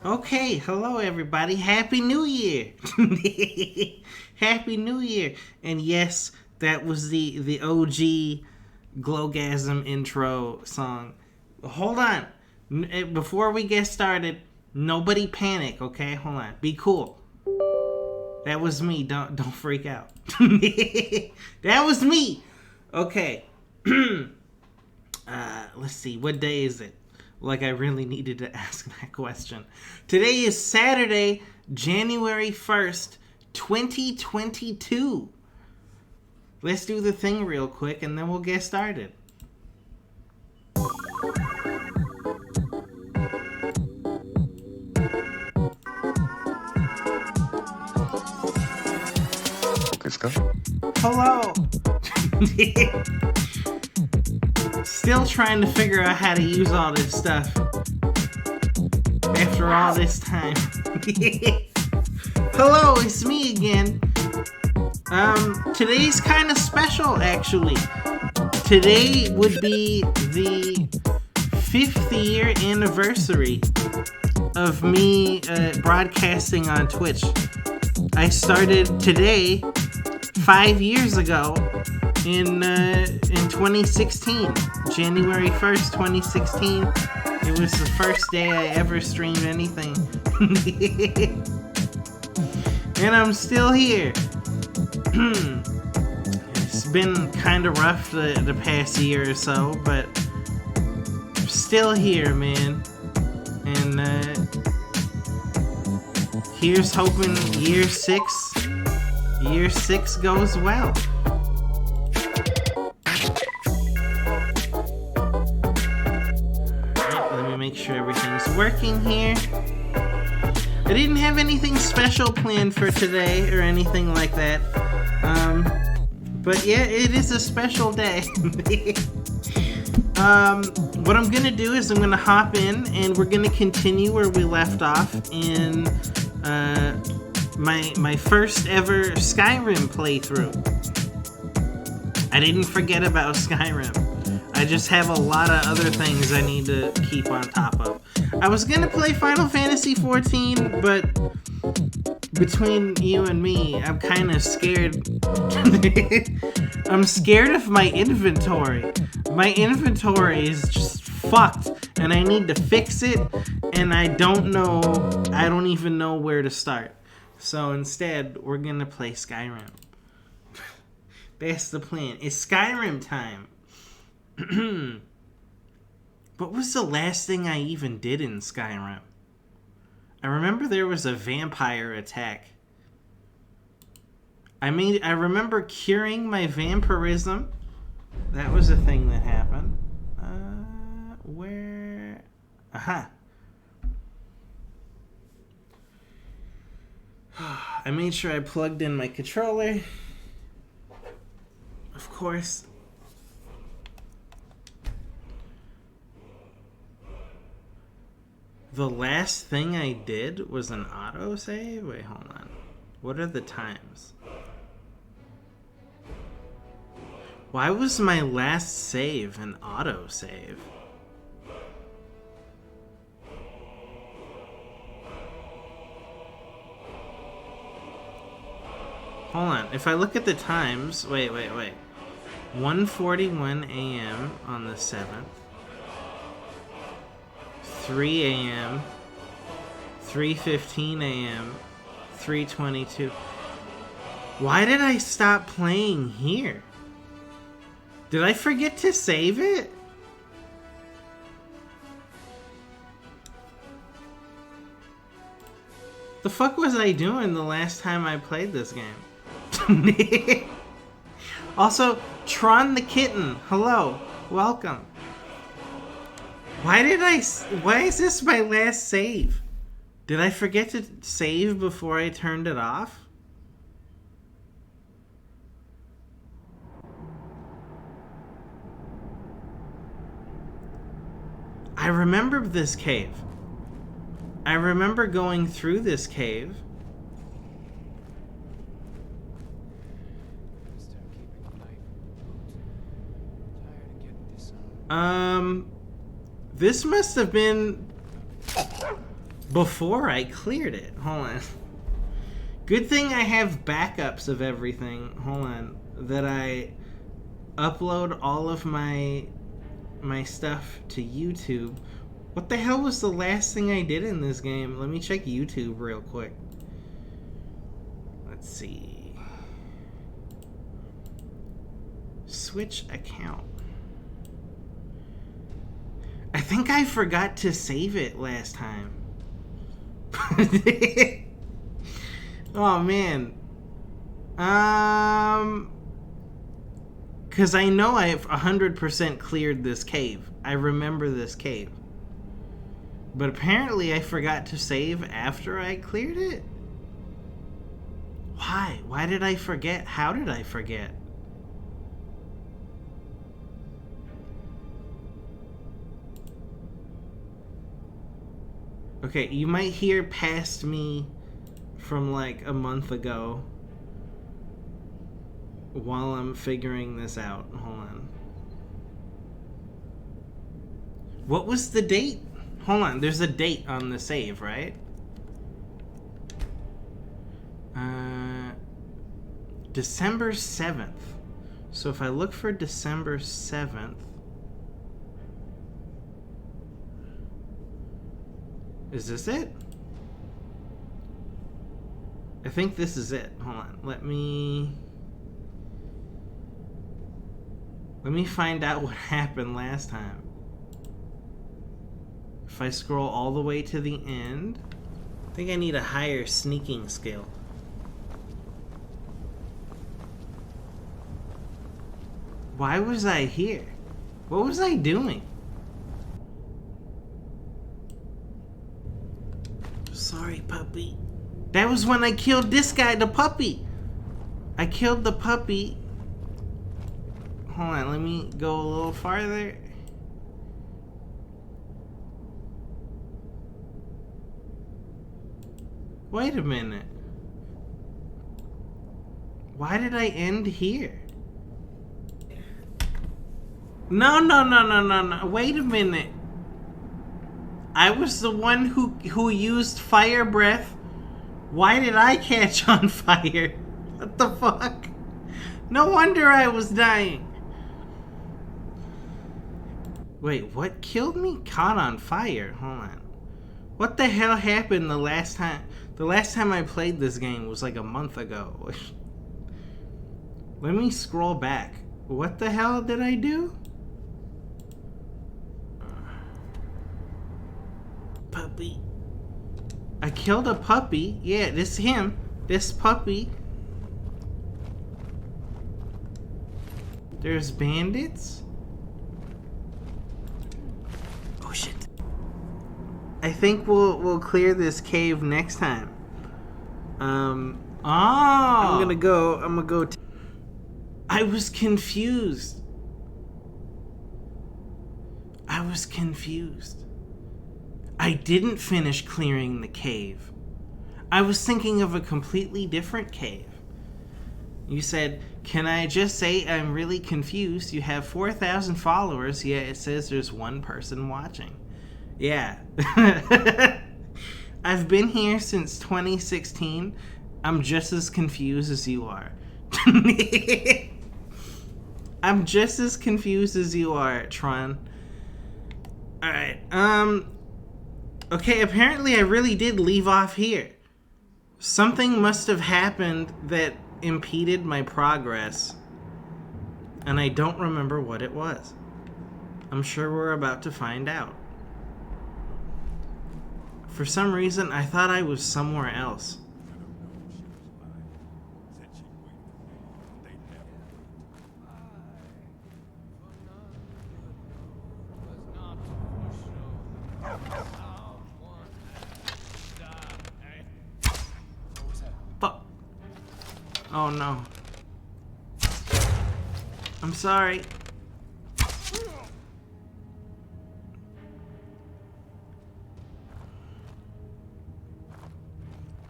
Okay, hello everybody. Happy New Year. Happy New Year. And yes, that was the OG Glowgasm intro song. Hold on. Before we get started, nobody panic, okay? Hold on. Be cool. That was me. Don't freak out. That was me. Okay. Let's see. What day is it? Like I really needed to ask that question. Today is Saturday, January 1st, 2022. Let's do the thing real quick and then we'll get started. Hello. Still trying to figure out how to use all this stuff after all this time. Hello, it's me again. Today's kind of special, actually. Today would be the 5th year anniversary of me broadcasting on Twitch. I started today 5 years ago in 2016, January 1st, 2016. It was the first day I ever streamed anything. And I'm still here. It's been kind of rough the past year or so, but I'm still here, man. And here's hoping year 6 goes well. Let me make sure everything's working here. I didn't have anything special planned for today or anything like that. But yeah, it is a special day. What I'm gonna do is I'm gonna hop in and we're gonna continue where we left off in my first ever Skyrim playthrough. I didn't forget about Skyrim. I just have a lot of other things I need to keep on top of. I was gonna play Final Fantasy XIV, but between you and me, I'm kind of scared. I'm scared of my inventory. My inventory is just fucked, and I need to fix it, and I don't even know where to start. So instead, we're gonna play Skyrim. That's the plan. It's Skyrim time. What was the last thing I even did in Skyrim? I remember there was a vampire attack. I remember curing my vampirism. That was a thing that happened. Where? Aha. I made sure I plugged in my controller. Of course. The last thing I did was an autosave? Wait, hold on. What are the times? Why was my last save an autosave? Hold on. If I look at the times... Wait. 1:41 a.m. on the 7th. 3 a.m. 3:15 a.m. 3:22. Why did I stop playing here? Did I forget to save it? The fuck was I doing the last time I played this game? Also, Tron the Kitten, hello, welcome. Why is this my last save? Did I forget to save before I turned it off? I remember this cave. I remember going through this cave. This must have been before I cleared it. Hold on. Good thing I have backups of everything. Hold on. That I upload all of my stuff to YouTube. What the hell was the last thing I did in this game? Let me check YouTube real quick. Let's see. Switch account. I think I forgot to save it last time. Oh man. Because I know I've 100% cleared this cave. I remember this cave. But apparently I forgot to save after I cleared it? Why? Why did I forget? How did I forget? Okay, you might hear past me from like a month ago while I'm figuring this out. Hold on. What was the date? Hold on, there's a date on the save, right? December 7th. So if I look for December 7th, is this it? I think this is it. Hold on. Let me find out what happened last time. If I scroll all the way to the end, I think I need a higher sneaking skill. Why was I here? What was I doing? Sorry, puppy. That was when I killed this guy, the puppy. I killed the puppy. Hold on, let me go a little farther. Wait a minute. Why did I end here? No. Wait a minute. I was the one who used fire breath. Why did I catch on fire? What the fuck? No wonder I was dying. Wait, what killed me? Caught on fire. Hold on. What the hell happened the last time? The last time I played this game was like a month ago. Let me scroll back. What the hell did I do? Puppy. I killed a puppy. Yeah, this him. This puppy. There's bandits. Oh shit. I think we'll clear this cave next time. I'm gonna go. I was confused. I didn't finish clearing the cave. I was thinking of a completely different cave. You said, can I just say I'm really confused? You have 4,000 followers, yet it says there's one person watching. Yeah. I've been here since 2016. I'm just as confused as you are. I'm just as confused as you are, Tron. Alright, okay, apparently I really did leave off here. Something must have happened that impeded my progress, and I don't remember what it was. I'm sure we're about to find out. For some reason, I thought I was somewhere else. Fuck. Oh no. I'm sorry.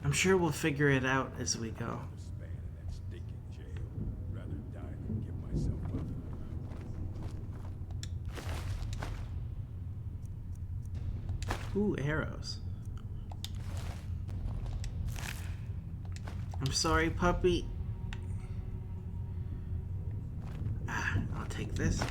I'm sure we'll figure it out as we go. Ooh, arrows. I'm sorry, puppy. I'll take this.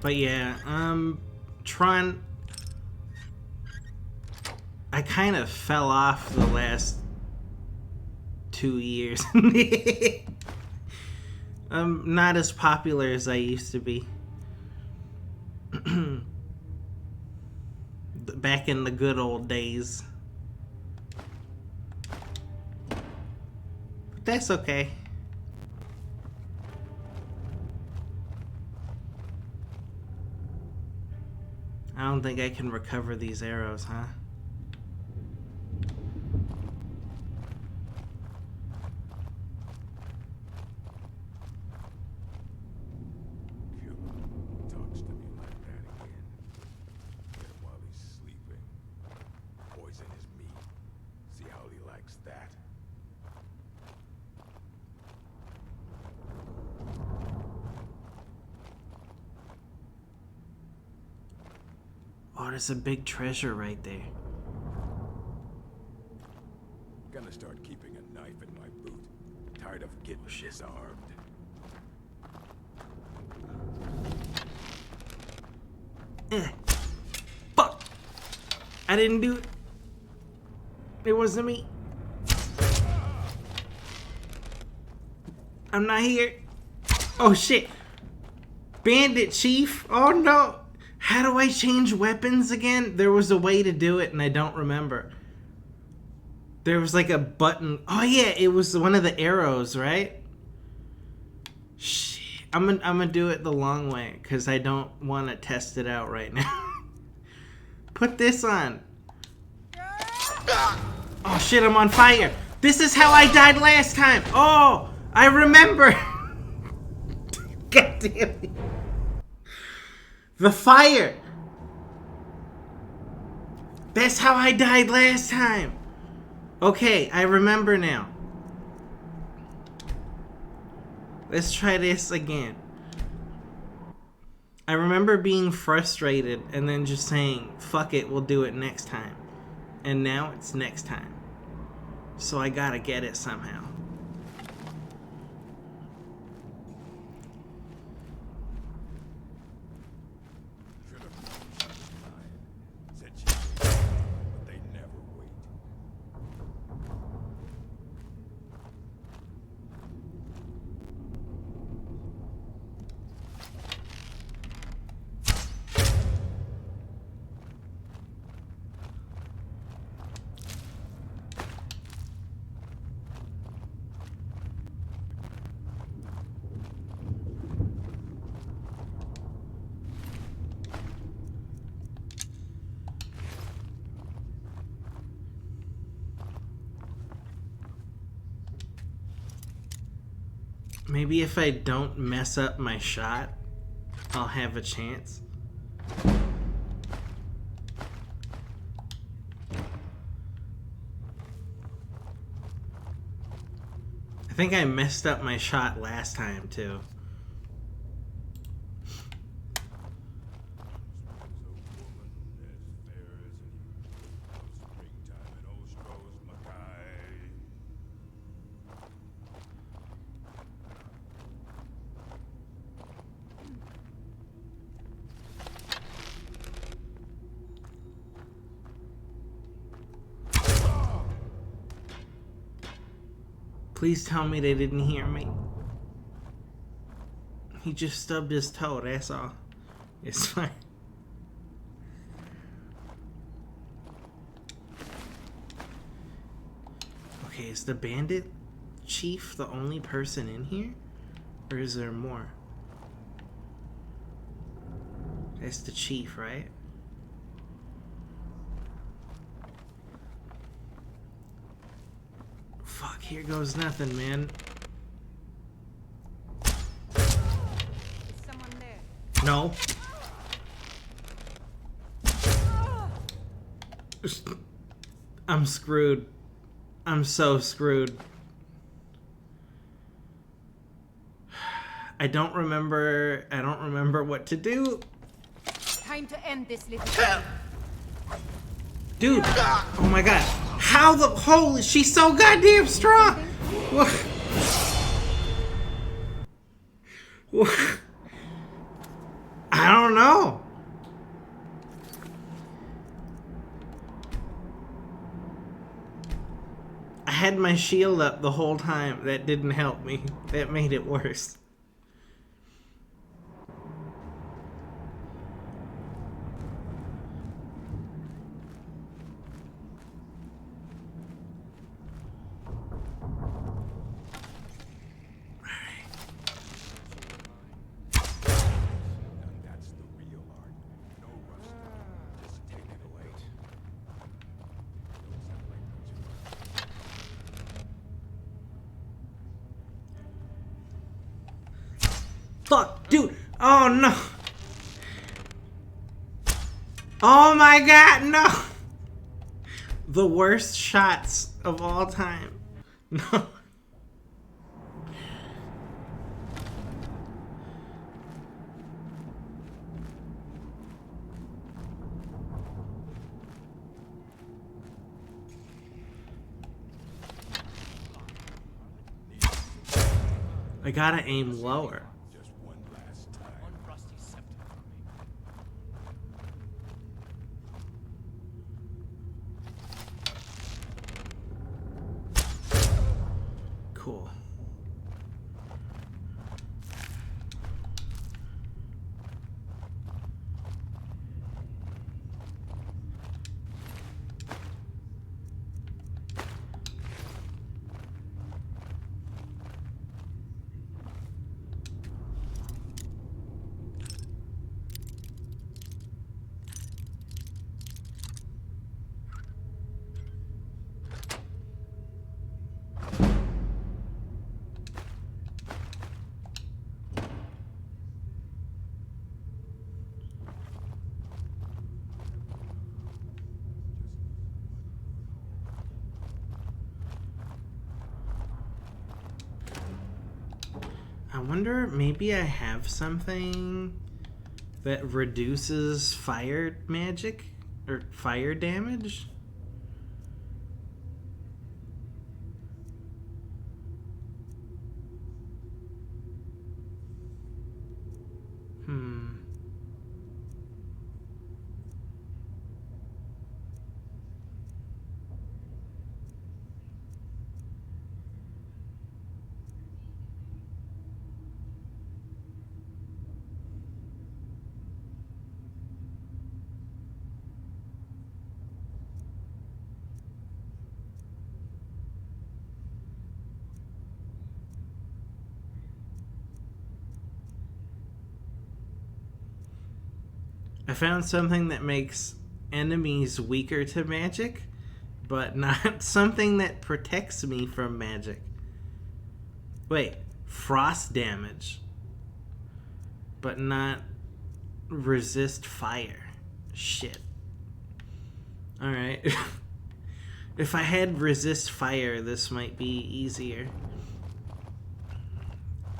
But yeah, Tron, I kind of fell off the last 2 years. I'm not as popular as I used to be. Back in the good old days. But that's okay. I don't think I can recover these arrows, huh? Talks to me like that again. Get him while he's sleeping. Poison his meat. See how he likes that. Oh, there's a big treasure right there. Gonna start keeping a knife in my boot. Tired of getting disarmed. Fuck! I didn't do it. It wasn't me. I'm not here. Oh shit. Bandit Chief. Oh no. How do I change weapons again? There was a way to do it and I don't remember. There was like a button. Oh yeah, it was one of the arrows, right? Shit. I'm gonna do it the long way because I don't want to test it out right now. Put this on. Oh shit, I'm on fire. This is how I died last time. Oh, I remember. God damn it. The fire. That's how I died last time. Okay, I remember now. Let's try this again. I remember being frustrated and then just saying, fuck it, we'll do it next time. And now it's next time. So I gotta get it somehow. Maybe if I don't mess up my shot, I'll have a chance. I think I messed up my shot last time too. Please tell me they didn't hear me. He just stubbed his toe, that's all. It's fine. Okay, is the bandit chief the only person in here? Or is there more? That's the chief, right? Fuck, here goes nothing, man. Is someone there? No. I'm screwed. I'm so screwed. I don't remember what to do. Time to end this little game. Dude, oh my god. How the holy, she's so goddamn strong. What? I don't know. I had my shield up the whole time. That didn't help me. That made it worse. And that's the real art. No rust. Just take it away. Don't sound like much. Fuck, dude. Oh no. Oh my god, no. The worst shots of all time. No. I gotta aim lower. Just one last time. One rusty scepter for me. Cool. I wonder, maybe I have something that reduces fire magic or fire damage? I found something that makes enemies weaker to magic, but not something that protects me from magic. Wait, frost damage, but not resist fire. Shit. Alright. If I had resist fire, this might be easier.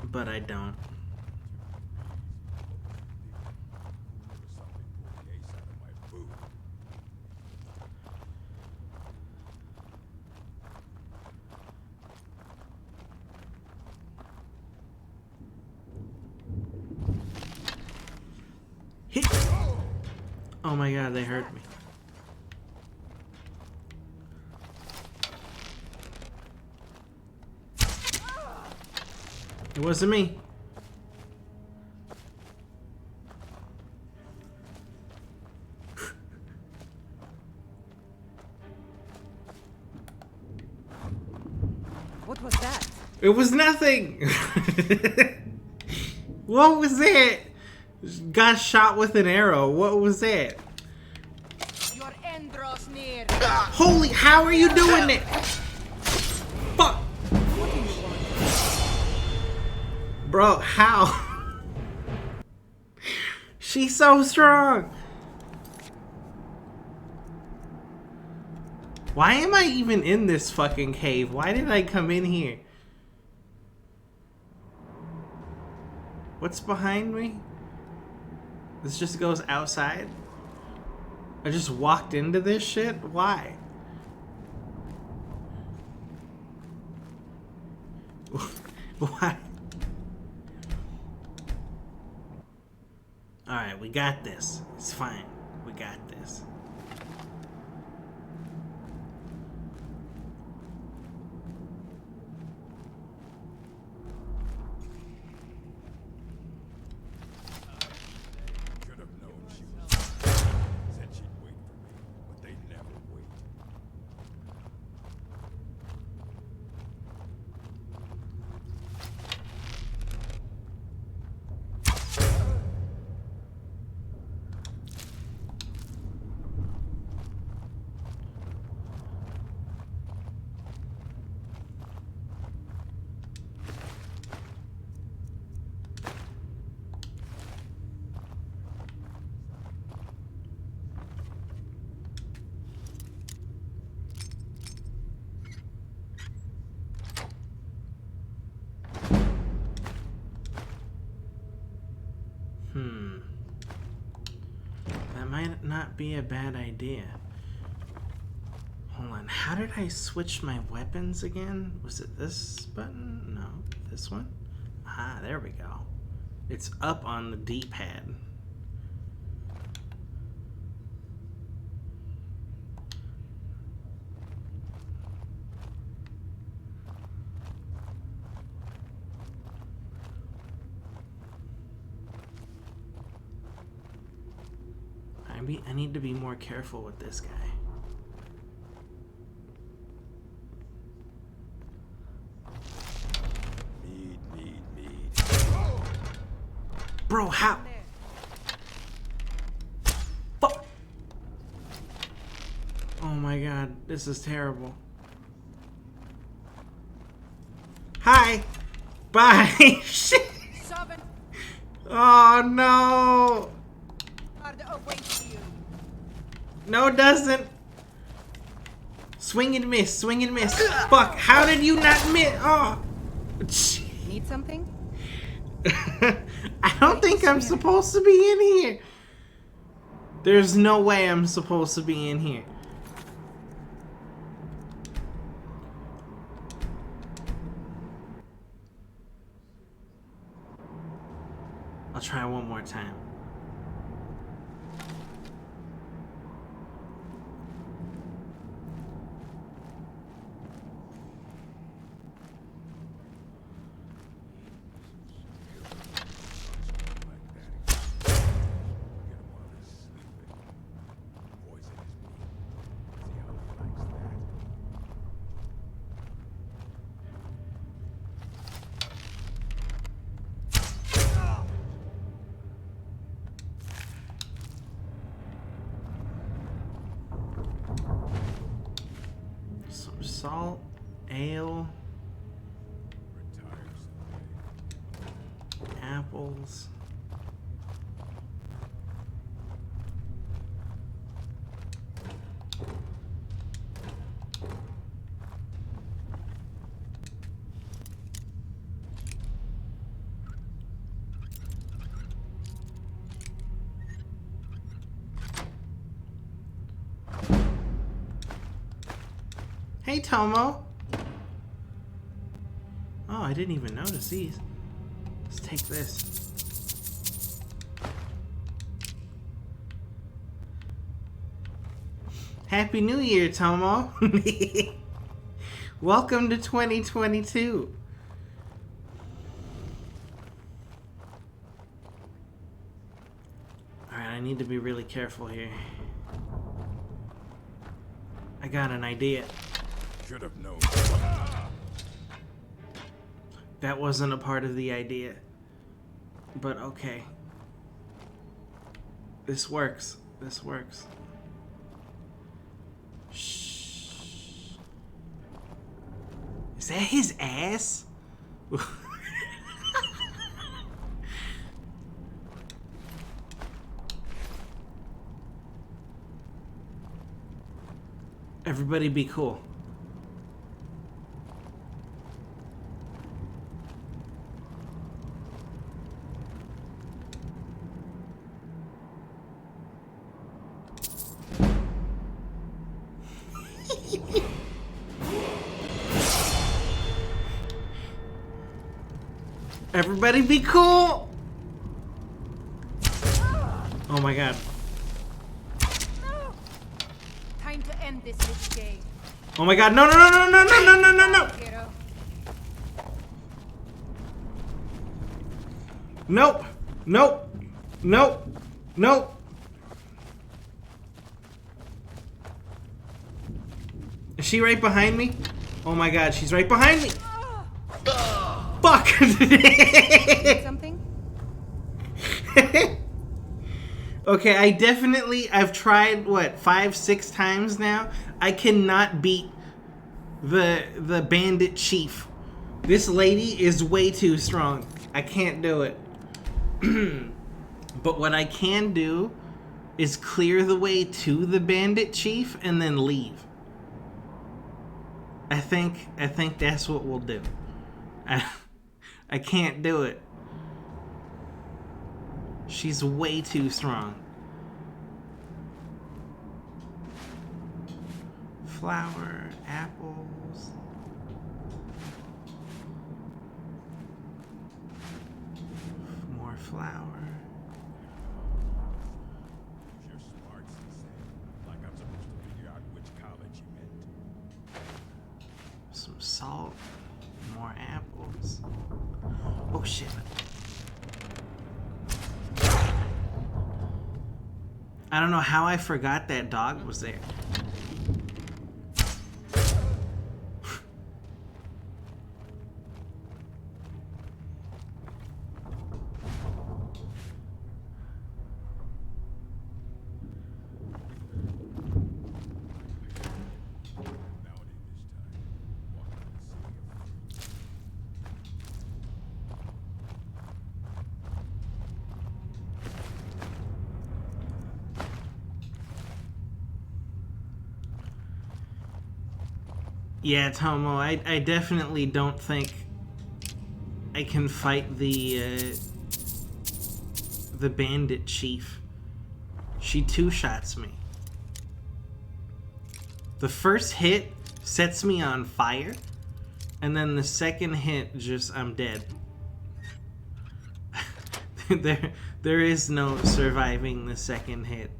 But I don't. Something pulled the ace out of my boot. Hit. Oh my god, they hurt me. It wasn't me. What was that? It was nothing. What was that? Got shot with an arrow. What was that? Your end draws near. Holy, how are you doing it? Fuck. Bro, how? She's so strong. Why am I even in this fucking cave? Why did I come in here? What's behind me? This just goes outside? I just walked into this shit? Why? Why? Alright, we got this. It's fine. We got this. Should have known she was. Said she'd wait for me, but they never wait. That might not be a bad idea. Hold on, how did I switch my weapons again? Was it this button? No, this one? Ah, there we go. It's up on the D-pad. I need to be more careful with this guy. Mead. Bro, how? Fuck! Oh my god, this is terrible. Hi! Bye! Shit! Servant Oh no! guard awaits you. No, it doesn't. Swing and miss, swing and miss. Fuck, how did you not miss? Oh. Need something? I don't think I'm supposed to be in here. There's no way I'm supposed to be in here. I'll try one more time. Some salt, ale, apples. Hey, Tomo. Oh, I didn't even notice these. Let's take this. Happy New Year, Tomo. Welcome to 2022. Alright, I need to be really careful here. I got an idea. Should have known. That wasn't a part of the idea. But okay. This works. This works. Shh. Is that his ass? Everybody be cool. Everybody be cool! Oh my god. No! Time to end this little game. Oh my god, no, no, no, no, no, no, no, no, no, no! Kiddo. Nope! Nope! Nope! Nope! Is she right behind me? Oh my god, she's right behind me! Fuck! Need something? Okay, I've tried, what, 5-6 times now? I cannot beat the bandit chief. This lady is way too strong. I can't do it. But what I can do is clear the way to the bandit chief and then leave. I think that's what we'll do. I can't do it. She's way too strong. Flour, apples. More flour. Use your smarts, he said. Like I'm supposed to figure out which college you went to. Some salt. More apples. Oh shit. I don't know how I forgot that dog was there. Yeah, Tomo, I definitely don't think I can fight the bandit chief. She two-shots me. The first hit sets me on fire, and then the second hit just, I'm dead. There is no surviving the second hit.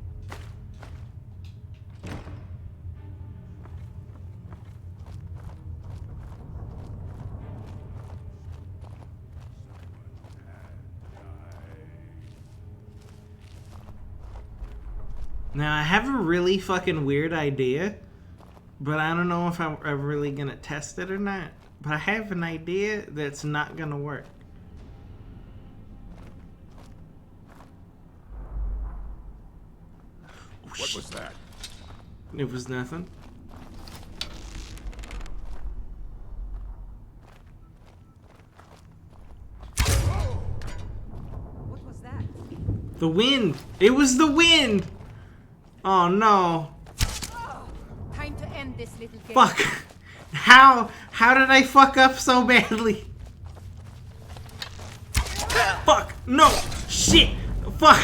Now, I have a really fucking weird idea, but I don't know if I'm really gonna test it or not. But I have an idea that's not gonna work. What was that? It was nothing. What was that? The wind! It was the wind! Oh no. Time to end this little game. Fuck. How did I fuck up so badly? Fuck. No. Shit. Fuck.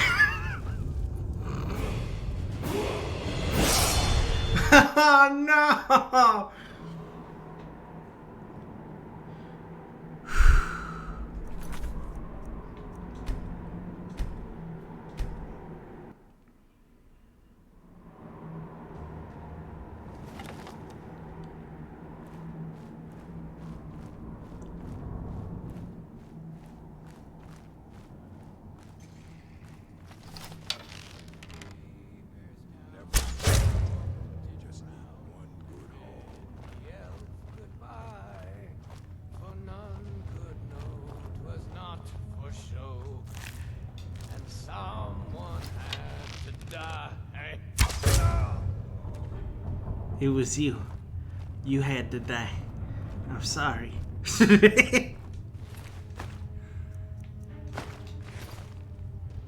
Oh no. You just need one good haul. Goodbye, for none could know 'twas not for show, and someone had to die. It was you. You had to die. I'm sorry.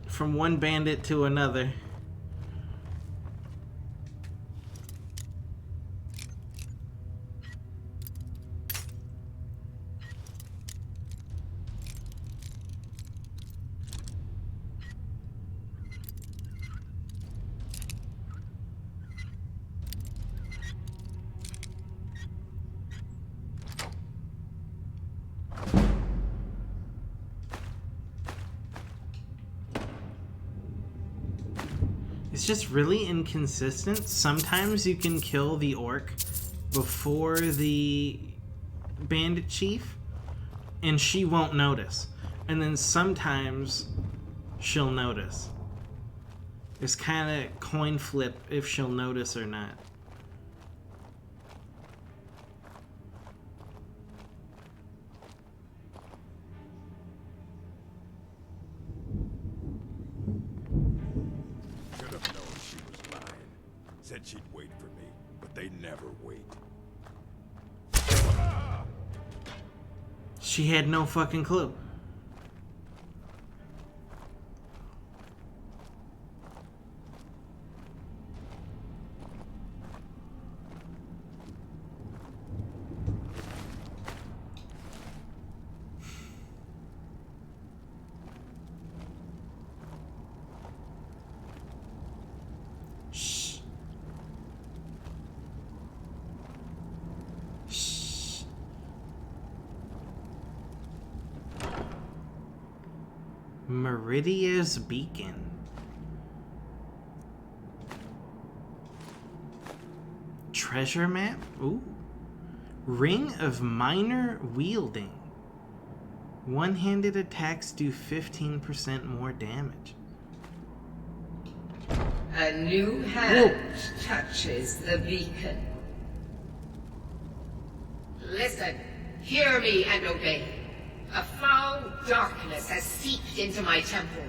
From one bandit to another. It's just really inconsistent. Sometimes you can kill the orc before the bandit chief, and she won't notice. And then sometimes she'll notice. It's kind of coin flip if she'll notice or not. Should have known she was lying. Said she'd wait for me, but they never wait. She had no fucking clue. Meridia's Beacon. Treasure map? Ooh. Ring of Minor Wielding. One-handed attacks do 15% more damage. A new hand touches the beacon. Listen, hear me and obey. A foul darkness has seeped into my temple.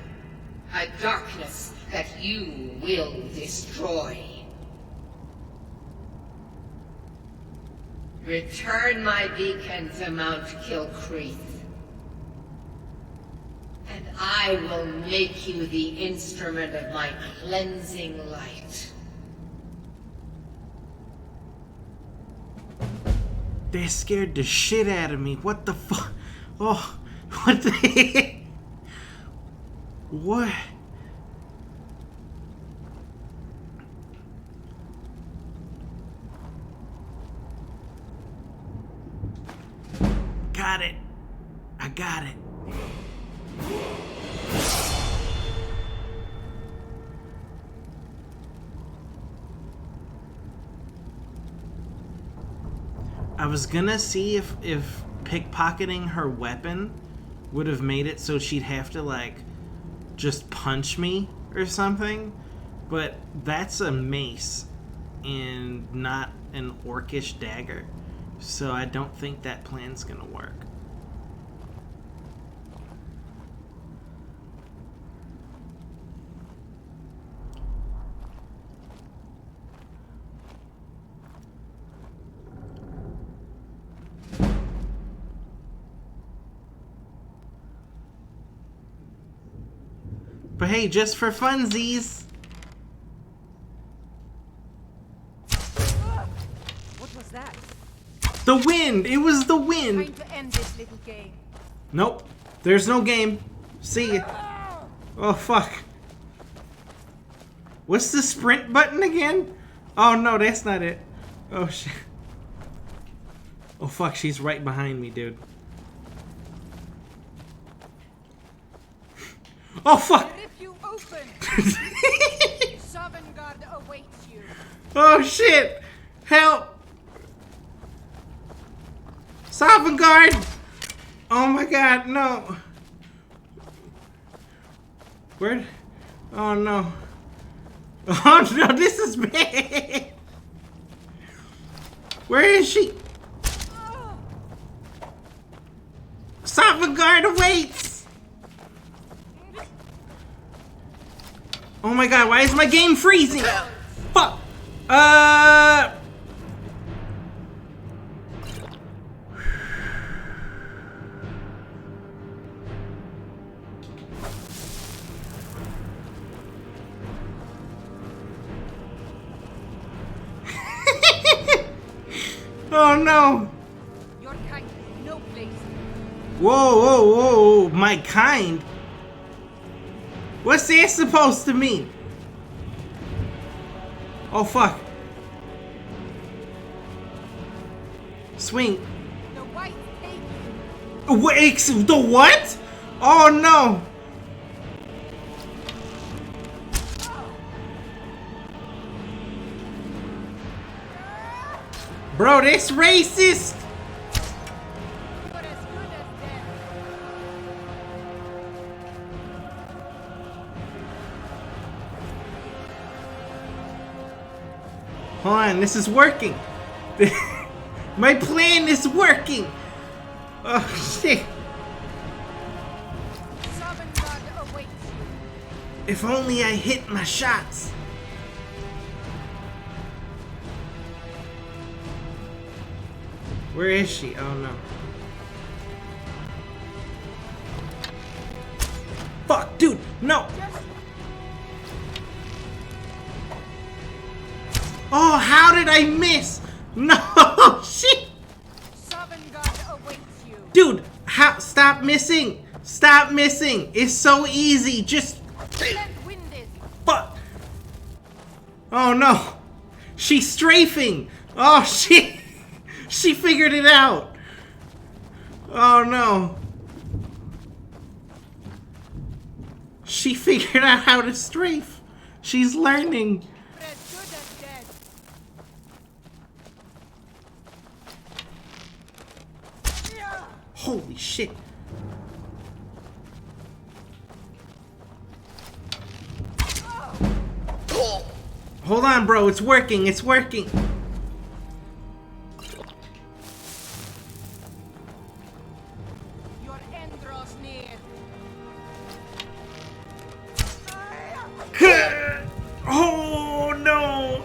A darkness that you will destroy. Return my beacon to Mount Kilcreath, and I will make you the instrument of my cleansing light. They scared the shit out of me. What the fuck? Oh, what the heck? What? Got it. I got it. I was gonna see if pickpocketing her weapon would have made it so she'd have to, like, just punch me or something, but that's a mace and not an orcish dagger, so I don't think that plan's gonna work. But hey, just for funsies. What was that? The wind! It was the wind! Time to end this little game. Nope. There's no game. See ya. Oh, fuck. What's the sprint button again? Oh, no, that's not it. Oh, shit. Oh, fuck, she's right behind me, dude. Oh, fuck! If you open, Sovngarde awaits you. Oh, shit! Help! Sovngarde! Oh, my God, no. Where? Oh, no. Oh, no, this is bad. Where is she? Sovngarde awaits! Oh my god, why is my game freezing? Fuck! Oh no! Your kind has no place. Whoa, whoa, whoa, my kind? What's that supposed to mean? Oh fuck. Swing. The white take. Wait, the what? Oh no. Bro, this racist! You're as good as dead. Hold on, this is working. My plan is working. Oh shit. Sovngarde awaits you. If only I hit my shots. Where is she? Oh no. Fuck, dude, no. Oh, how did I miss? No, shit. Sovngarde awaits you. Dude, how? Stop missing. Stop missing. It's so easy. Just Winded. fuck. Oh no. She's strafing. Oh shit. She figured it out. Oh no. She figured out how to strafe. She's learning. You're as good as dead. Holy shit. Hold on, bro. It's working. It's working. Your end draws near. Oh no.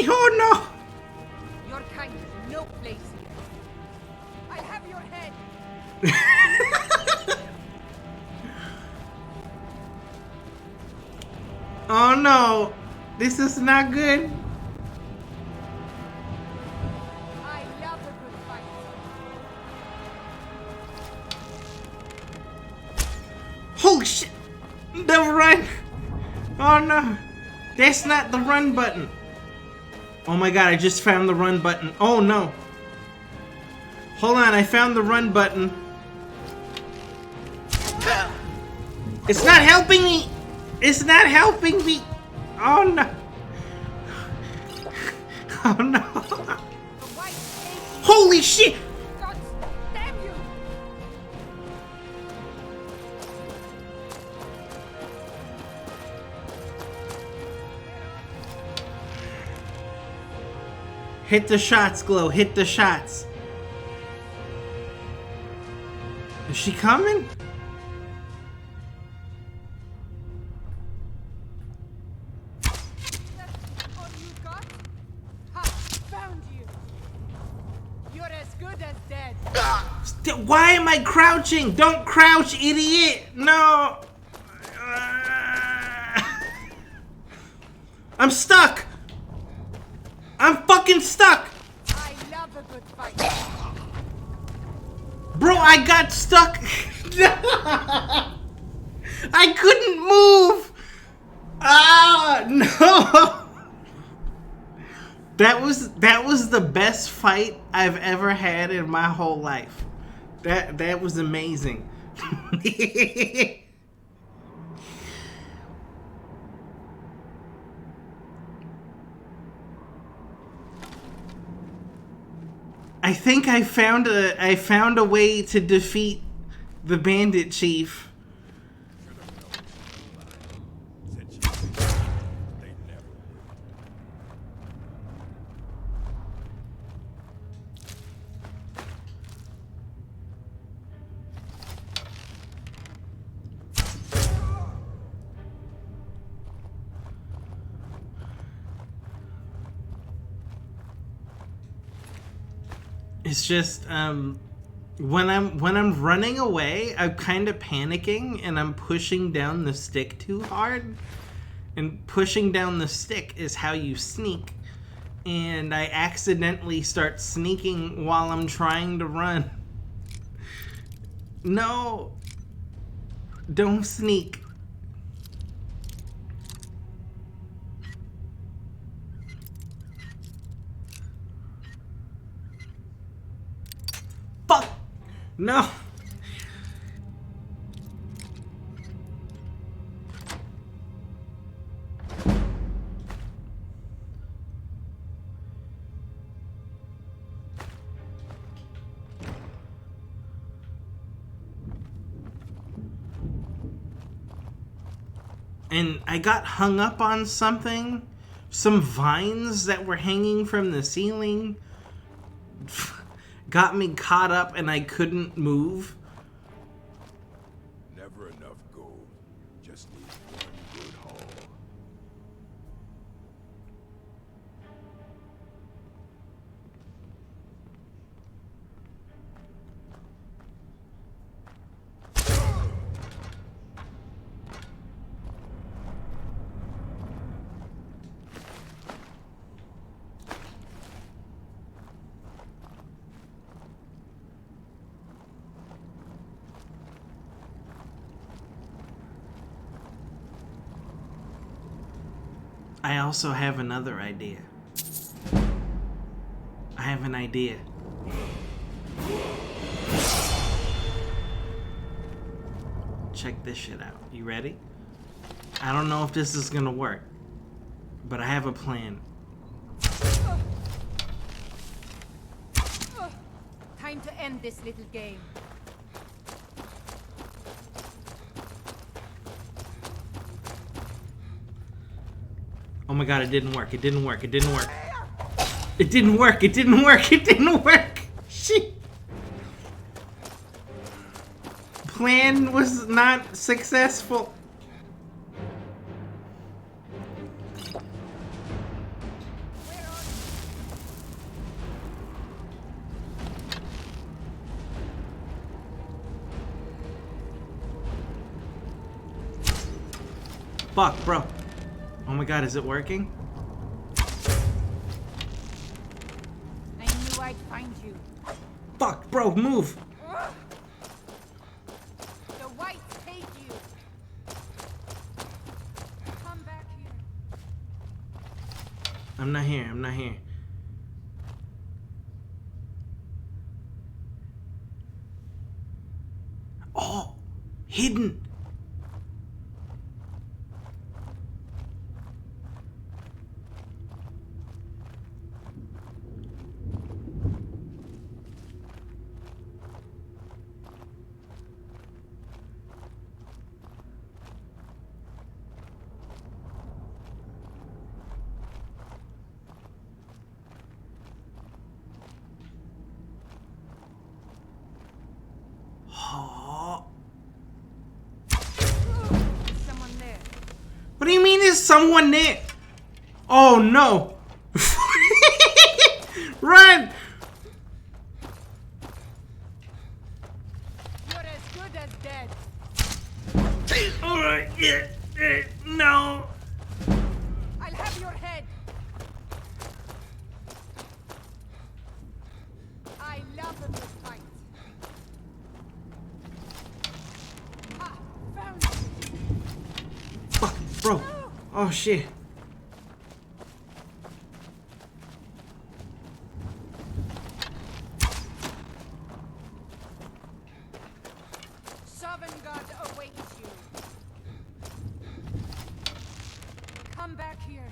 Oh no. Your kind has no place here. I have your head. Oh no. This is not good. I love a good fight. Holy shit. The run. Oh no. That's not the run button. Oh my god, I just found the run button. Oh no. Hold on, I found the run button. It's not helping me. It's not helping me. Oh no. Oh no. The white snake. Holy shit. God damn you. Hit the shots, Glow. Hit the shots. Is she coming? That's all you got? Ha! Found you. You're as good as dead. Why am I crouching? Don't crouch, idiot! No! I'm stuck! I'm fucking stuck! I love a good fight. Bro, I got stuck! I couldn't move! Ah, no! That was the best fight I've ever had in my whole life. That was amazing. I think I found a way to defeat the bandit chief. Said she they never would. It's just when I'm running away, I'm kind of panicking and I'm pushing down the stick too hard. And pushing down the stick is how you sneak. And I accidentally start sneaking while I'm trying to run. No. Don't sneak. Fuck! No! and I got hung up on something. Some vines that were hanging from the ceiling got me caught up and I couldn't move. Never enough gold. Just need one good haul. I also have another idea. I have an idea. Check this shit out. You ready? I don't know if this is gonna work, but I have a plan. Time to end this little game. Oh my god, it didn't work. It didn't work. It didn't work. It didn't work. It didn't work. It didn't work. Shit. Plan was not successful. Fuck, bro. Oh my god, is it working? I knew I'd find you. Fuck, bro, move. The whites hate you. Come back here. I'm not here. I'm not here. Oh, hidden. Someone there. What do you mean there's someone there? Oh no. Run! You're as good as dead. Alright, yeah, no. I'll have your head. I love a good fight. Ha! Found you. Fuck, bro. Oh shit. Sovngarde awaits you. Come back here.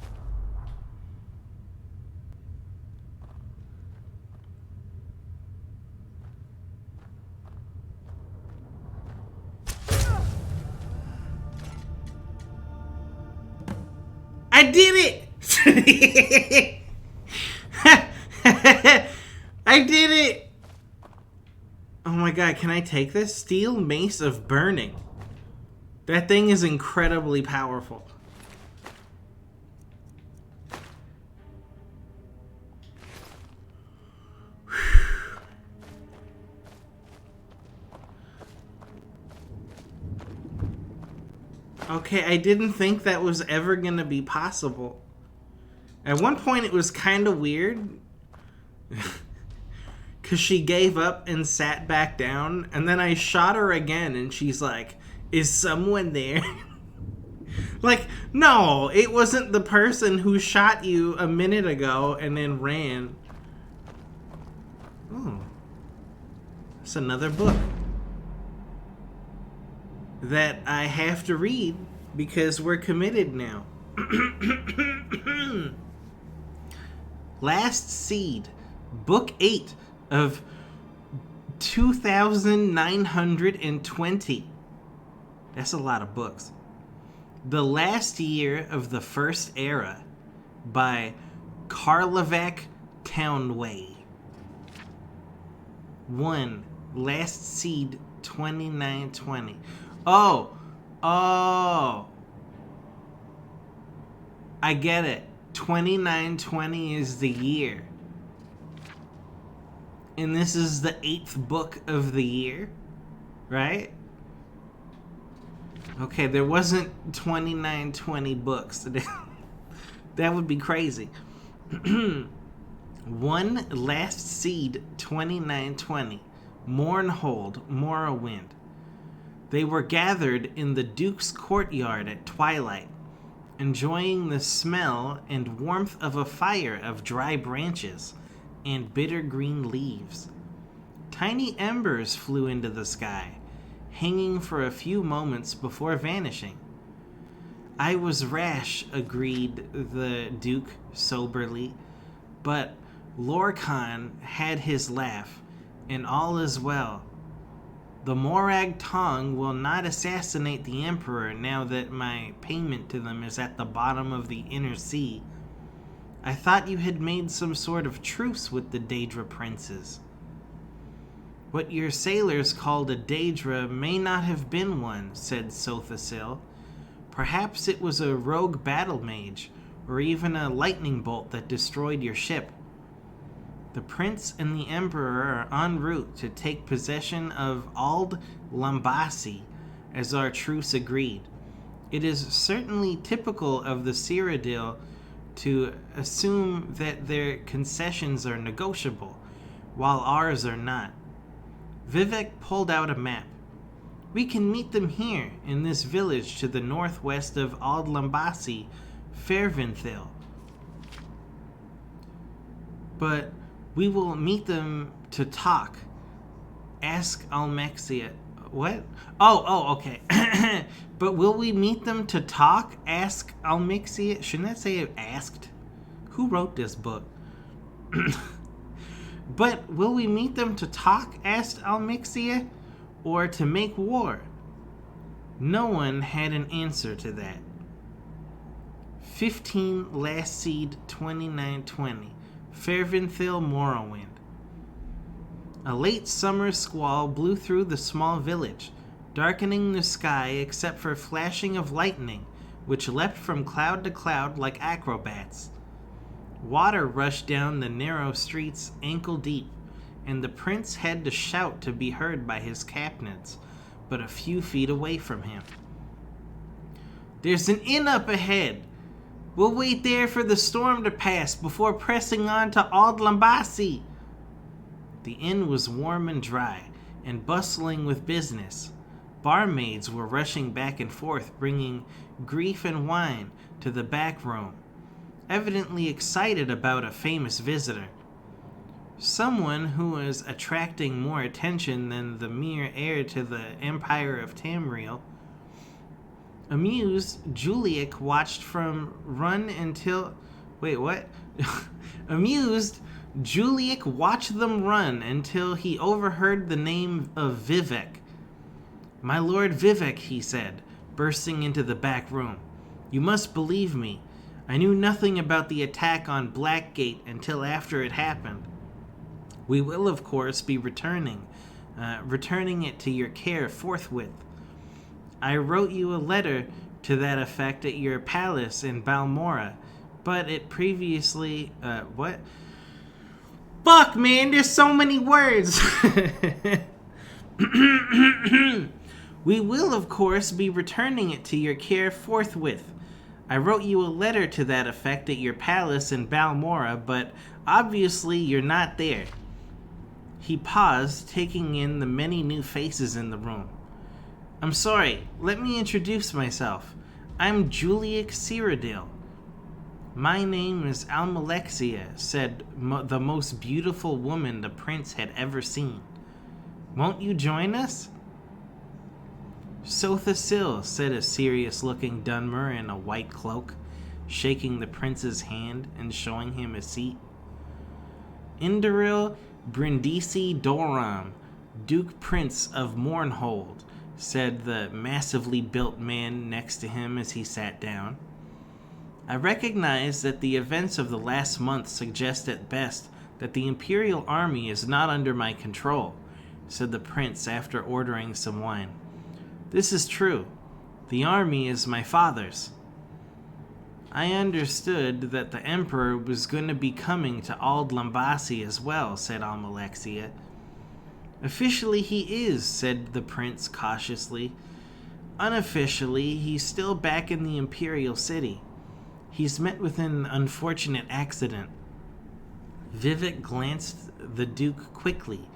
I did it! I did it! Oh my god, can I take this? Steel Mace of Burning. That thing is incredibly powerful. Okay, I didn't think that was ever gonna be possible. At one point it was kind of weird. Because she gave up and sat back down. And then I shot her again and she's like, is someone there? Like, no, it wasn't the person who shot you a minute ago and then ran. Oh. It's another book that I have to read because we're committed now. Last Seed, Book 8 of 2,920. That's a lot of books. The Last Year of the First Era by Karlovac Townway. 1. Last Seed 2920. Oh! I get it. 2920 is the year. And this is the 8th book of the year, right? Okay, there wasn't 2920 books. That would be crazy. 1 Last Seed 2920. Mournhold, Morrowind. They were gathered in the Duke's courtyard at twilight, enjoying the smell and warmth of a fire of dry branches and bitter green leaves. Tiny embers flew into the sky, hanging for a few moments before vanishing. I was rash, agreed the Duke soberly, but Lorcan had his laugh, and all is well. The Morag Tong will not assassinate the Emperor now that my payment to them is at the bottom of the inner sea. I thought you had made some sort of truce with the Daedra princes. What your sailors called a Daedra may not have been one, said Sothasil. Perhaps it was a rogue battle mage, or even a lightning bolt that destroyed your ship. The prince and the emperor are en route to take possession of Ald Lambasi, as our truce agreed. It is certainly typical of the Cyrodiil to assume that their concessions are negotiable, while ours are not. Vivek pulled out a map. We can meet them here, in this village to the northwest of Ald Lambasi, Fairvinthil. But we will meet them to talk. Ask Almexia. What? Oh, okay. But will we meet them to talk? Ask Almexia. Shouldn't that say asked? Who wrote this book? But will we meet them to talk? Asked Almexia. Or to make war? No one had an answer to that. 15 Last Seed 2920. Fairvinthil, Morrowind. A late summer squall blew through the small village, darkening the sky except for flashing of lightning, which leapt from cloud to cloud like acrobats. Water rushed down the narrow streets ankle deep, and the prince had to shout to be heard by his captains, but a few feet away from him. There's an inn up ahead. We'll wait there for the storm to pass before pressing on to Ald Lambasi. The inn was warm and dry, and bustling with business. Barmaids were rushing back and forth, bringing grief and wine to the back room, evidently excited about a famous visitor. Someone who was attracting more attention than the mere heir to the Empire of Tamriel. Amused, Juliek watched from run until... Wait, what? Amused, Juliek watched them run until he overheard the name of Vivek. My Lord Vivek, he said, bursting into the back room. You must believe me. I knew nothing about the attack on Blackgate until after it happened. We will, of course, be returning it to your care forthwith. I wrote you a letter to that effect at your palace in Balmora, but it previously... what? Fuck, man, there's so many words! We will, of course, be returning it to your care forthwith. I wrote you a letter to that effect at your palace in Balmora, but obviously you're not there. He paused, taking in the many new faces in the room. I'm sorry, let me introduce myself. I'm Juliek Cyrodiil. My name is Almalexia, said the most beautiful woman the prince had ever seen. Won't you join us? Sothasil, said a serious-looking Dunmer in a white cloak, shaking the prince's hand and showing him a seat. Indaril Brindisi Doram, Duke Prince of Mournhold, said the massively built man next to him as he sat down. I recognize that the events of the last month suggest at best that the Imperial Army is not under my control, said the prince after ordering some wine. This is true. The army is my father's. I understood that the Emperor was going to be coming to Ald Lambasi as well, said Almalexia. Officially he is, said the prince cautiously. Unofficially, he's still back in the Imperial City. He's met with an unfortunate accident. Vivek glanced the Duke quickly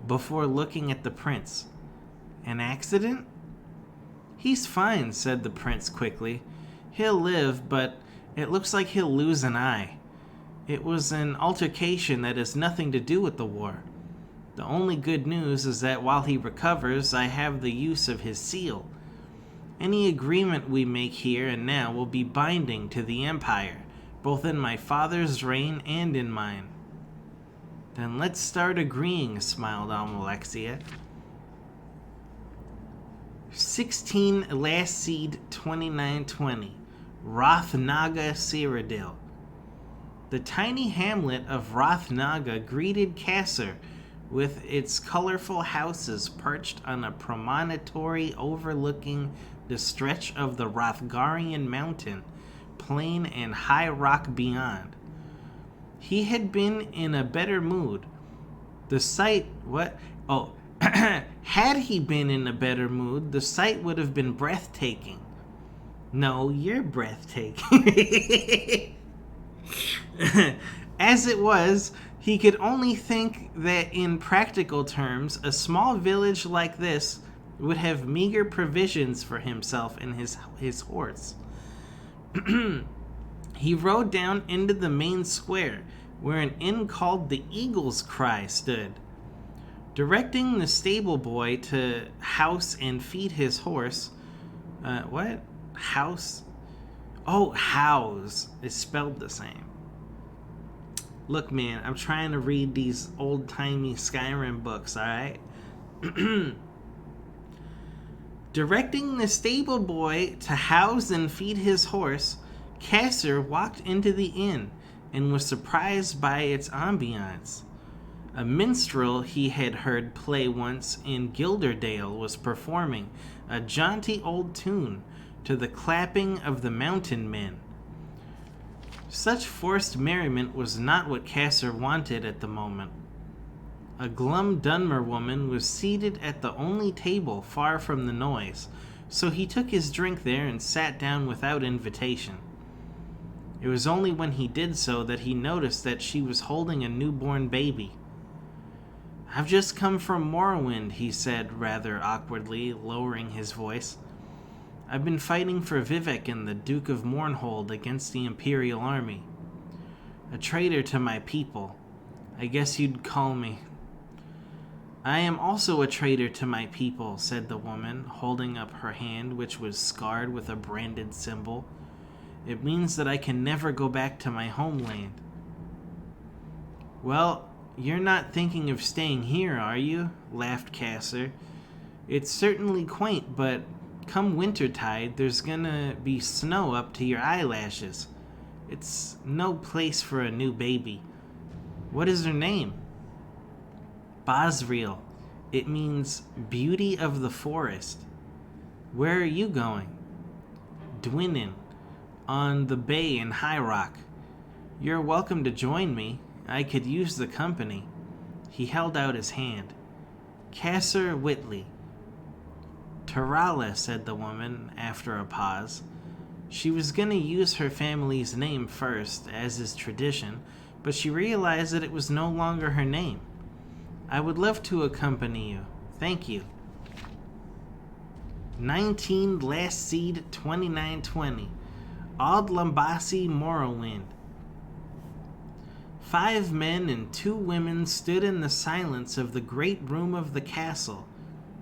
before looking at the prince. An accident? He's fine, said the prince quickly. He'll live, but it looks like he'll lose an eye. It was an altercation that has nothing to do with the war. The only good news is that while he recovers, I have the use of his seal. Any agreement we make here and now will be binding to the Empire, both in my father's reign and in mine. Then let's start agreeing, smiled Almalexia. 16 Last Seed 2920, Rothnaga Cyrodiil. The tiny hamlet of Rothnaga greeted Kasser with its colorful houses perched on a promontory overlooking the stretch of the Rothgarian mountain, plain and high rock beyond. He had been in a better mood. The sight, had he been in a better mood, the sight would have been breathtaking. No, you're breathtaking. As it was, he could only think that in practical terms, a small village like this would have meager provisions for himself and his horse. He rode down into the main square, where an inn called the Eagle's Cry stood. Directing the stable boy to house and feed his horse. What? House? Oh, house. It's spelled the same. Look, man, I'm trying to read these old-timey Skyrim books, alright? Directing the stable boy to house and feed his horse, Kasser walked into the inn and was surprised by its ambiance. A minstrel he had heard play once in Gilderdale was performing a jaunty old tune to the clapping of the mountain men. Such forced merriment was not what Kasser wanted at the moment. A glum Dunmer woman was seated at the only table far from the noise, so he took his drink there and sat down without invitation. It was only when he did so that he noticed that she was holding a newborn baby. I've just come from Morrowind, he said rather awkwardly, lowering his voice. I've been fighting for Vivek and the Duke of Mournhold against the Imperial Army. A traitor to my people, I guess you'd call me. I am also a traitor to my people, said the woman, holding up her hand, which was scarred with a branded symbol. It means that I can never go back to my homeland. Well, you're not thinking of staying here, are you? Laughed Kasser. It's certainly quaint, but come wintertide, there's gonna be snow up to your eyelashes. It's no place for a new baby. What is her name? Basriel. It means beauty of the forest. Where are you going? Dwinin, on the bay in High Rock. You're welcome to join me. I could use the company. He held out his hand. Kasser Whitley. Tarala, said the woman after a pause. She was going to use her family's name first, as is tradition, but she realized that it was no longer her name. I would love to accompany you. Thank you. 19 Last Seed 2920, Ald Lambasi Morrowind. 5 men and 2 women stood in the silence of the great room of the castle,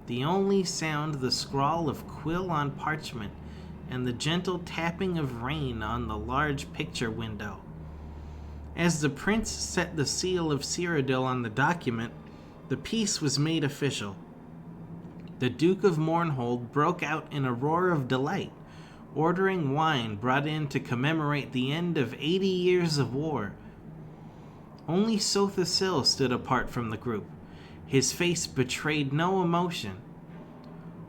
the only sound the scrawl of quill on parchment and the gentle tapping of rain on the large picture window. As the prince set the seal of Cyrodiil on the document, the peace was made official. The Duke of Mournhold broke out in a roar of delight, ordering wine brought in to commemorate the end of 80 years of war. Only Sothasil stood apart from the group. His face betrayed no emotion.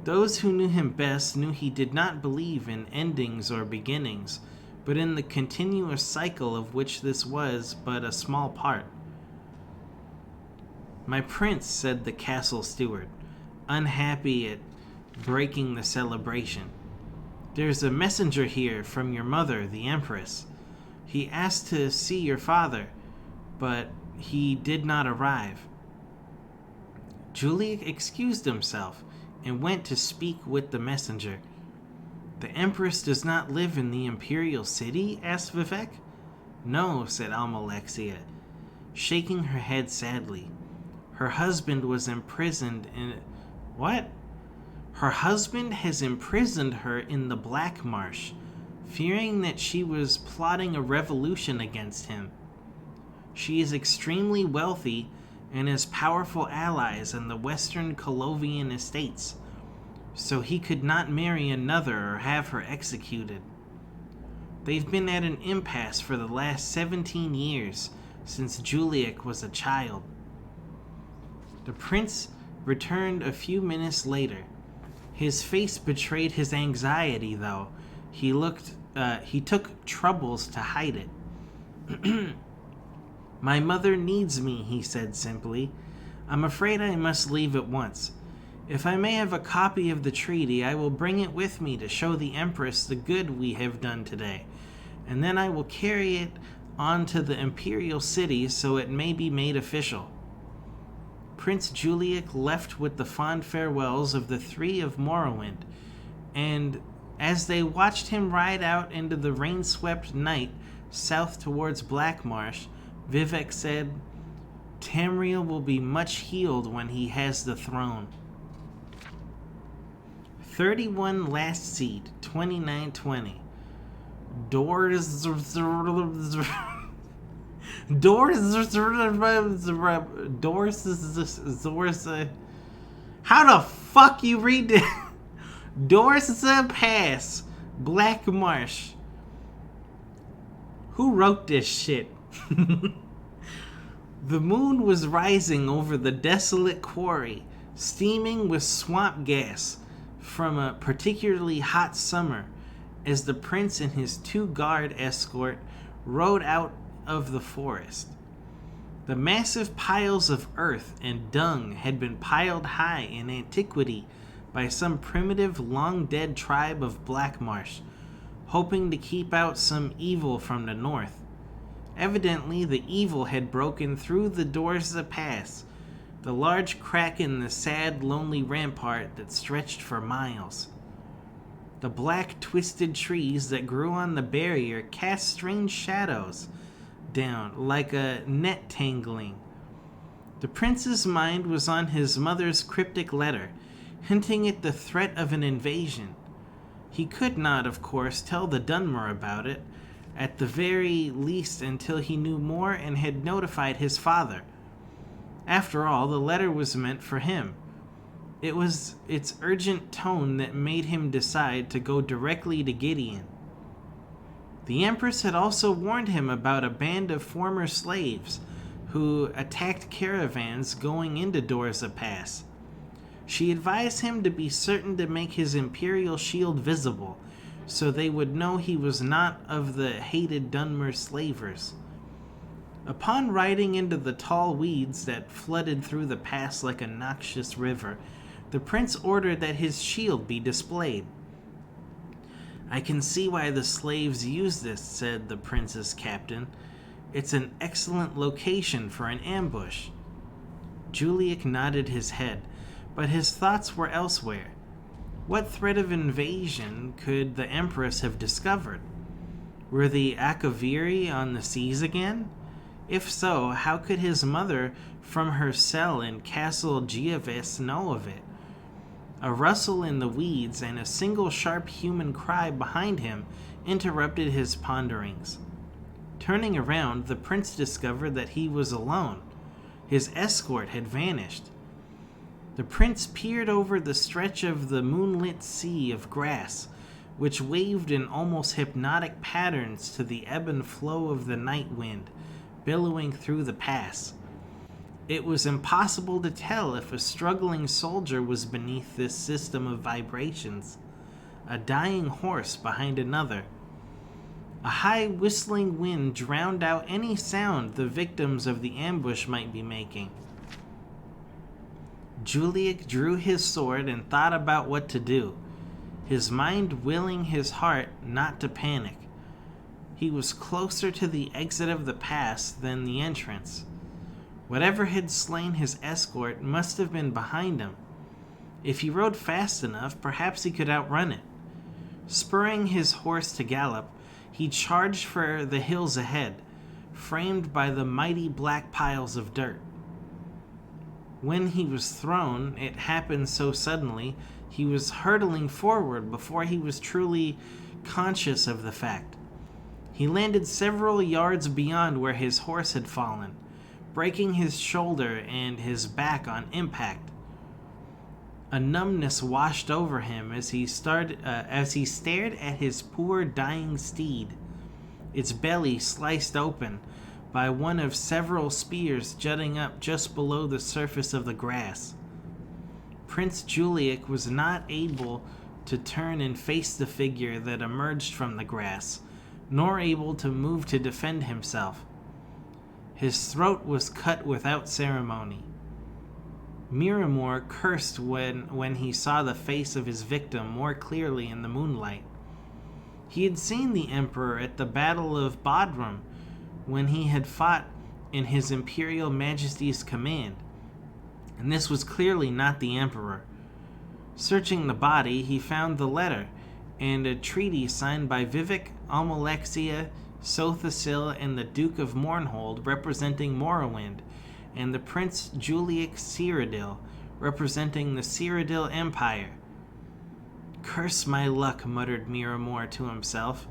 Those who knew him best knew he did not believe in endings or beginnings, but in the continuous cycle of which this was but a small part. "My prince," said the castle steward, unhappy at breaking the celebration. "There's a messenger here from your mother, the Empress. He asked to see your father, but he did not arrive." Juliek excused himself and went to speak with the messenger. "The Empress does not live in the Imperial City?" asked Vivek. "No," said Almalexia, shaking her head sadly. "Her husband was imprisoned in..." "What?" "Her husband has imprisoned her in the Black Marsh, fearing that she was plotting a revolution against him. She is extremely wealthy and has powerful allies in the Western Colovian estates, so he could not marry another or have her executed. They've been at an impasse for the last 17 years, since Juliek was a child." The prince returned a few minutes later. His face betrayed his anxiety, though. He took troubles to hide it. "My mother needs me," he said simply. "I'm afraid I must leave at once. If I may have a copy of the treaty, I will bring it with me to show the Empress the good we have done today, and then I will carry it on to the Imperial City so it may be made official." Prince Juliek left with the fond farewells of the three of Morrowind, and as they watched him ride out into the rain-swept night south towards Blackmarsh, Vivek said, "Tamriel will be much healed when he has the throne." 31 last seat, 2920. Doors. How the fuck you read this? Dorsa Pass, Black Marsh. Who wrote this shit? The moon was rising over the desolate quarry, steaming with swamp gas from a particularly hot summer, as the prince and his 2-guard escort rode out of the forest. The massive piles of earth and dung had been piled high in antiquity by some primitive, long-dead tribe of Blackmarsh, hoping to keep out some evil from the north. Evidently, the evil had broken through the Dorsa Pass, the large crack in the sad, lonely rampart that stretched for miles. The black, twisted trees that grew on the barrier cast strange shadows down, like a net tangling. The prince's mind was on his mother's cryptic letter, hinting at the threat of an invasion. He could not, of course, tell the Dunmer about it, at the very least until he knew more and had notified his father. After all, the letter was meant for him. It was its urgent tone that made him decide to go directly to Gideon. The Empress had also warned him about a band of former slaves who attacked caravans going into Dorsa Pass. She advised him to be certain to make his imperial shield visible, so they would know he was not of the hated Dunmer slavers. Upon riding into the tall weeds that flooded through the pass like a noxious river, the prince ordered that his shield be displayed. "I can see why the slaves use this," said the prince's captain. "It's an excellent location for an ambush." Juliek nodded his head, but his thoughts were elsewhere. What threat of invasion could the Empress have discovered? Were the Akaviri on the seas again? If so, how could his mother from her cell in Castle Giaves know of it? A rustle in the weeds and a single sharp human cry behind him interrupted his ponderings. Turning around, the prince discovered that he was alone. His escort had vanished. The prince peered over the stretch of the moonlit sea of grass, which waved in almost hypnotic patterns to the ebb and flow of the night wind billowing through the pass. It was impossible to tell if a struggling soldier was beneath this system of vibrations, a dying horse behind another. A high whistling wind drowned out any sound the victims of the ambush might be making. Juliek drew his sword and thought about what to do, his mind willing his heart not to panic. He was closer to the exit of the pass than the entrance. Whatever had slain his escort must have been behind him. If he rode fast enough, perhaps he could outrun it. Spurring his horse to gallop, he charged for the hills ahead, framed by the mighty black piles of dirt. When he was thrown, it happened so suddenly, he was hurtling forward before he was truly conscious of the fact. He landed several yards beyond where his horse had fallen, breaking his shoulder and his back on impact. A numbness washed over him as he stared at his poor dying steed, its belly sliced open by one of several spears jutting up just below the surface of the grass. Prince Juliek was not able to turn and face the figure that emerged from the grass, nor able to move to defend himself. His throat was cut without ceremony. Miramor cursed when he saw the face of his victim more clearly in the moonlight. He had seen the Emperor at the Battle of Bodrum when he had fought in his Imperial Majesty's command, and this was clearly not the Emperor. Searching the body, he found the letter and a treaty signed by Vivek, Almalexia, Sothasil, and the Duke of Mournhold representing Morrowind, and the Prince Juliek Cyrodiil, representing the Cyrodiil Empire. "Curse my luck," muttered Miramor to himself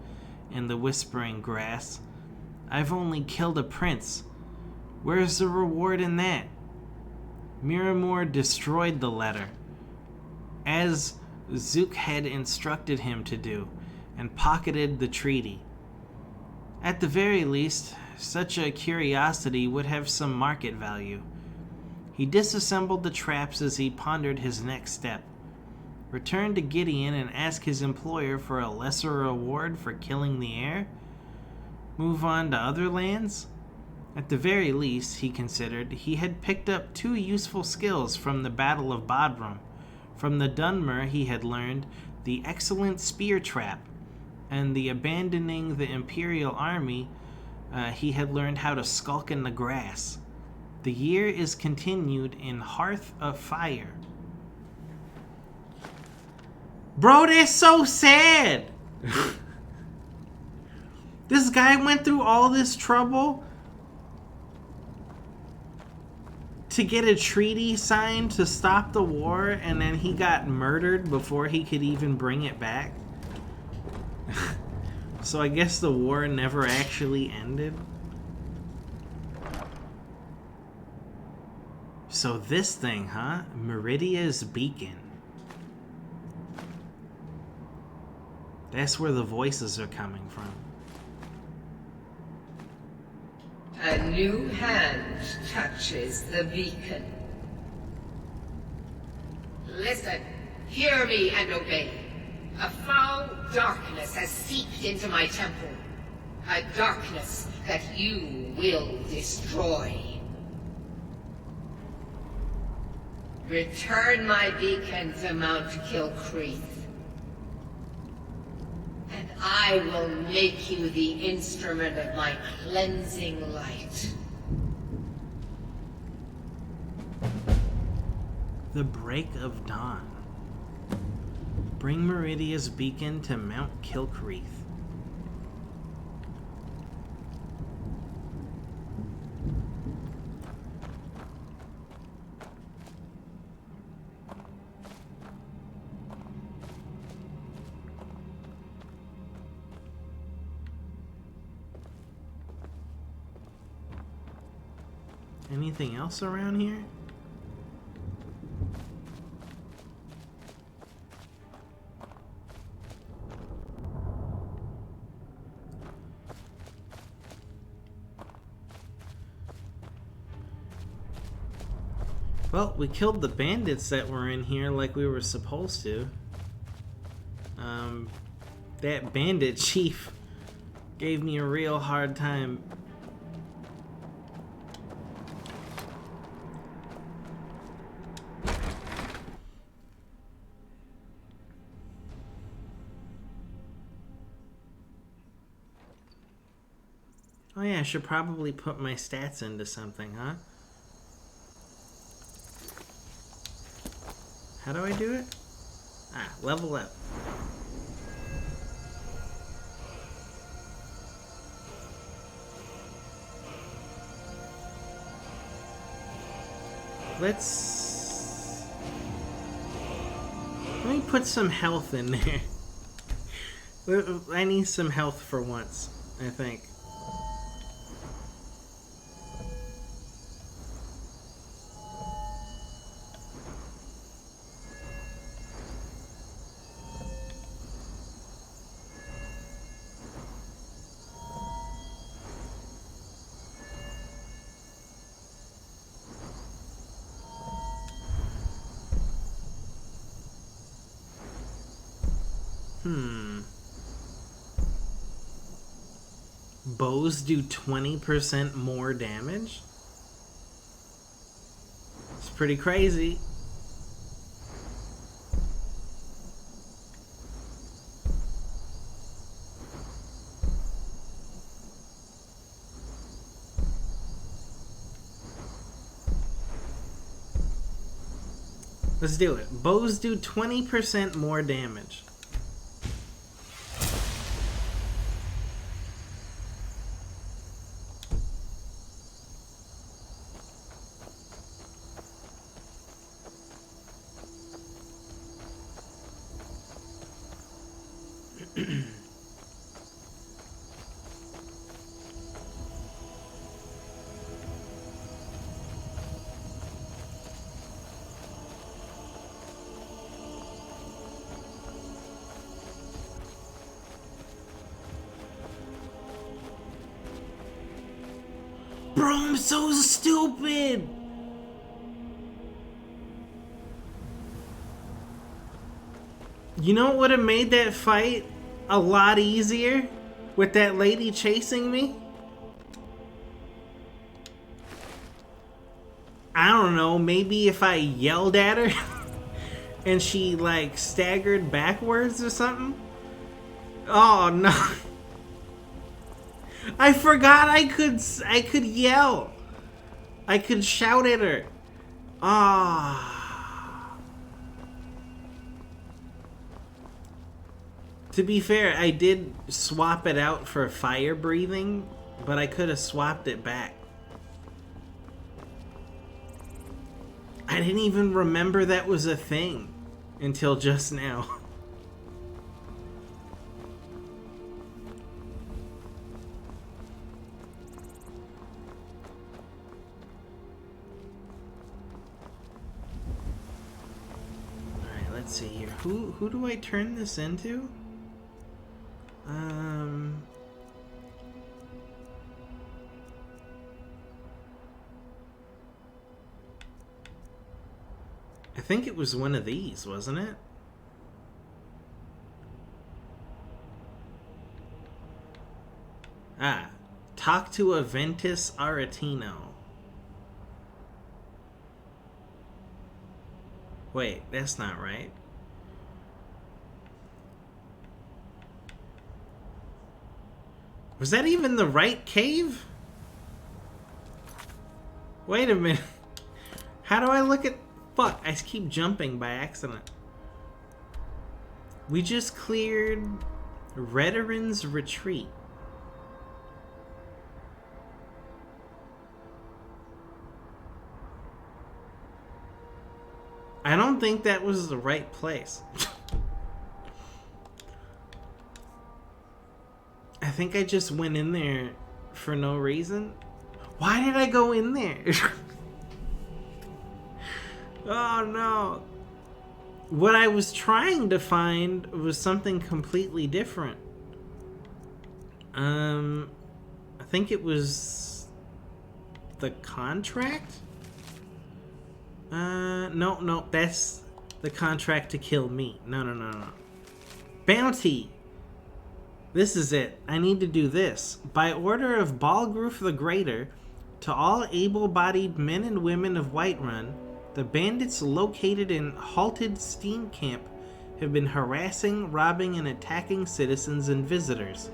in the whispering grass. "I've only killed a prince. Where's the reward in that?" Miramor destroyed the letter, as Zook had instructed him to do, and pocketed the treaty. At the very least, such a curiosity would have some market value. He disassembled the traps as he pondered his next step. Return to Gideon and ask his employer for a lesser reward for killing the heir? Move on to other lands? At the very least, he considered, he had picked up 2 useful skills from the Battle of Bodrum. From the Dunmer he had learned the excellent spear trap, and the abandoning the Imperial army he had learned how to skulk in the grass. The year is continued in Hearth of Fire. Bro, that's so sad. This guy went through all this trouble to get a treaty signed to stop the war, and then he got murdered before he could even bring it back. So I guess the war never actually ended. So this thing, huh? Meridia's Beacon. That's where the voices are coming from. A new hand touches the beacon. Listen, hear me and obey. A foul darkness has seeped into my temple. A darkness that you will destroy. Return my beacon to Mount Kilcreath, and I will make you the instrument of my cleansing light. The Break of Dawn. Bring Meridia's Beacon to Mount Kilcreath. Anything else around here? Well, we killed the bandits that were in here like we were supposed to. That bandit chief gave me a real hard time. Oh yeah, I should probably put my stats into something, huh? How do I do it? Ah, level up. Let me put some health in there. I need some health for once, I think. Bows do 20% more damage? It's pretty crazy. Let's do it. Bows do 20% more damage. Bro, I'm so stupid! You know what would have made that fight a lot easier? With that lady chasing me? I don't know, maybe if I yelled at her and she like staggered backwards or something? Oh no. I forgot I could yell. I could shout at her. Ah. To be fair, I did swap it out for fire breathing, but I could have swapped it back. I didn't even remember that was a thing until just now. Let's see here. Who do I turn this into? I think it was one of these, wasn't it? Ah, talk to Aventus Aretino. Wait, that's not right. Was that even the right cave? Wait a minute. How do I look at... Fuck, I keep jumping by accident. We just cleared Redoran's Retreat. I don't think that was the right place. I think I just went in there for no reason. Why did I go in there? Oh no. What I was trying to find was something completely different. I think it was the contract? No, that's the contract to kill me. No. Bounty! This is it. I need to do this. By order of Balgruf the Greater, to all able-bodied men and women of Whiterun, the bandits located in Halted Steam Camp have been harassing, robbing, and attacking citizens and visitors.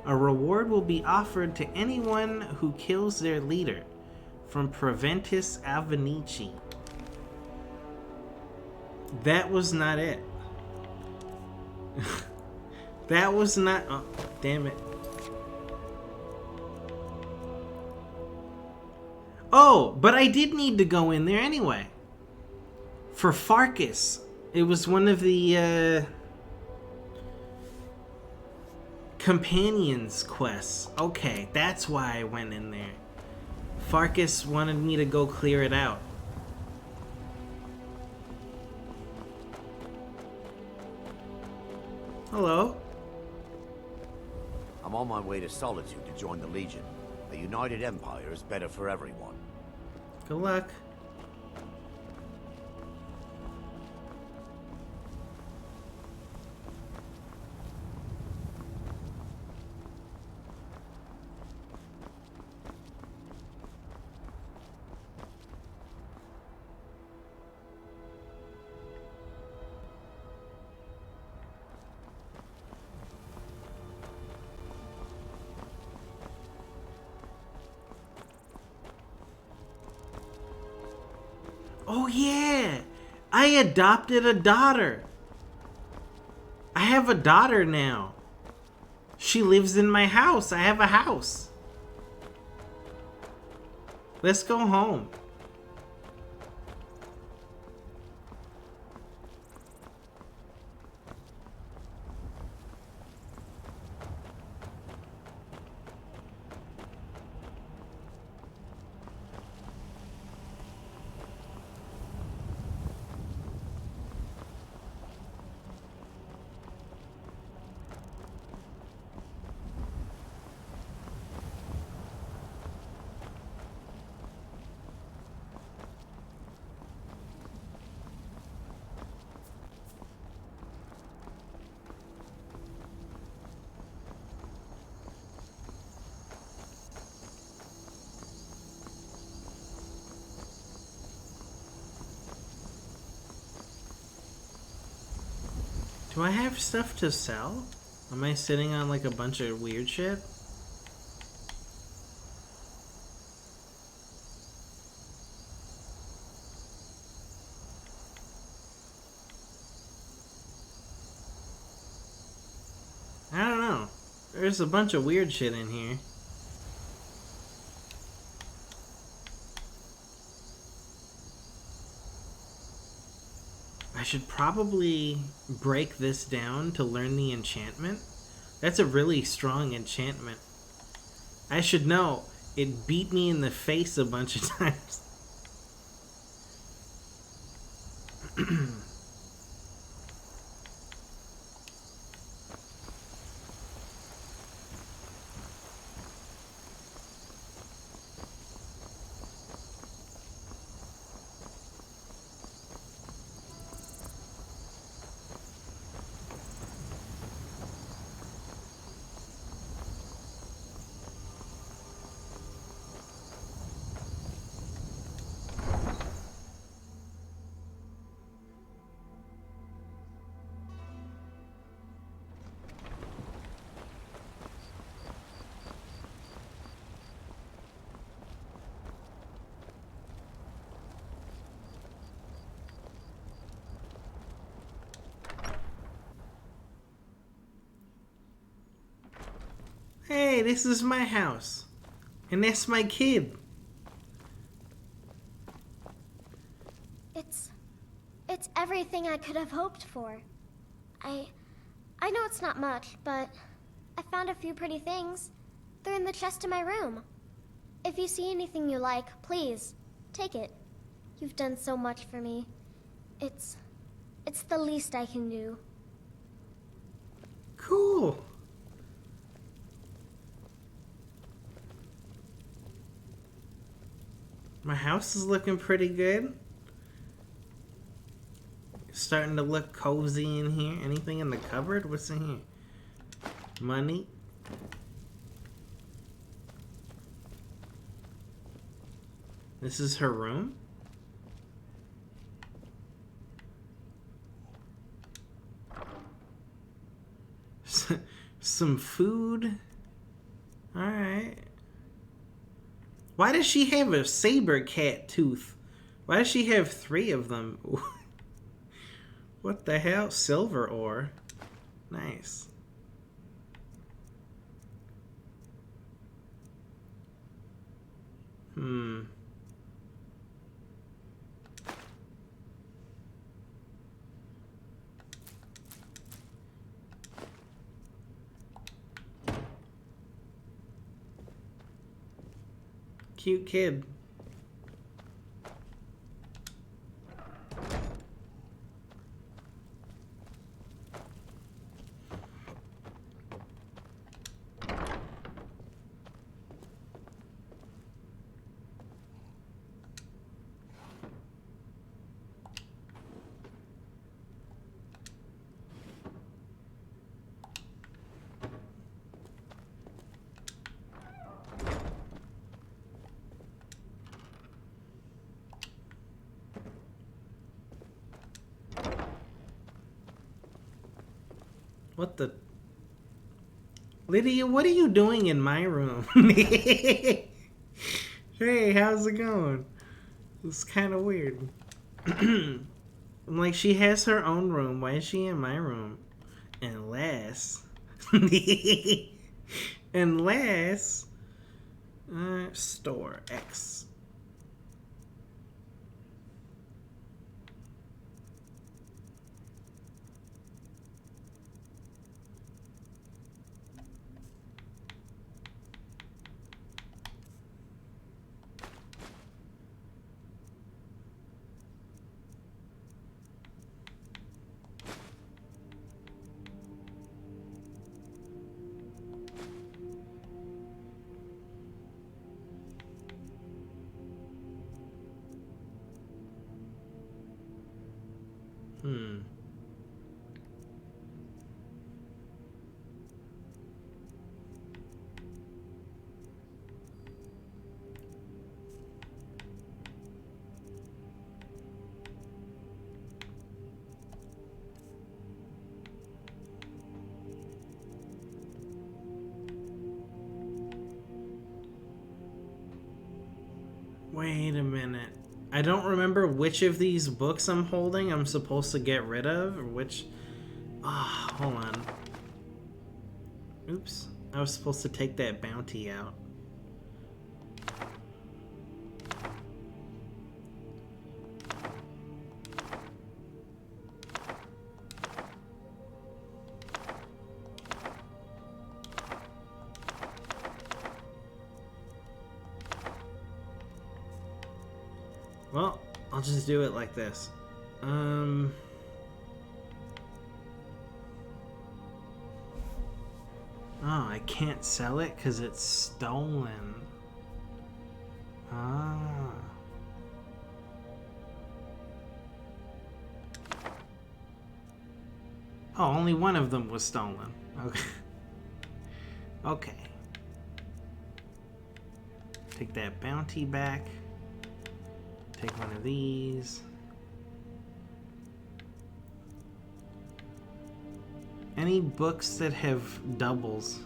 A reward will be offered to anyone who kills their leader. From Proventus Alvinici. That was not it. That was not... Oh, damn it. Oh, but I did need to go in there anyway. For Farkas. It was one of the, companions quests. Okay, that's why I went in there. Farkas wanted me to go clear it out. Hello? I'm on my way to Solitude to join the Legion. A united empire is better for everyone. Good luck. Oh yeah! I adopted a daughter! I have a daughter now. She lives in my house. I have a house. Let's go home. Do I have stuff to sell? Am I sitting on like a bunch of weird shit? I don't know. There's a bunch of weird shit in here. I should probably break this down to learn the enchantment. That's a really strong enchantment. I should know. It beat me in the face a bunch of times. Hey, this is my house. And that's my kid. It's everything I could have hoped for. I know it's not much, but I found a few pretty things. They're in the chest in my room. If you see anything you like, please, take it. You've done so much for me. It's the least I can do. Cool. My house is looking pretty good. Starting to look cozy in here. Anything in the cupboard? What's in here? Money. This is her room? Some food. Alright. Why does she have a saber cat tooth? Why does she have 3 of them? What the hell? Silver ore. Nice. Cute kid. What the? Lydia, what are you doing in my room? Hey, how's it going? It's kind of weird. I'm like, she has her own room. Why is she in my room? Unless... Unless... store X. Wait a minute. I don't remember which of these books I'm holding I'm supposed to get rid of, or which... Ah, hold on. Oops. I was supposed to take that bounty out. Well, I'll just do it like this. Oh, I can't sell it because it's stolen. Ah. Oh, only one of them was stolen. Okay. Okay. Take that bounty back. Take one of these. Any books that have doubles?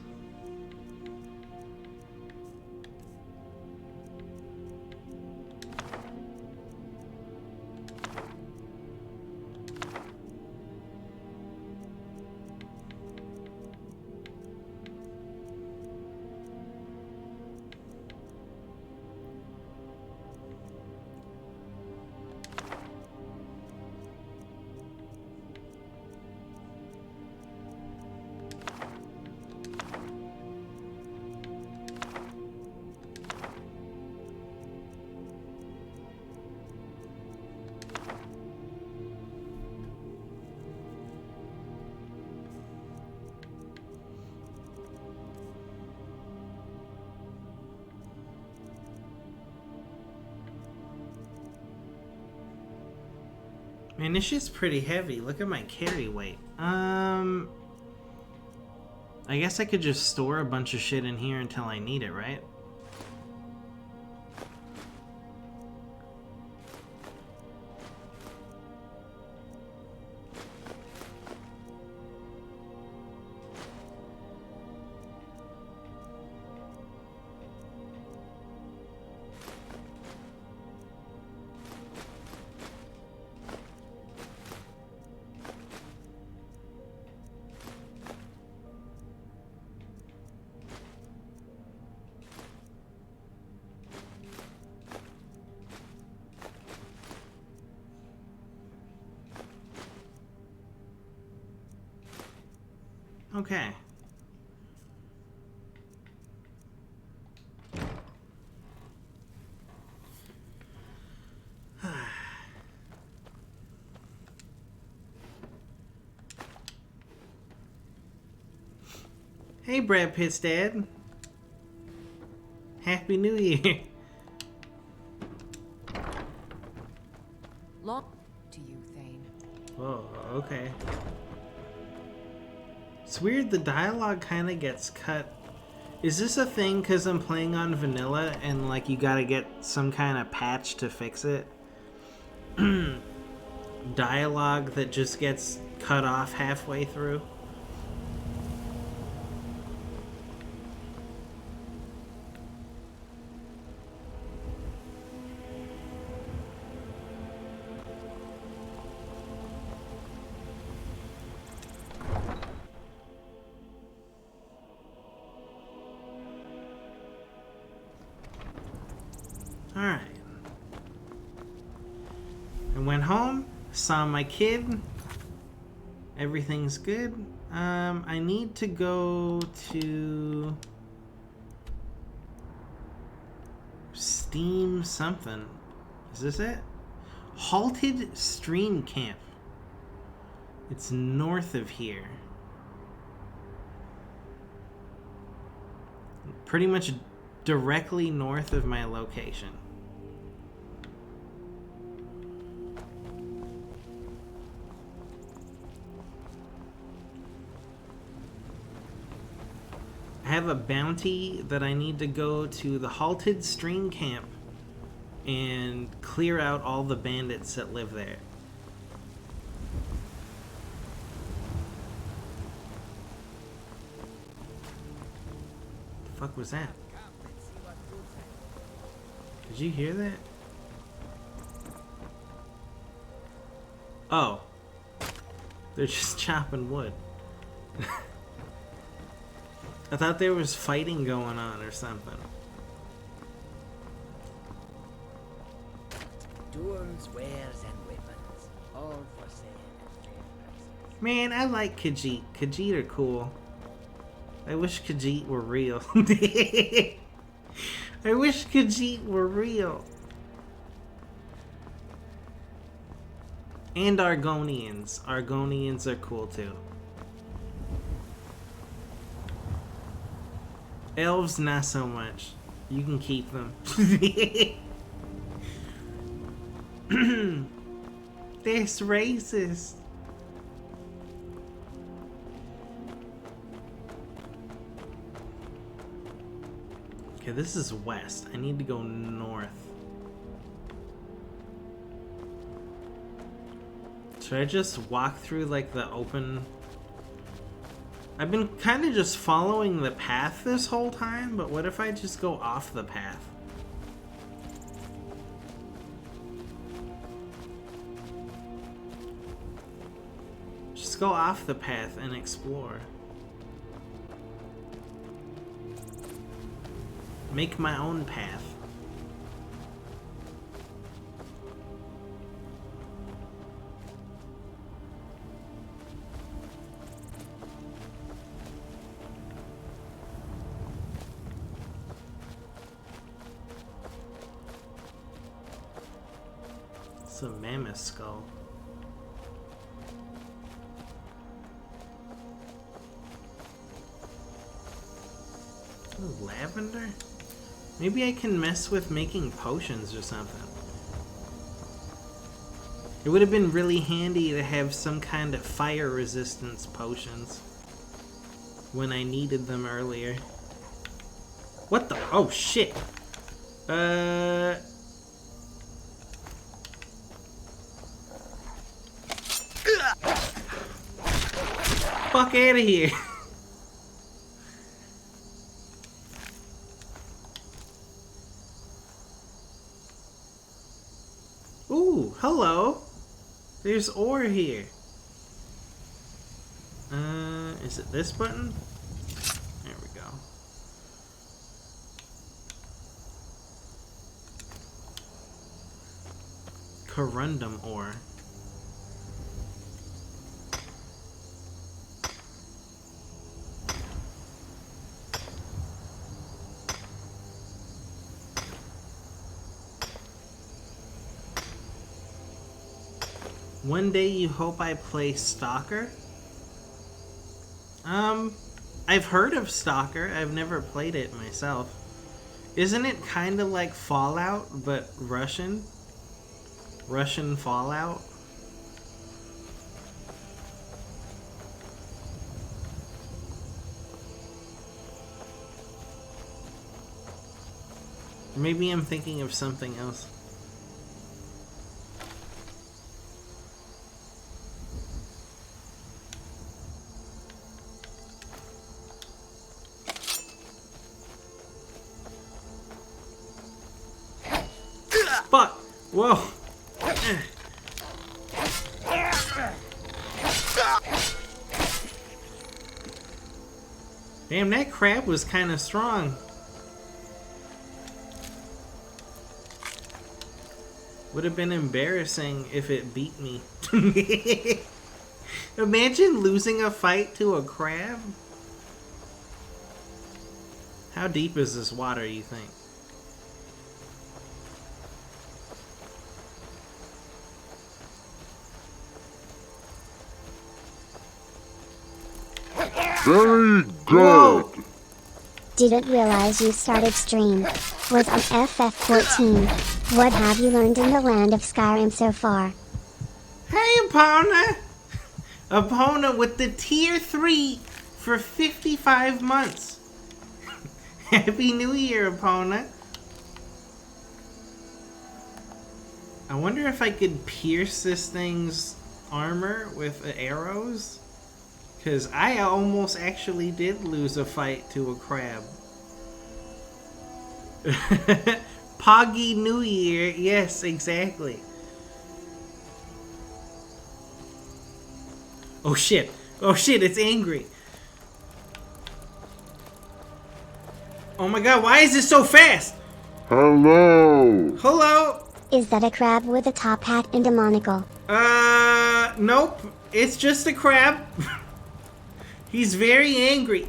Man, this shit's pretty heavy. Look at my carry weight. I guess I could just store a bunch of shit in here until I need it, right? Okay. Hey, Brad Pitt's dad. Happy New Year. Long to you, Thane. Oh, okay. It's weird, the dialogue kind of gets cut. Is this a thing because I'm playing on vanilla and like you gotta get some kind of patch to fix it? Dialogue that just gets cut off halfway through? Alright. I went home, saw my kid. Everything's good. I need to go to Steam something. Is this it? Halted Stream Camp. It's north of here. Pretty much directly north of my location. I have a bounty that I need to go to the Halted Stream Camp and clear out all the bandits that live there. The fuck was that? Did you hear that? Oh. They're just chopping wood. I thought there was fighting going on or something. Tools, wares, and weapons, all for sale at fair prices. Man, I like Khajiit. Khajiit are cool. I wish Khajiit were real. I wish Khajiit were real. And Argonians. Argonians are cool too. Elves, not so much. You can keep them. That's racist. Okay, this is west. I need to go north. Should I just walk through like the open... I've been kind of just following the path this whole time, but what if I just go off the path? Just go off the path and explore. Make my own path. It's a mammoth skull. Ooh, lavender? Maybe I can mess with making potions or something. It would have been really handy to have some kind of fire resistance potions when I needed them earlier. What the? Oh shit. Fuck out of here. Ooh, hello. There's ore here. Is it this button? There we go. Corundum ore. One day you hope I play Stalker? I've heard of Stalker. I've never played it myself. Isn't it kind of like Fallout, but Russian? Russian Fallout? Maybe I'm thinking of something else. Fuck! Whoa! Damn, that crab was kind of strong. Would have been embarrassing if it beat me. Imagine losing a fight to a crab. How deep is this water, you think? Very good. Whoa. Didn't realize you started stream. Was on FF14. What have you learned in the land of Skyrim so far? Hey, Epona! Epona with the tier 3 for 55 months. Happy New Year, Epona. I wonder if I could pierce this thing's armor with arrows? Because I almost actually did lose a fight to a crab. Poggy New Year. Yes, exactly. Oh shit. Oh shit, it's angry. Oh my god, why is it so fast? Hello. Hello? Is that a crab with a top hat and a monocle? Nope. It's just a crab. He's very angry.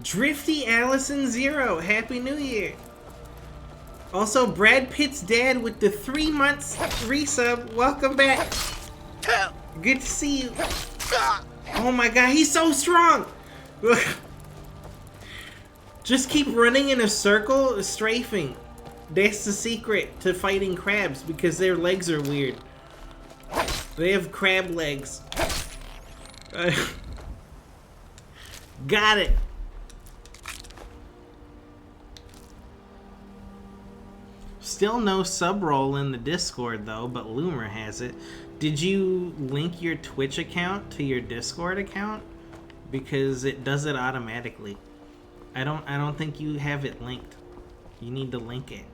Drifty Allison 0, Happy New Year. Also, Brad Pitt's dad with the 3 months resub. Welcome back. Good to see you. Oh my god, he's so strong. Just keep running in a circle, strafing. That's the secret to fighting crabs, because their legs are weird. They have crab legs. Got it. Still no sub roll in the Discord though, but Loomer has it. Did you link your Twitch account to your Discord account? Because it does it automatically. I don't think you have it linked. You need to link it.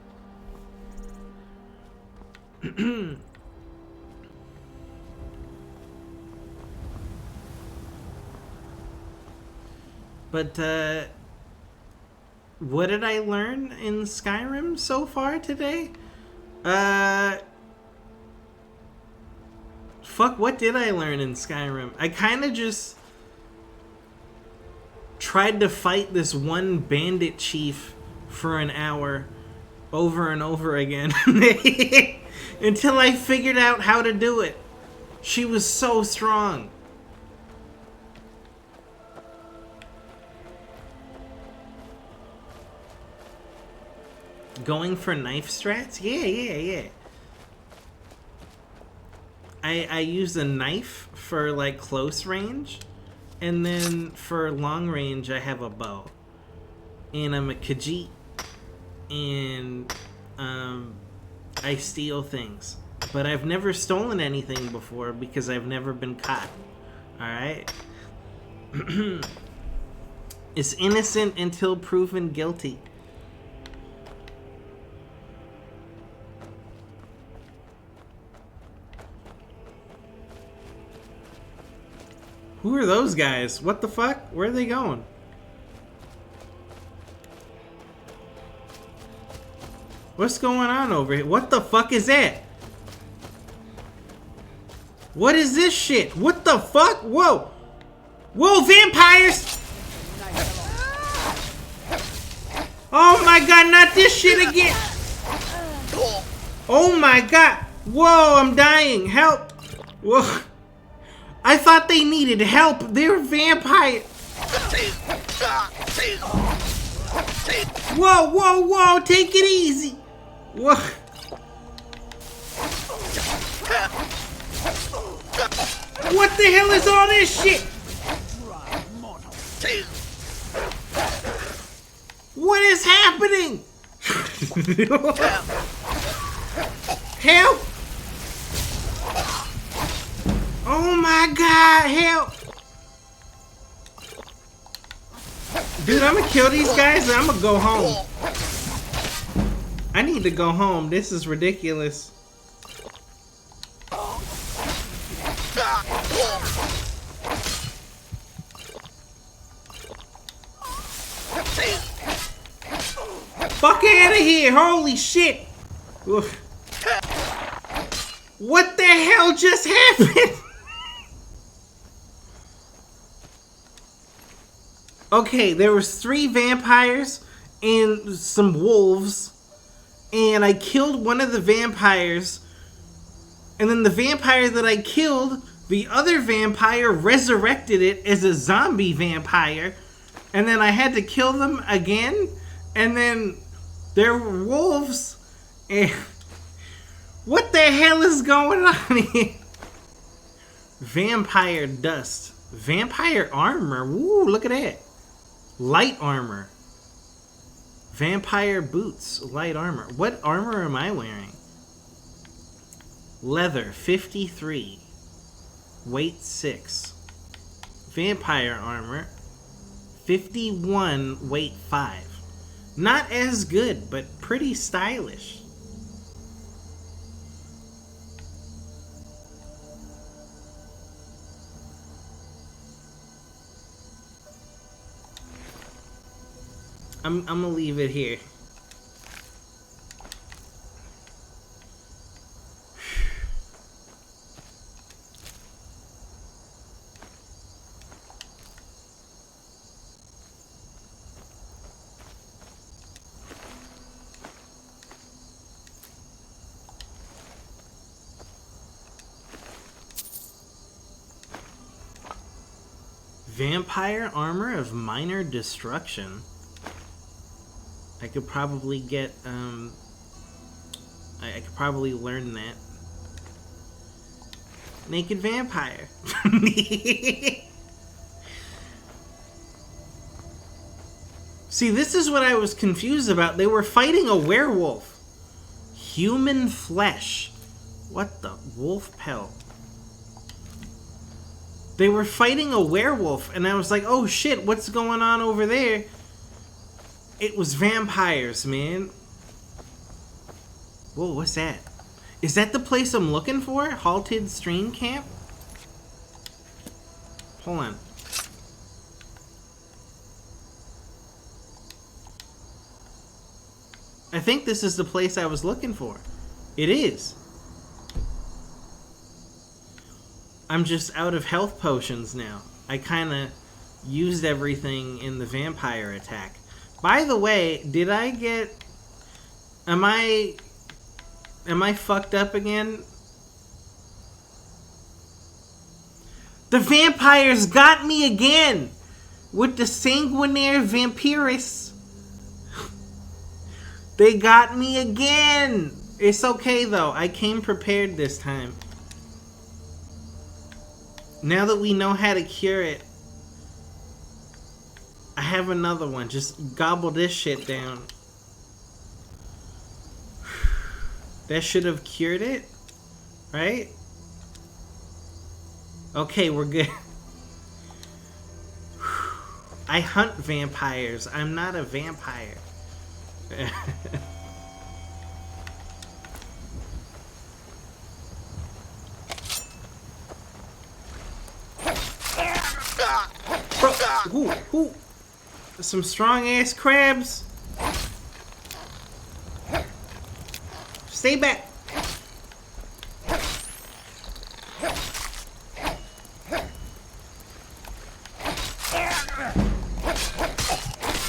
But what did I learn in Skyrim so far today? Fuck, what did I learn in Skyrim? I kind of just tried to fight this one bandit chief for an hour over and over again until I figured out how to do it. She was so strong. Going for knife strats? Yeah. I use a knife for like close range, and then for long range I have a bow. And I'm a Khajiit, and I steal things. But I've never stolen anything before because I've never been caught. Alright? It's innocent until proven guilty. Who are those guys? What the fuck? Where are they going? What's going on over here? What the fuck is that? What is this shit? What the fuck? Whoa! Whoa, vampires! Oh my god, not this shit again! Oh my god! Whoa, I'm dying! Help! Whoa! I thought they needed help. They're vampires. Whoa! Take it easy. Whoa! What the hell is all this shit? What is happening? Help! Oh my god, help! Dude, I'm gonna kill these guys and I'm gonna go home. I need to go home. This is ridiculous. Fuck out of here! Holy shit! What the hell just happened? Okay, there was 3 vampires and some wolves, and I killed one of the vampires, and then the vampire that I killed, the other vampire resurrected it as a zombie vampire, and then I had to kill them again, and then there were wolves, and what the hell is going on here? Vampire dust. Vampire armor. Woo, look at that. Light armor. Vampire boots. Light armor. What armor am I wearing? Leather. 53. Weight 6. Vampire armor. 51. Weight 5. Not as good, but pretty stylish. I'm gonna leave it here. Vampire armor of minor destruction. I could probably get, I could probably learn that. Naked vampire. See, this is what I was confused about. They were fighting a werewolf. Human flesh. What the? Wolf pelt. They were fighting a werewolf, and I was like, oh shit, what's going on over there? It was vampires, man. Whoa, what's that? Is that the place I'm looking for? Halted stream camp? Hold on. I think this is the place I was looking for. It is. I'm just out of health potions now. I kind of used everything in the vampire attack. By the way, did I get... Am I fucked up again? The vampires got me again! With the sanguinaire vampiris. They got me again! It's okay though, I came prepared this time. Now that we know how to cure it, I have another one. Just gobble this shit down. That should have cured it, right? Okay, we're good. I hunt vampires. I'm not a vampire. Ooh. Some strong ass crabs. Stay back.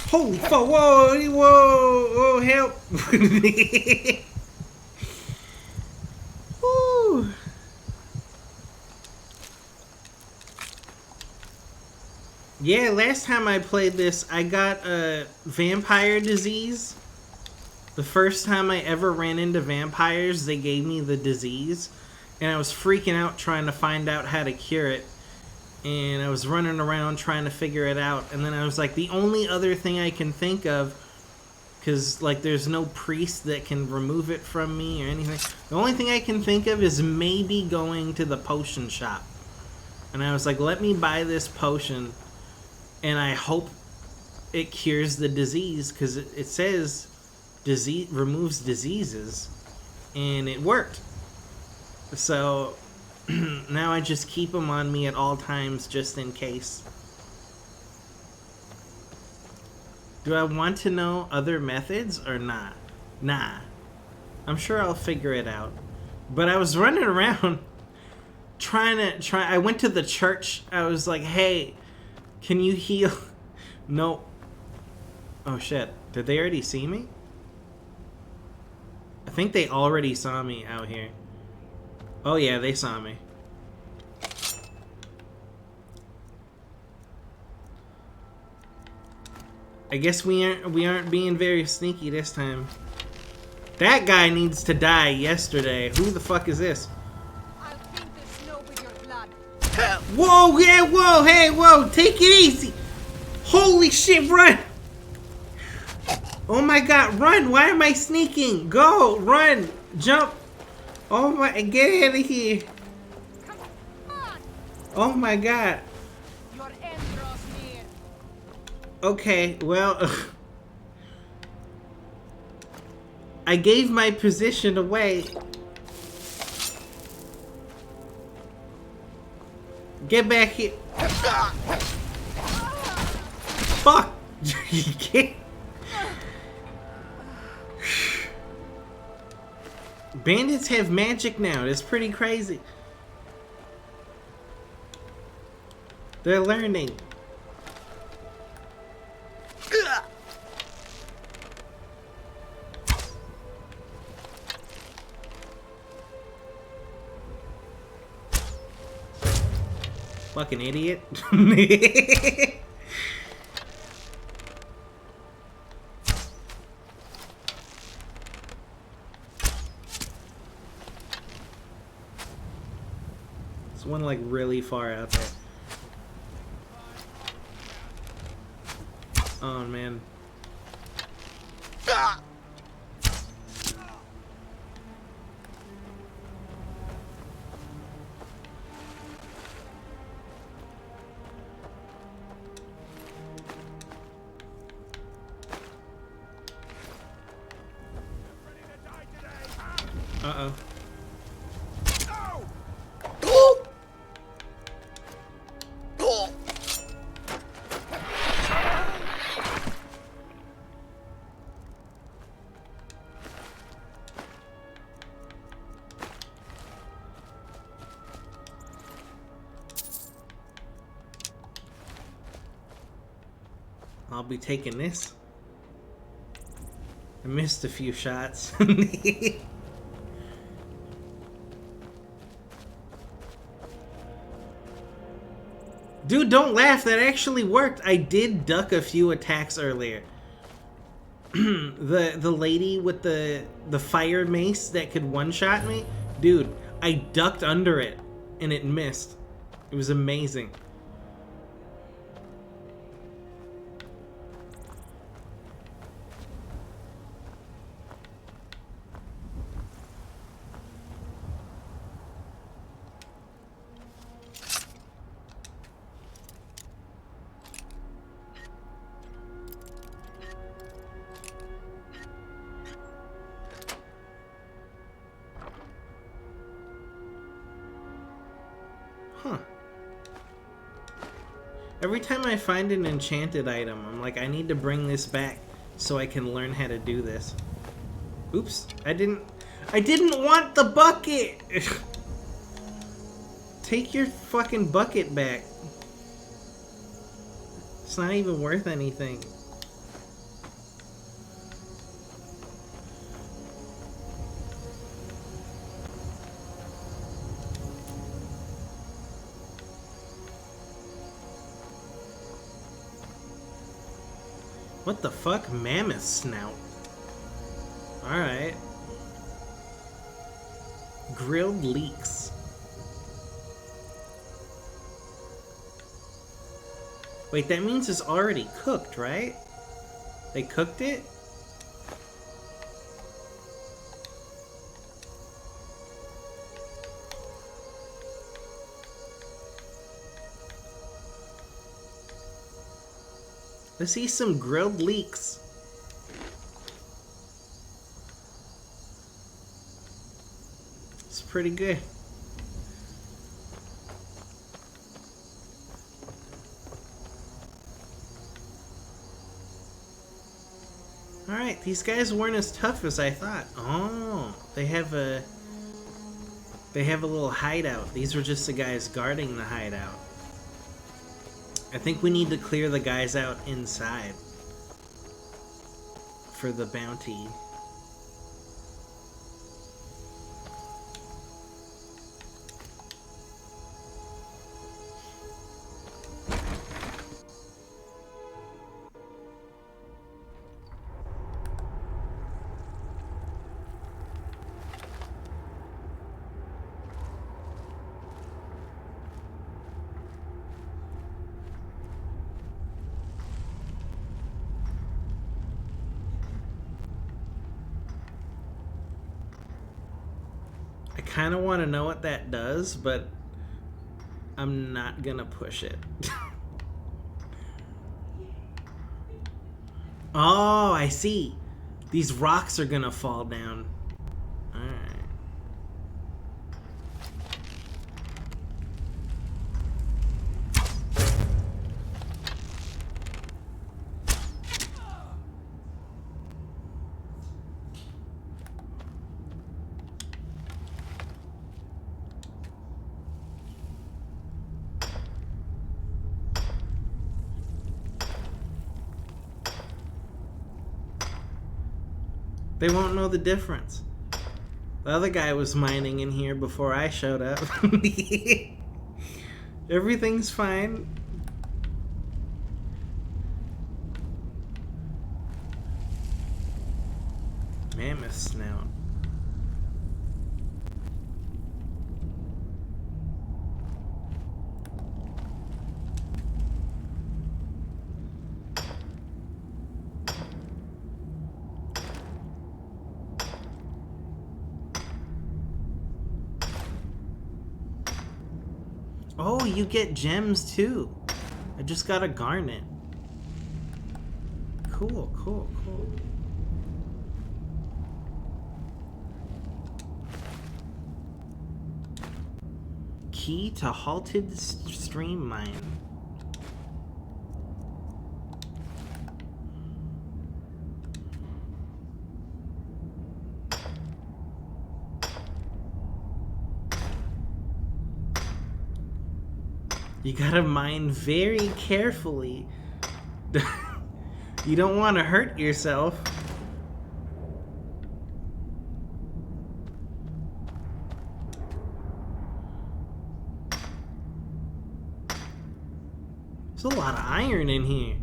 Holy fuck, whoa, help. Woo. Yeah, last time I played this, I got a vampire disease. The first time I ever ran into vampires, they gave me the disease. And I was freaking out trying to find out how to cure it. And I was running around trying to figure it out. And then I was like, the only other thing I can think of, because like there's no priest that can remove it from me or anything. The only thing I can think of is maybe going to the potion shop. And I was like, let me buy this potion. And I hope it cures the disease, because it says disease removes diseases. And it worked. So now I just keep them on me at all times just in case. Do I want to know other methods or not? Nah. I'm sure I'll figure it out. But I was running around I went to the church. I was like, hey, can you heal? No. Oh shit. Did they already see me? I think they already saw me out here. Oh yeah, they saw me. I guess we aren't being very sneaky this time. That guy needs to die yesterday. Who the fuck is this? I'll paint the snow with your blood. Whoa, yeah, whoa, hey, whoa, take it easy. Holy shit, run. Oh my god, run. Why am I sneaking? Go, run, jump. Oh my, get out of here. Come on! Oh my god. Your end draws near. Okay, well, I gave my position away. Get back here. Fuck. You can't. Bandits have magic now. That's pretty crazy. They're learning. Fucking idiot. There's one like really far out there. Oh man. Uh-oh. I'll be taking this. I missed a few shots. Dude, don't laugh. That actually worked. I did duck a few attacks earlier. the lady with the fire mace that could one-shot me, dude, I ducked under it and it missed. It was amazing. Huh. Every time I find an enchanted item, I'm like, I need to bring this back so I can learn how to do this. Oops, I didn't want the bucket! Take your fucking bucket back. It's not even worth anything. What the fuck? Mammoth snout. Alright. Grilled leeks. Wait, that means it's already cooked, right? They cooked it? Let's see some grilled leeks. It's pretty good. Alright, these guys weren't as tough as I thought. Oh, they have a little hideout. These were just the guys guarding the hideout. I think we need to clear the guys out inside for the bounty. I kind of want to know what that does, but I'm not gonna push it. Oh, I see. These rocks are gonna fall down. Alright. They won't know the difference. The other guy was mining in here before I showed up. Everything's fine. Mammoth snout. Oh, you get gems too. I just got a garnet. Cool, cool, cool. Key to halted stream mine. You gotta mine very carefully. You don't want to hurt yourself. There's a lot of iron in here.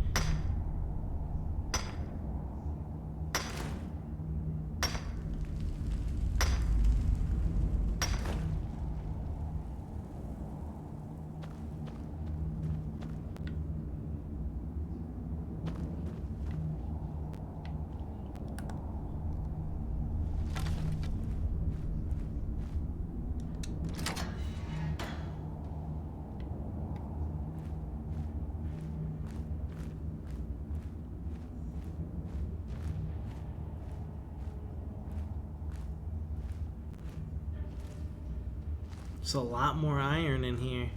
There's a lot more iron in here.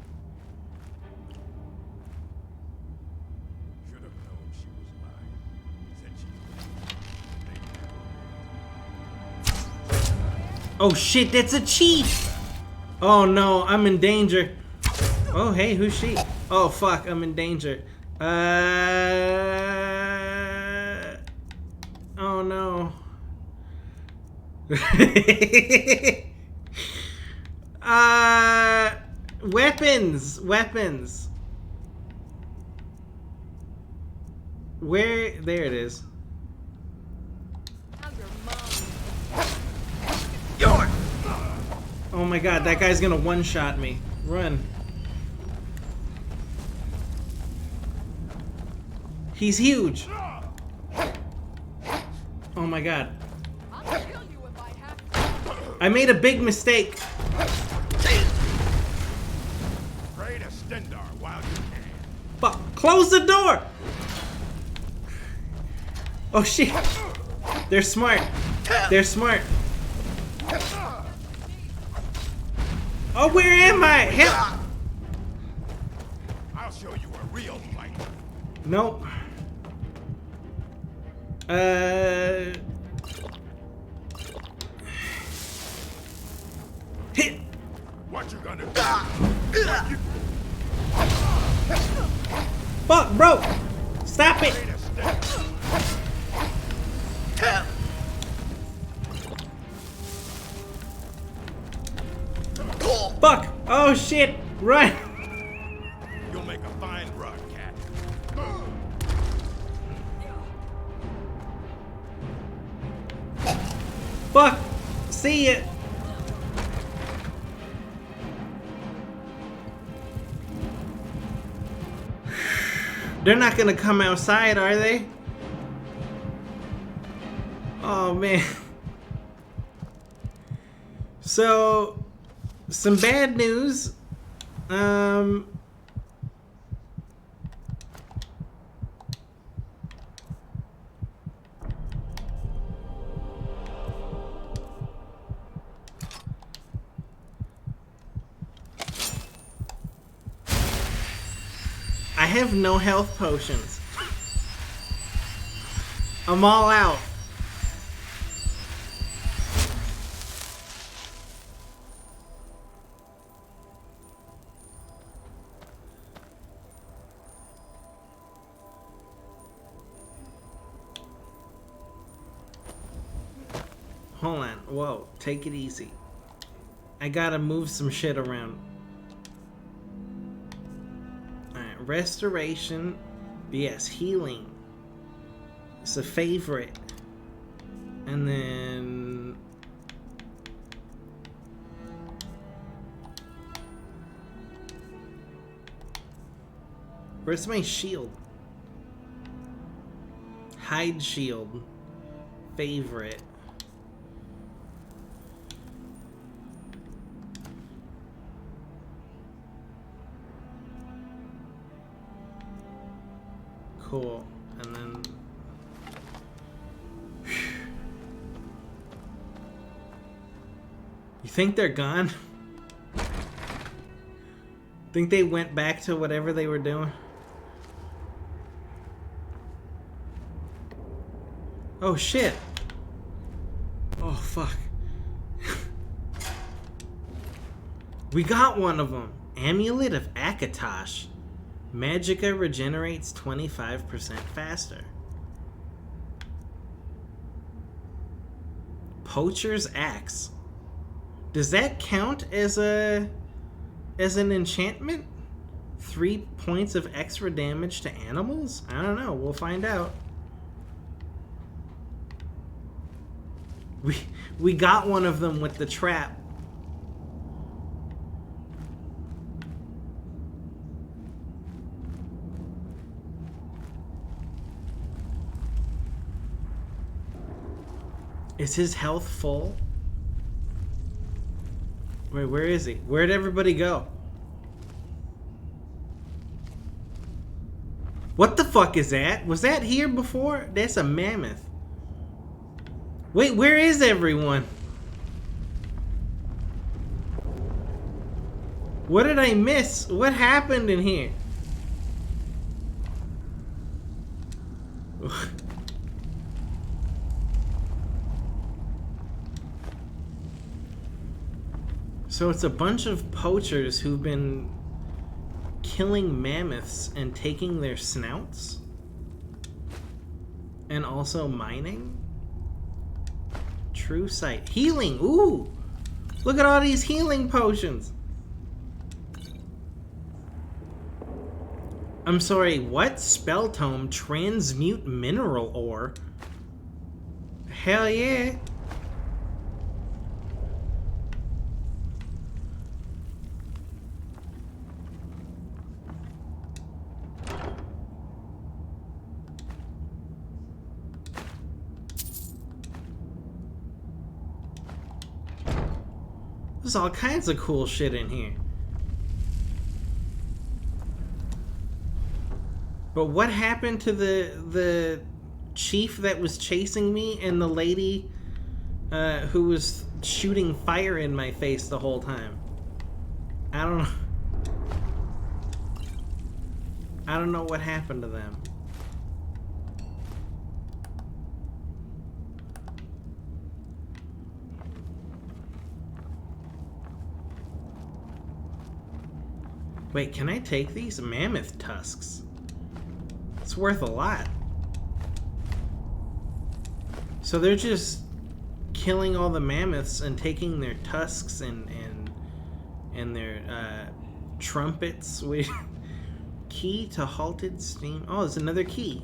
Should have known she was lying. Said she. Oh shit, that's a cheat! Oh no, I'm in danger. Oh hey, who's she? Oh fuck, I'm in danger. Oh no. Weapons! Weapons! Where? There it is. Oh my god, that guy's gonna one-shot me. Run. He's huge! Oh my god. I made a big mistake. Pray to Stendar while you can. Fuck! Close the door! Oh shit! They're smart. They're smart. Oh, where am I? Help! I'll show you a real fight. Nope. Hit! What you gonna do? Fuck, bro! Stop it! Pray to Stendar. Fuck! Oh shit! Run! You'll make a fine run, cat. Fuck! See ya! They're not gonna come outside, are they? Oh man. So, some bad news. I have no health potions. I'm all out. Hold on. Whoa. Take it easy. I gotta move some shit around. Alright. Restoration. Yes. Healing. It's a favorite. And then... Where's my shield? Hide shield. Favorite. Cool. And then... You think they're gone? Think they went back to whatever they were doing? Oh shit. Oh fuck. We got one of them. Amulet of Akatosh. Magicka regenerates 25% faster. Poacher's Axe. Does that count as an enchantment? 3 points of extra damage to animals? I don't know. We'll find out. We got one of them with the trap. Is his health full? Wait, where is he? Where'd everybody go? What the fuck is that? Was that here before? That's a mammoth. Wait, where is everyone? What did I miss? What happened in here? So it's a bunch of poachers who've been killing mammoths and taking their snouts? And also mining? True sight. Healing! Ooh! Look at all these healing potions! I'm sorry, what? Spell tome, transmute mineral ore? Hell yeah! There's all kinds of cool shit in here. But what happened to the chief that was chasing me and the lady who was shooting fire in my face the whole time? I don't know. I don't know what happened to them. Wait, can I take these mammoth tusks? It's worth a lot. So they're just killing all the mammoths and taking their tusks and their trumpets. Wait, key to halted steam. Oh, there's another key.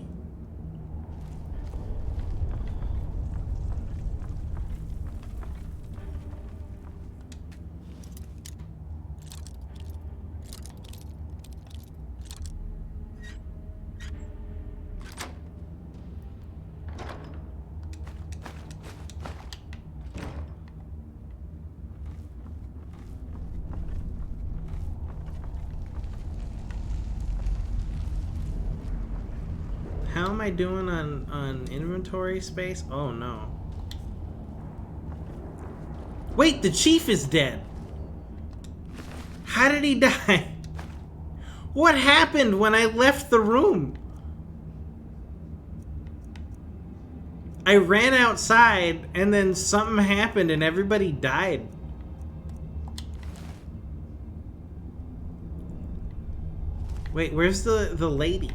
How am I doing on inventory space? Oh no. Wait, the chief is dead. How did he die? What happened when I left the room? I ran outside and then something happened and everybody died. Wait, where's the lady?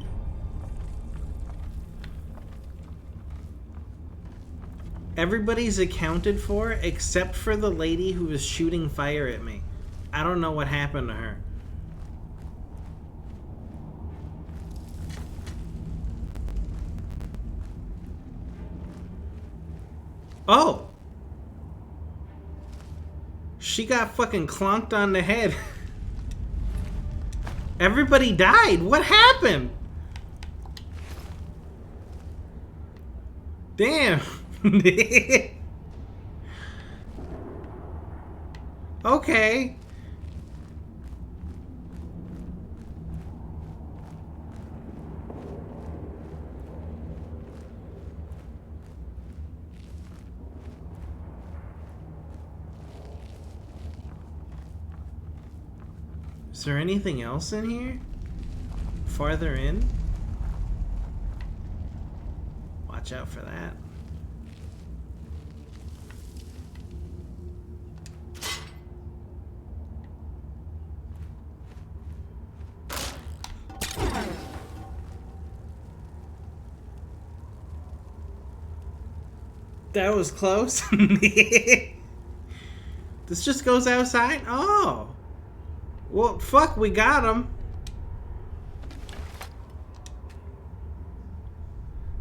Everybody's accounted for except for the lady who was shooting fire at me. I don't know what happened to her. Oh! She got fucking clonked on the head. Everybody died. What happened? Damn. Okay. Is there anything else in here? Farther in? Watch out for that. That was close. This just goes outside? Oh. Well, fuck, we got him.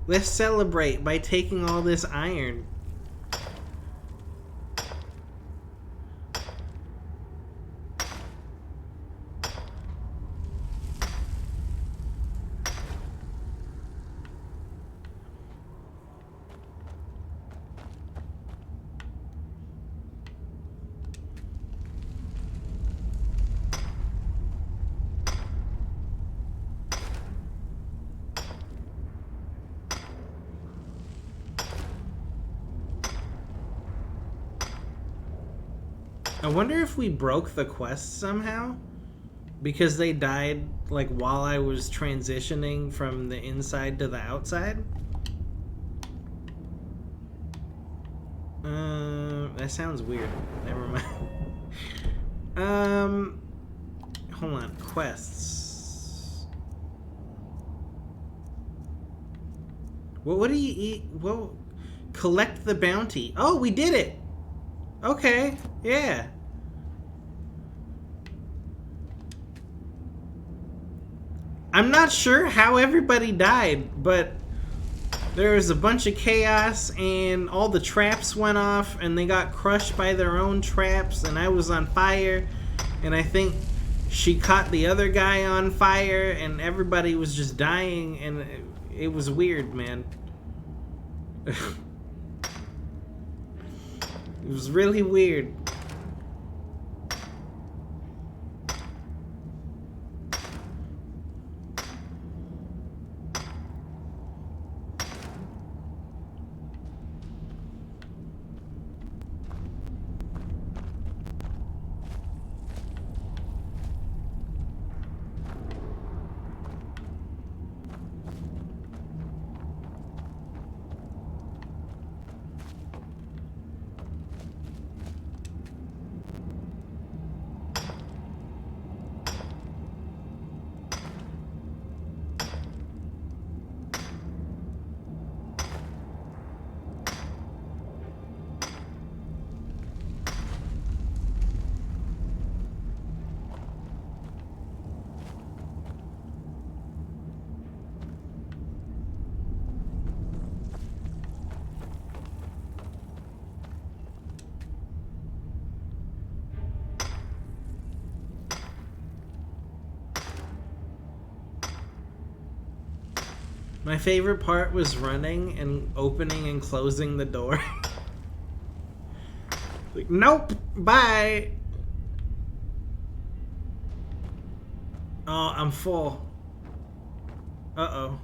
Let's celebrate by taking all this iron. I wonder if we broke the quest somehow. Because they died like while I was transitioning from the inside to the outside. That sounds weird. Never mind. Hold on. Quests. What do you eat? Well, collect the bounty. Oh, we did it. Okay. Yeah. I'm not sure how everybody died, but there was a bunch of chaos and all the traps went off and they got crushed by their own traps and I was on fire and I think she caught the other guy on fire and everybody was just dying and it was weird, man. It was really weird. My favorite part was running and opening and closing the door. Like, nope, bye. Oh, I'm full. Uh-oh.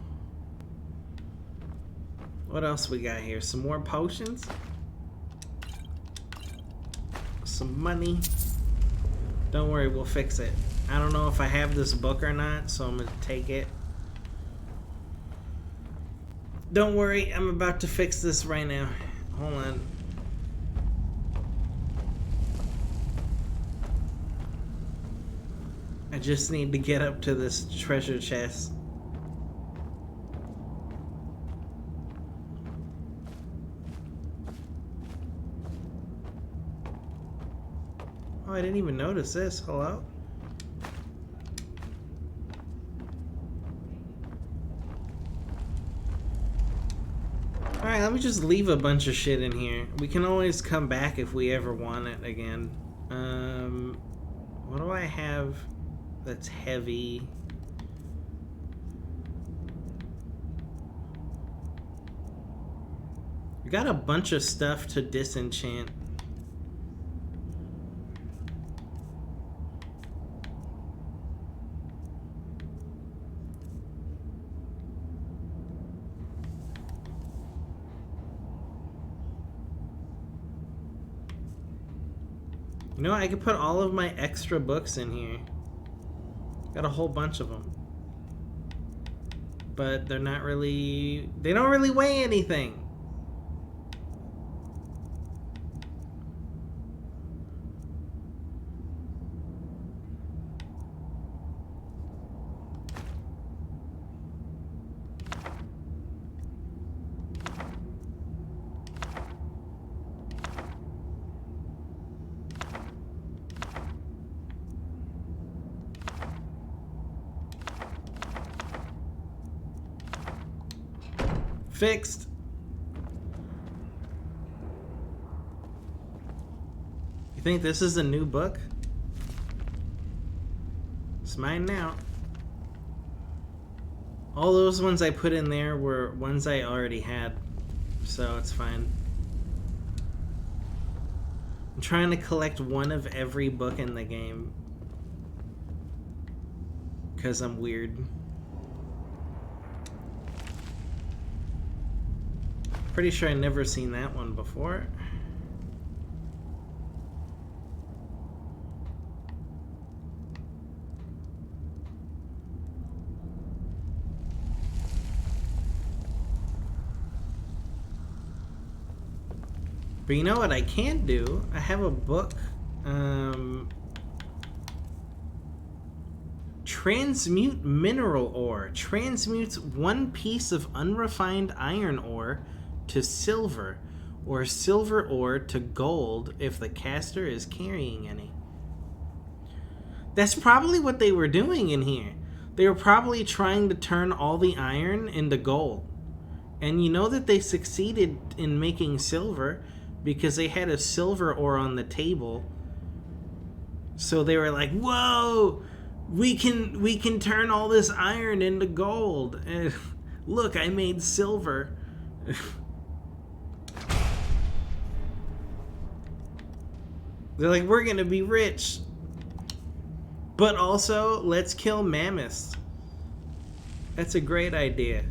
What else we got here? Some more potions? Some money. Don't worry, we'll fix it. I don't know if I have this book or not, so I'm gonna take it. Don't worry, I'm about to fix this right now. Hold on. I just need to get up to this treasure chest. Oh, I didn't even notice this. Hello? Alright, let me just leave a bunch of shit in here. We can always come back if we ever want it again. What do I have that's heavy? We got a bunch of stuff to disenchant. You know, I could put all of my extra books in here. Got a whole bunch of them. But they're not really... They don't really weigh anything. Fixed. You think this is a new book? It's mine now. All those ones I put in there were ones I already had, so it's fine. I'm trying to collect one of every book in the game because I'm weird. Pretty sure I never seen that one before. But you know what I can do? I have a book. Transmute mineral ore. Transmutes 1 piece of unrefined iron ore to silver, or silver ore to gold if the caster is carrying any. That's probably what they were doing in here. They were probably trying to turn all the iron into gold. And you know that they succeeded in making silver because they had a silver ore on the table. So they were like, whoa, we can turn all this iron into gold. And look, I made silver. They're like, we're gonna be rich. But also, let's kill mammoths. That's a great idea.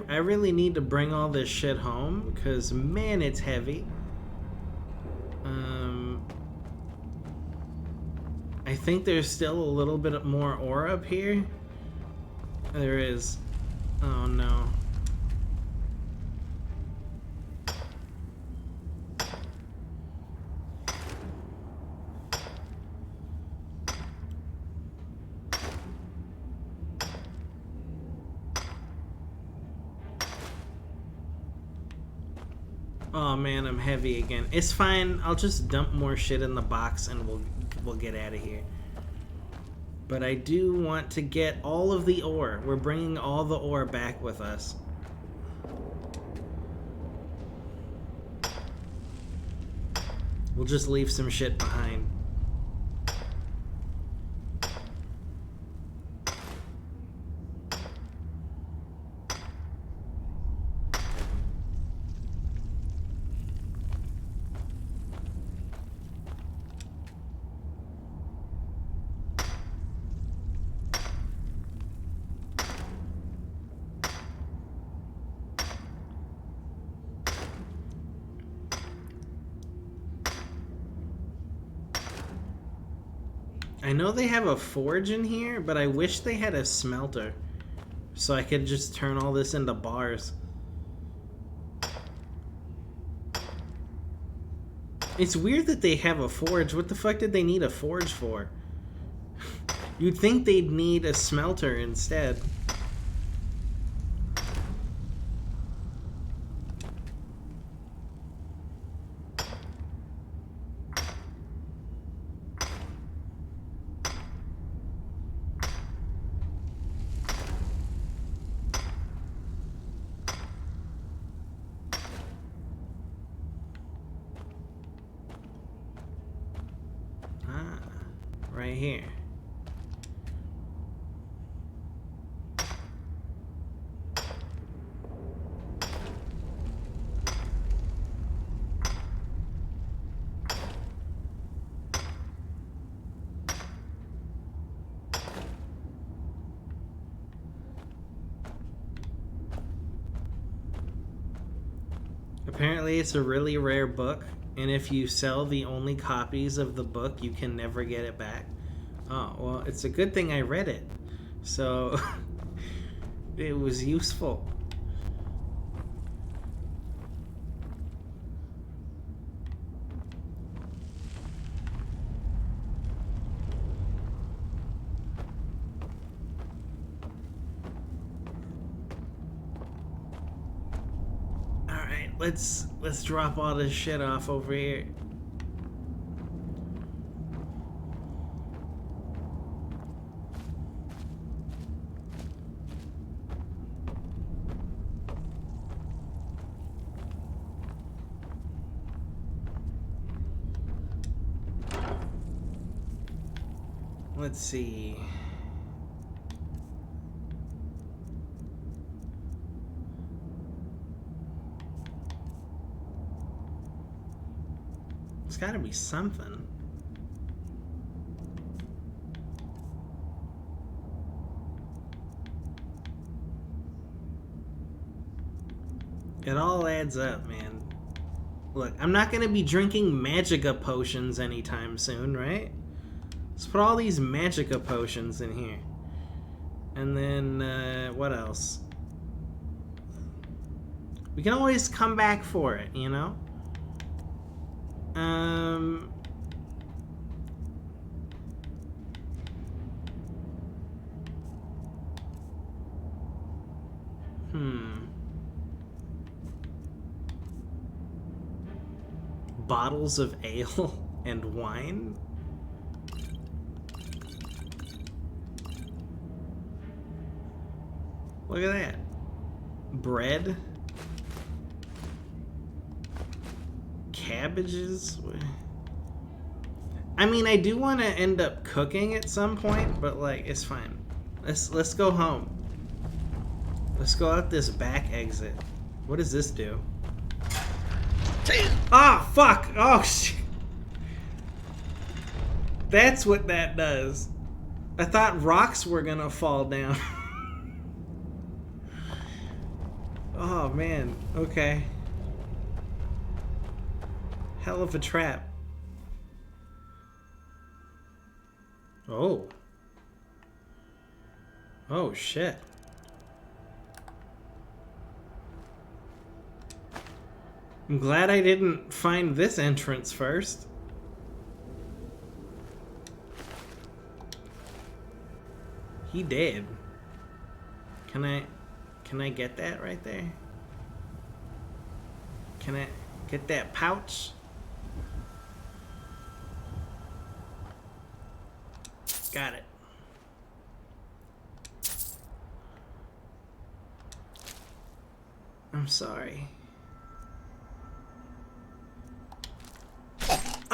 I really need to bring all this shit home because, man, it's heavy. I think there's still a little bit more ore up here. There is. Oh no. Oh man, I'm heavy again. It's fine. I'll just dump more shit in the box and we'll get out of here. But I do want to get all of the ore. We're bringing all the ore back with us. We'll just leave some shit behind. I know they have a forge in here, but I wish they had a smelter so I could just turn all this into bars. It's weird that they have a forge. What the fuck did they need a forge for? You'd think they'd need a smelter instead. Right here. Apparently it's a really rare book, and if you sell the only copies of the book, you can never get it back. Oh, well, it's a good thing I read it. So, it was useful. Alright, let's drop all this shit off over here. Let's see. It's gotta be something. It all adds up, man. Look, I'm not gonna be drinking Magica potions anytime soon, right? Let's put all these Magica potions in here. And then, what else? We can always come back for it, you know? Bottles of ale and wine? Look at that. Bread. Cabbages. I mean, I do want to end up cooking at some point, but like, it's fine. Let's go home. Let's go out this back exit. What does this do? Ah, fuck! Oh, shit. That's what that does. I thought rocks were gonna fall down. Oh, man. Okay. Hell of a trap. Oh. Oh, shit. I'm glad I didn't find this entrance first. He did. Can I get that right there? Can I get that pouch? Got it. I'm sorry.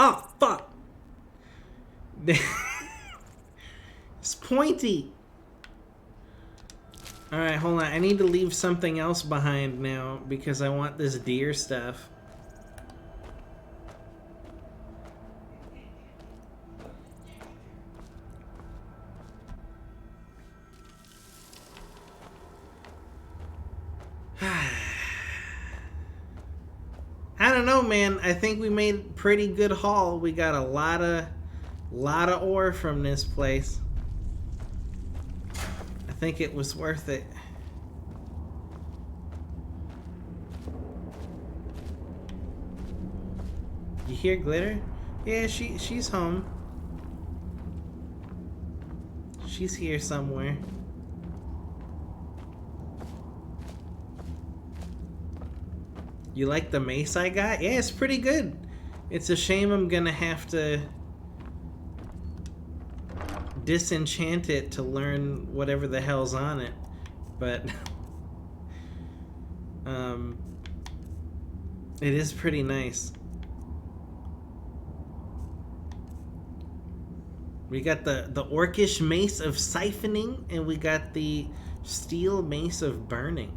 Oh, fuck! It's pointy! Alright, hold on. I need to leave something else behind now because I want this deer stuff. I don't know, man. I think we made pretty good haul. We got a lot of ore from this place. I think it was worth it. You hear Glitter? Yeah, she's home. She's here somewhere. You like the mace I got? Yeah, it's pretty good. It's a shame I'm gonna have to disenchant it to learn whatever the hell's on it. But it is pretty nice. We got the orcish mace of siphoning, and we got the steel mace of burning.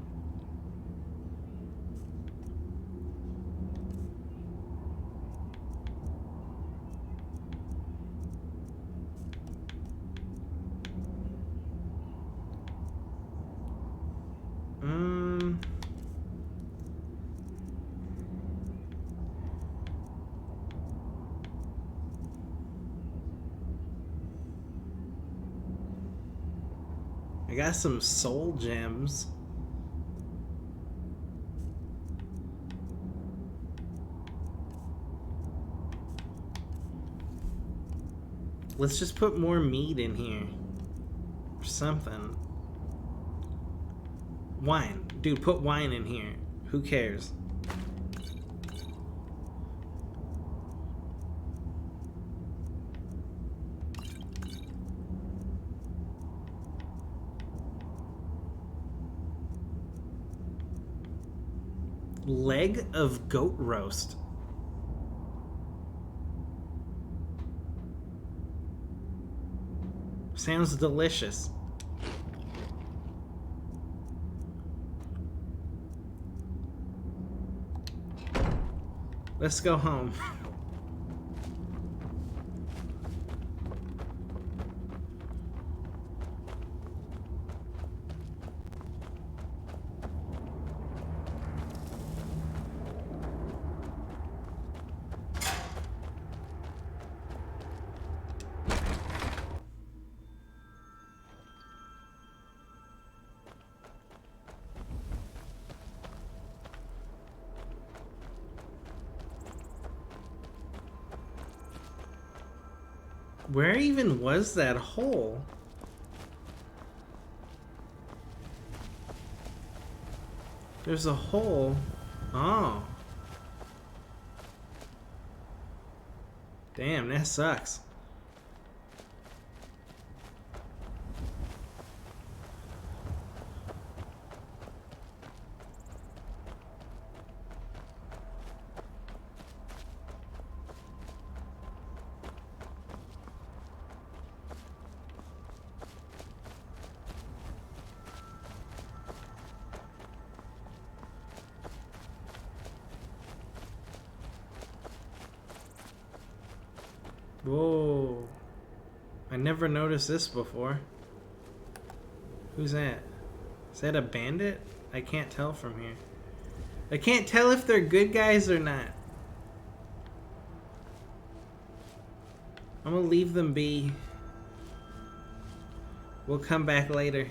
I got some soul gems. Let's just put more meat in here. Or something. Wine. Dude, put wine in here. Who cares? Leg of goat roast. Sounds delicious. Let's go home. Where even was that hole? There's a hole. Oh. Damn, that sucks. Whoa. I never noticed this before. Who's that? Is that a bandit? I can't tell from here. I can't tell if they're good guys or not. I'm gonna leave them be. We'll come back later.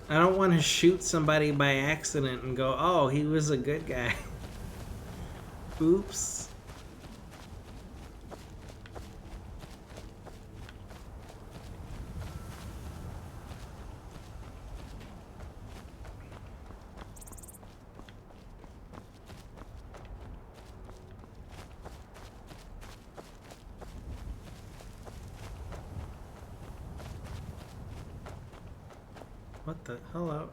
I don't want to shoot somebody by accident and go, oh, he was a good guy. Oops. What the? Hello?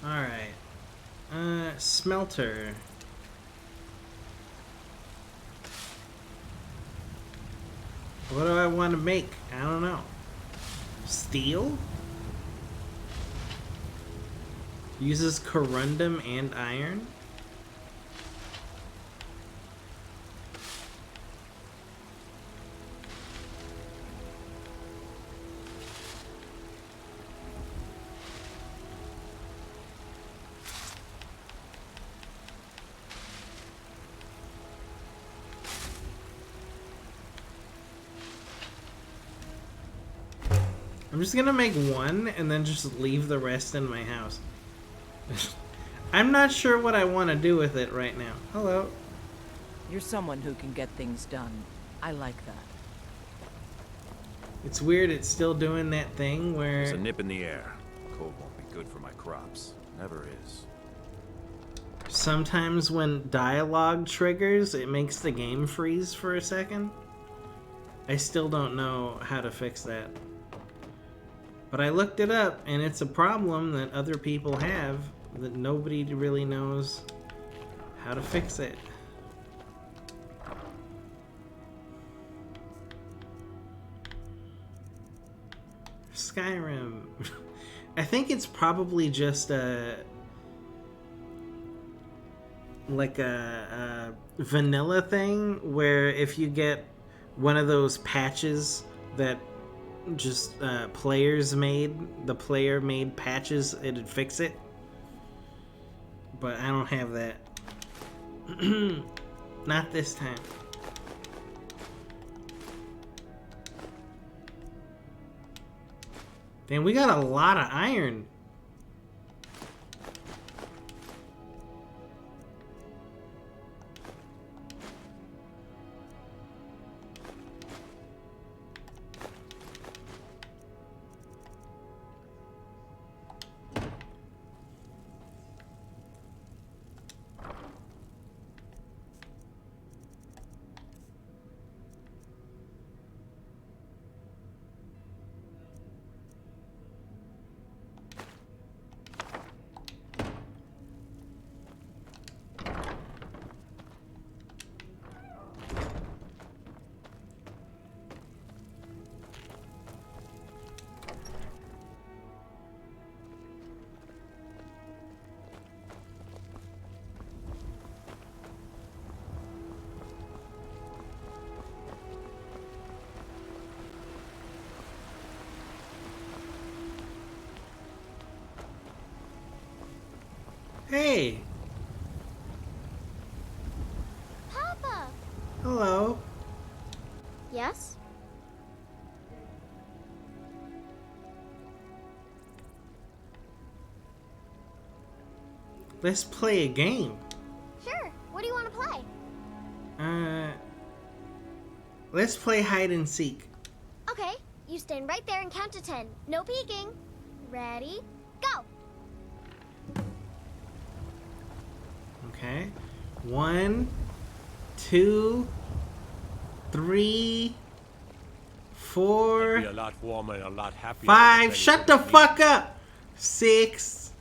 Alright. Smelter. What do I want to make? I don't know. Steel? Uses corundum and iron? I'm just gonna make one and then just leave the rest in my house. I'm not sure what I want to do with it right now. Hello. You're someone who can get things done. I like that. It's weird it's still doing that thing where... There's a nip in the air. Cold won't be good for my crops. Never is. Sometimes when dialogue triggers, it makes the game freeze for a second. I still don't know how to fix that. But I looked it up, and it's a problem that other people have that nobody really knows how to fix it. Skyrim. I think it's probably just like a vanilla thing where if you get one of those patches that just players made, the player made patches, it'd fix it. But I don't have that. Not this time. Damn, we got a lot of iron. Hey. Papa! Hello. Yes? Let's play a game. Sure. What do you want to play? Let's play hide and seek. Okay. You stand right there and count to 10. No peeking. Ready? Go! Okay. 1, 2, 3, 4, Be a lot warmer and a lot happier. 5. Shut the fuck up. 6,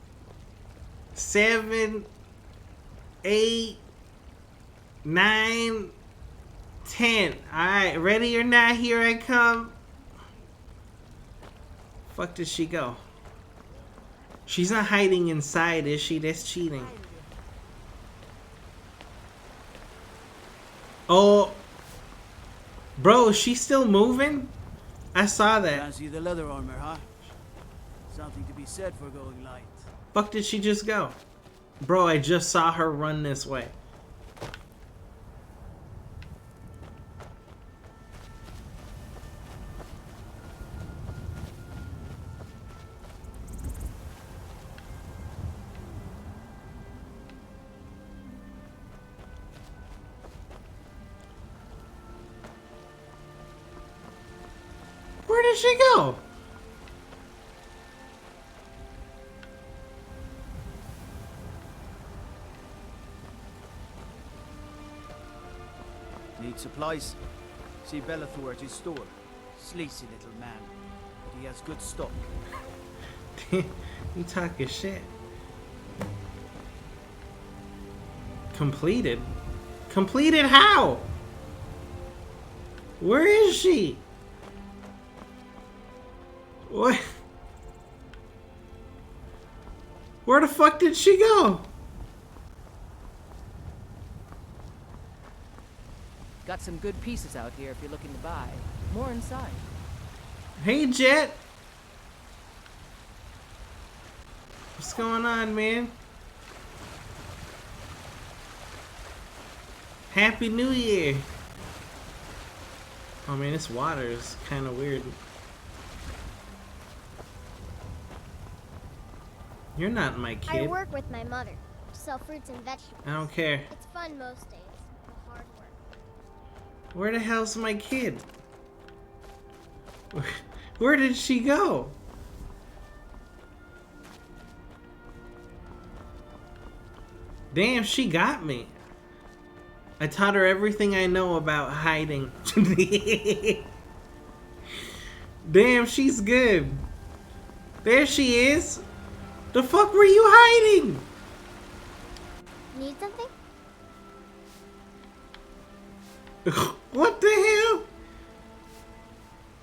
7, 8, 9, 10. Alright, ready or not, here I come. Fuck did she go? She's not hiding inside, is she? That's cheating. Oh. Bro, is she still moving? I saw that. Fancy the leather armor, huh? Something to be said for going light. Fuck did she just go? Bro, I just saw her run this way. Where did she go? Need supplies? See Bellathor at his store. Sleazy little man, but he has good stock. You talking shit. Completed? Completed how? Where is she? What? Where the fuck did she go? Got some good pieces out here if you're looking to buy. More inside. Hey, Jet. What's going on, man? Happy New Year. Oh man, this water is kind of weird. You're not my kid. I work with my mother. Sell fruits and vegetables. I don't care. It's fun most days, but hard work. Where the hell's my kid? Where did she go? Damn, she got me. I taught her everything I know about hiding. Damn, she's good. There she is. The fuck were you hiding? Need something? What the hell?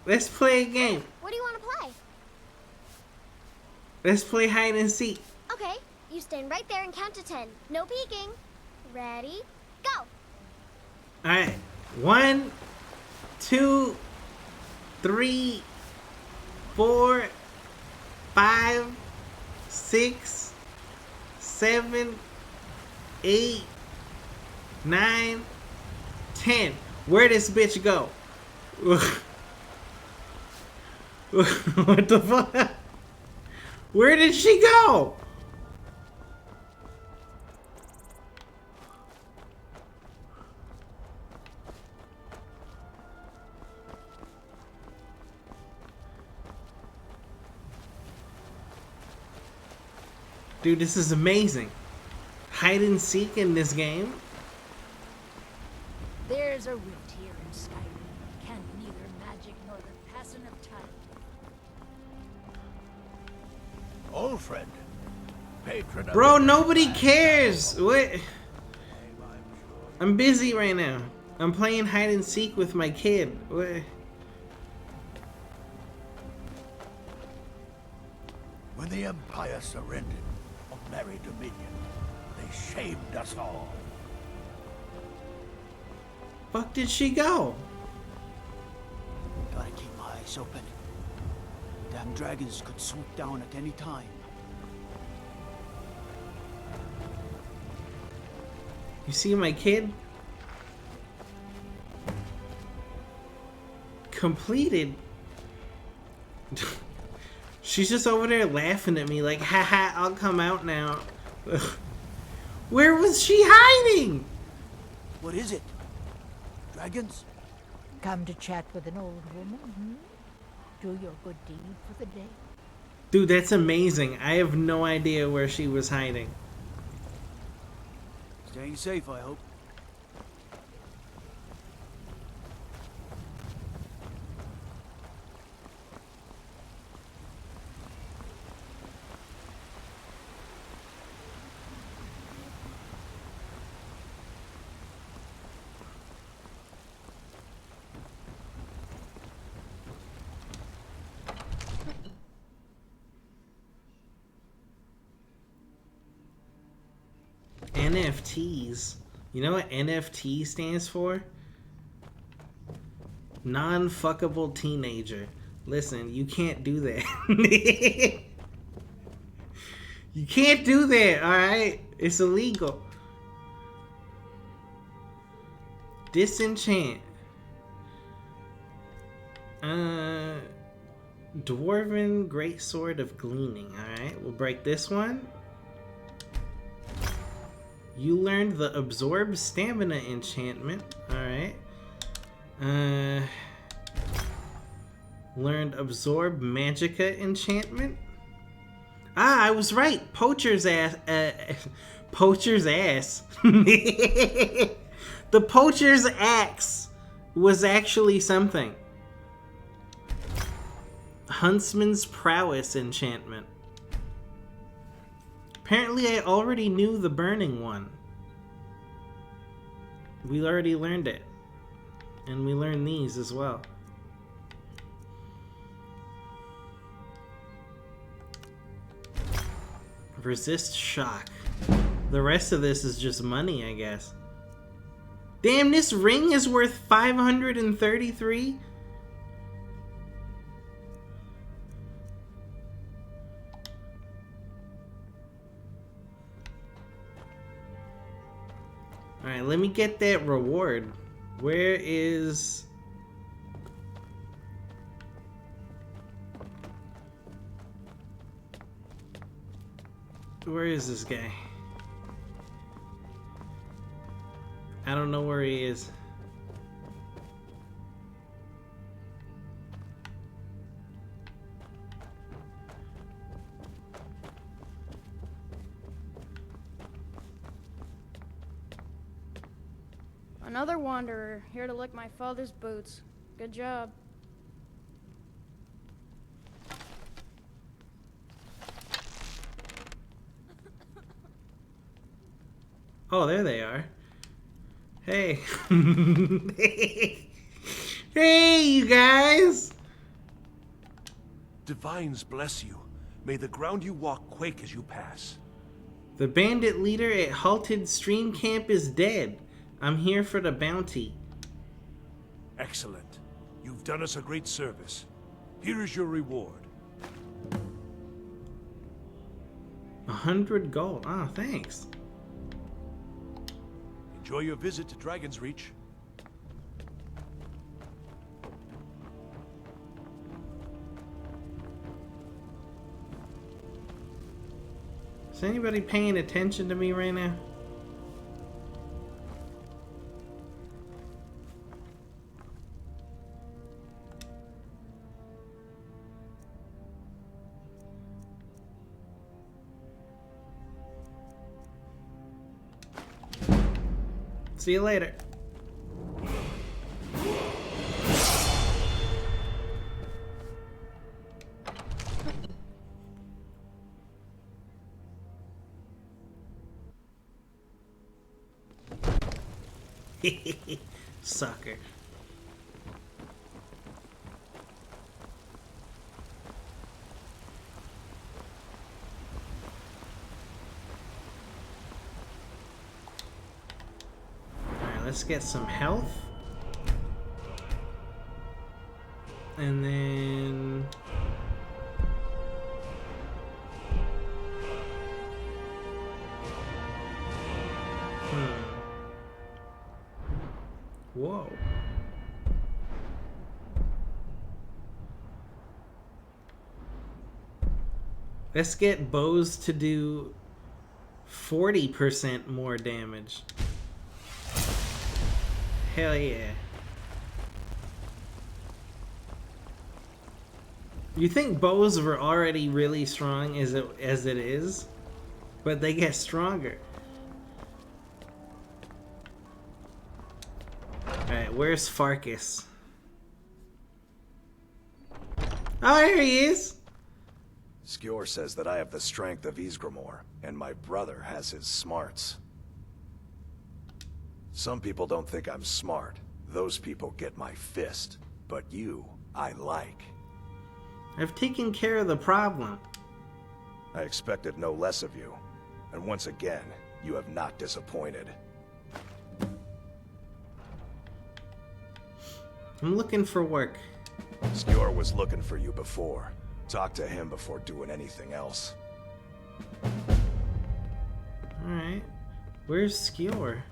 Let's play a game. What do you want to play? Let's play hide and seek. Okay, you stand right there and count to 10. No peeking. Ready? Go! Alright. 1, 2, 3, 4, 5, 6, 7, 8, 9, 10. Where this bitch go? What the fuck? Where did she go? Dude, this is amazing. Hide and seek in this game. There's a root here in Skyrim. Can neither magic nor the passing of time. Old friend. Patron of Bro, the nobody Grand cares. Castle. What? I'm busy right now. I'm playing hide and seek with my kid. What? When the Empire surrendered on Merry Dominion, they shamed us all. Fuck did she go? Gotta keep my eyes open. Damn dragons could swoop down at any time. You see my kid? Completed. She's just over there laughing at me like, haha, I'll come out now. Where was she hiding? What is it? Dragons? Come to chat with an old woman, hmm? Do your good deed for the day. Dude, that's amazing. I have no idea where she was hiding. Staying safe, I hope. NFTs. You know what NFT stands for? Non-fuckable teenager. Listen, you can't do that. You can't do that, alright? It's illegal. Disenchant. Dwarven Greatsword of Gleaning. Alright, we'll break this one. You learned the Absorb Stamina enchantment. Alright. Learned Absorb Magicka enchantment. Ah, I was right. Poacher's ass. Poacher's ass. The Poacher's axe was actually something. Huntsman's Prowess enchantment. Apparently I already knew the burning one. We already learned it. And we learned these as well. Resist shock. The rest of this is just money, I guess. Damn, this ring is worth 533? Alright, let me get that reward. Where is... Where is this guy? I don't know where he is. Another wanderer, here to lick my father's boots. Good job. Oh, there they are. Hey. Hey, you guys! Divines bless you. May the ground you walk quake as you pass. The bandit leader at Halted Stream Camp is dead. I'm here for the bounty. Excellent. You've done us a great service. Here is your reward. 100 gold. Ah, thanks. Enjoy your visit to Dragon's Reach. Is anybody paying attention to me right now? See you later. Sucker. Let's get some health. And then... Whoa. Let's get bows to do 40% more damage. Hell yeah. You think bows were already really strong as it is? But they get stronger. Alright, where's Farkas? Oh, here he is! Skjor says that I have the strength of Ysgramor, and my brother has his smarts. Some people don't think I'm smart. Those people get my fist. But you, I like. I've taken care of the problem. I expected no less of you. And once again, you have not disappointed. I'm looking for work. Skjor was looking for you before. Talk to him before doing anything else. Alright. Where's Skjor?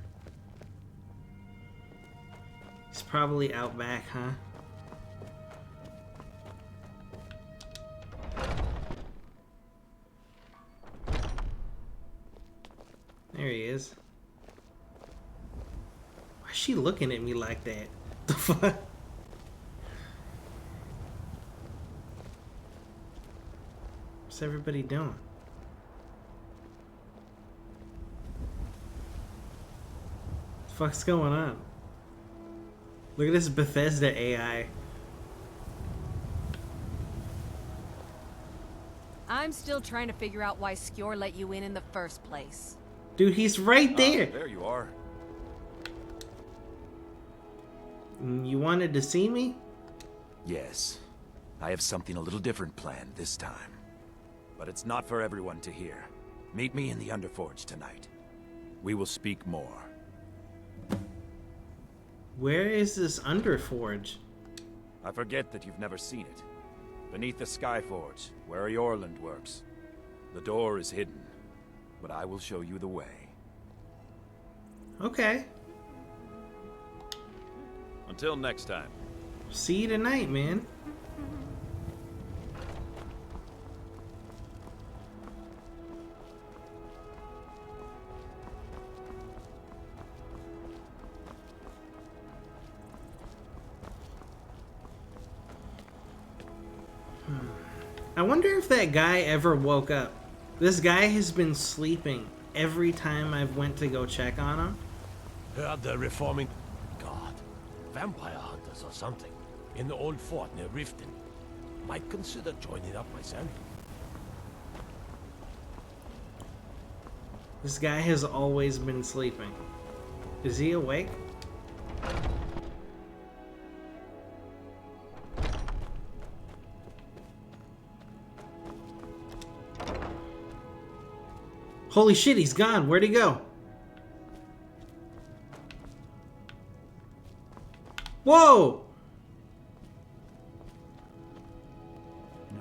He's probably out back, huh? There he is. Why is she looking at me like that? The fuck? What's everybody doing? What the fuck's going on? Look at this Bethesda AI. I'm still trying to figure out why Skjor let you in the first place. Dude, he's right there. There you are. You wanted to see me? Yes. I have something a little different planned this time. But it's not for everyone to hear. Meet me in the Underforge tonight. We will speak more. Where is this Underforge? I forget that you've never seen it. Beneath the Skyforge, where Eorland works. The door is hidden, but I will show you the way. Okay. Until next time. See you tonight, man. I wonder if that guy ever woke up. This guy has been sleeping every time I've went to go check on him. Heard they're reforming... God. Vampire hunters or something. In the old fort near Riften. Might consider joining up myself. This guy has always been sleeping. Is he awake? Holy shit, he's gone. Where'd he go? Whoa!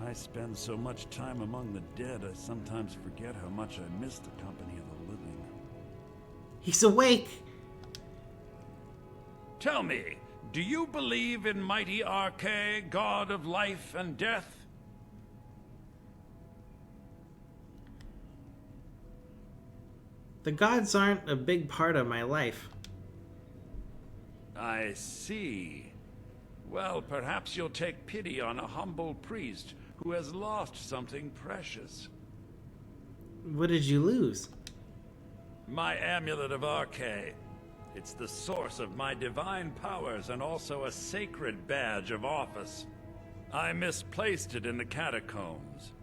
I spend so much time among the dead, I sometimes forget how much I miss the company of the living. He's awake. Tell me, do you believe in mighty Arche, god of life and death? The gods aren't a big part of my life. I see. Well, perhaps you'll take pity on a humble priest who has lost something precious. What did you lose? My amulet of Arche. It's the source of my divine powers and also a sacred badge of office. I misplaced it in the catacombs.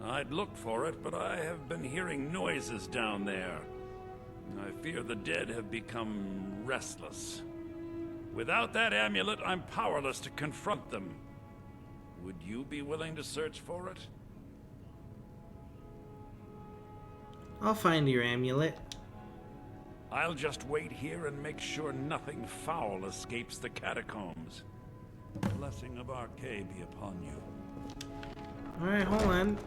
I'd looked for it, but I have been hearing noises down there. I fear the dead have become restless. Without that amulet, I'm powerless to confront them. Would you be willing to search for it? I'll find your amulet. I'll just wait here and make sure nothing foul escapes the catacombs. The blessing of Arche be upon you. Alright, hold on.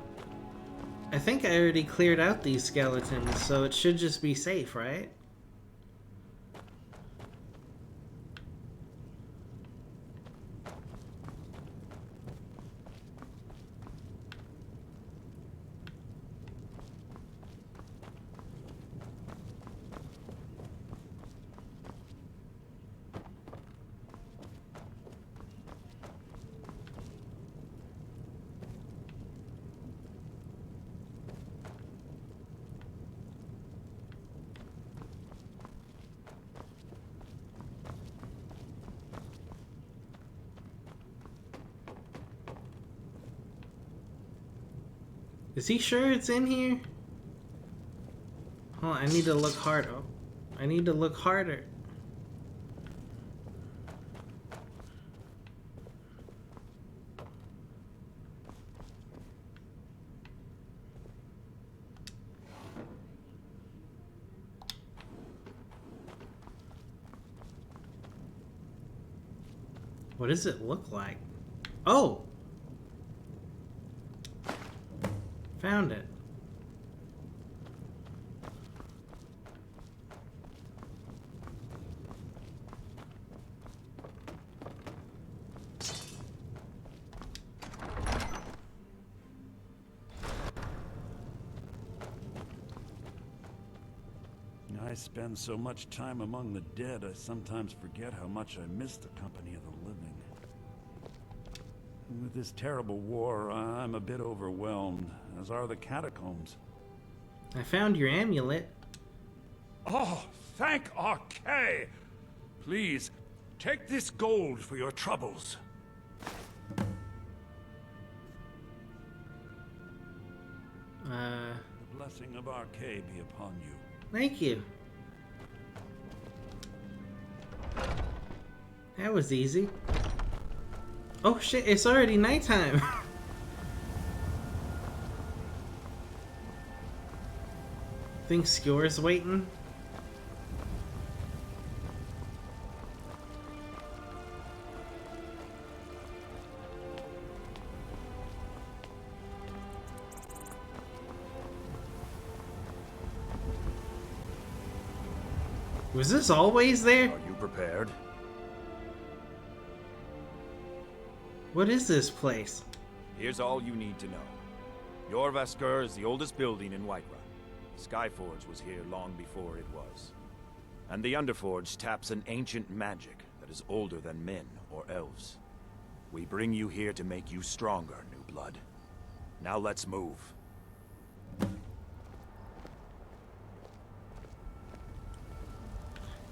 I think I already cleared out these skeletons, so it should just be safe, right? Is he sure it's in here? Hold on, I need to look harder. I need to look harder. What does it look like? Oh! Found it. I spend so much time among the dead, I sometimes forget how much I miss the company of the living. With this terrible war, I'm a bit overwhelmed, as are the catacombs. I found your amulet. Oh, thank Arcay! Please, take this gold for your troubles. The blessing of Arcay be upon you. Thank you. That was easy. Oh shit, it's already nighttime. Think Skewer's waiting? Was this always there? Are you prepared? What is this place? Here's all you need to know. Jorvaskr is the oldest building in Whiterun. Skyforge was here long before it was. And the Underforge taps an ancient magic that is older than men or elves. We bring you here to make you stronger, new blood. Now let's move.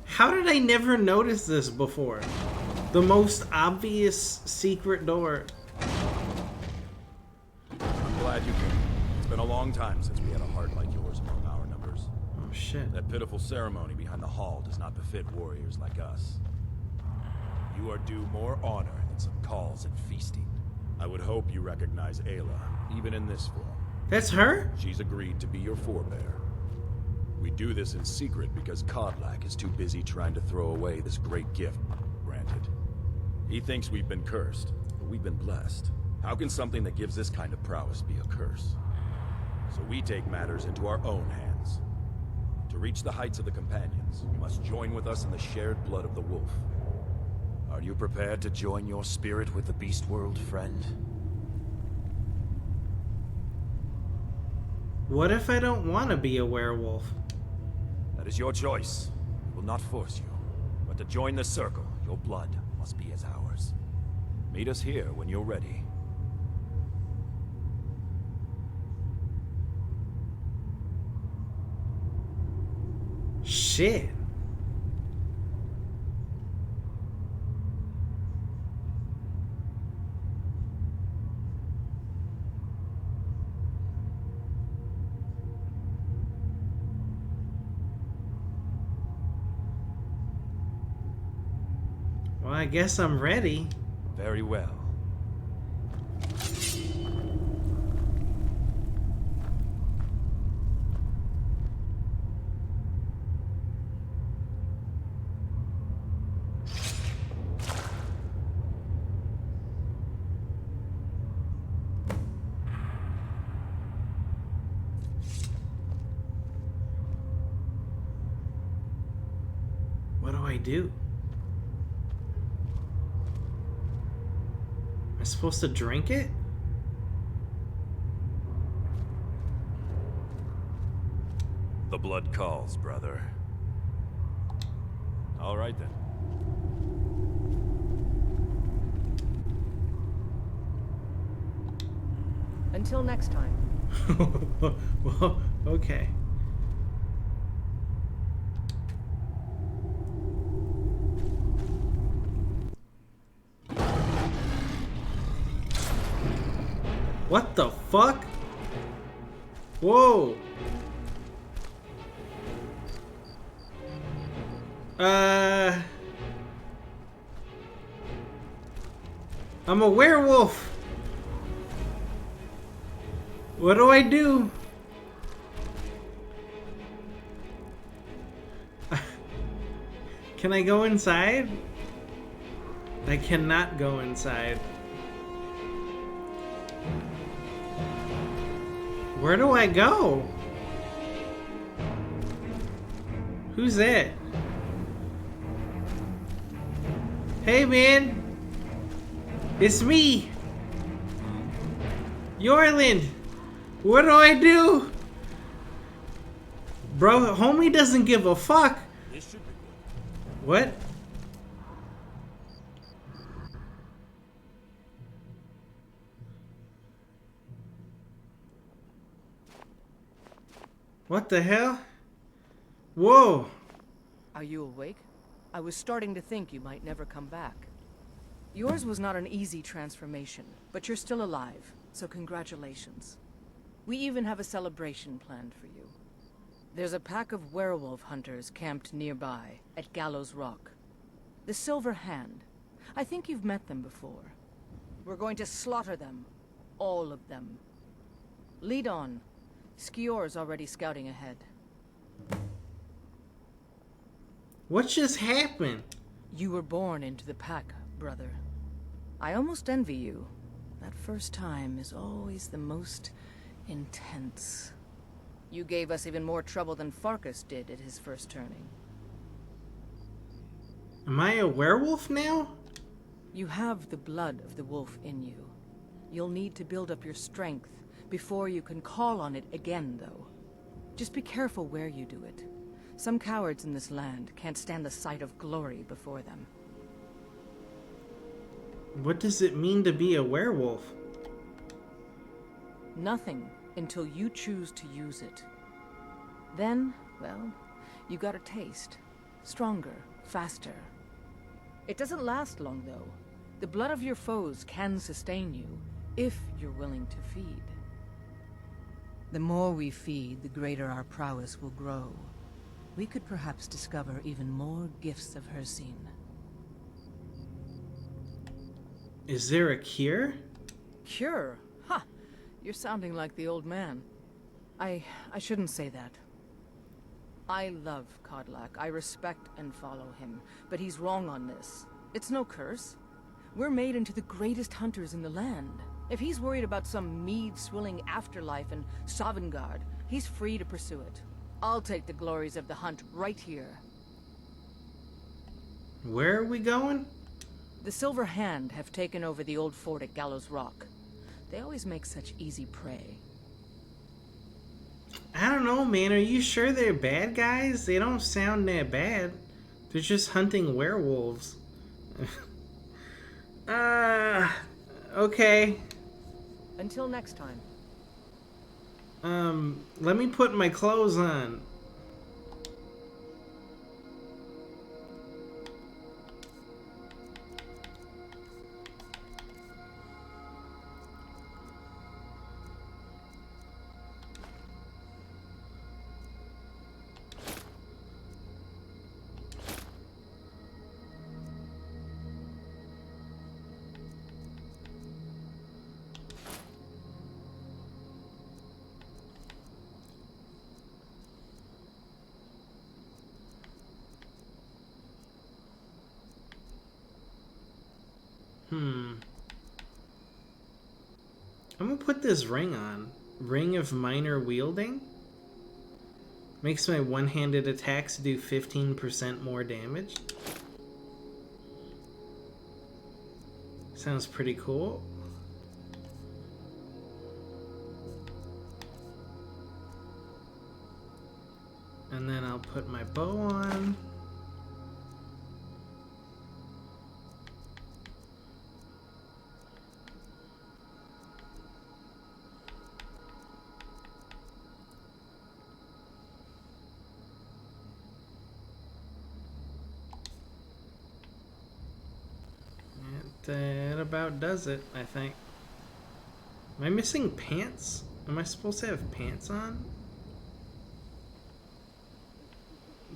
How did I never notice this before? The most obvious secret door. I'm glad you came. It's been a long time since we had a heart like yours among our numbers. Oh shit. That pitiful ceremony behind the hall does not befit warriors like us. You are due more honor than some calls and feasting. I would hope you recognize Ayla, even in this form. That's her? She's agreed to be your forebear. We do this in secret because Kodlak is too busy trying to throw away this great gift granted. He thinks we've been cursed, but we've been blessed. How can something that gives this kind of prowess be a curse? So we take matters into our own hands. To reach the heights of the Companions, you must join with us in the shared blood of the wolf. Are you prepared to join your spirit with the beast world, friend? What if I don't want to be a werewolf? That is your choice. We will not force you. But to join the circle, your blood must be as ours. Meet us here when you're ready. Shit. Well, I guess I'm ready. Very well. What do I do? Am I supposed to drink it? The blood calls, brother. All right then. Until next time. Well, okay. What the fuck? Whoa. I'm a werewolf. What do I do? Can I go inside? I cannot go inside. Where do I go? Who's that? Hey, man. It's me. Yorland. What do I do? Bro, homie doesn't give a fuck. This should be good. What? What the hell? Whoa. Are you awake? I was starting to think you might never come back. Yours was not an easy transformation, but you're still alive, so congratulations. We even have a celebration planned for you. There's a pack of werewolf hunters camped nearby, at Gallows Rock. The Silver Hand. I think you've met them before. We're going to slaughter them. All of them. Lead on. Skior's already scouting ahead. What just happened? You were born into the pack, brother. I almost envy you. That first time is always the most intense. You gave us even more trouble than Farkas did at his first turning. Am I a werewolf now? You have the blood of the wolf in you. You'll need to build up your strength before you can call on it again, though. Just be careful where you do it. Some cowards in this land can't stand the sight of glory before them. What does it mean to be a werewolf? Nothing until you choose to use it. Then, well, you got a taste. Stronger, faster. It doesn't last long, though. The blood of your foes can sustain you, if you're willing to feed. The more we feed, the greater our prowess will grow. We could perhaps discover even more gifts of Hircine. Is there a cure? Cure? Ha! You're sounding like the old man. I shouldn't say that. I love Kodlak. I respect and follow him. But he's wrong on this. It's no curse. We're made into the greatest hunters in the land. If he's worried about some mead-swilling afterlife in Sovngarde, he's free to pursue it. I'll take the glories of the hunt right here. Where are we going? The Silver Hand have taken over the old fort at Gallows Rock. They always make such easy prey. I don't know, man. Are you sure they're bad guys? They don't sound that bad. They're just hunting werewolves. Okay. Until next time. Let me put my clothes on. I'm gonna put this ring on. Ring of Minor Wielding. Makes my one-handed attacks do 15% more damage. Sounds pretty cool. And then I'll put my bow on. That about does it, I think. Am I missing pants? Am I supposed to have pants on?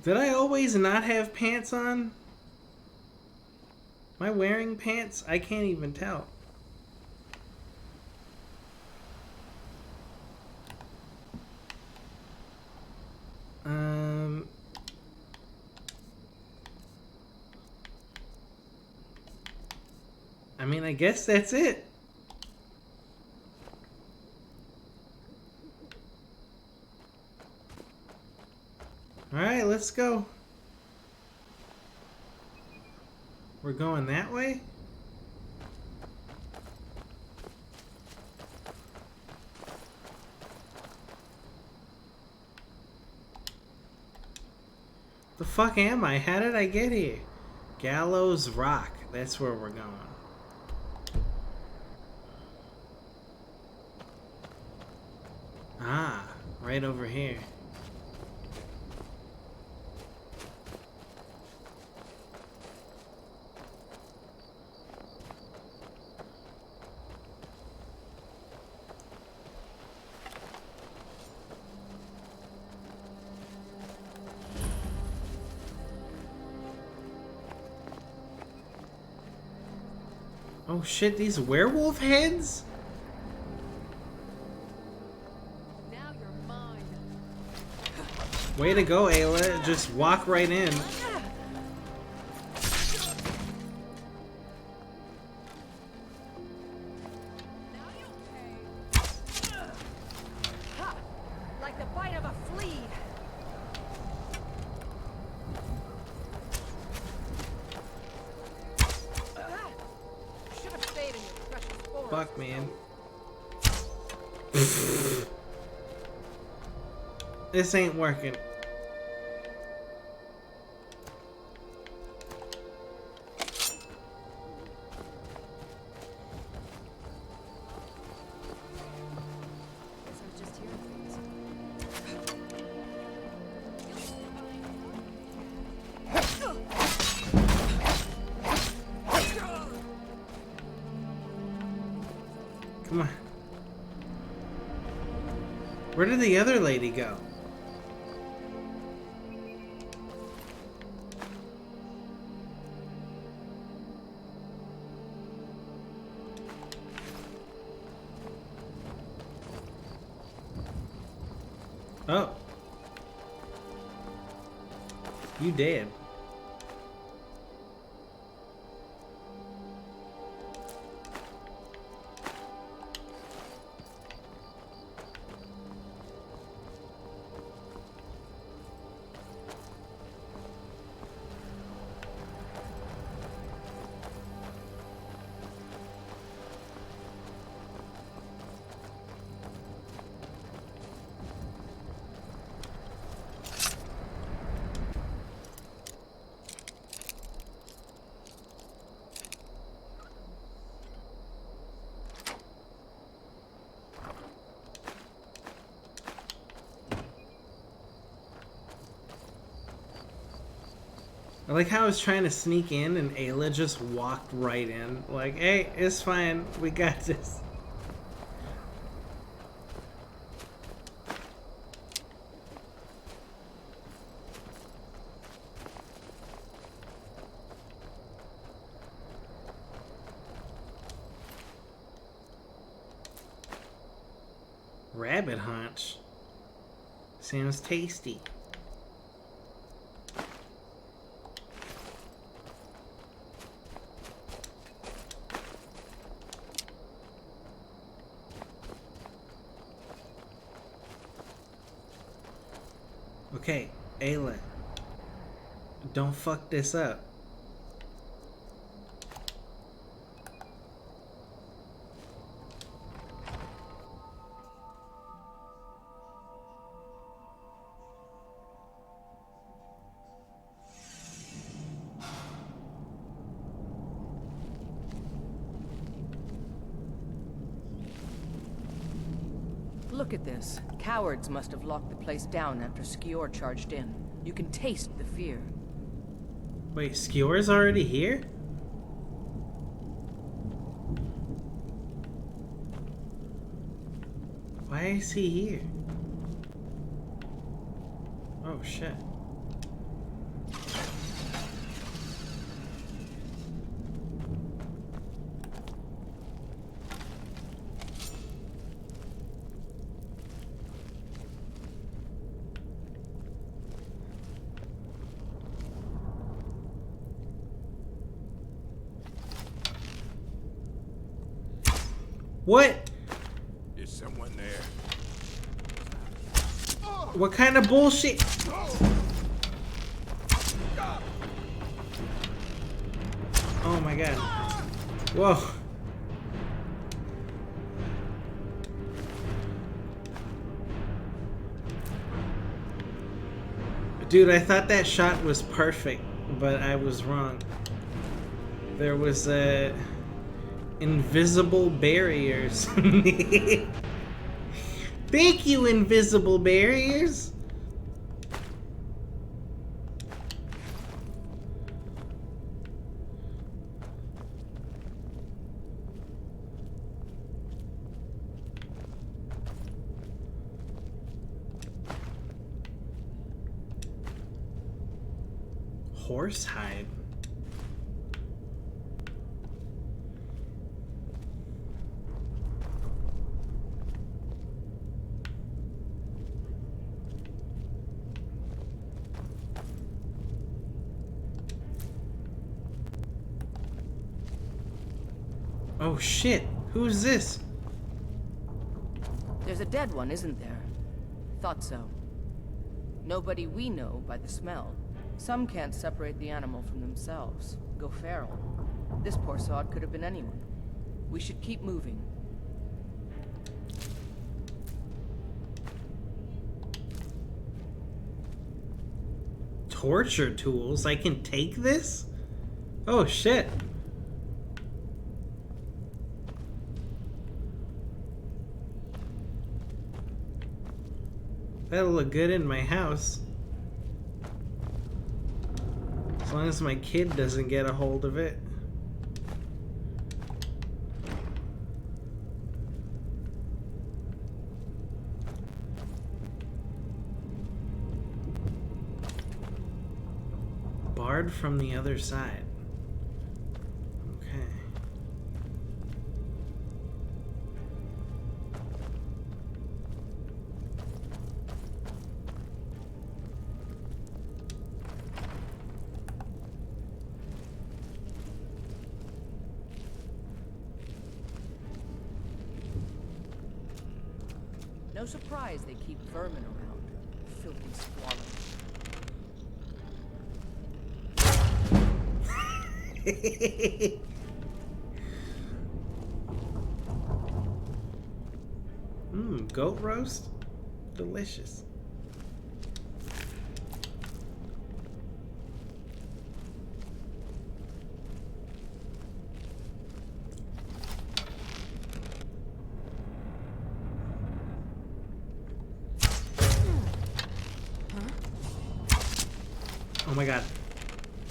Did I always not have pants on? Am I wearing pants? I can't even tell. I mean, I guess that's it. Alright, let's go. We're going that way? The fuck am I? How did I get here? Gallows Rock. That's where we're going. Ah, right over here. Oh shit, these werewolf heads? Now you're mine. Way to go, Ayla. Just walk right in. Like the bite of a flea. Should have stayed in your precious forest. Fuck, man. This ain't working. Come on. Where did the other lady go? Oh. You dead. I like how I was trying to sneak in and Ayla just walked right in. Like, hey, it's fine. We got this. Rabbit haunch. Sounds tasty. Okay, Ayla. Don't fuck this up. Look at this. Cowards must have locked the place down after Skior charged in. You can taste the fear. Wait, Skior's already here? Why Why is he here? Oh shit. What? Is someone there? What kind of bullshit? Oh my god. Whoa. Dude, I thought that shot was perfect, but I was wrong. There was invisible barriers. Thank you, invisible barriers. Horsehide. Oh shit, who's this? There's a dead one, isn't there? Thought so. Nobody we know by the smell. Some can't separate the animal from themselves. Go feral. This poor sod could have been anyone. We should keep moving. Torture tools? I can take this? Oh shit. That'll look good in my house. As long as my kid doesn't get a hold of it. Barred from the other side. Okay. No surprise they keep vermin around. Filthy squalors. Goat roast? Delicious. Oh my god.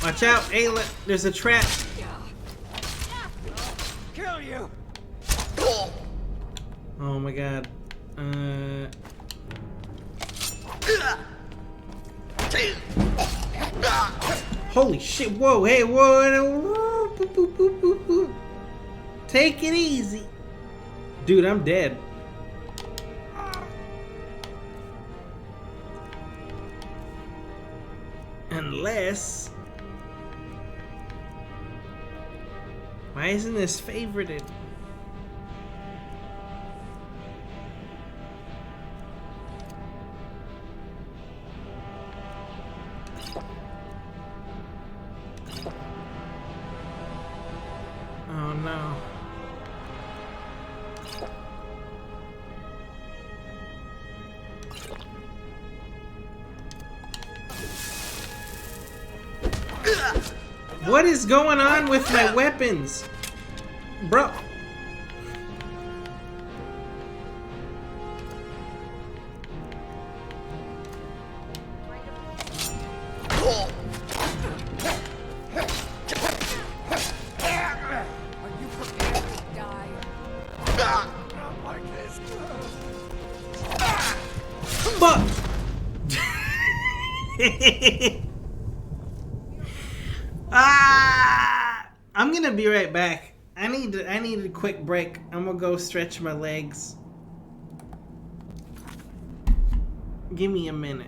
Watch out, Ayla. There's a trap. Kill you! Oh my god. Holy shit. Whoa, hey, whoa. Boop, boop, boop, boop, boop. Take it easy. Dude, I'm dead. Unless... Why isn't this favorited? Oh no. What is going on with my weapons? Bro. I'm gonna be right back. I need a quick break. I'm gonna go stretch my legs. Give me a minute.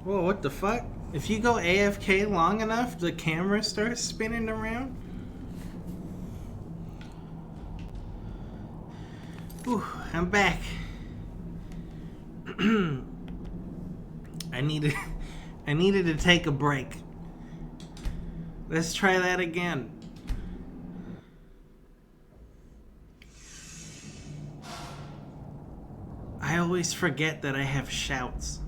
Whoa, what the fuck? If you go AFK long enough, the camera starts spinning around? Whew, I'm back. I needed to take a break. Let's try that again. I always forget that I have shouts.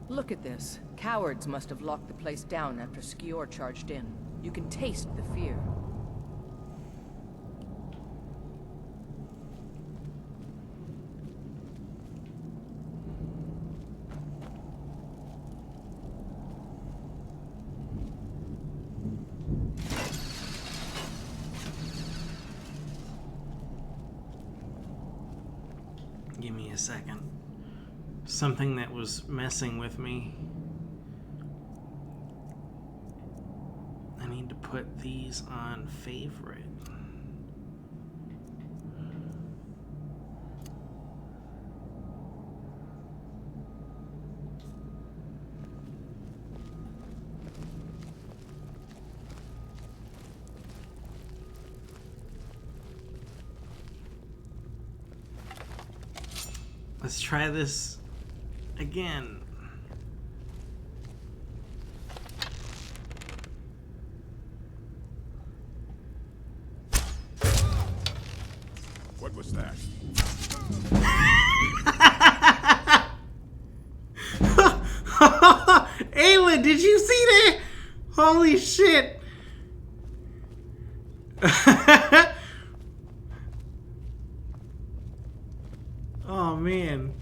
Look at this. Cowards must have locked the place down after Skior charged in. You can taste the fear. Give me a second. Something that was messing with me. I need to put these on favorite. Let's try this again. What was that? Ayla, did you see that? Holy shit. Oh, man.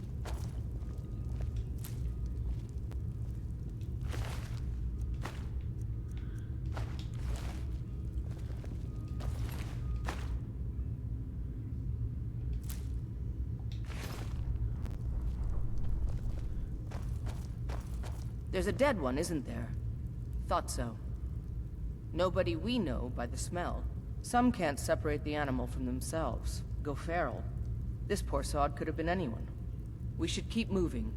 There's a dead one, isn't there? Thought so. Nobody we know by the smell. Some can't separate the animal from themselves. Go feral. This poor sod could have been anyone. We should keep moving.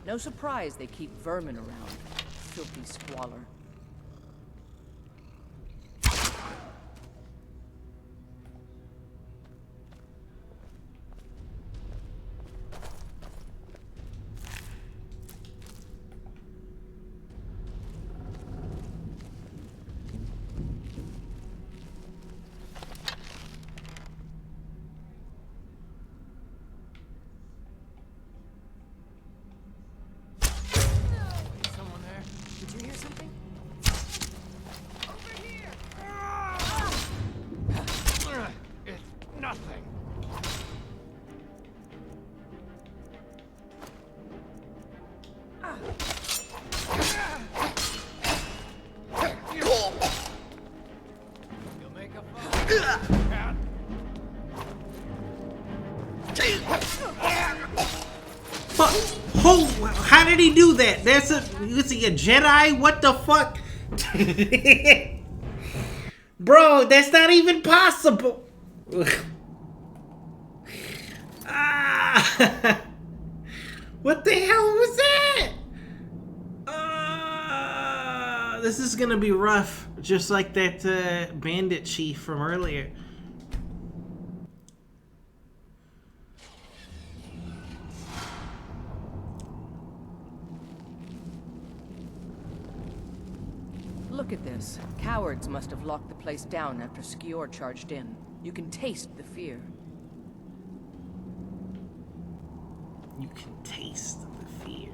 No surprise they keep vermin around. Filthy squalor. Someone there? Did you hear something? It's nothing. You'll make a fuss, cat. How did he do that? Is he a Jedi? What the fuck? Bro, that's not even possible. Ah. What the hell was that? This is gonna be rough, just like that bandit chief from earlier. Look at this. Cowards must have locked the place down after Skior charged in. You can taste the fear. You can taste the fear.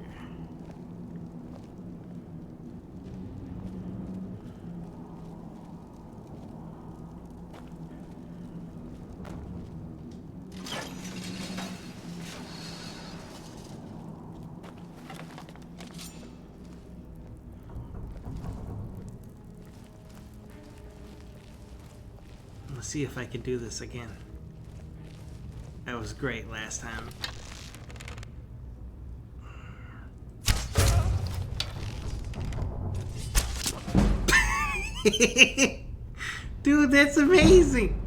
Let's see if I can do this again. That was great last time. Dude, that's amazing.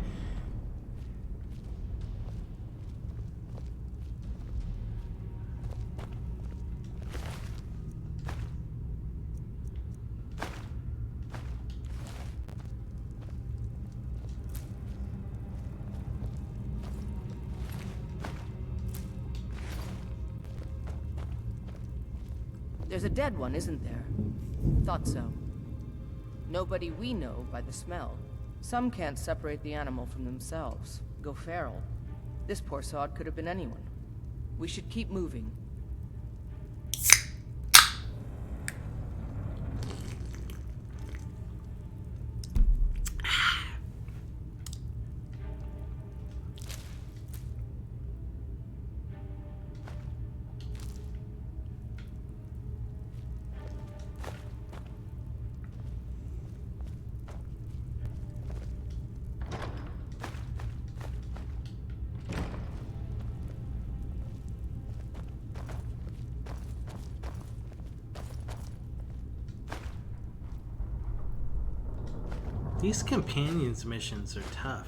There's a dead one, isn't there? Thought so. Nobody we know by the smell. Some can't separate the animal from themselves. Go feral. This poor sod could have been anyone. We should keep moving. These companions missions are tough.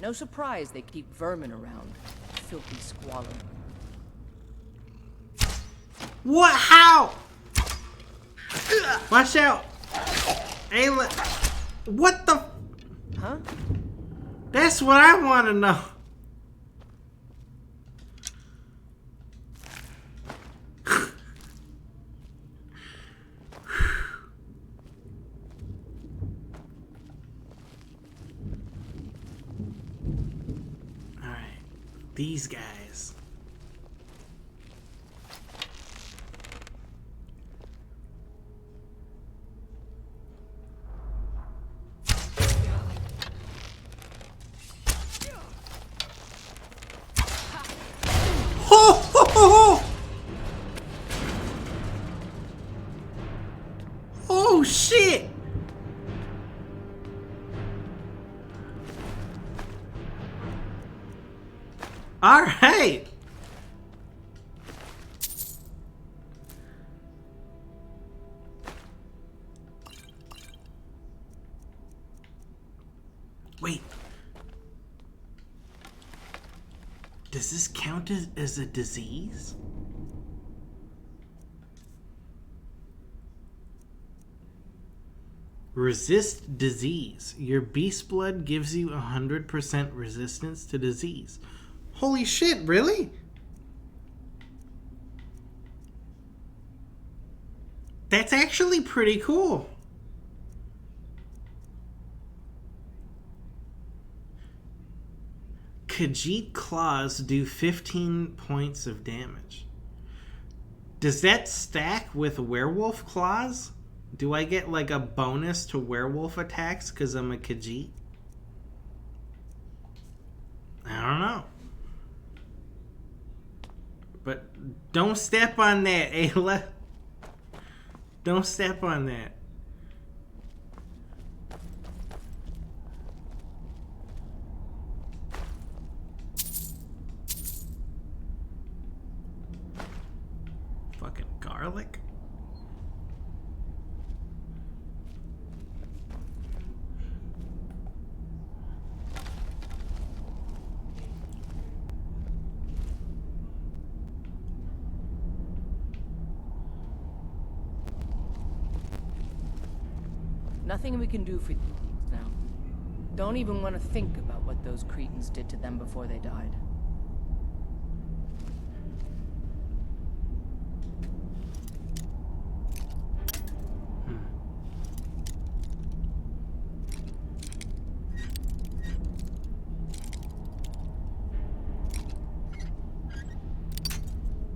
No surprise they keep vermin around. Filthy squalor. What? How? Watch out! Ayla. What the? Huh? That's what I want to know. These guys. Ho, ho, ho, ho. Oh shit. All right. Wait. Does this count as a disease? Resist disease. Your beast blood gives you 100% resistance to disease. Holy shit, really? That's actually pretty cool. Khajiit claws do 15 points of damage. Does that stack with werewolf claws? Do I get like a bonus to werewolf attacks because I'm a Khajiit? I don't know. But don't step on that, Ayla. Don't step on that. Fucking garlic. Nothing we can do for you now. Don't even want to think about what those Cretans did to them before they died.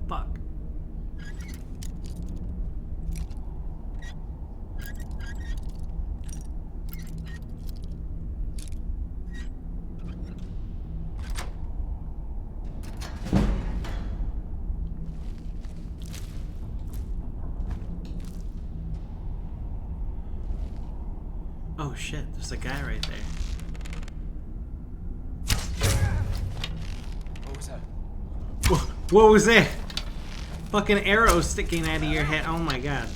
Fuck. Oh shit, there's a guy right there. What was that? What was that? Fucking arrow sticking out of your head. Oh my god.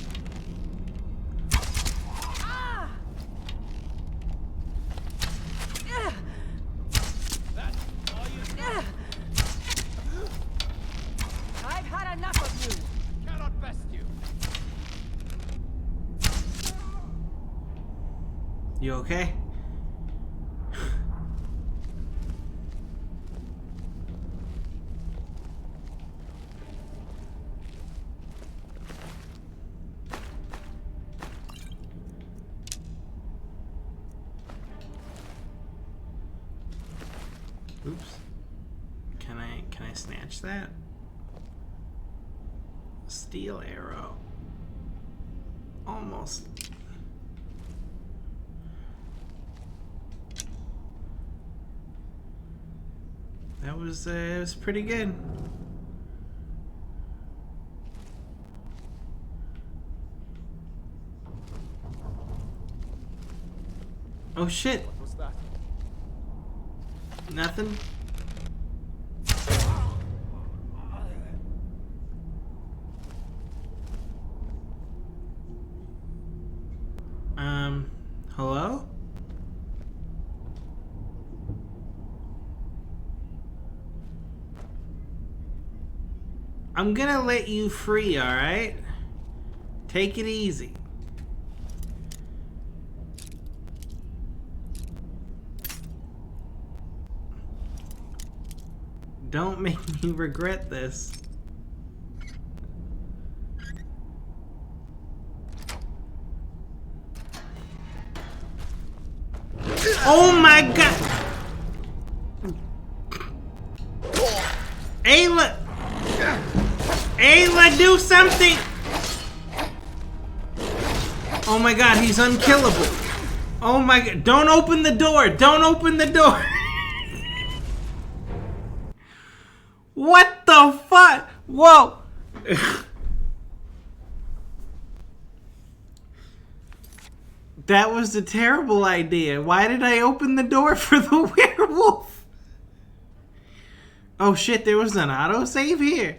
You okay? Oops. Can I snatch that? Steel arrow. Almost. That was it was pretty good. Oh shit. What was that? Nothing. Hello? I'm gonna let you free, alright? Take it easy. Don't make me regret this. Oh my god! Ayla! Ayla, do something! Oh my god, he's unkillable. Oh my god, don't open the door! Don't open the door! What the fuck? Whoa! That was a terrible idea. Why did I open the door for the werewolf? Oh shit, there was an autosave here.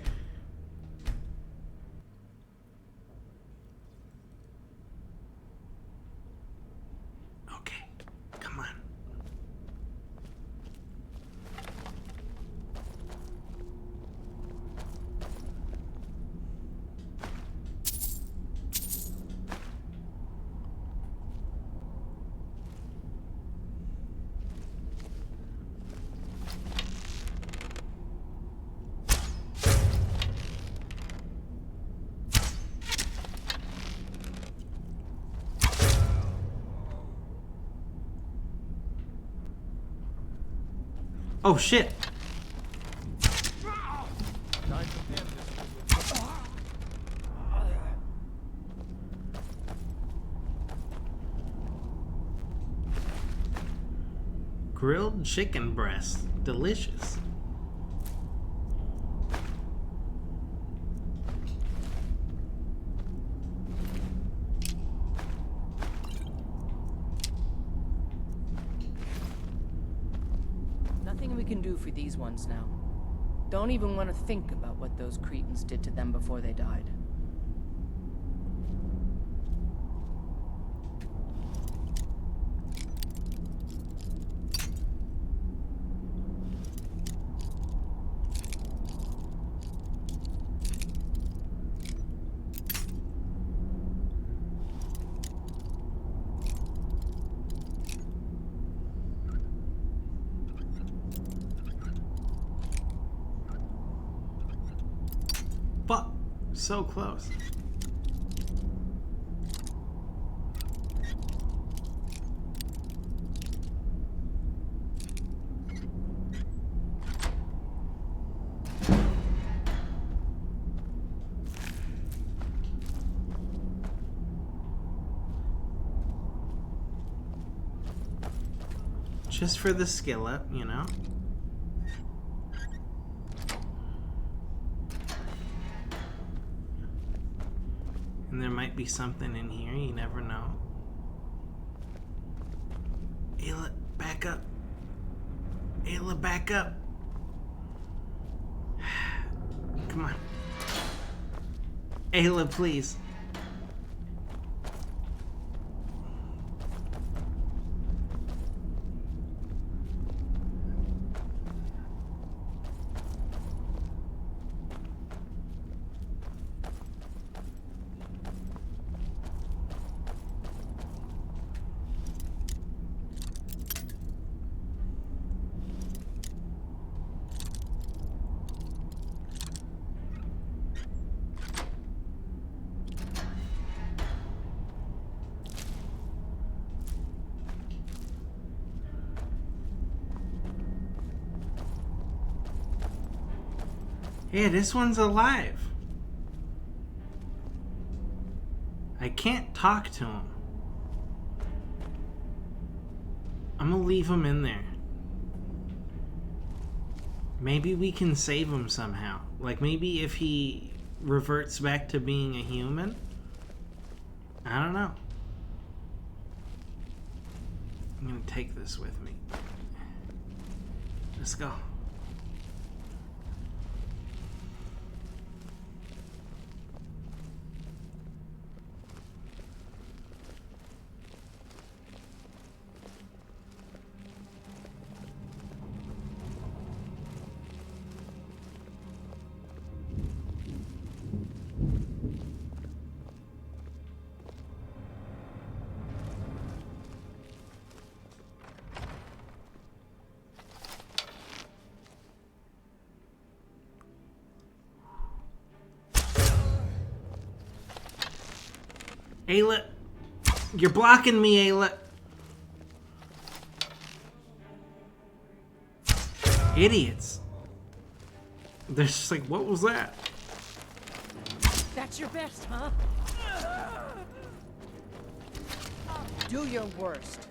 Okay, come on. Oh shit. Grilled chicken breast. Delicious. Nothing we can do for these ones now. Don't even want to think about what those cretins did to them before they died. Fuck. So close. Just for the skillet, you know? And there might be something in here, you never know. Ayla, back up. Ayla, back up. Come on. Ayla, please. Yeah, this one's alive. I can't talk to him. I'm gonna leave him in there. Maybe we can save him somehow. Like, maybe if he reverts back to being a human? I don't know. I'm gonna take this with me. Let's go. Ayla, you're blocking me, Ayla. Idiots. They're just like, what was that? That's your best, huh? Do your worst.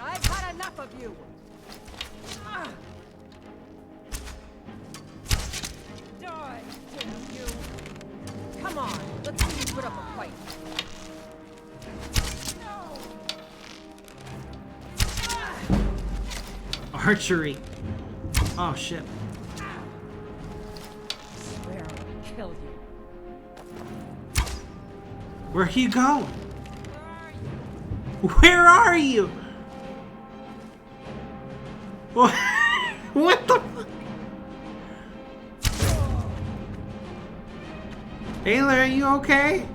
I've had enough of you. Die, damn you. Come on, let's see you put up a fight. Archery. Oh shit. I swear I'll kill you. Where are you going? Where are you? What? What the fuck? Ayla, are you okay?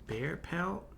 Bear pelt?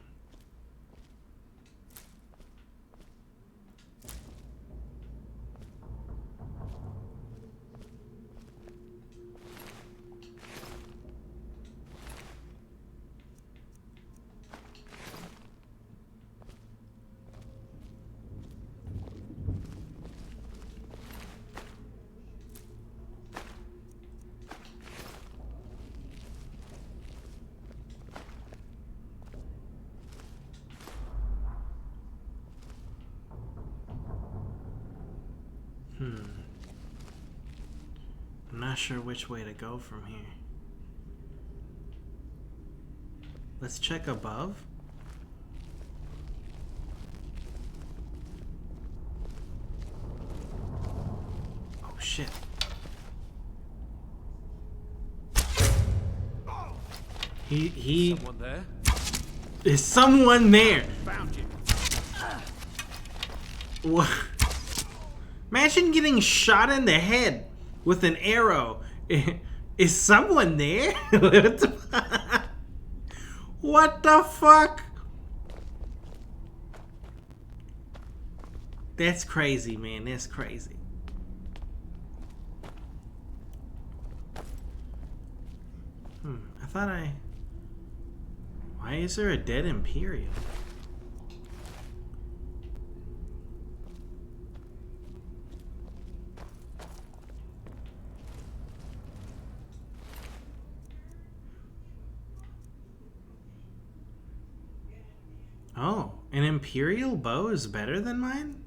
I'm not sure which way to go from here. Let's check above. Oh shit. He Someone there? Is someone there? Found you. What? Imagine getting shot in the head with an arrow. Is someone there? What the fuck? That's crazy, man. That's crazy. I thought Why is there a dead Imperial? Oh, an Imperial bow is better than mine?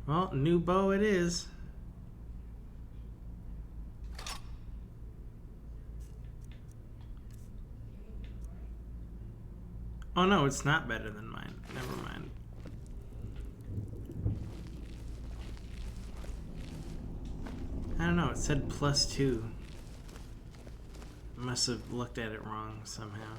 Well, new bow it is. Oh no, it's not better than mine. Never mind. I don't know, it said +2. Must have looked at it wrong somehow.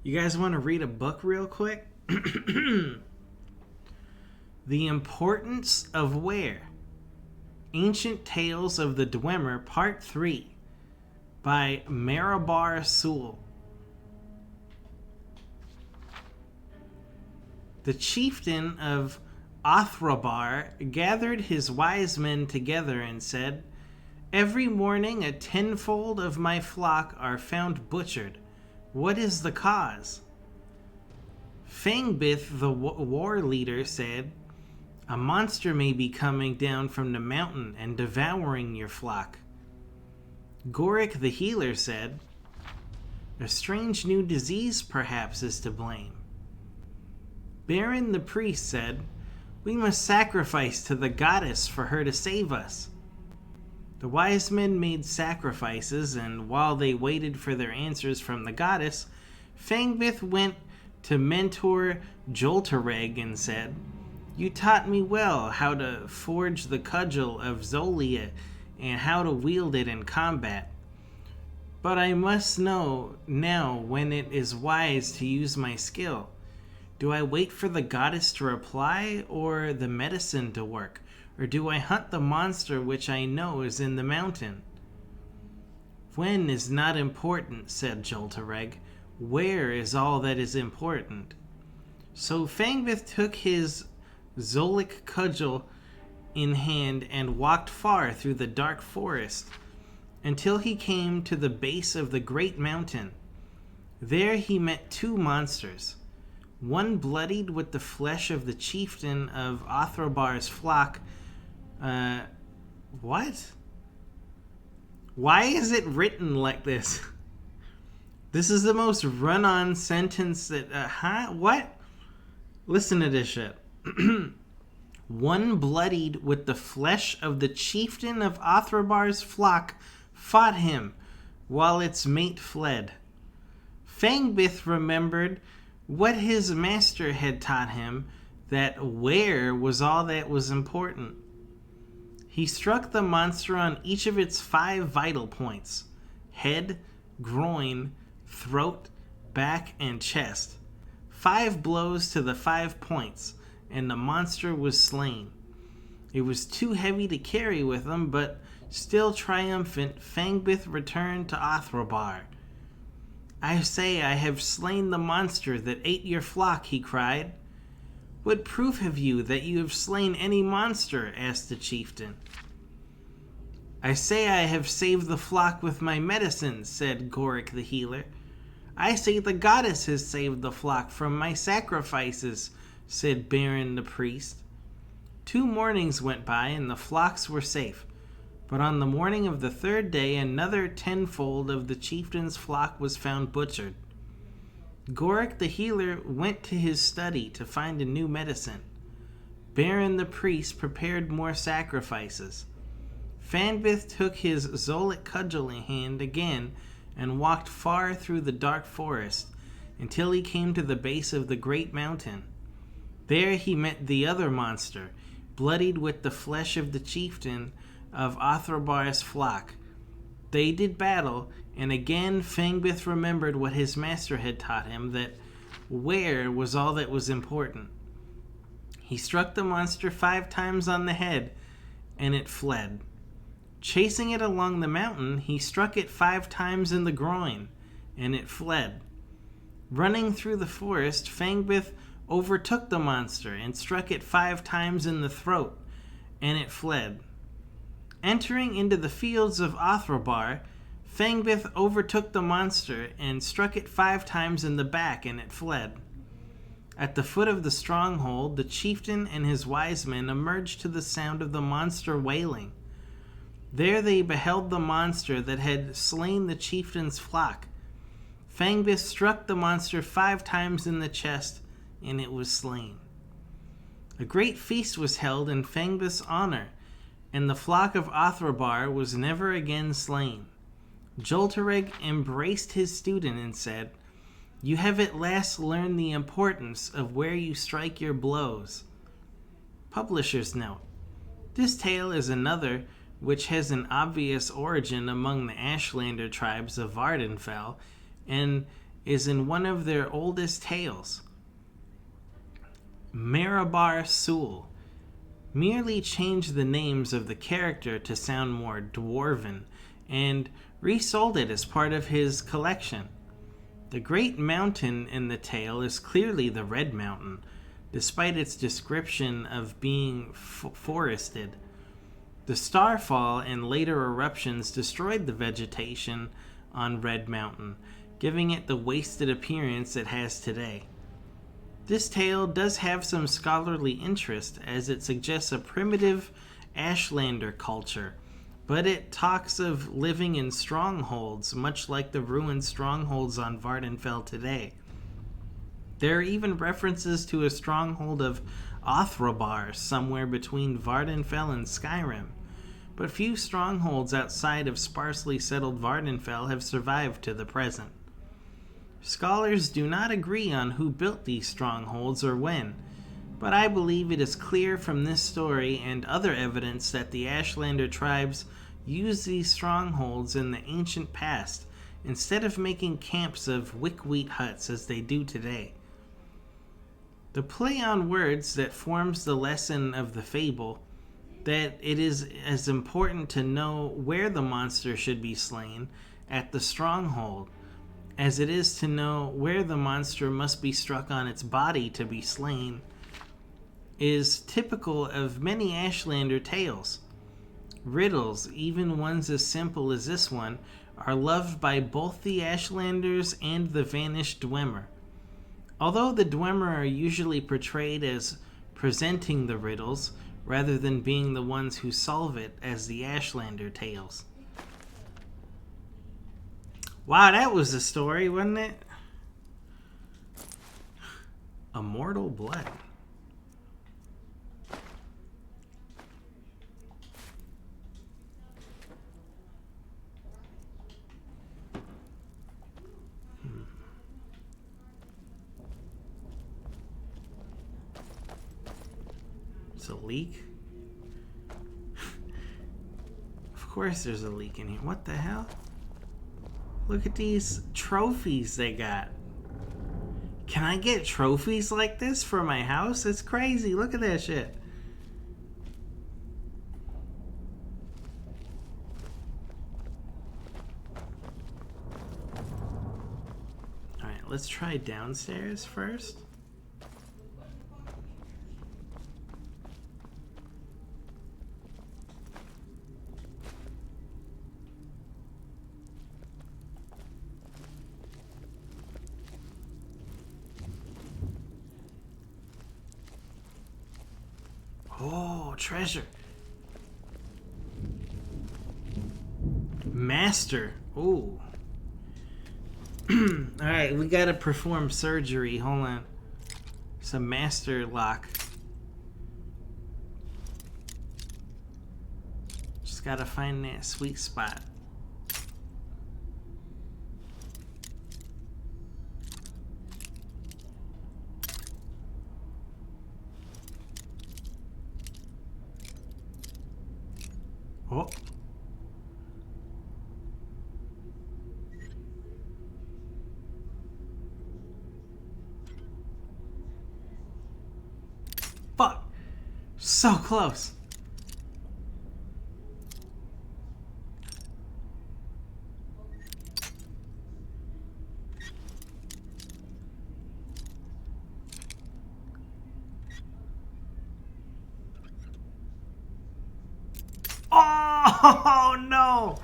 You guys want to read a book real quick? The Importance of Where. Ancient Tales of the Dwemer, Part 3 by Marabar Sewell. The chieftain of Othrabar gathered his wise men together and said, "Every morning a tenfold of my flock are found butchered. What is the cause?" Fangbith, the war leader, said, "A monster may be coming down from the mountain and devouring your flock." Gorik, the healer, said, "A strange new disease perhaps is to blame." Baron, the priest, said, "We must sacrifice to the goddess for her to save us." The wise men made sacrifices, and while they waited for their answers from the goddess, Fangbith went to mentor Joltereg and said, "You taught me well how to forge the cudgel of Zolia and how to wield it in combat. But I must know now when it is wise to use my skill. Do I wait for the goddess to reply or the medicine to work? Or do I hunt the monster which I know is in the mountain?" "When is not important," said Joltereg. "Where is all that is important." So Fangbith took his Zolik cudgel in hand and walked far through the dark forest until he came to the base of the great mountain. There he met two monsters, one bloodied with the flesh of the chieftain of Othrabar's flock. What? Why is it written like this? This is the most run-on sentence that, What? Listen to this shit. One bloodied with the flesh of the chieftain of Othrabar's flock fought him, while its mate fled. Fangbith remembered what his master had taught him, that where was all that was important. He struck the monster on each of its 5 vital points: head, groin, throat, back, and chest. 5 blows to the 5 points, and the monster was slain. It was too heavy to carry with him, but still triumphant, Fangbith returned to Othrabar. "I say I have slain the monster that ate your flock," he cried. "What proof have you that you have slain any monster?" asked the chieftain. "I say I have saved the flock with my medicine," said Gorik the healer. "I say the goddess has saved the flock from my sacrifices," said Baron the priest. 2 mornings went by and the flocks were safe, but on the morning of the 3rd day another tenfold of the chieftain's flock was found butchered. Gorik the healer went to his study to find a new medicine. Baron the priest prepared more sacrifices. Fangbith took his Zolik cudgel in hand again and walked far through the dark forest until he came to the base of the great mountain. There he met the other monster, bloodied with the flesh of the chieftain of Othrabar's flock. They did battle, and again Fangbith remembered what his master had taught him, that where was all that was important. He struck the monster 5 times on the head, and it fled. Chasing it along the mountain, he struck it 5 times in the groin, and it fled. Running through the forest, Fangbith overtook the monster and struck it 5 times in the throat, and it fled. Entering into the fields of Othrabar, Fangbith overtook the monster and struck it 5 times in the back, and it fled. At the foot of the stronghold, the chieftain and his wise men emerged to the sound of the monster wailing. There they beheld the monster that had slain the chieftain's flock. Fangbith struck the monster 5 times in the chest, and it was slain. A great feast was held in Fangbith's honor, and the flock of Othrabar was never again slain. Joltereg embraced his student and said, "You have at last learned the importance of where you strike your blows." Publisher's note: this tale is another which has an obvious origin among the Ashlander tribes of Vardenfell, and is in one of their oldest tales. Marabar Sul merely changed the names of the character to sound more dwarven and resold it as part of his collection. The great mountain in the tale is clearly the Red Mountain, despite its description of being forested. The starfall and later eruptions destroyed the vegetation on Red Mountain, giving it the wasted appearance it has today. This tale does have some scholarly interest, as it suggests a primitive Ashlander culture, but it talks of living in strongholds, much like the ruined strongholds on Vardenfell today. There are even references to a stronghold of Othrabar somewhere between Vardenfell and Skyrim, but few strongholds outside of sparsely settled Vardenfell have survived to the present. Scholars do not agree on who built these strongholds or when, but I believe it is clear from this story and other evidence that the Ashlander tribes used these strongholds in the ancient past instead of making camps of wick-wheat huts as they do today. The play on words that forms the lesson of the fable, that it is as important to know where the monster should be slain at the stronghold as it is to know where the monster must be struck on its body to be slain, is typical of many Ashlander tales. Riddles, even ones as simple as this one, are loved by both the Ashlanders and the vanished Dwemer. Although the Dwemer are usually portrayed as presenting the riddles, rather than being the ones who solve it as the Ashlander tales. Wow, that was a story, wasn't it? Immortal Blood. It's a leak? Of course there's a leak in here. What the hell? Look at these trophies they got. Can I get trophies like this for my house? It's crazy. Look at that shit. Alright, let's try downstairs first. Oh, treasure. Master. Ooh. Alright, we gotta perform surgery. Hold on. It's a master lock. Just gotta find that sweet spot. Oh. Fuck. So close. Oh no!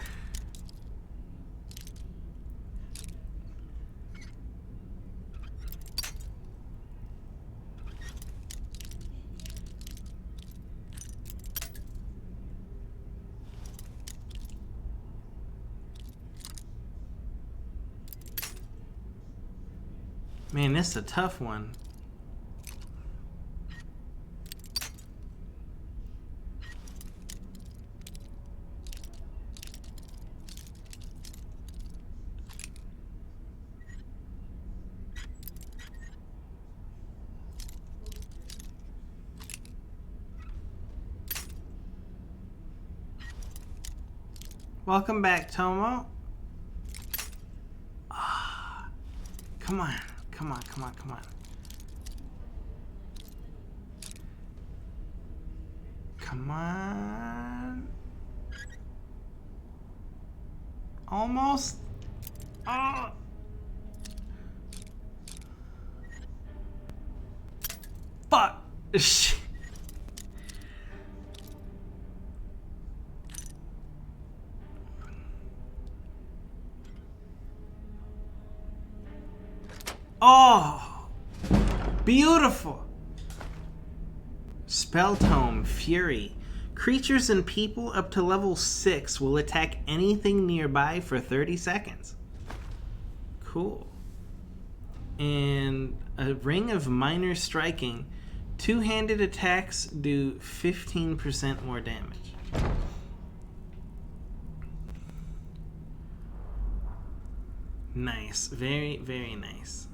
Man, this is a tough one. Welcome back, Tomo. Ah. Come on. Come on, come on, come on. Come on. Almost. Oh. Fuck. Oh. Beautiful. Spell Tome, Fury. Creatures and people up to level 6 will attack anything nearby for 30 seconds. Cool. And a Ring of Minor Striking. Two-handed attacks do 15% more damage. Nice. Very, very nice.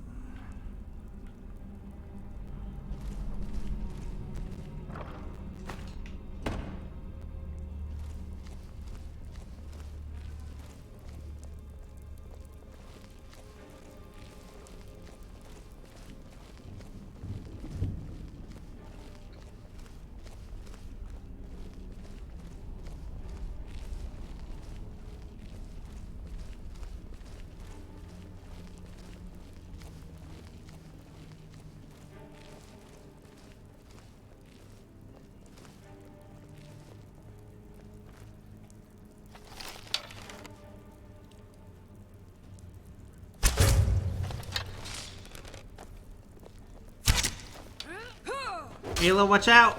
Ayla, watch out!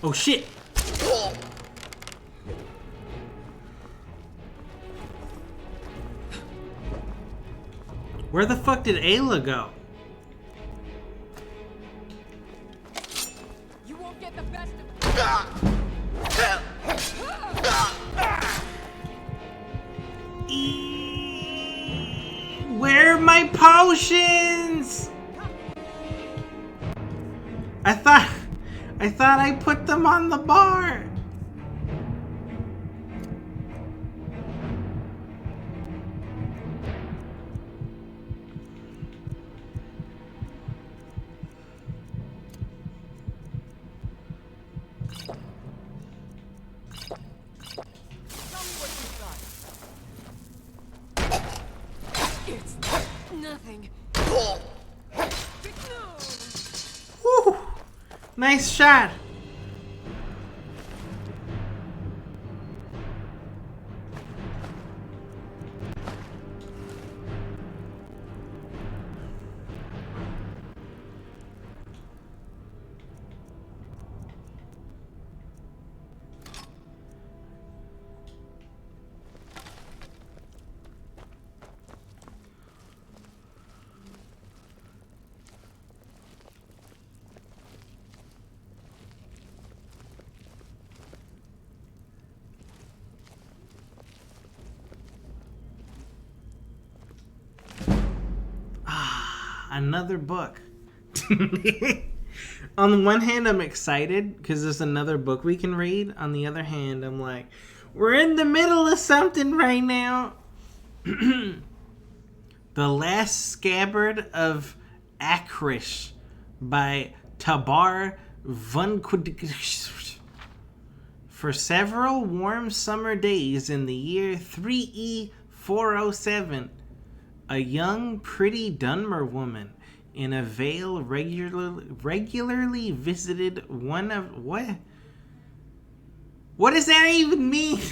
Oh shit! Where the fuck did Ayla go? You won't get the best of Where are my potions? I thought I put them on the bar. It's nothing. Woo! Nice shot. Another book. On the one hand, I'm excited because there's another book we can read. On the other hand, I'm like, we're in the middle of something right now. The Last Scabbard of Akrish by Tabar Vunquid. For several warm summer days in the year 3E407, a young, pretty Dunmer woman in a veil regularly visited one of... What? What does that even mean?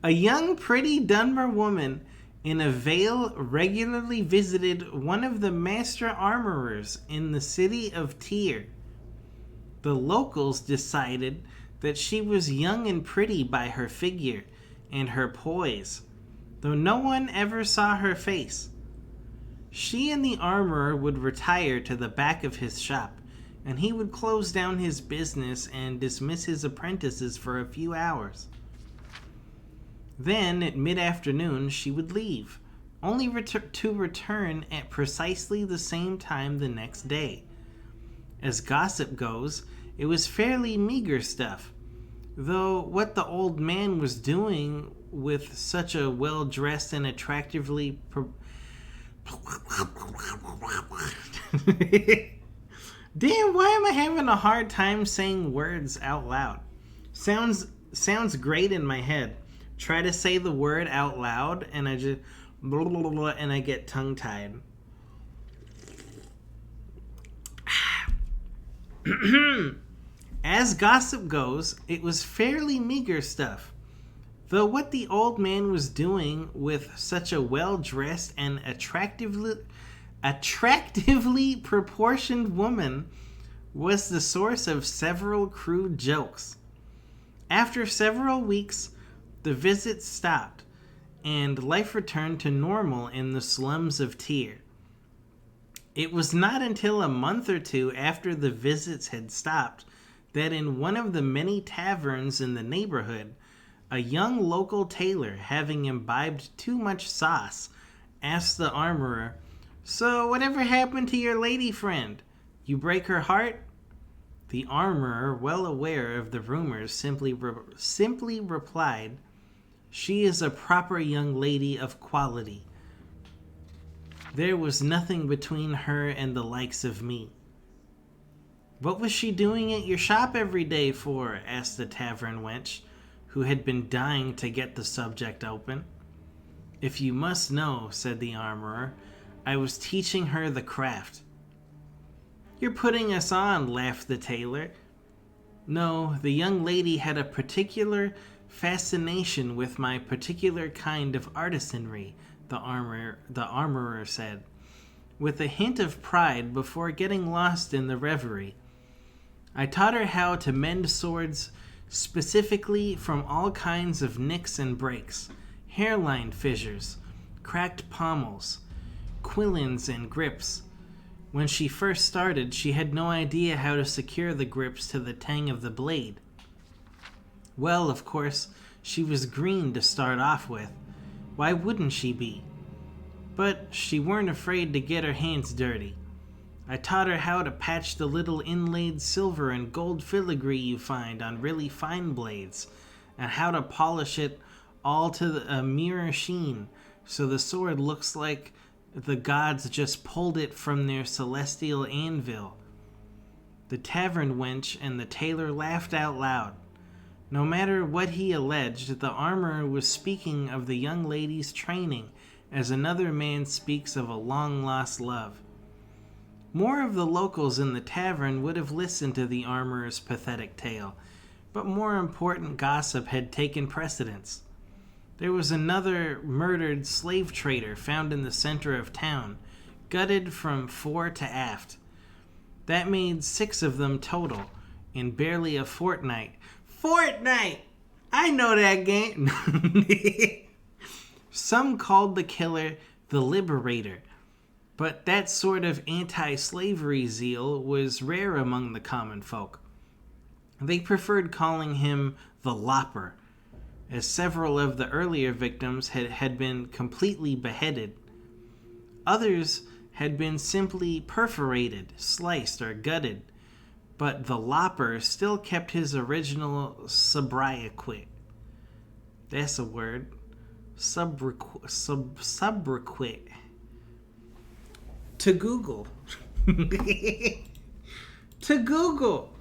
A young, pretty Dunmer woman in a veil regularly visited one of the master armorers in the city of Tyr. The locals decided that she was young and pretty by her figure and her poise, though no one ever saw her face. She and the armorer would retire to the back of his shop, and he would close down his business and dismiss his apprentices for a few hours. Then, at mid-afternoon, she would leave, only to return at precisely the same time the next day. As gossip goes, it was fairly meager stuff. Though what the old man was doing with such a well-dressed and attractively Damn, why am I having a hard time saying words out loud? Sounds great in my head. Try to say the word out loud and I just blah, blah, blah, blah, and I get tongue-tied. As gossip goes, it was fairly meager stuff. Though what the old man was doing with such a well-dressed and attractively proportioned woman was the source of several crude jokes. After several weeks, the visits stopped, and life returned to normal in the slums of Tyr. It was not until a month or two after the visits had stopped that in one of the many taverns in the neighborhood, a young local tailor, having imbibed too much sauce, asked the armorer, "So whatever happened to your lady friend? You break her heart?" The armorer, well aware of the rumors, simply replied, "She is a proper young lady of quality. There was nothing between her and the likes of me." "What was she doing at your shop every day for?" asked the tavern wench, who had been dying to get the subject open. "If you must know," said the armorer, "I was teaching her the craft." "You're putting us on," laughed the tailor. "No, the young lady had a particular fascination with my particular kind of artisanry," the armorer said, with a hint of pride before getting lost in the reverie. "I taught her how to mend swords specifically from all kinds of nicks and breaks, hairline fissures, cracked pommels, quillins, and grips. When she first started, she had no idea how to secure the grips to the tang of the blade. Well, of course, she was green to start off with. Why wouldn't she be? But she weren't afraid to get her hands dirty. I taught her how to patch the little inlaid silver and gold filigree you find on really fine blades, and how to polish it all to a mirror sheen, so the sword looks like the gods just pulled it from their celestial anvil." The tavern wench and the tailor laughed out loud. No matter what he alleged, the armorer was speaking of the young lady's training as another man speaks of a long-lost love. More of the locals in the tavern would have listened to the armorer's pathetic tale, but more important gossip had taken precedence. There was another murdered slave trader found in the center of town, gutted from fore to aft. That made 6 of them total, in barely a fortnight. Fortnite! I know that game! Some called the killer the Liberator, but that sort of anti-slavery zeal was rare among the common folk. They preferred calling him the Lopper, as several of the earlier victims had been completely beheaded. Others had been simply perforated, sliced, or gutted, but the Lopper still kept his original sobriquet. That's a word. Sobriquet. To Google. To Google.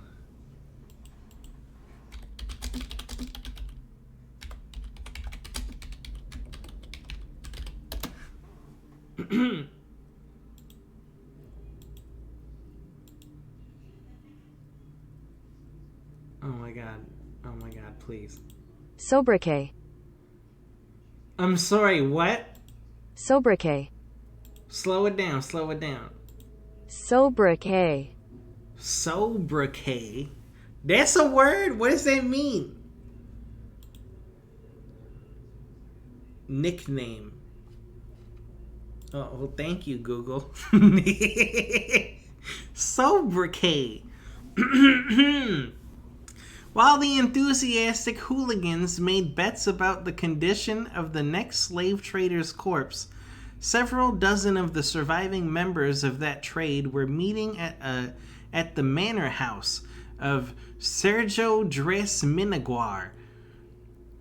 Oh my god, please. Sobriquet. I'm sorry, what? Sobriquet. Slow it down. Sobriquet. Sobriquet? That's a word? What does that mean? Nickname. Oh, well, thank you, Google. Sobriquet. While the enthusiastic hooligans made bets about the condition of the next slave trader's corpse, several dozen of the surviving members of that trade were meeting at the manor house of Sergio Dres Minaguar.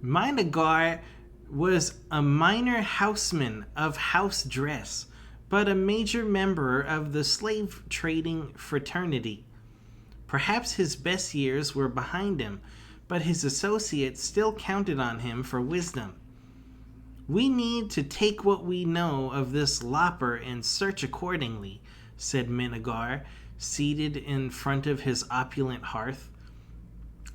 Minaguar was a minor houseman of House Dress, but a major member of the slave trading fraternity. Perhaps his best years were behind him, but his associates still counted on him for wisdom. "We need to take what we know of this Lopper and search accordingly," said Minagar, seated in front of his opulent hearth.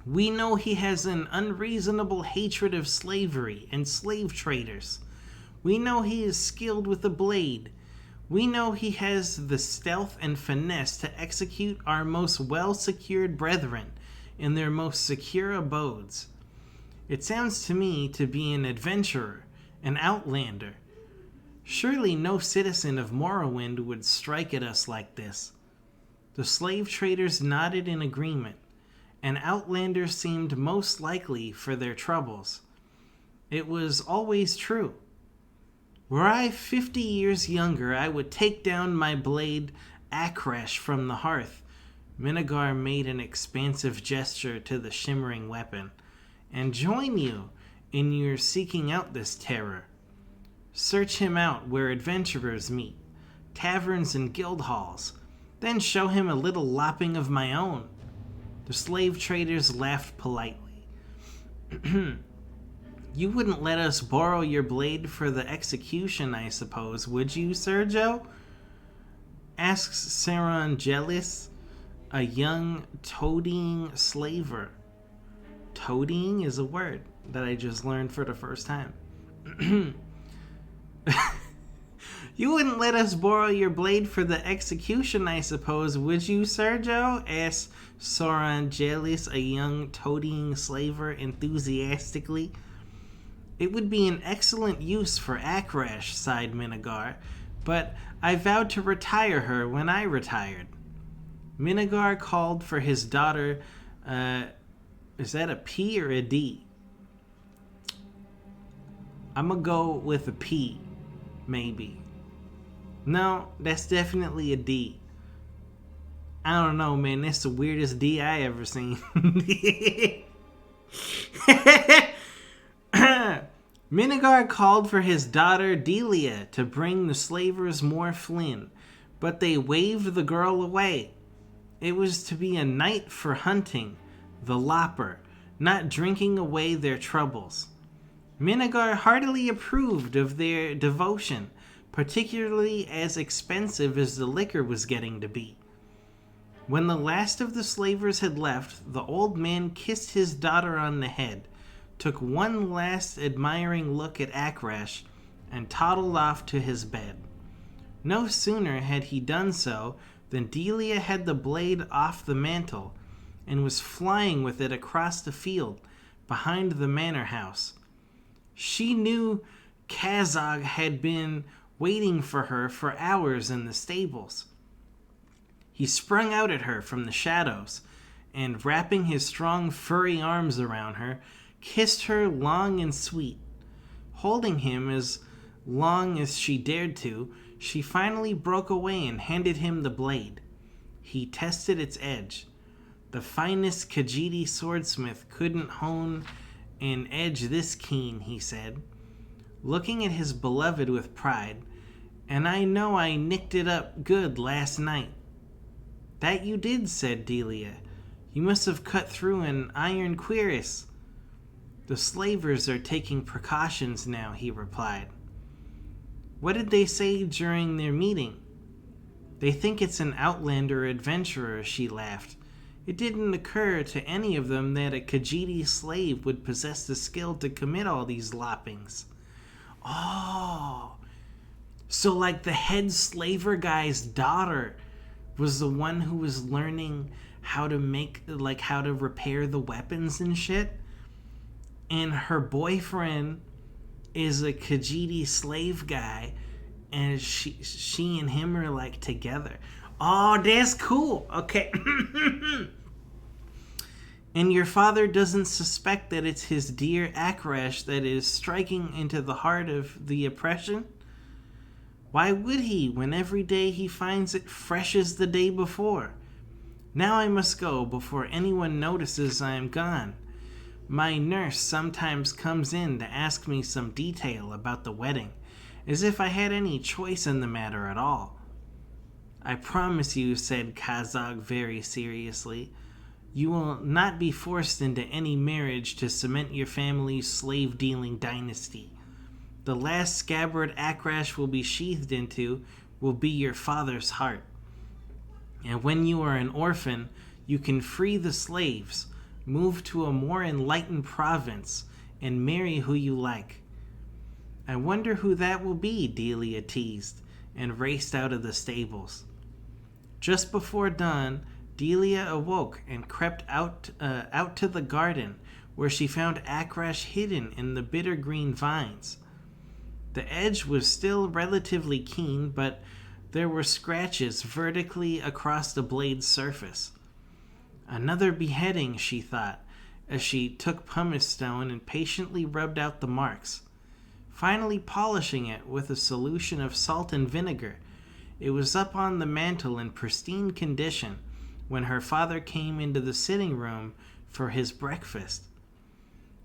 "We know he has an unreasonable hatred of slavery and slave traders. We know he is skilled with a blade. We know he has the stealth and finesse to execute our most well-secured brethren in their most secure abodes. It sounds to me to be an adventurer, an outlander. Surely no citizen of Morrowind would strike at us like this." The slave traders nodded in agreement. An outlander seemed most likely for their troubles. It was always true. "Were I 50 years younger, I would take down my blade Akresh from the hearth." Minagar made an expansive gesture to the shimmering weapon, "and join you in your seeking out this terror. Search him out where adventurers meet, taverns and guild halls, then show him a little lopping of my own." The slave traders laughed politely. "You wouldn't let us borrow your blade for the execution, I suppose, would you, Sergio?" asks Sarangelis, a young toadying slaver. Toadying is a word that I just learned for the first time. "You wouldn't let us borrow your blade for the execution, I suppose, would you, Sergio?" asked Sarangelis, a young toadying slaver, enthusiastically. "It would be an excellent use for Akrash," sighed Minagar, "but I vowed to retire her when I retired." Minagar called for his daughter. Is that a P or a D? I'm gonna go with a P, maybe. No, that's definitely a D. I don't know, man. That's the weirdest D I ever seen. Minagar called for his daughter Delia to bring the slavers more flin, but they waved the girl away. It was to be a night for hunting, the Lopper, not drinking away their troubles. Minagar heartily approved of their devotion, particularly as expensive as the liquor was getting to be. When the last of the slavers had left, the old man kissed his daughter on the head, took one last admiring look at Akrash, and toddled off to his bed. No sooner had he done so than Delia had the blade off the mantle and was flying with it across the field behind the manor house. She knew Kazog had been waiting for her for hours in the stables. He sprung out at her from the shadows and, wrapping his strong furry arms around her, kissed her long and sweet. Holding him as long as she dared to, she finally broke away and handed him the blade. He tested its edge. The finest Khajiit swordsmith couldn't hone an edge this keen, he said, looking at his beloved with pride. "And I know I nicked it up good last night." "That you did," said Delia. "You must have cut through an iron cuirass." "The slavers are taking precautions now," he replied. "What did they say during their meeting?" "They think it's an outlander adventurer," she laughed. "It didn't occur to any of them that a Khajiit slave would possess the skill to commit all these loppings." Oh, so like the head slaver guy's daughter was the one who was learning how to make, like, how to repair the weapons and shit, and her boyfriend is a Khajiit slave guy, and she and him are like together. Oh, that's cool. Okay. And your father doesn't suspect that it's his dear Akrash that is striking into the heart of the oppression? Why would he, when every day he finds it fresh as the day before? Now I must go before anyone notices I am gone. My nurse sometimes comes in to ask me some detail about the wedding, as if I had any choice in the matter at all. I promise you, said Kazog very seriously, you will not be forced into any marriage to cement your family's slave-dealing dynasty. The last scabbard Akrash will be sheathed into will be your father's heart. And when you are an orphan, you can free the slaves, move to a more enlightened province, and marry who you like. I wonder who that will be, Delia teased, and raced out of the stables. Just before dawn, Delia awoke and crept out to the garden, where she found Akrash hidden in the bitter green vines. The edge was still relatively keen, but there were scratches vertically across the blade's surface. Another beheading, she thought, as she took pumice stone and patiently rubbed out the marks. Finally polishing it with a solution of salt and vinegar, it was up on the mantel in pristine condition when her father came into the sitting room for his breakfast.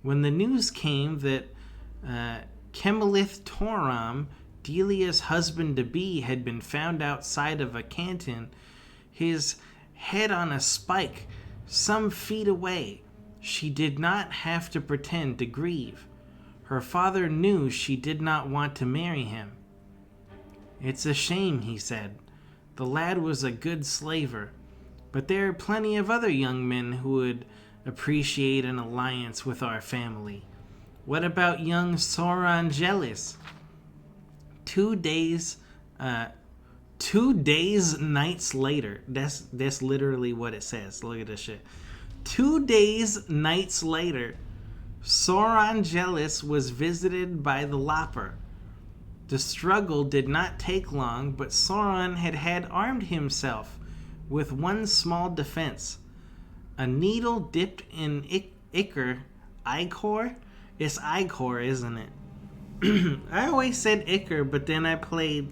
When the news came that Kemalith Toram, Delia's husband-to-be, had been found outside of a canton, his head on a spike some feet away, she did not have to pretend to grieve. Her father knew she did not want to marry him. It's a shame, he said. The lad was a good slaver, but there are plenty of other young men who would appreciate an alliance with our family. What about young Sorangelis? 2 days, nights later. That's literally what it says. Look at this shit. 2 days, nights later, Sorangelis was visited by the Lopper. The struggle did not take long, but Sauron had armed himself with one small defense. A needle dipped in ichor. It's Igor, isn't it? I always said Ichor, but then I played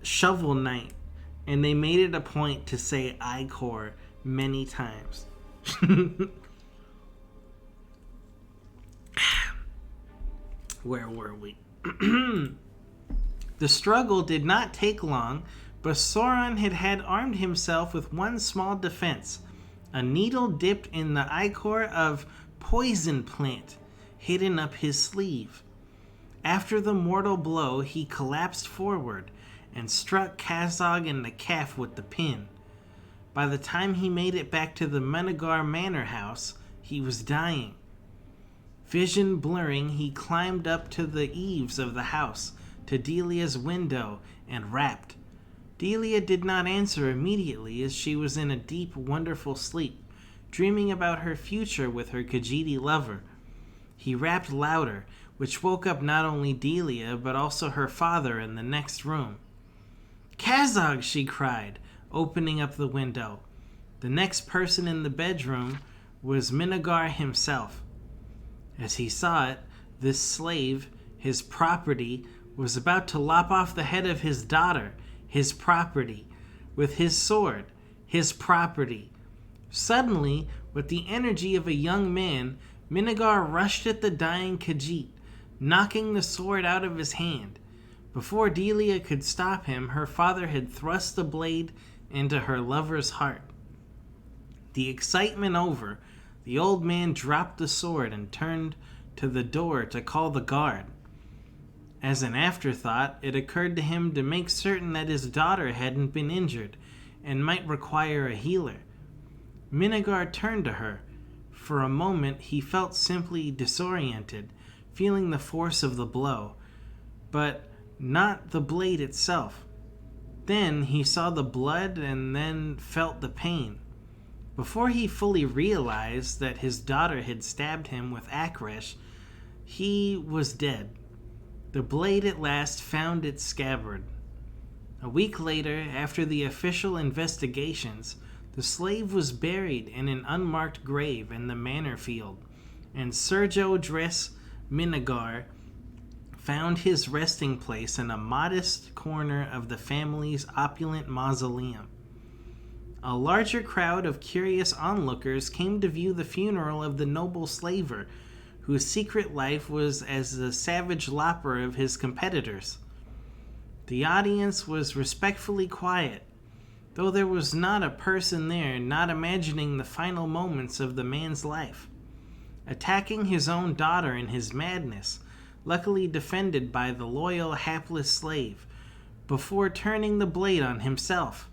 Shovel Knight, and they made it a point to say Igor many times. Where were we? The struggle did not take long, but Sauron had armed himself with one small defense, a needle dipped in the ichor of poison plant, hidden up his sleeve. After the mortal blow, he collapsed forward and struck Kazog in the calf with the pin. By the time he made it back to the Menegar Manor house, he was dying. Vision blurring, he climbed up to the eaves of the house, to Delia's window, and rapped. Delia did not answer immediately, as she was in a deep, wonderful sleep, dreaming about her future with her Khajiit lover. He rapped louder, which woke up not only Delia, but also her father in the next room. "Kazog!" she cried, opening up the window. The next person in the bedroom was Minagar himself. As he saw it, this slave, his property, was about to lop off the head of his daughter, his property, with his sword, his property. Suddenly, with the energy of a young man, Minagar rushed at the dying Khajiit, knocking the sword out of his hand. Before Delia could stop him, her father had thrust the blade into her lover's heart. The excitement over, the old man dropped the sword and turned to the door to call the guard. As an afterthought, it occurred to him to make certain that his daughter hadn't been injured and might require a healer. Minagar turned to her. For a moment, he felt simply disoriented, feeling the force of the blow, but not the blade itself. Then he saw the blood and then felt the pain. Before he fully realized that his daughter had stabbed him with Akrash, he was dead. The blade at last found its scabbard. A week later, after the official investigations, the slave was buried in an unmarked grave in the manor field, and Sergio Dres Minagar found his resting place in a modest corner of the family's opulent mausoleum. a larger crowd of curious onlookers came to view the funeral of the noble slaver, whose secret life was as the savage lopper of his competitors. The audience was respectfully quiet, though there was not a person there not imagining the final moments of the man's life. Attacking his own daughter in his madness, luckily defended by the loyal, hapless slave, before turning the blade on himself.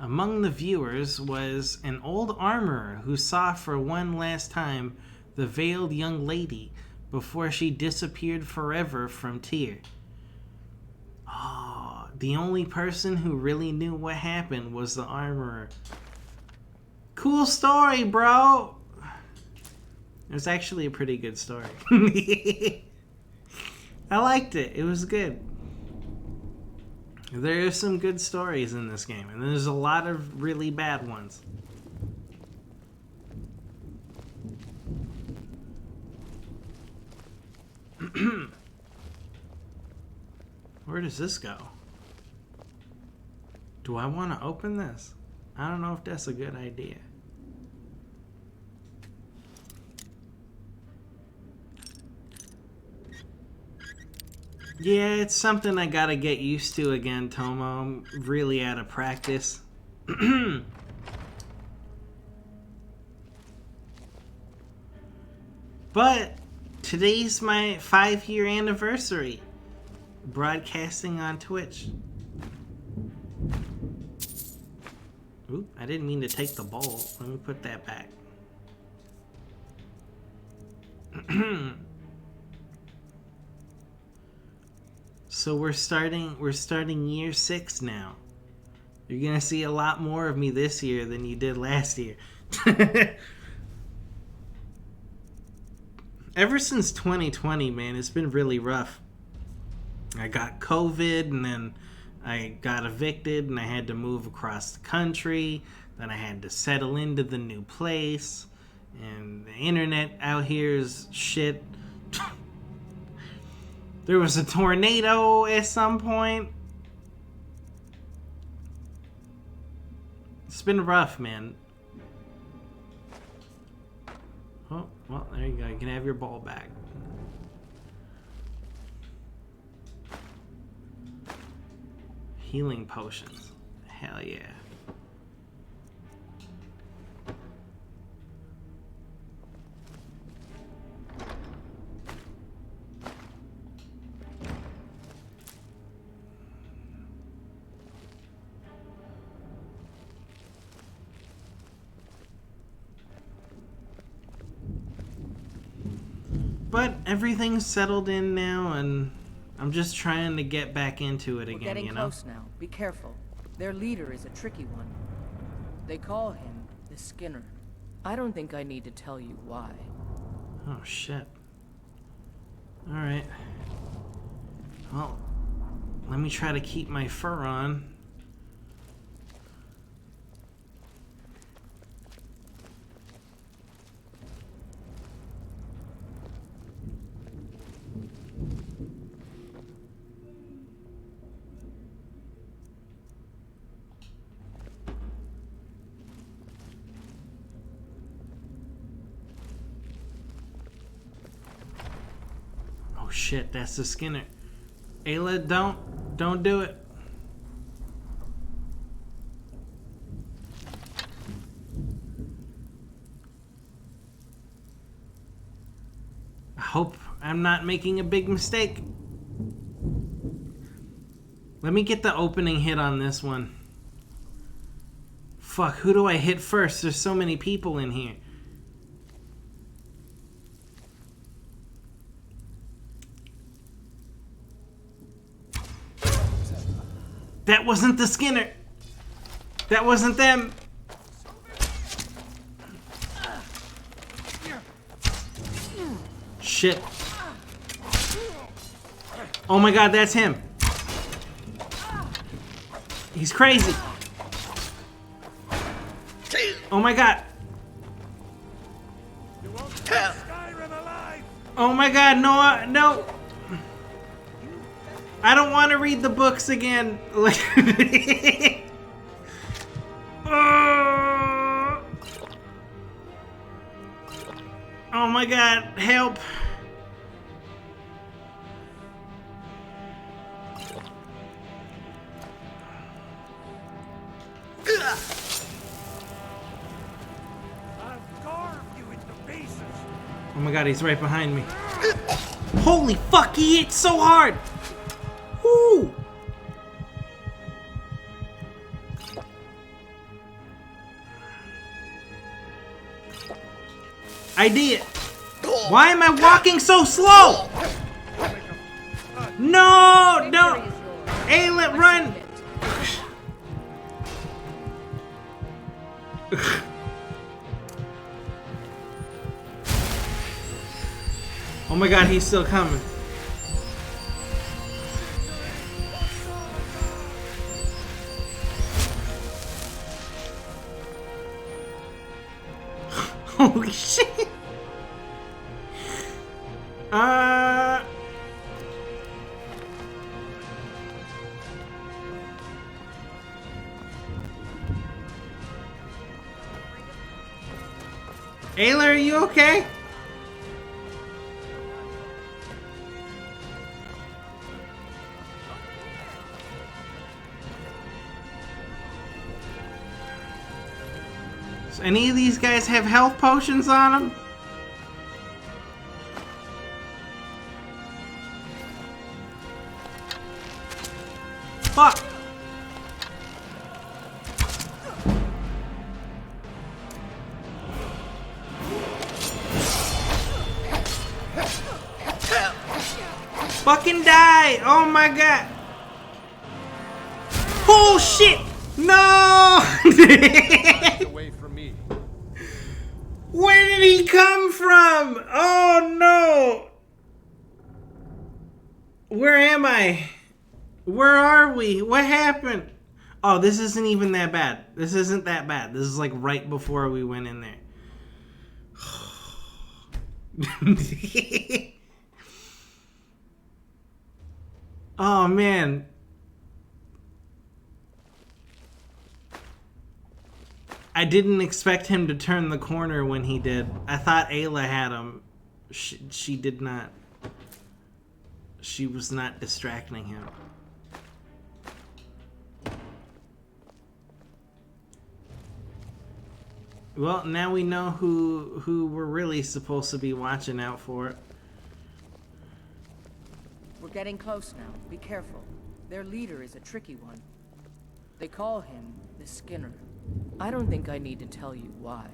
Among the viewers was an old armorer who saw for one last time the veiled young lady before she disappeared forever from Tyr. Oh, the only person who really knew what happened was the armorer. Cool story, bro! It was actually a pretty good story. I liked it. It was good. There are some good stories in this game, and there's a lot of really bad ones. Where does this go? Do I want to open this? I don't know if that's a good idea. Yeah, it's something I gotta get used to again, Tomo. I'm really out of practice. But today's my 5-year anniversary broadcasting on Twitch. Oop, I didn't mean to take the bowl. Let me put that back. So we're starting year 6 now. You're gonna see a lot more of me this year than you did last year. Ever since 2020, man, it's been really rough. I got COVID, and then I got evicted, and I had to move across the country. Then I had to settle into the new place, and the internet out here is shit. There was a tornado at some point. It's been rough, man. Oh, well, there you go. You can have your ball back. Healing potions. Hell yeah. But everything's settled in now, and I'm just trying to get back into it again, We're getting you know? close now. Be careful. Their leader is a tricky one. They call him the Skinner. I don't think I need to tell you why. Oh, shit. Alright. Well, let me try to keep my fur on. Oh shit, that's the Skinner. Ayla, don't do it. I hope I'm not making a big mistake. Let me get the opening hit on this one. Fuck, who do I hit first? There's so many people in here. That wasn't the Skinner. That wasn't them. Shit. Oh my god, that's him. He's crazy. Oh my god. Oh my god, no, no. I don't want to read the books again. Oh, Oh my god, help. Oh my god, he's right behind me. Holy fuck, he hit so hard! Woo! I did. Why am I walking so slow? No, no. Ayla, run. Oh my god, he's still coming. Holy shit. Ayla, are you okay? Does any of these guys have health potions on them? Fuck! Fucking die! Oh my god! Oh shit! No! Away from me. Where did he come from? Oh no! Where am I? Where are we? What happened? Oh, this isn't even that bad. This isn't that bad. This is like right before we went in there. Oh man. I didn't expect him to turn the corner when he did. I thought Ayla had him. She did not. She was not distracting him. Well, now we know who we're really supposed to be watching out for. We're getting close now. Be careful. Their leader is a tricky one. They call him the Skinner. I don't think I need to tell you why.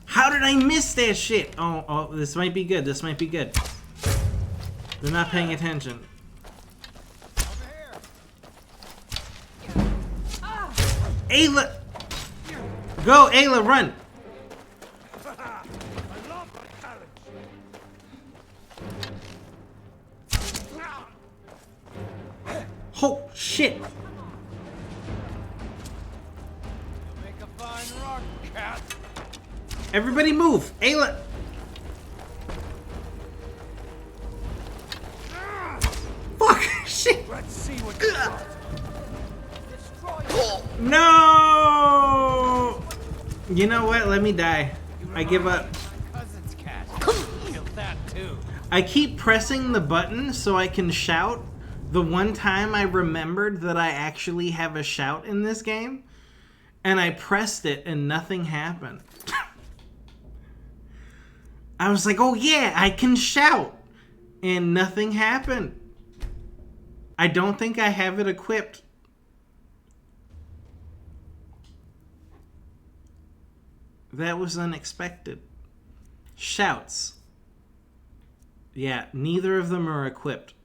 How did I miss that shit? Oh, this might be good. This might be good. They're not paying attention. Ayla! Go, Ayla, run! Oh, shit! Everybody move! Ayla! Fuck! Shit! Let's see what you got. No! You know what? Let me die. I give up. Cousin's cat. Kill that too. I keep pressing the button so I can shout. The one time I remembered that I actually have a shout in this game, and I pressed it and nothing happened. I was like, oh yeah, I can shout. And nothing happened. I don't think I have it equipped. That was unexpected. Shouts. Yeah, neither of them are equipped.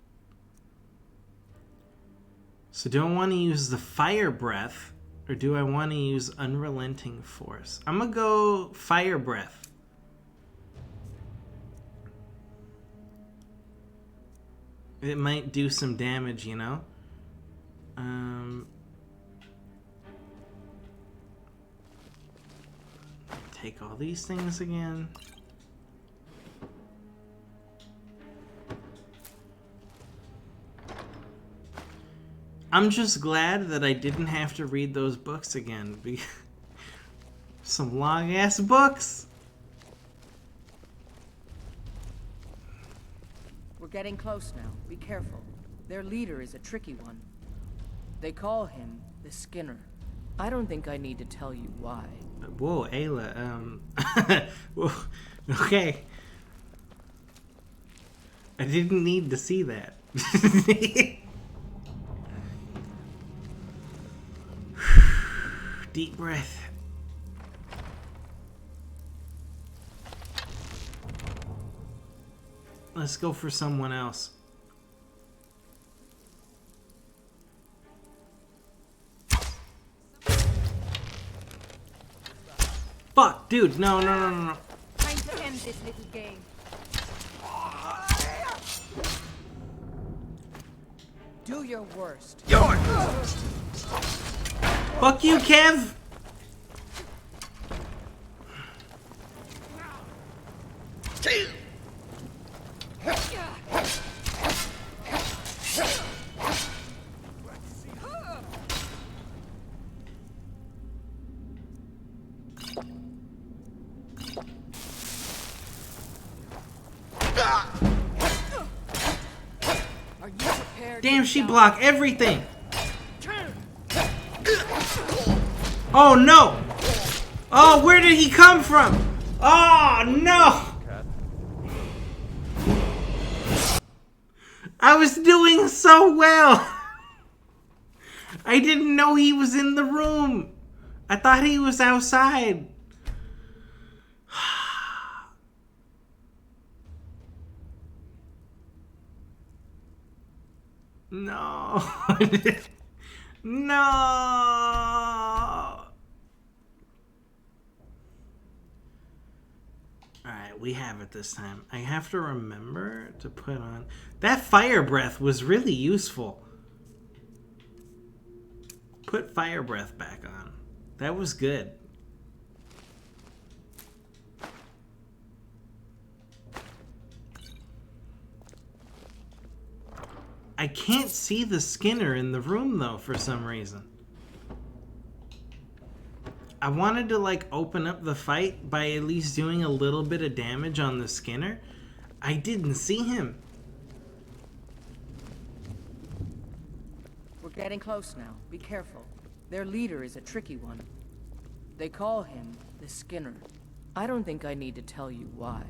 So do I want to use the fire breath, or do I want to use unrelenting force? I'm gonna go fire breath. It might do some damage, you know? these things again. I'm just glad that I didn't have to read those books again. Some long ass books. We're getting close now. Be careful. Their leader is a tricky one. They call him the Skinner. I don't think I need to tell you why. Whoa, Ayla, whoa, okay. I didn't need to see that. Deep breath. Let's go for someone else. Fuck, dude, no. Time to end this little game. Do your worst. Fuck you, Kev! Damn, she blocked everything! Oh no! Oh, where did he come from? Oh no! I was doing so well! I didn't know he was in the room. I thought he was outside. No. No. Alright, we have it this time. I have to remember to put on... That fire breath was really useful. Put fire breath back on. That was good. I can't see the Skinner in the room though for some reason. I wanted to like open up the fight by at least doing a little bit of damage on the Skinner. I didn't see him. We're getting close now. Be careful. Their leader is a tricky one. They call him the Skinner. I don't think I need to tell you why.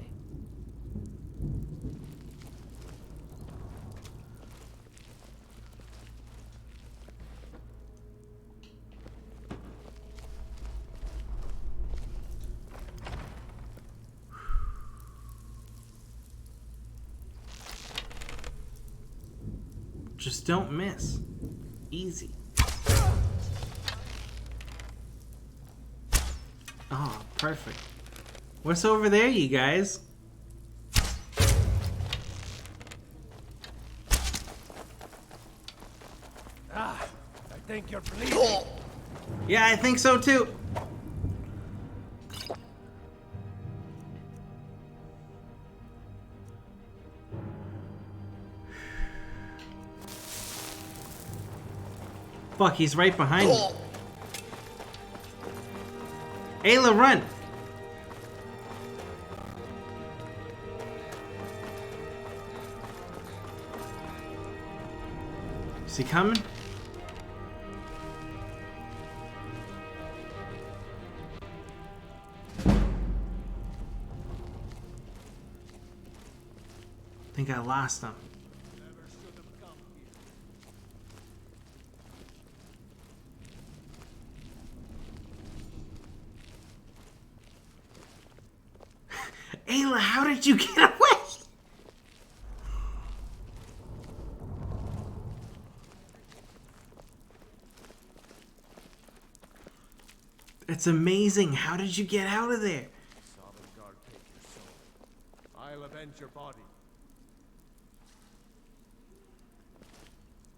Just don't miss. Easy. Oh, perfect. What's over there, you guys? Ah, I think you're bleeding. Yeah, I think so too. Fuck, he's right behind me. Ayla, run! Is he coming? I think I lost him. Ayla, how did you get away? It's amazing. How did you get out of there? Sovngarde, take your soul. I'll avenge your body.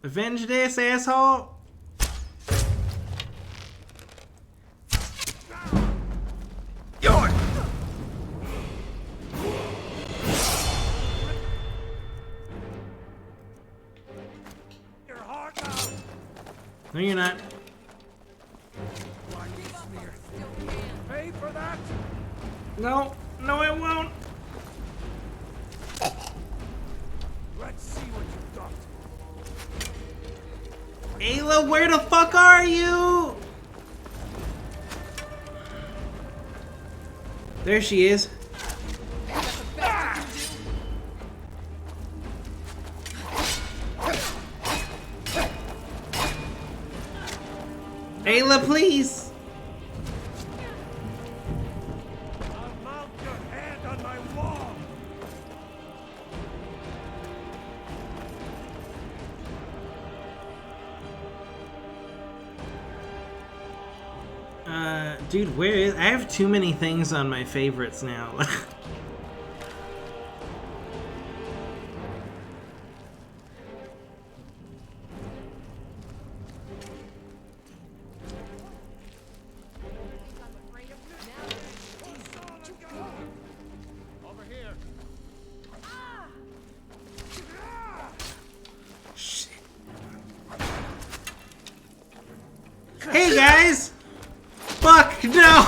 Avenge this, asshole! No, you're not. Pay for that? No, no, it won't. Let's see what you've got. Ayla, where the fuck are you? There she is. Ayla, please. I'll mount your head on my wall. Dude, where is... I have too many things on my favorites now. Over here. Hey, guys! Fuck, no!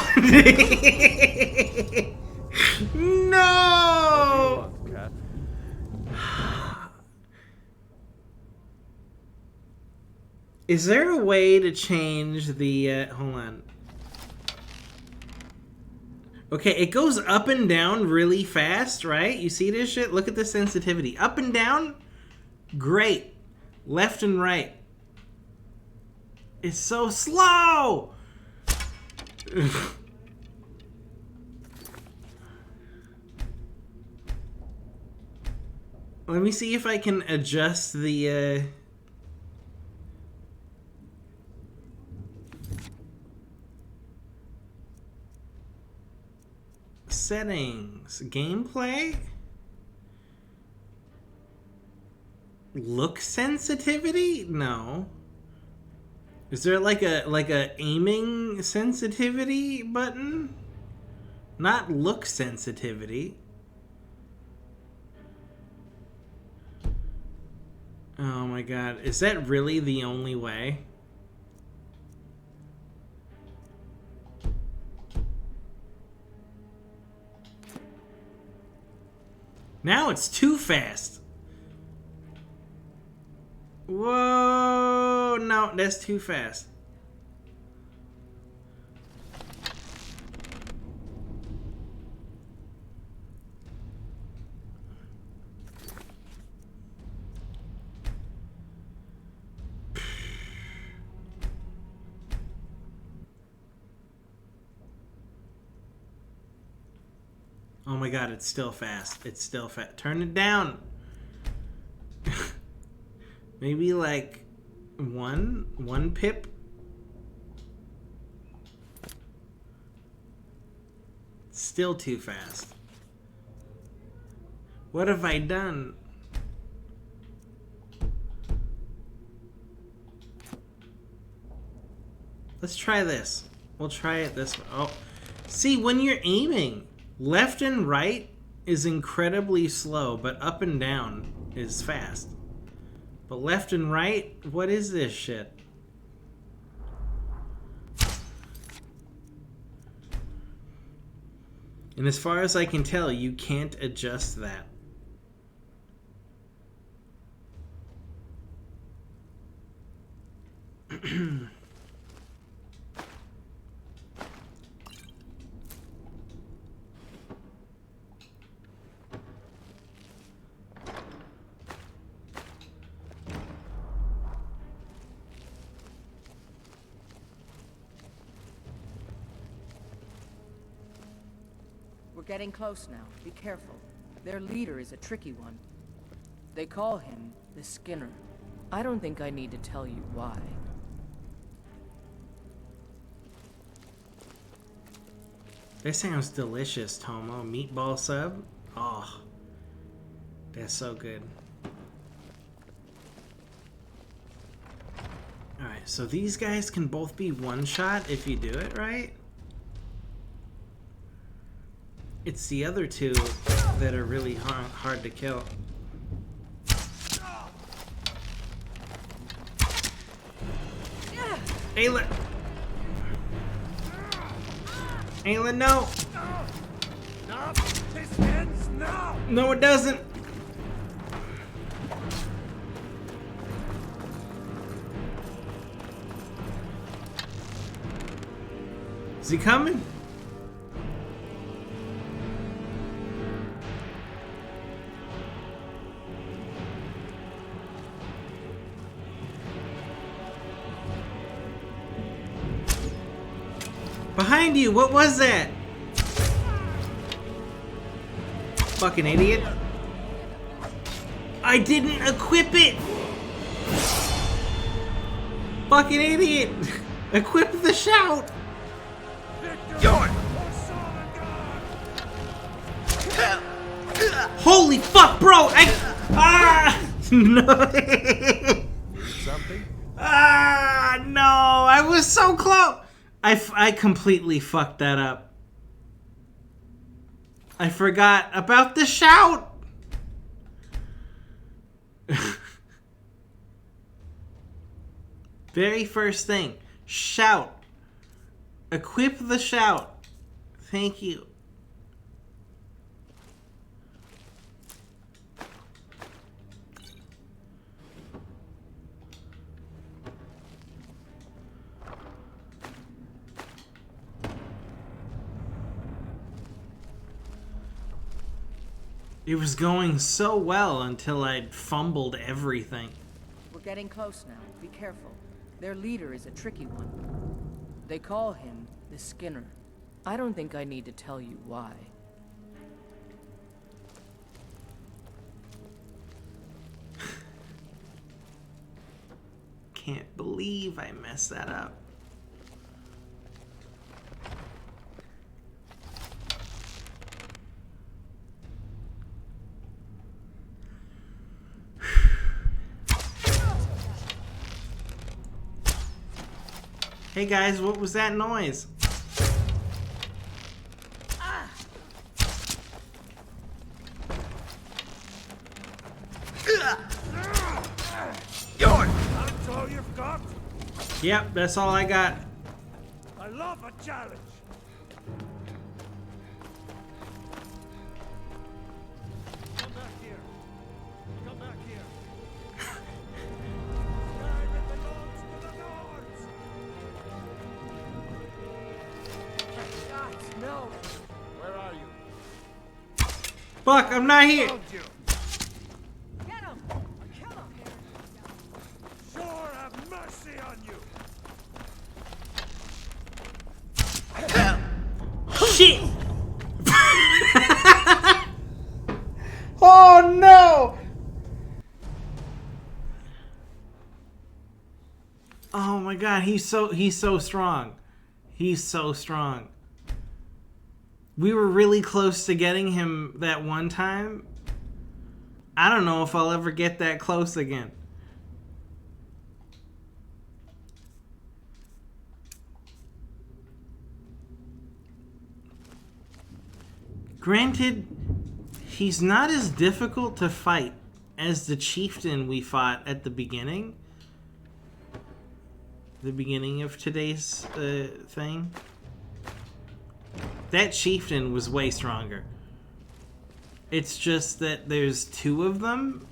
No! Is there a way to change the, hold on. Okay, it goes up and down really fast, right? You see this shit? Look at the sensitivity. Up and down? Great. Left and right. It's so slow! Let me see if I can adjust the, settings. Gameplay? Look sensitivity? No. Is there like a aiming sensitivity button? Not look sensitivity. Oh my god, is that really the only way? Now it's too fast. Whoa, no, that's too fast. Oh my god, it's still fast. It's still fast. Turn it down. Maybe like one pip. Still too fast. What have I done? Let's try this. We'll try it this way. Oh, see, when you're aiming, left and right is incredibly slow, but up and down is fast. But left and right, what is this shit? And as far as I can tell, you can't adjust that. We're getting close now. Be careful. Their leader is a tricky one. They call him the Skinner. I don't think I need to tell you why. That sounds delicious, Tomo. Meatball sub? Oh, that's so good. Alright, so these guys can both be one-shot if you do it right. It's the other two that are really hard to kill. Ayla! Ayla, no! This ends now! No, it doesn't! Is he coming? Behind you, what was that? Fucking idiot. I didn't equip it! Fucking idiot! Equip the shout! Holy fuck, bro! No! Something? No! I was so close! I completely fucked that up. I forgot about the shout! Very first thing. Shout. Equip the shout. Thank you. It was going so well until I'd fumbled everything. We're getting close now. Be careful. Their leader is a tricky one. They call him the Skinner. I don't think I need to tell you why. Can't believe I messed that up. Hey guys, what was that noise? That's all you've got? Yep, that's all I got. I love a challenge. Come back here. Come back here. Skyrim belongs to the Nords. God, no. Where are you? Fuck, I'm not here. Found you. Get him! Kill him! Sure, have mercy on you. Shit! Oh no! Oh my god, he's so strong. He's so strong. We were really close to getting him that one time. I don't know if I'll ever get that close again. Granted, he's not as difficult to fight as the chieftain we fought at the beginning. The beginning of today's thing. That chieftain was way stronger. It's just that there's two of them.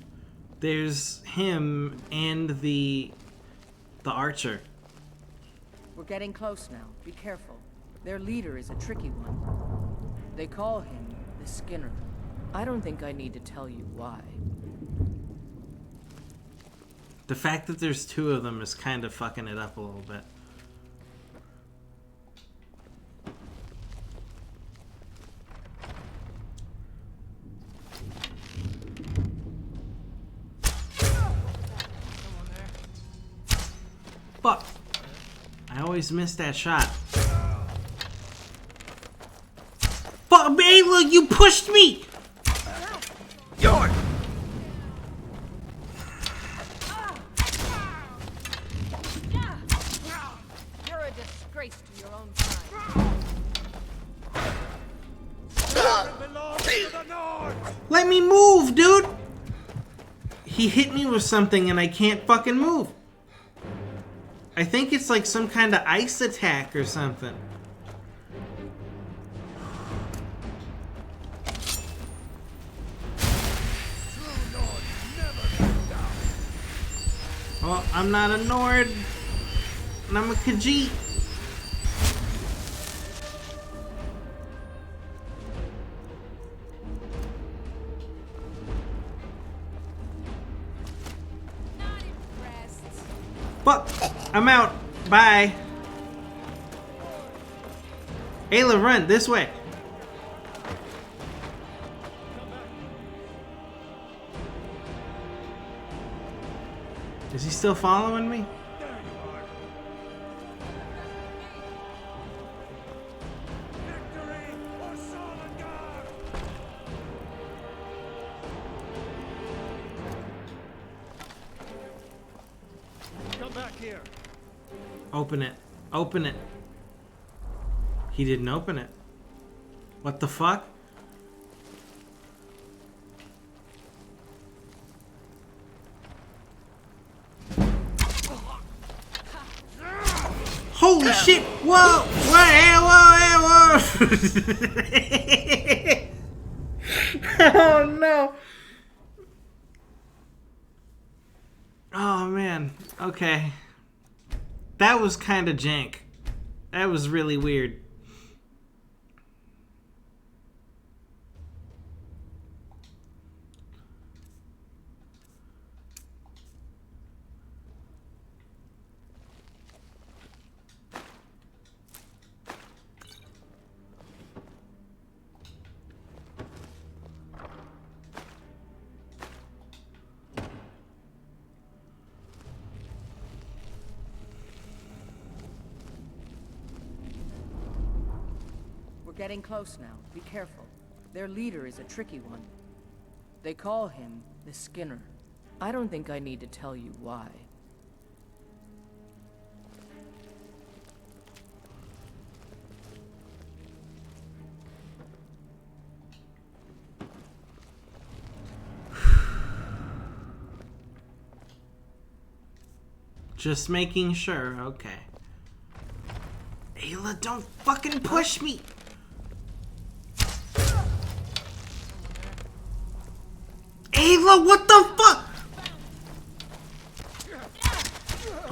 There's him and the archer. We're getting close now. Be careful. Their leader is a tricky one. They call him the Skinner. I don't think I need to tell you why. The fact that there's two of them is kind of fucking it up a little bit. Fuck! I always miss that shot. Fuck, Ayla, you pushed me! You're You're a disgrace to your own kind. belongs to the North. Let me move, dude! He hit me with something and I can't fucking move. I think it's like some kind of ice attack or something. Well, I'm not a Nord, and I'm a Khajiit. Fuck! I'm out. Bye. Ayla, run this way. Is he still following me? Come back here. Open it. Open it. He didn't open it. What the fuck? Holy shit! Whoa! Whoa! Oh no! Oh man. Okay. That was kind of jank. That was really weird. Getting close now. Be careful. Their leader is a tricky one. They call him the Skinner. I don't think I need to tell you why. Just making sure. Okay. Ayla, don't fucking push me! Ayla, what the fuck?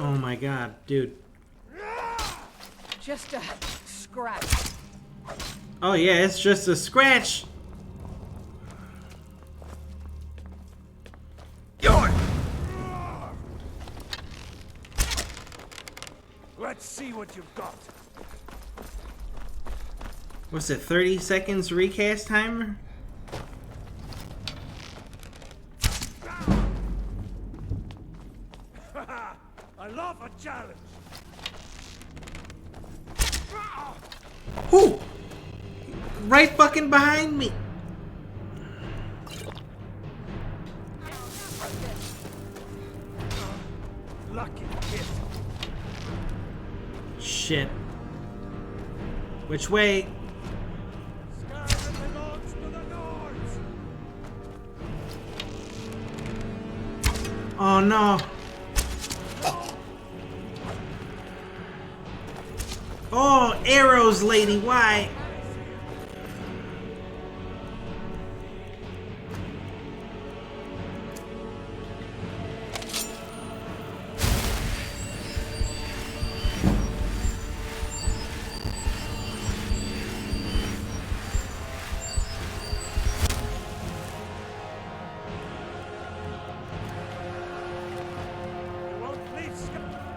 Oh my god, dude. Just a scratch. Oh yeah, it's just a scratch. Let's see what you've got. What's it, 30 seconds recast timer? I love a challenge. Who? Right fucking behind me. Lucky kid. Shit. Which way? Skyrim belongs to the Nords. Oh no. Oh, arrows, lady, why?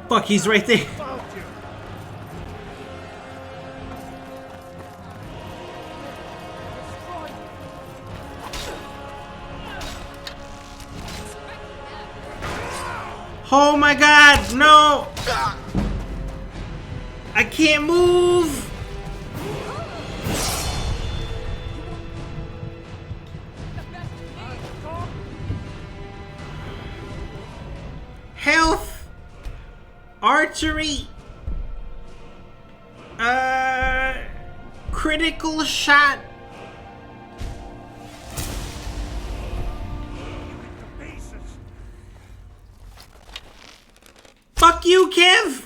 Fuck, he's right there. Oh my god, no! I can't move! Health! Archery! Critical shot! Fuck you, Kev!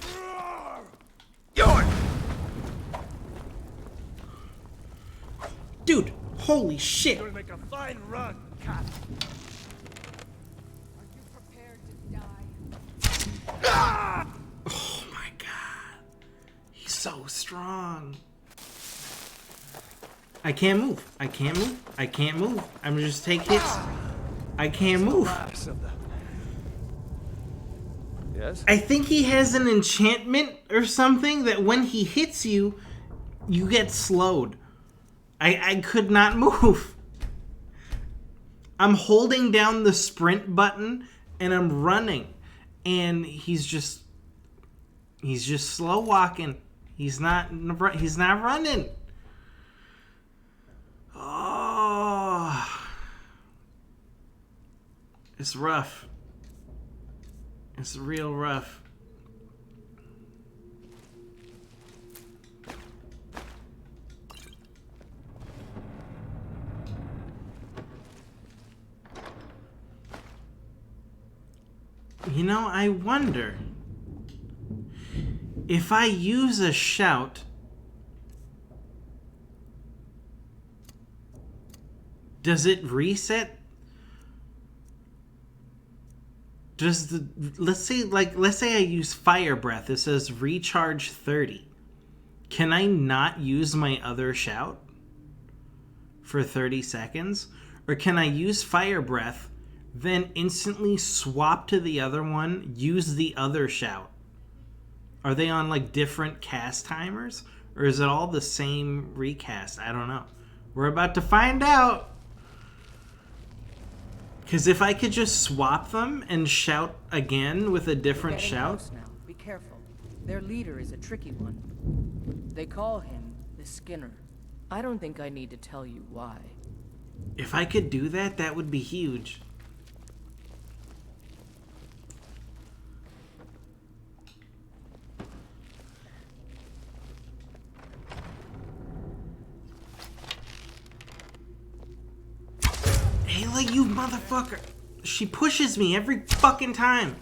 Holy shit! You're gonna make a fine run, cat. Are you prepared to die? Oh my god. He's so strong. I can't move. I can't move. I can't move. I'm gonna just take hits. I can't move. Yes? I think he has an enchantment or something that when he hits you, you get slowed. I could not move. I'm holding down the sprint button and I'm running. And he's just slow walking. He's not running. Oh. It's rough. It's real rough. You know, I wonder if I use a shout, does it reset? Let's say I use fire breath. It says recharge 30. Can I not use my other shout for 30 seconds? Or can I use fire breath, then instantly swap to the other one, use the other shout? Are they on like different cast timers? Or is it all the same recast? I don't know. We're about to find out. Because if I could just swap them and shout again with a different shout. Close now. Be careful. Their leader is a tricky one. They call him the Skinner. I don't think I need to tell you why. If I could do that, that would be huge. Ayla, you motherfucker! She pushes me every fucking time.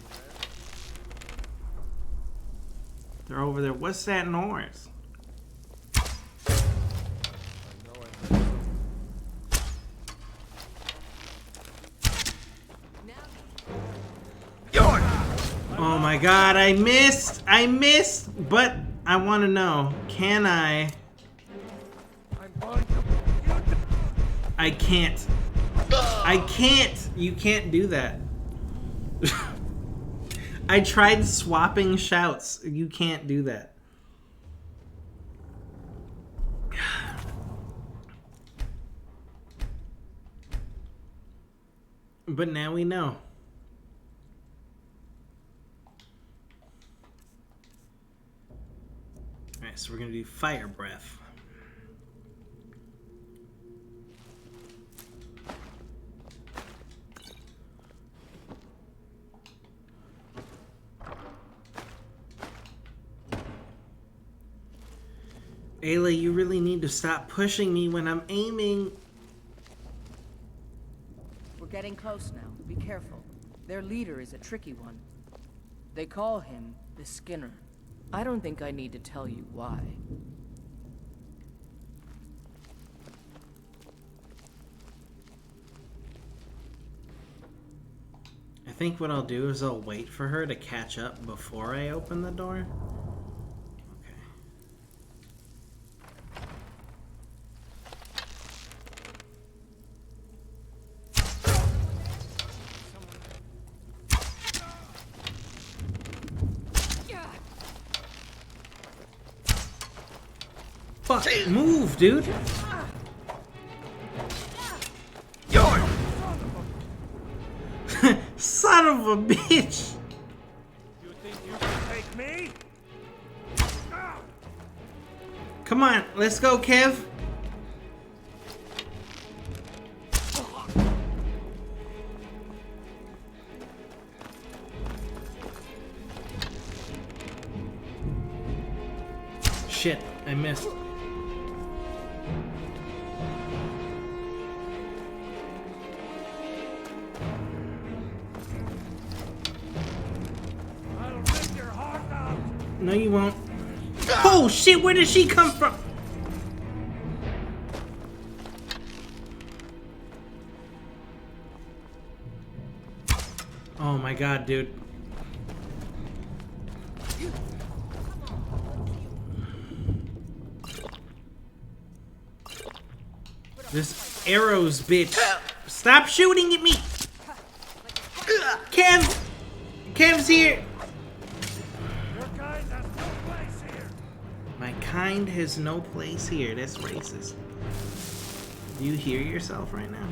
They're over there. What's that noise? Oh my god, I missed! I missed! But I want to know, can I... I can't. I can't! You can't do that. I tried swapping shouts. You can't do that. But now we know. Alright, so we're gonna do fire breath. Ayla, you really need to stop pushing me when I'm aiming. We're getting close now. Be careful. Their leader is a tricky one. They call him the Skinner. I don't think I need to tell you why. I think what I'll do is I'll wait for her to catch up before I open the door. Fuck, move, dude. Son of a bitch. You think you can take me? Come on, let's go, Kev. Shit, I missed. No, you won't. Oh shit, where did she come from? Oh my god, dude. This arrows, bitch. Stop shooting at me. Kev! Kev's here. My kind has no place here. That's racist. Do you hear yourself right now?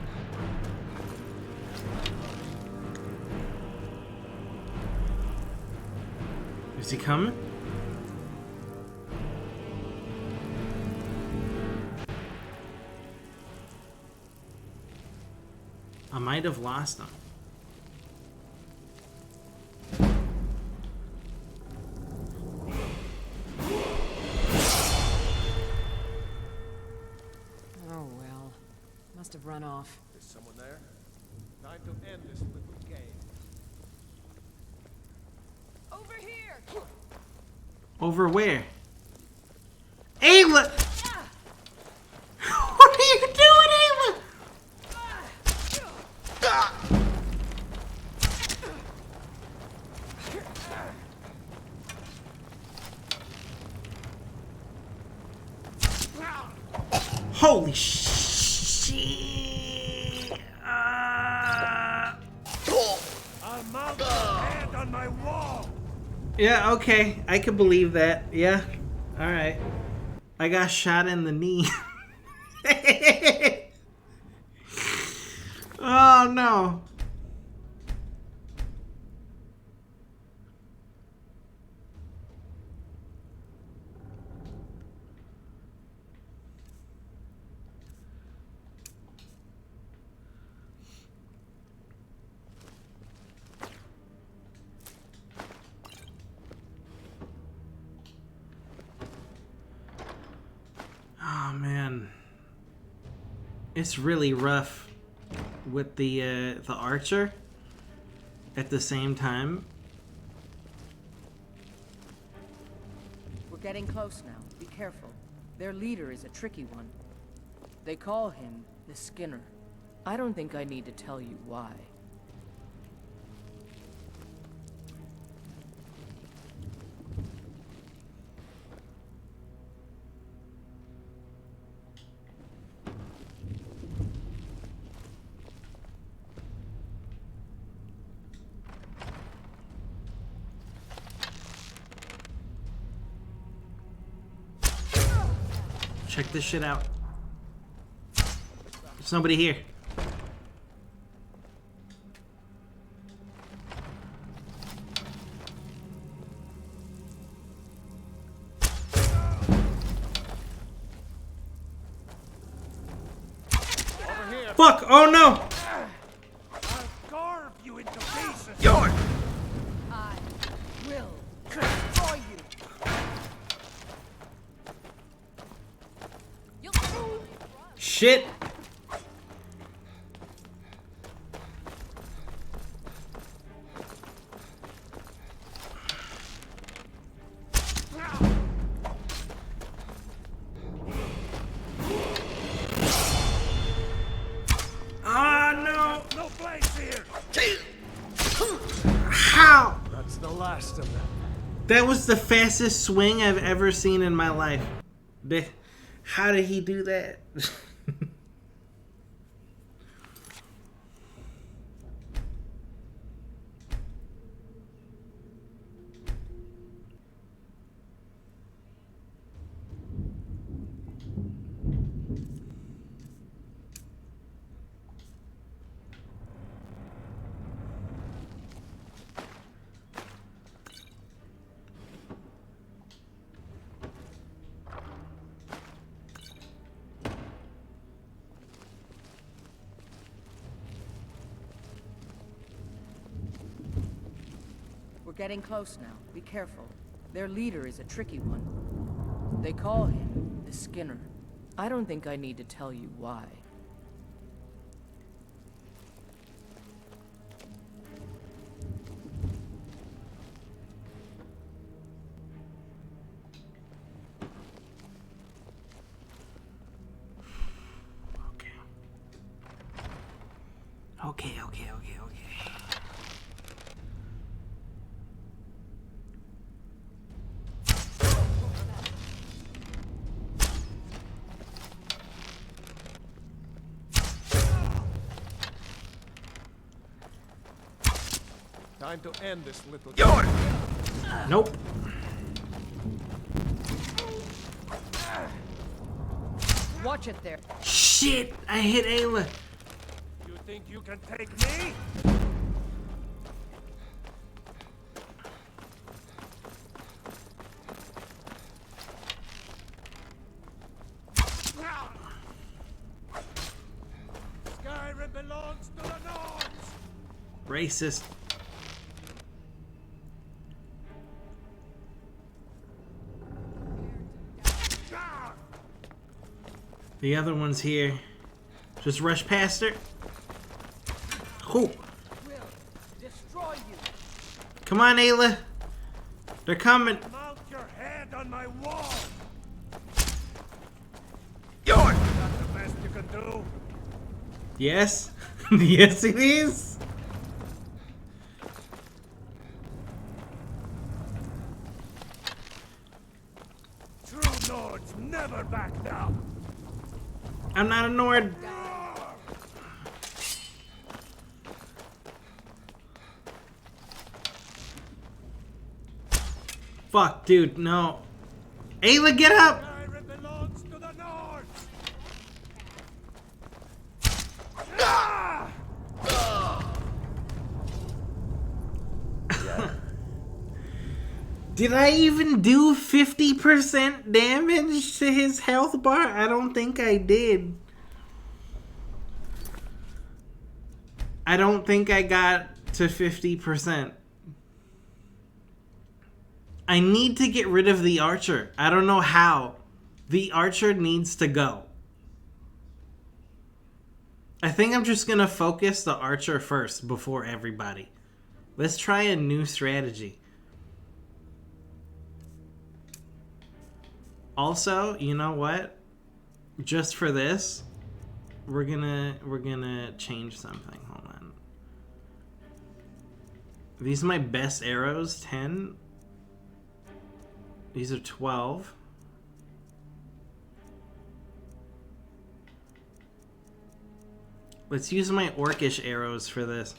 Is he coming? I might have lost him. Oh well. Must have run off. Is someone there? Time to end this little game. Over here. Over where? Ayla! What are you doing, Ayla? Holy shit! I'll mount your hand on my wall. Yeah, okay. I can believe that. Yeah. Alright. I got shot in the knee. Oh no. Oh man, it's really rough with the archer at the same time. We're getting close now. Be careful. Their leader is a tricky one. They call him the Skinner. I don't think I need to tell you why. Check this shit out. There's nobody here. Fuck! Oh no! I'll carve you into pieces. York! I will destroy you. Shit! Ah, no! No place here. How? That's the last of them. That was the fastest swing I've ever seen in my life. How did he do that? We're getting close now. Be careful. Their leader is a tricky one. They call him the Skinner. I don't think I need to tell you why. Okay. Time to end this little. Nope. Watch it there. Shit! I hit Ayla. You think you can take me? Skyrim belongs to the Nords. Racist. The other one's here. Just rush past her. Cool. Destroy you. Come on, Ayla. They're coming. Mount your head on my wall. Yours. That's the best you can do. Yes. Yes, it is. True Nords never back down. I'm not a Nord. Fuck, dude, no. Ayla, get up! Skyrim belongs to the Nords. Did I even do 50% damage to his health bar? I don't think I did. I don't think I got to 50%. I need to get rid of the archer. I don't know how. The archer needs to go. I think I'm just gonna focus the archer first before everybody. Let's try a new strategy. Also, you know what? Just for this, we're gonna change something. Hold on. These are my best arrows, 10. These are 12. Let's use my orcish arrows for this.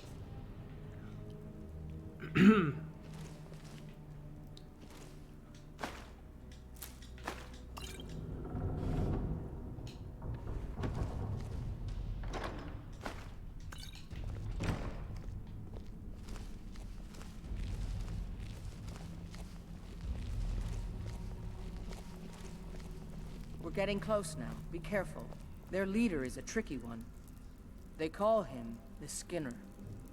We're getting close now. Be careful. Their leader is a tricky one. They call him the Skinner.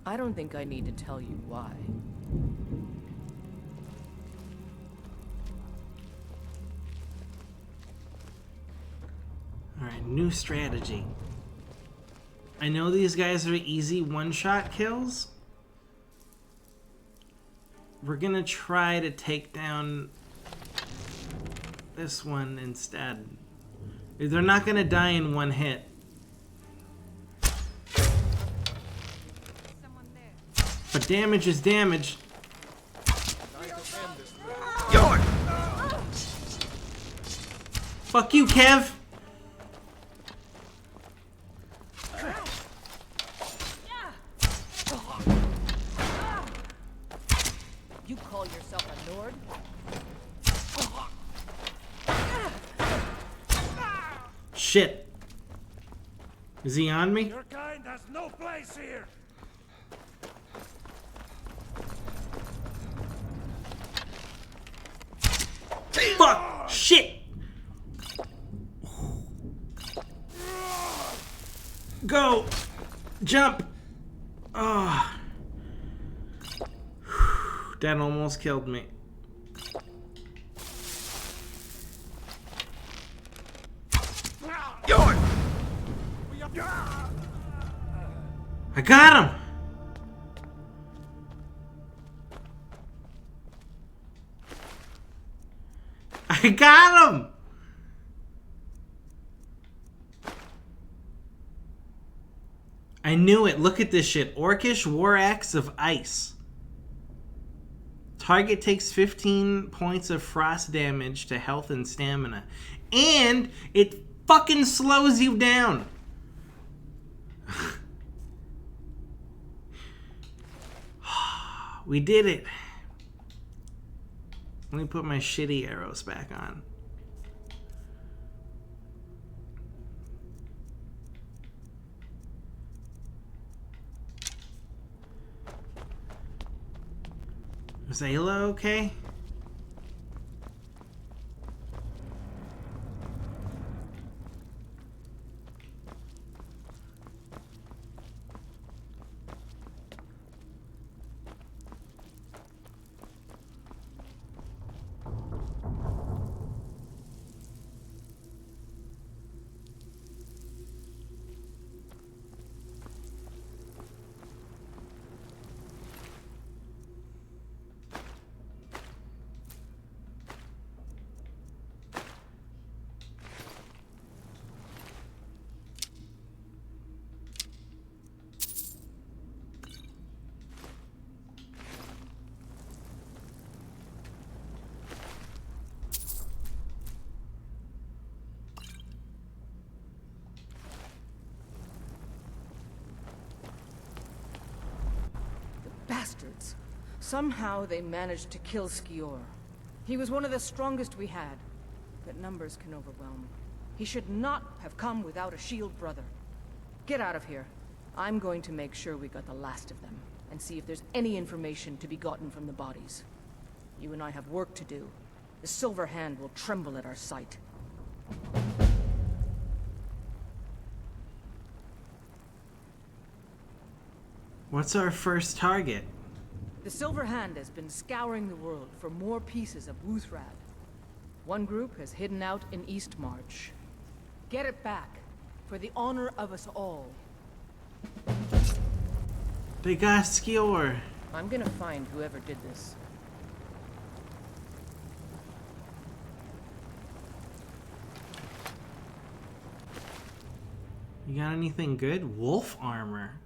I don't think I need to tell you why. Alright, new strategy. I know these guys are easy one-shot kills. We're gonna try to take down this one instead. They're not gonna die in one hit. But damage is damage. Yours! Fuck you, Kev! You call yourself a Nord? Shit. Is he on me? Your kind has no place here. Fuck! Shit! Go! Jump! Oh. That almost killed me. Yours! I got him! I got him! I knew it. Look at this shit. Orcish War Axe of Ice. Target takes 15 points of frost damage to health and stamina. And it fucking slows you down. We did it. Let me put my shitty arrows back on. Is Ayla okay? Bastards. Somehow they managed to kill Skior. He was one of the strongest we had, but numbers can overwhelm. He should not have come without a shield brother. Get out of here. I'm going to make sure we got the last of them, and see if there's any information to be gotten from the bodies. You and I have work to do. The Silver Hand will tremble at our sight. What's our first target? The Silver Hand has been scouring the world for more pieces of Wuthrad. One group has hidden out in East March. Get it back, for the honor of us all. They got Skior. I'm gonna find whoever did this. You got anything good? Wolf armor.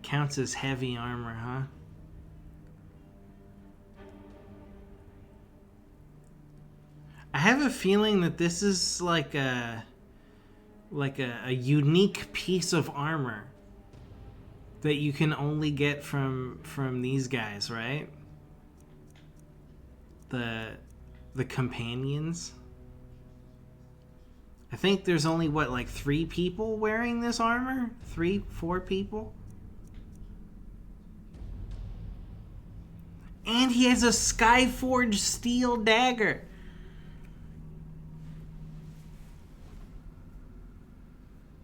Counts as heavy armor, huh? I have a feeling that this is like a unique piece of armor that you can only get from these guys, right? The companions. I think there's only what, like 3 people wearing this armor? 3, 4 people? And he has a Skyforged steel dagger.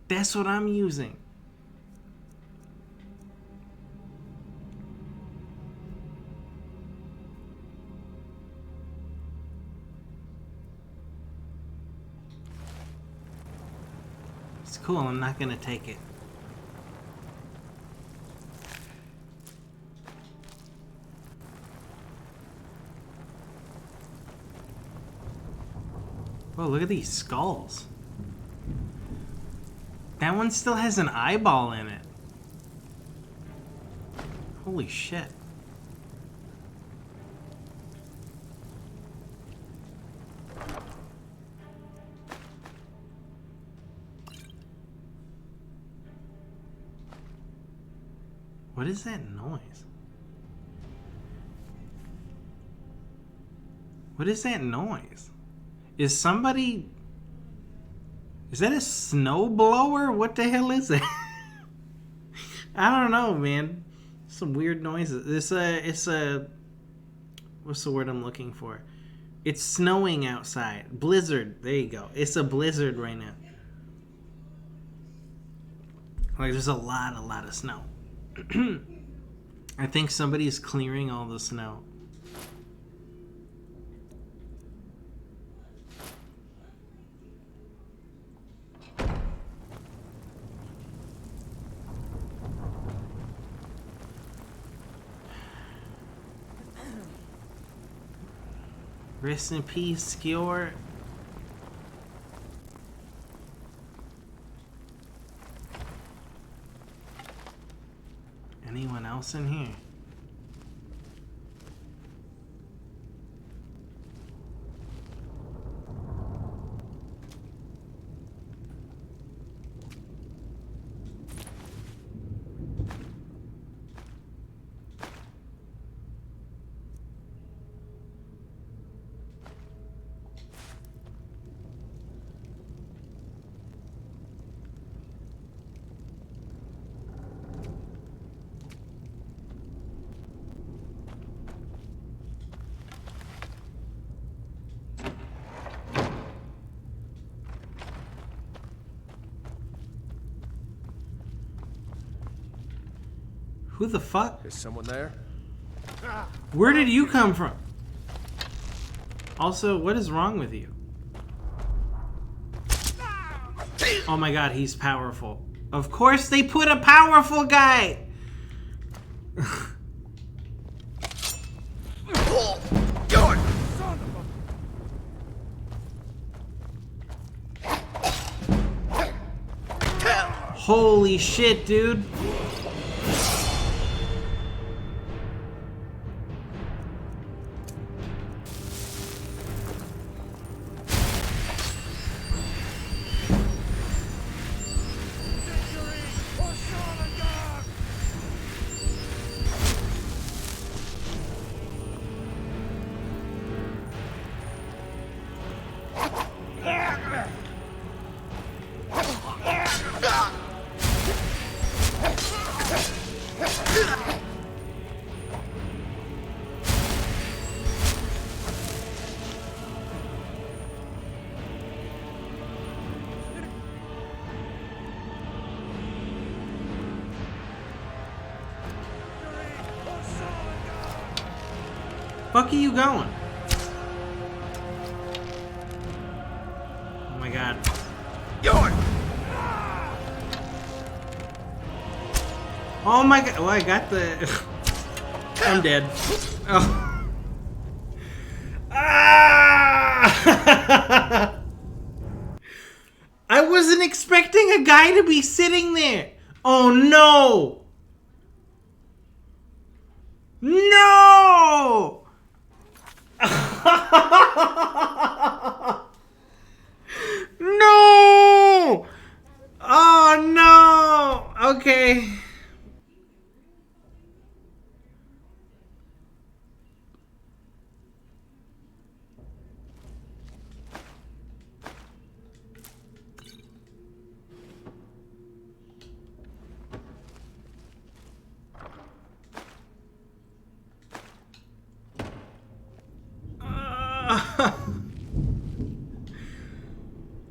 That's what I'm using. It's cool, I'm not gonna take it. Whoa, look at these skulls. That one still has an eyeball in it. Holy shit. What is that noise? What is that noise? Is somebody... Is that a snow blower? What the hell is it? I don't know, man. Some weird noises. It's a... What's the word I'm looking for? It's snowing outside. Blizzard. There you go. It's a blizzard right now. Like, there's a lot of snow. I think somebody's clearing all the snow. Rest in peace, Skior. Anyone else in here? Who the fuck? Is someone there? Where did you come from? Also, what is wrong with you? Oh my god, he's powerful. Of course they put a powerful guy! Holy shit, dude. Fuck are you going? Oh my god. Oh my god. Oh, I got the... I'm dead. Oh. Ah! I wasn't expecting a guy to be sitting there. Oh no! No! No! Oh no! Okay.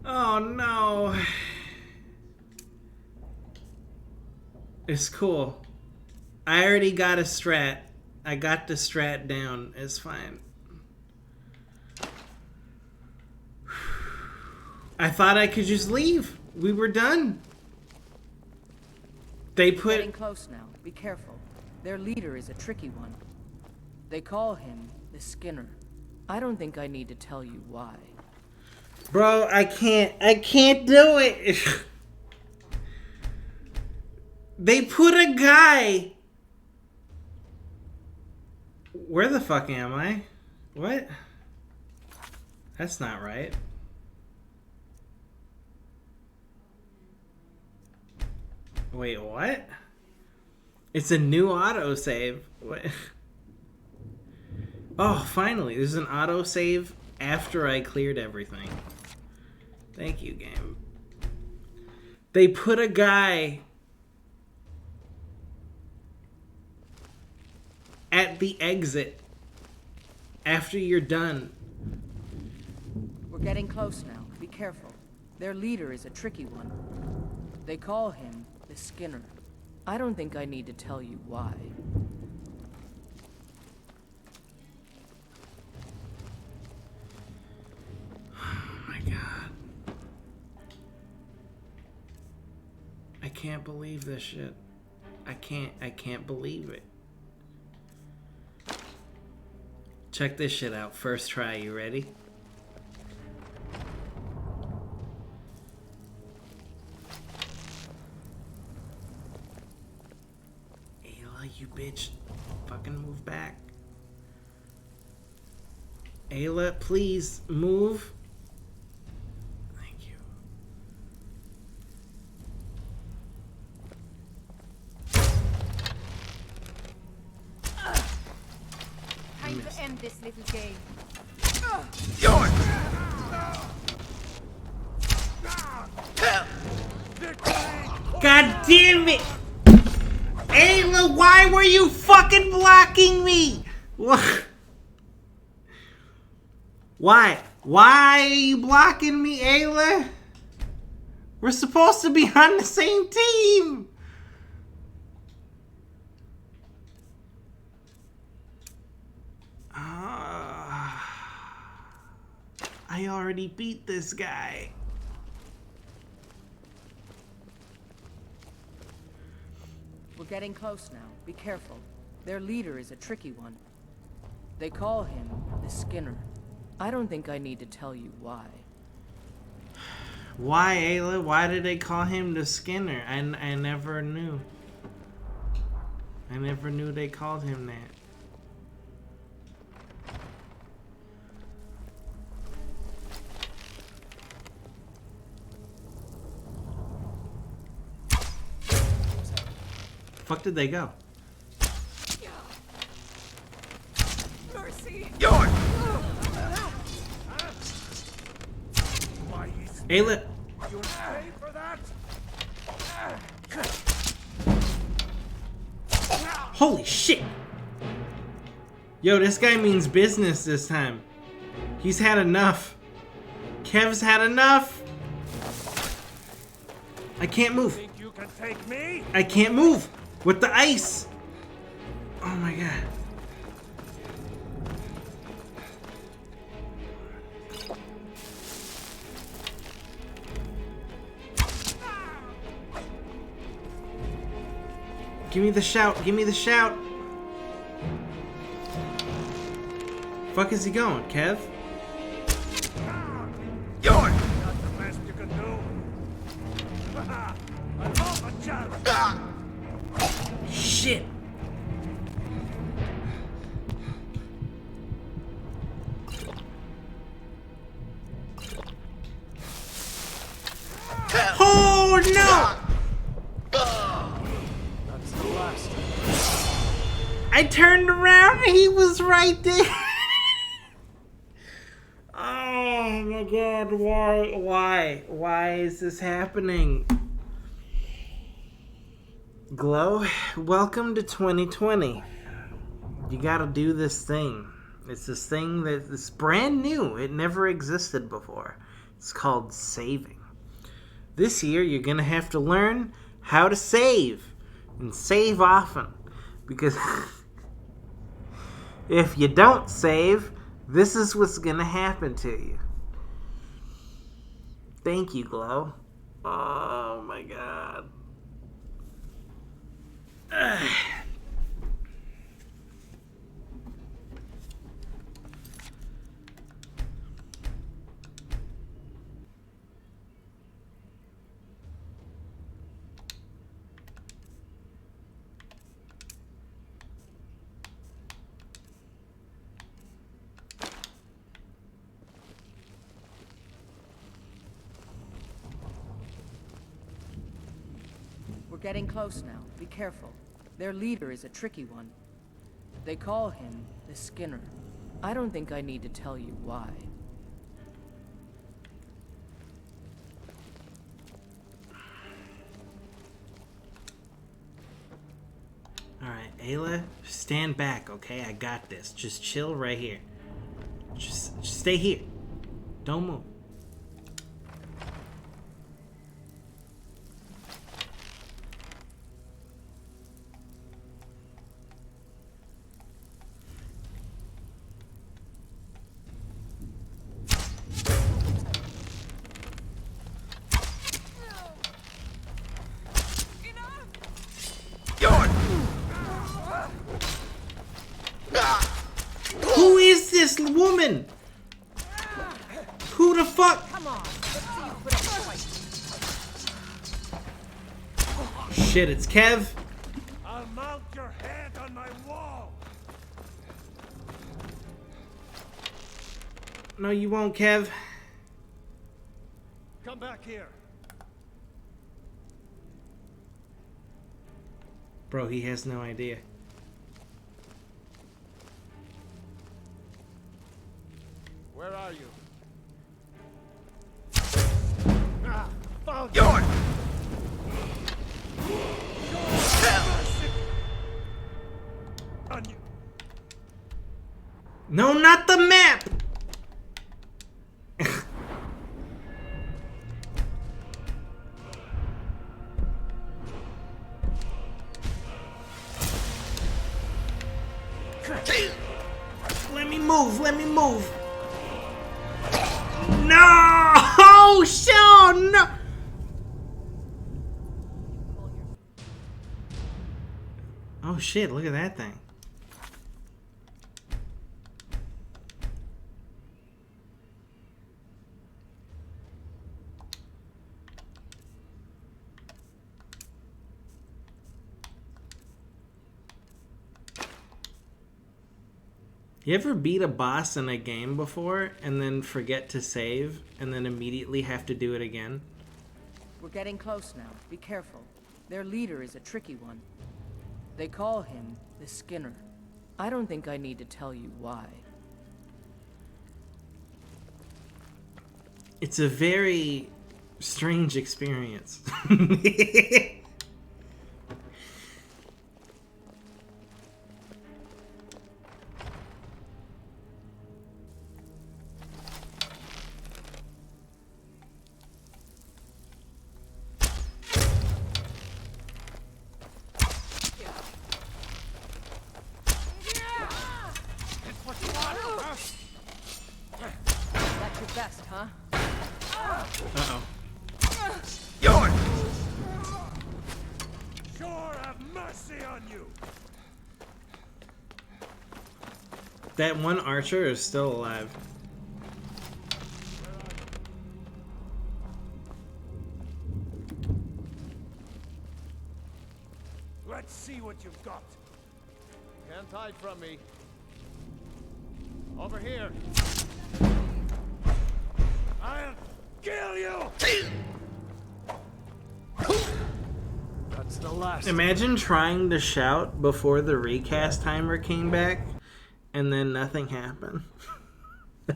Oh no. It's cool. I already got a strat. I got the strat down. It's fine. I thought I could just leave. We were done. They put... Getting close now. Be careful. Their leader is a tricky one. They call him the Skinner. I don't think I need to tell you why. Bro, I can't do it. They put a guy... Where the fuck am I? What? That's not right. Wait, what? It's a new autosave. What? Oh, finally. There's an autosave after I cleared everything. Thank you, game. They put a guy at the exit after you're done. We're getting close now. Be careful. Their leader is a tricky one. They call him the Skinner. I don't think I need to tell you why. Oh my god. I can't believe this shit. I can't believe it. Check this shit out. First try, you ready? Ayla, you bitch. Fucking move back. Ayla, please move. Thank you. Time to end this little game. God damn it! Ayla, why were you fucking blocking me? What? Why? Why are you blocking me, Ayla? We're supposed to be on the same team. I already beat this guy. We're getting close now. Be careful. Their leader is a tricky one. They call him the Skinner. I don't think I need to tell you why. Why, Ayla? Why did they call him the Skinner? I never knew. I never knew they called him that. Fuck did they go? Mercy. Ayla. You'll pay for that? Holy shit! Yo, this guy means business this time. He's had enough. Kev's had enough. I can't move. Think you can take me? I can't move with the ice. Oh my god. Give me the shout. Give me the shout. Fuck is he going, Kev? Not the best you can do. I love a chance. Shit. Oh no! That's the last. I turned around and he was right there. Oh my god, why is this happening? Glow, welcome to 2020. You gotta do this thing. It's this thing that's brand new. It never existed before. It's called saving. This year, you're gonna have to learn how to save. And save often. Because if you don't save, this is what's gonna happen to you. Thank you, Glow. Oh my god. We're getting close now. Be careful. Their leader is a tricky one. They call him the Skinner. I don't think I need to tell you why. Alright, Ayla, stand back, okay? I got this. Just chill right here. Just stay here. Don't move. Who is this woman? Who the fuck? Come on. Let's see you put up a fight. Shit, it's Kev. I'll mount your head on my wall. No, you won't, Kev. Come back here. Bro, he has no idea. Where are you? Found Yours! No, not the map! Let me move, let me move. No! Oh, Sean! No! Oh shit, look at that thing. You ever beat a boss in a game before and then forget to save and then immediately have to do it again? We're getting close now. Be careful. Their leader is a tricky one. They call him the Skinner. I don't think I need to tell you why. It's a very strange experience. That's your best, huh? Uh-oh. Yours! Sure have mercy on you! That one archer is still alive. Let's see what you've got. Can't hide from me. Over here. I'll kill you! That's the last. Imagine trying to shout before the recast timer came back and then nothing happened.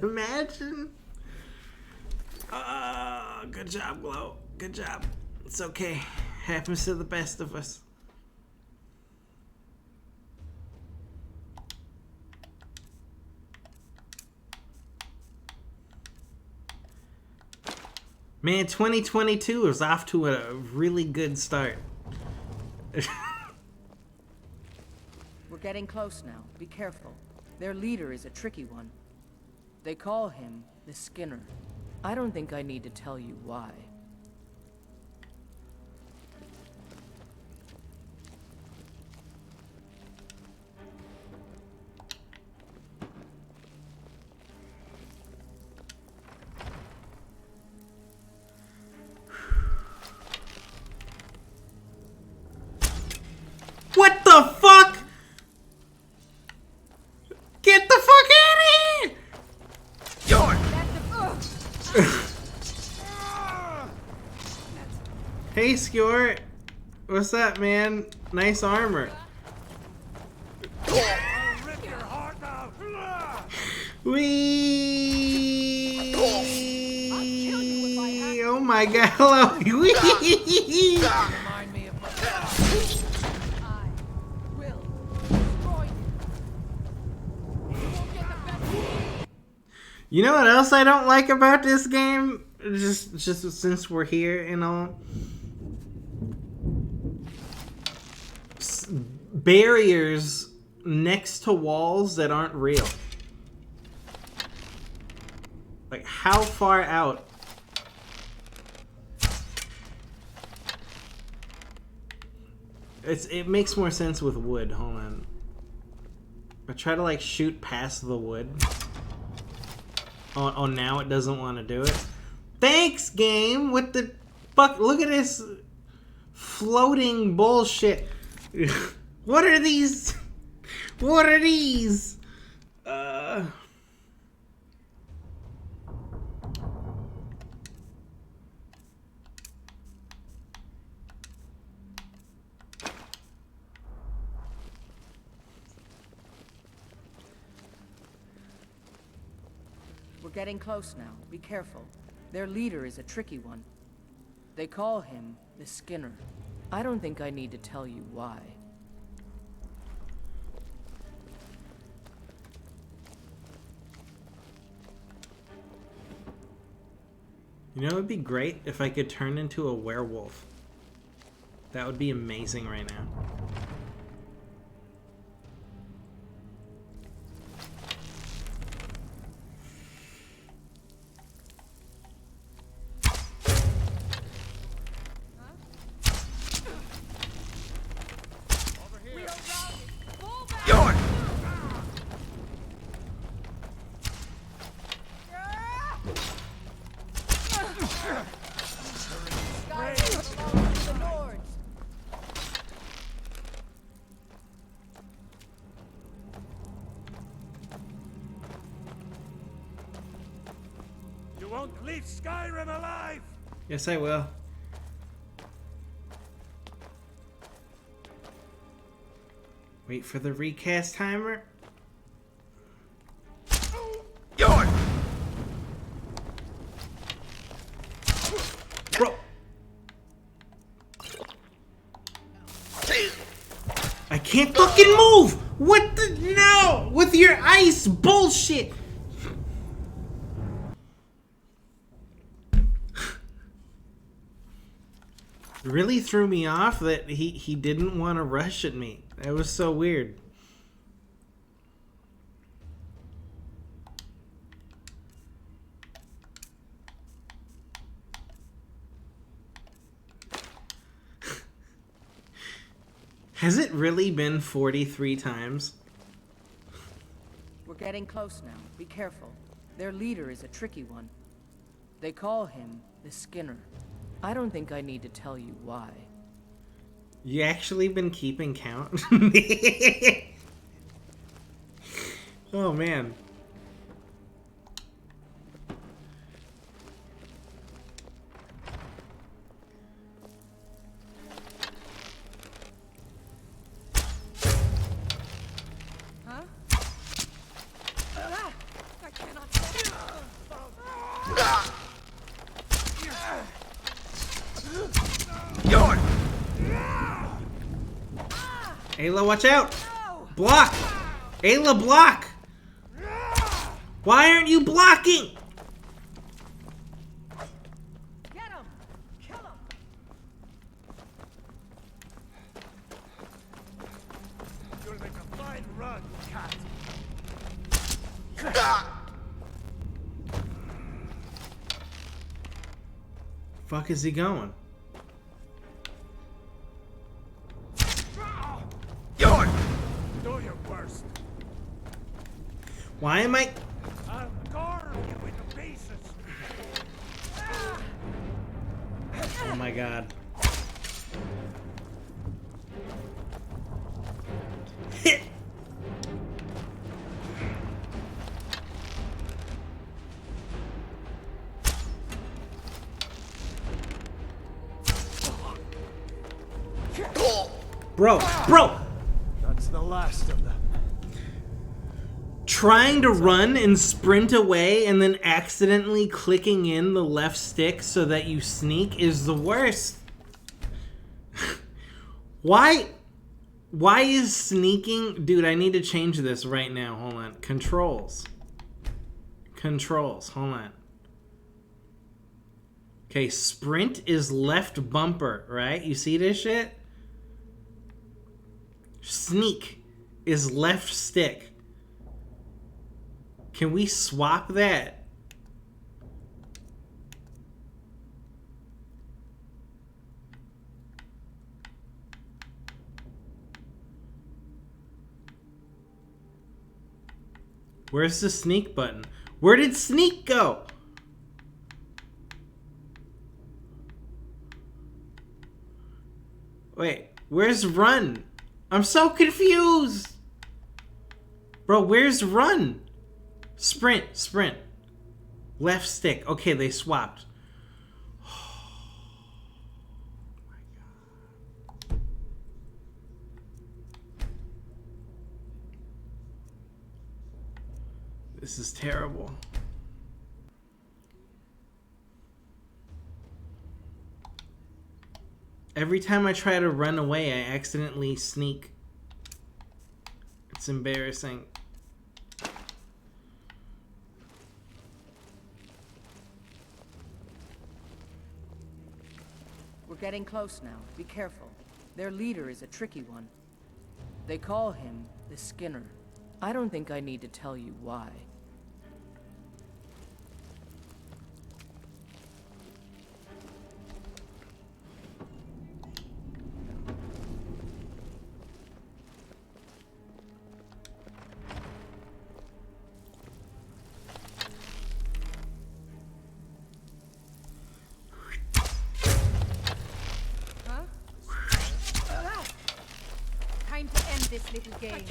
Imagine. Good job, Glow. Good job. It's okay. Happens to the best of us. Man, 2022 is off to a really good start. We're getting close now. Be careful. Their leader is a tricky one. They call him the Skinner. I don't think I need to tell you why. What the fuck? Get the fuck out of here! Hey, Skjor. What's up, man? Nice armor. I'll rip your heart out! Wee! Oh my god, hello. Wee! Remind me of my will destroy you. You know what else I don't like about this game? Just since we're here and all. Barriers next to walls that aren't real. Like, how far out? It makes more sense with wood. Hold on. I try to like shoot past the wood. Oh, now it doesn't want to do it. Thanks, game. What the fuck? Look at this floating bullshit. What are these? What are these? We're getting close now. Be careful. Their leader is a tricky one. They call him the Skinner. I don't think I need to tell you why. You know, it'd be great if I could turn into a werewolf. That would be amazing right now. leave Skyrim alive! Yes, I will. Wait for the recast timer. Bro. I can't fucking move! What the? No! With your ice bullshit! Really threw me off that he didn't want to rush at me. That was so weird. Has it really been 43 times? We're getting close now. Be careful. Their leader is a tricky one. They call him the Skinner. I don't think I need to tell you why. You actually been keeping count? Oh man. Huh? I cannot. Ayla, watch out! Block! Ayla, block! Why aren't you blocking? Get him! Kill him! You'll make a fine run, cat. Fuck is he going? Do your worst. Why am I? I'll carve you into pieces. Oh my god. Hit! Bro! That's the last of them. Trying to run and sprint away and then accidentally clicking in the left stick so that you sneak is the worst. Why is sneaking... Dude, I need to change this right now. Hold on. Controls. Hold on. Okay, sprint is left bumper, right? You see this shit? Sneak is left stick. Can we swap that? Where's the sneak button? Where did sneak go? Wait, where's run? I'm so confused. Bro, where's run? Sprint. Left stick. Okay, they swapped. This is terrible. Every time I try to run away, I accidentally sneak. It's embarrassing. We're getting close now. Be careful. Their leader is a tricky one. They call him the Skinner. I don't think I need to tell you why. Time to end this little game.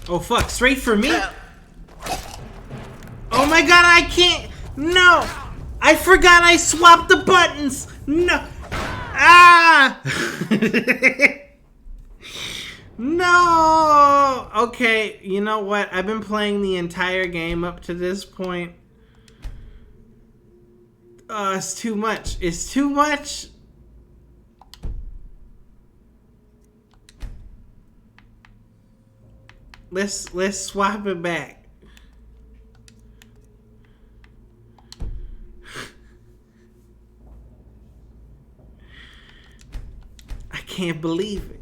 Oh fuck, straight for me? Oh my god, I can't! No! I forgot I swapped the buttons! No! Ah! No! Okay, you know what? I've been playing the entire game up to this point. Oh, it's too much. It's too much! Let's swap it back. I can't believe it.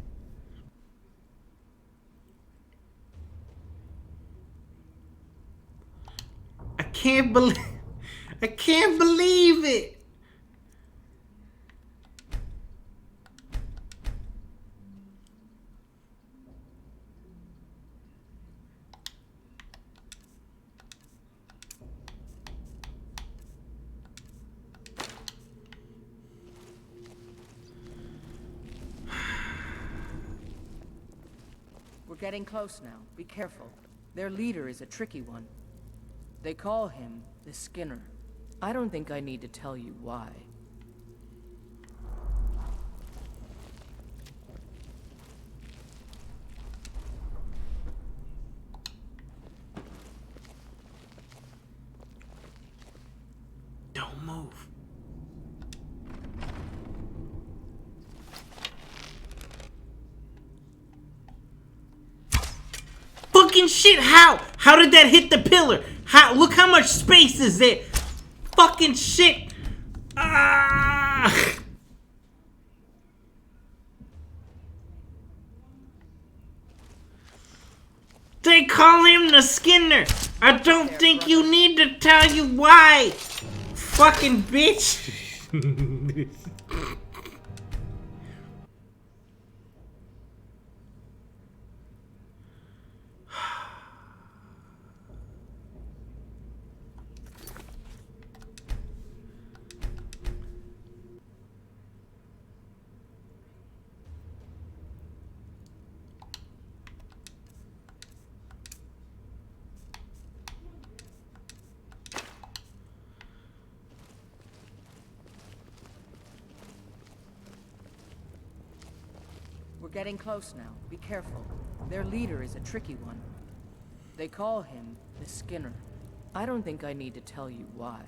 I can't believe it. We're getting close now. Be careful. Their leader is a tricky one. They call him the Skinner. I don't think I need to tell you why. Don't move. Fucking shit, how? How did that hit the pillar? How? Look how much space is there. Fucking shit. Ah! They call him the Skinner. I don't think you need to tell you why. Fucking bitch. We're getting close now. Be careful. Their leader is a tricky one. They call him the Skinner. I don't think I need to tell you why.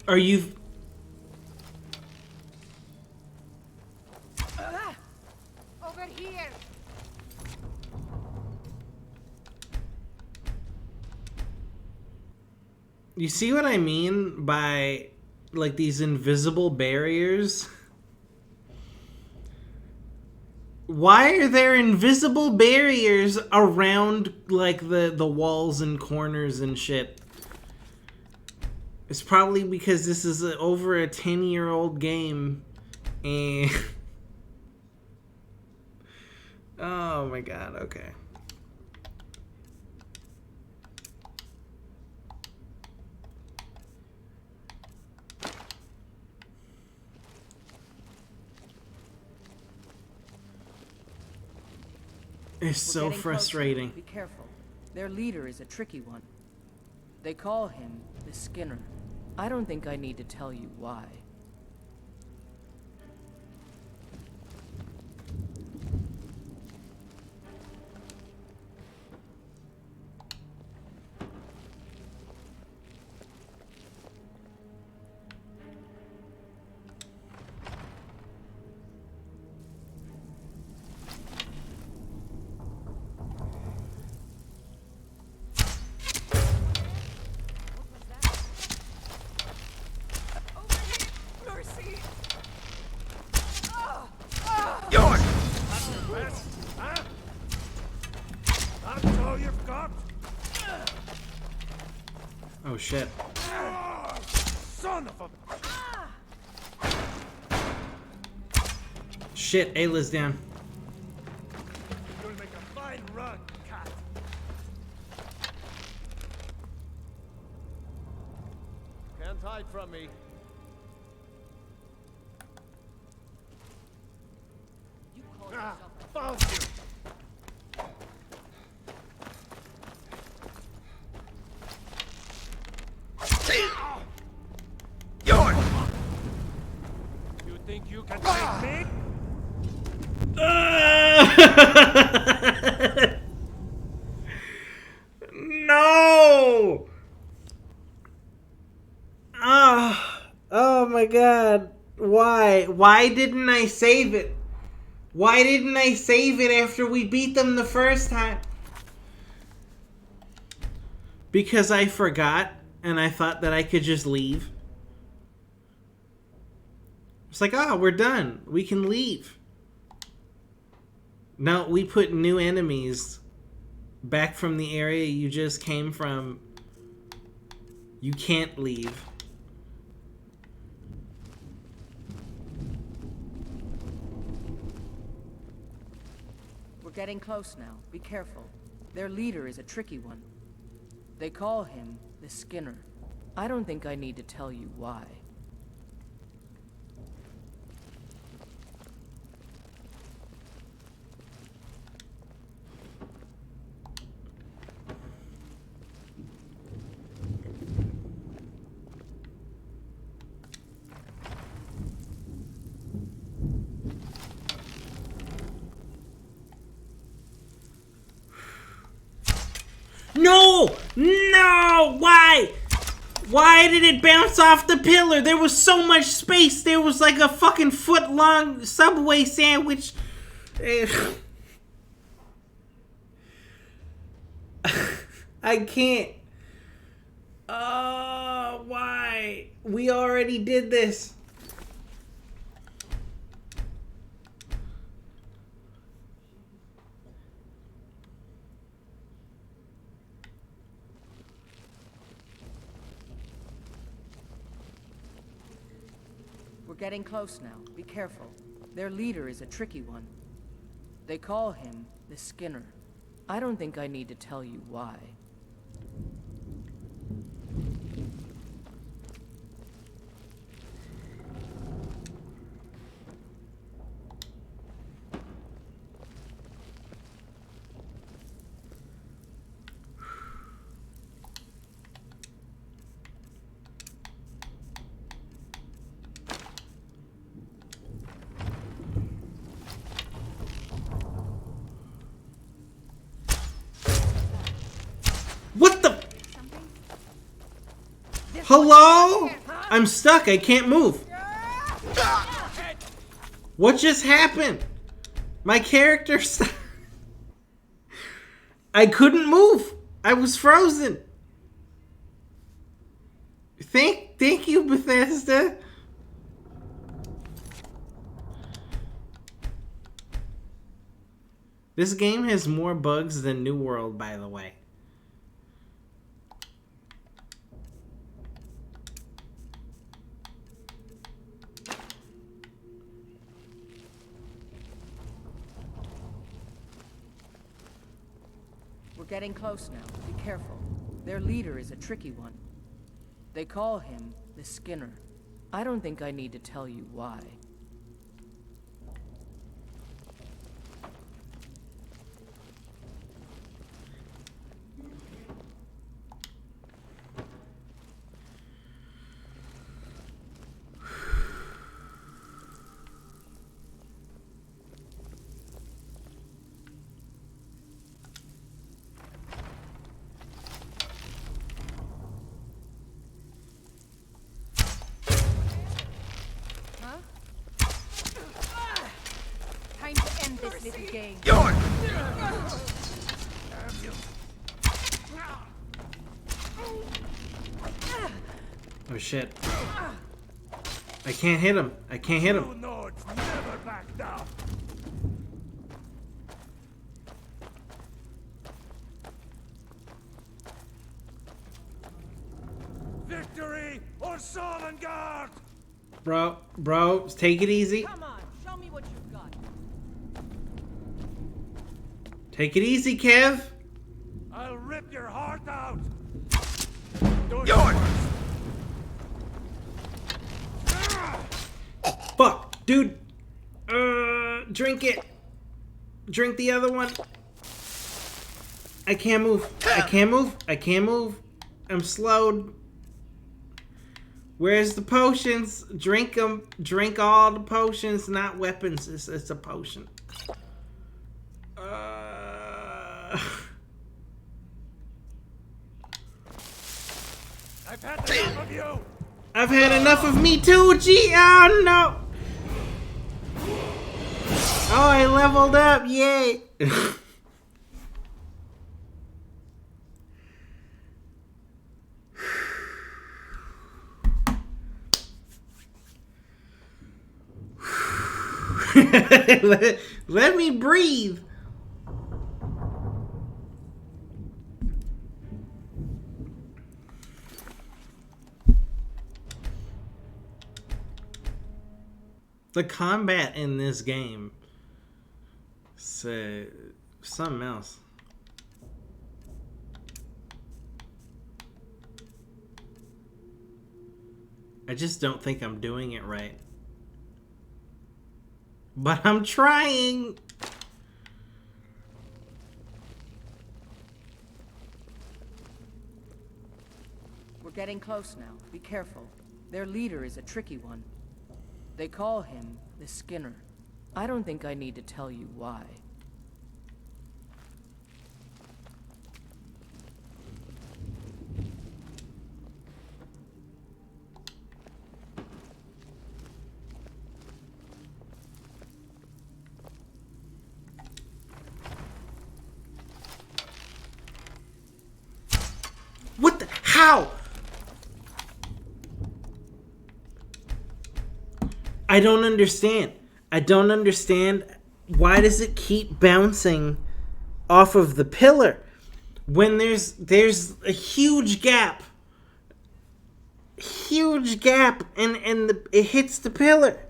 Are you... Over here. You see what I mean by, like, these invisible barriers? Why are there invisible barriers around, like, the walls and corners and shit? It's probably because this is over a 10-year-old game, and... Oh my god, okay. It's so frustrating. Be careful. Their leader is a tricky one. They call him the Skinner. I don't think I need to tell you why. Oh shit. Son of a... Shit, Ayla's down. You're gonna make a fine run. Sorry. Found you. You think you can take me? No! Oh my god. Why? Why didn't I save it? Why didn't I save it after we beat them the first time? Because I forgot and I thought that I could just leave. It's like, oh, we're done. We can leave. No, we put new enemies back from the area you just came from. You can't leave. We're getting close now. Be careful. Their leader is a tricky one. They call him the Skinner. I don't think I need to tell you why. No! No! Why? Why did it bounce off the pillar? There was so much space. There was like a fucking foot-long Subway sandwich. I can't. Why? We already did this. We're getting close now. Be careful. Their leader is a tricky one. They call him the Skinner. I don't think I need to tell you why. What the? Hello? I'm stuck. I can't move. What just happened? My character I couldn't move. I was frozen. Thank you, Bethesda. This game has more bugs than New World, by the way. We're getting close now. Be careful. Their leader is a tricky one. They call him the Skinner. I don't think I need to tell you why. Time to end this little game. Oh shit. I can't hit him. I can't hit him. No, it's never back down. Victory or Sovngarde! Bro, take it easy. Come on, show me what you've got. Take it easy, Kev. I'll rip your heart out. Fuck, dude. Drink it. Drink the other one. I can't move. I can't move. I can't move. I'm slowed. Where's the potions? Drink them. Drink all the potions, not weapons. It's a potion. I've had enough of you. I've had enough of me too, G. Oh no. Oh, I leveled up. Yay. let me breathe. The combat in this game, something else. I just don't think I'm doing it right. But I'm trying. We're getting close now. Be careful. Their leader is a tricky one. They call him the Skinner. I don't think I need to tell you why. What the? How? I don't understand. I don't understand. Why does it keep bouncing off of the pillar when there's a huge gap? Huge gap, and it hits the pillar.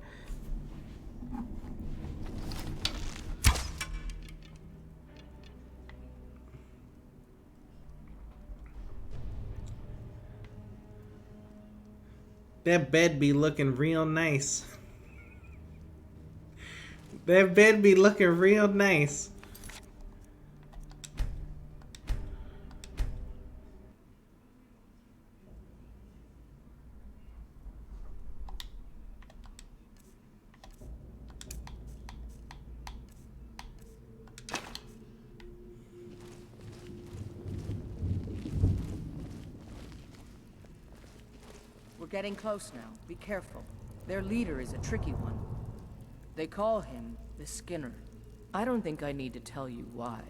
That bed be looking real nice. That bed be looking real nice. We're getting close now. Be careful. Their leader is a tricky one. They call him the Skinner. I don't think I need to tell you why.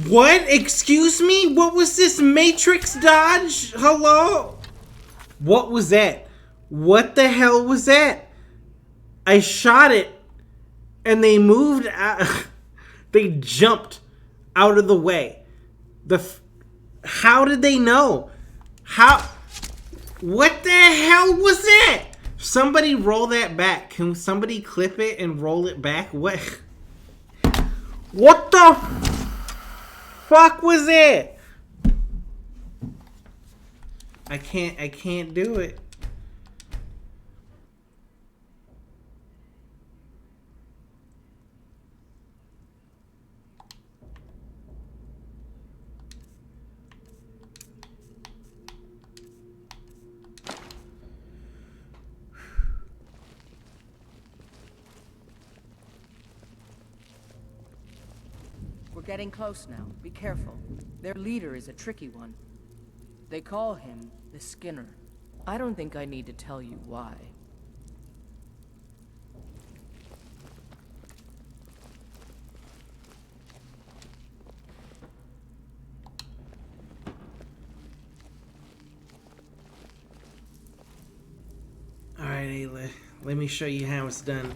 What? Excuse me? What was this Matrix dodge? Hello? What was that? What the hell was that? I shot it and they moved out. They jumped out of the way. How did they know? How? What the hell was that? Somebody roll that back. Can somebody clip it and roll it back? What? What the fuck was it? I can't do it. We're getting close now. Be careful. Their leader is a tricky one. They call him the Skinner. I don't think I need to tell you why. Alright, Ayla. Let me show you how it's done.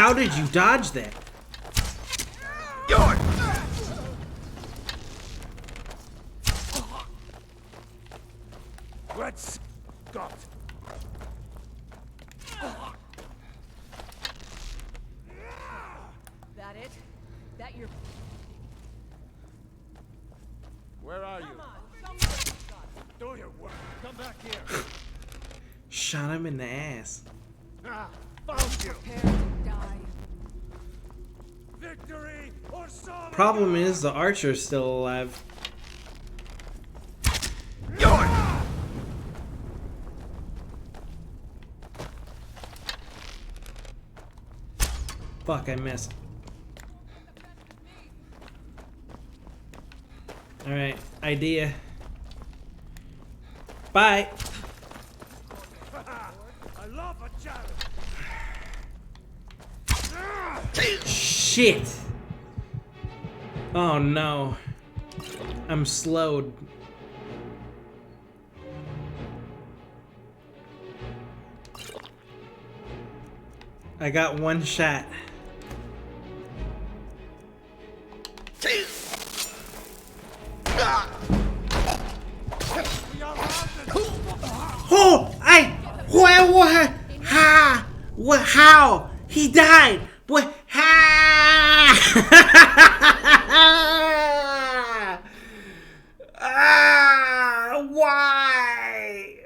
How did you dodge that? Let's go. That it? That your... Where are you? Do your work. Come back here. Shot him in the ass. Ah, found you. Prepare to die. Victory or sorrow. Problem is, the archer's still alive. Fuck, I missed. Alright, idea. Bye. I love a challenge. Shit. Oh no. I'm slowed. I got one shot. Oh, what, what, how, he died, what, why,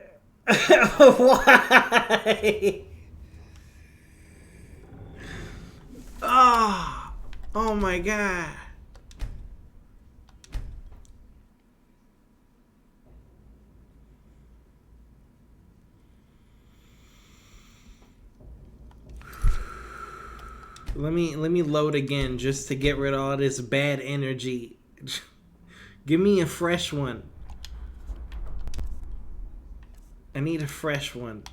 why, oh my god. Let me load again just to get rid of all this bad energy. Give me a fresh one. I need a fresh one.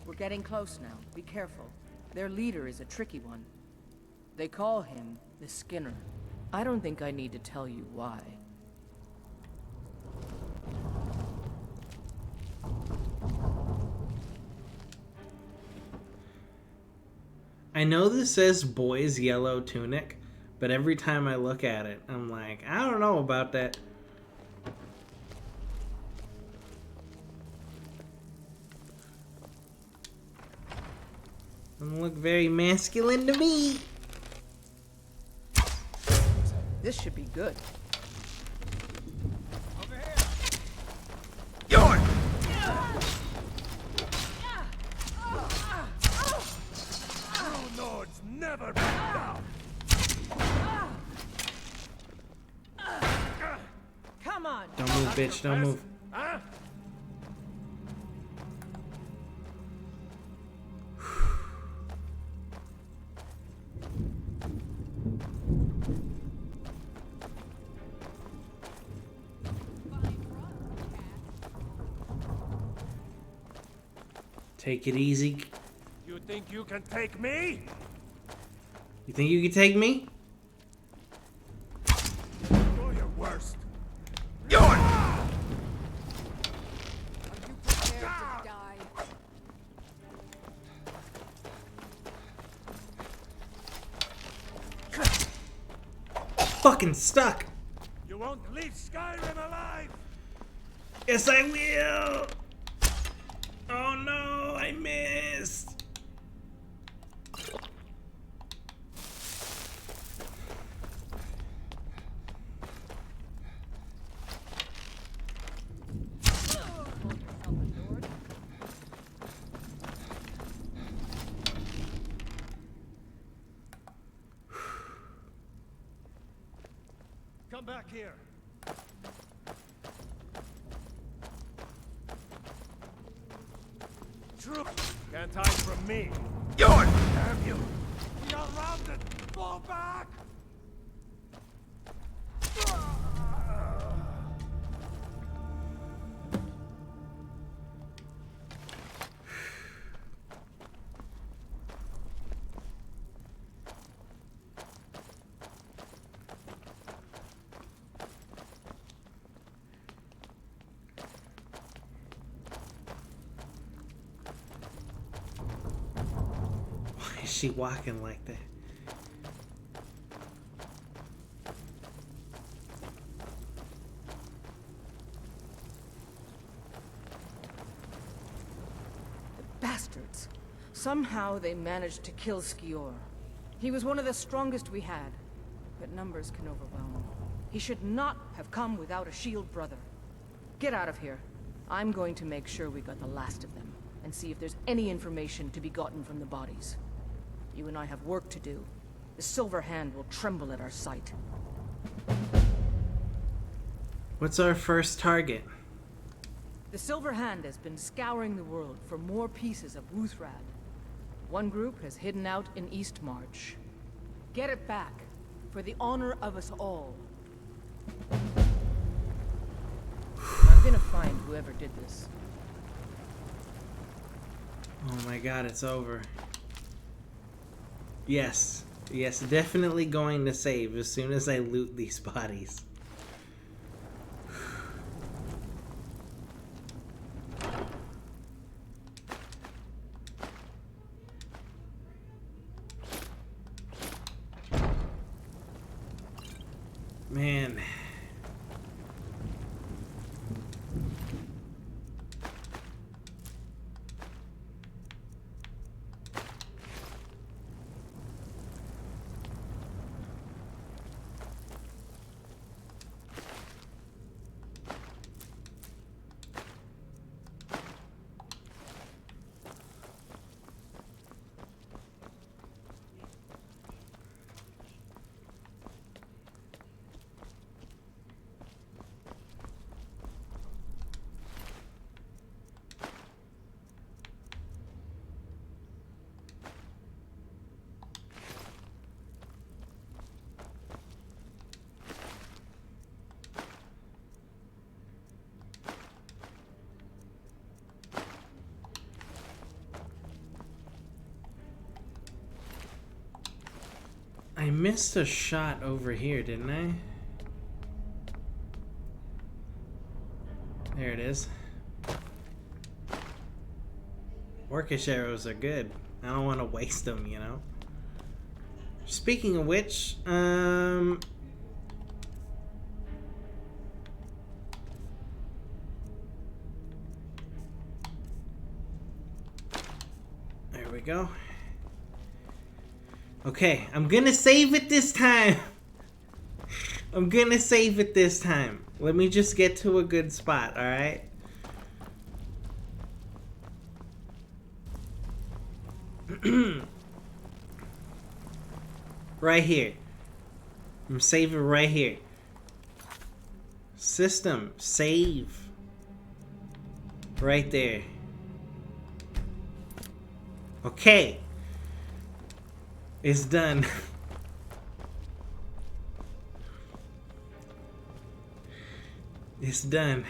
We're getting close now. Be careful. Their leader is a tricky one. They call him the Skinner. I don't think I need to tell you why. I know this says boy's yellow tunic, but every time I look at it, I'm like, I don't know about that. Doesn't look very masculine to me. This should be good. Never back down. Come on. Don't move, bitch. Don't move. Huh? Take it easy. You think you can take me? You think you can take me? Do your worst. Are you prepared to die? Fucking stuck. You won't leave Skyrim alive. Yes, I will. Oh no, I missed. Come back here. True. Can't hide from me. Damn you. We are rounded. Fall back. she walking like that? Bastards. Somehow they managed to kill Skior. He was one of the strongest we had, but numbers can overwhelm. He should not have come without a shield brother. Get out of here. I'm going to make sure we got the last of them, and see if there's any information to be gotten from the bodies. You and I have work to do. The Silver Hand will tremble at our sight. What's our first target? The Silver Hand has been scouring the world for more pieces of Wuthrad. One group has hidden out in East March. Get it back, for the honor of us all. I'm gonna find whoever did this. Oh my god, it's over. Yes. Yes, definitely going to save as soon as I loot these bodies. Man. I missed a shot over here, didn't I? There it is. Orcish arrows are good. I don't want to waste them, you know? Speaking of which, there we go. Okay, I'm gonna save it this time. I'm gonna save it this time. Let me just get to a good spot, alright? Right here. I'm saving right here. System, save. Right there. Okay. It's done. It's done.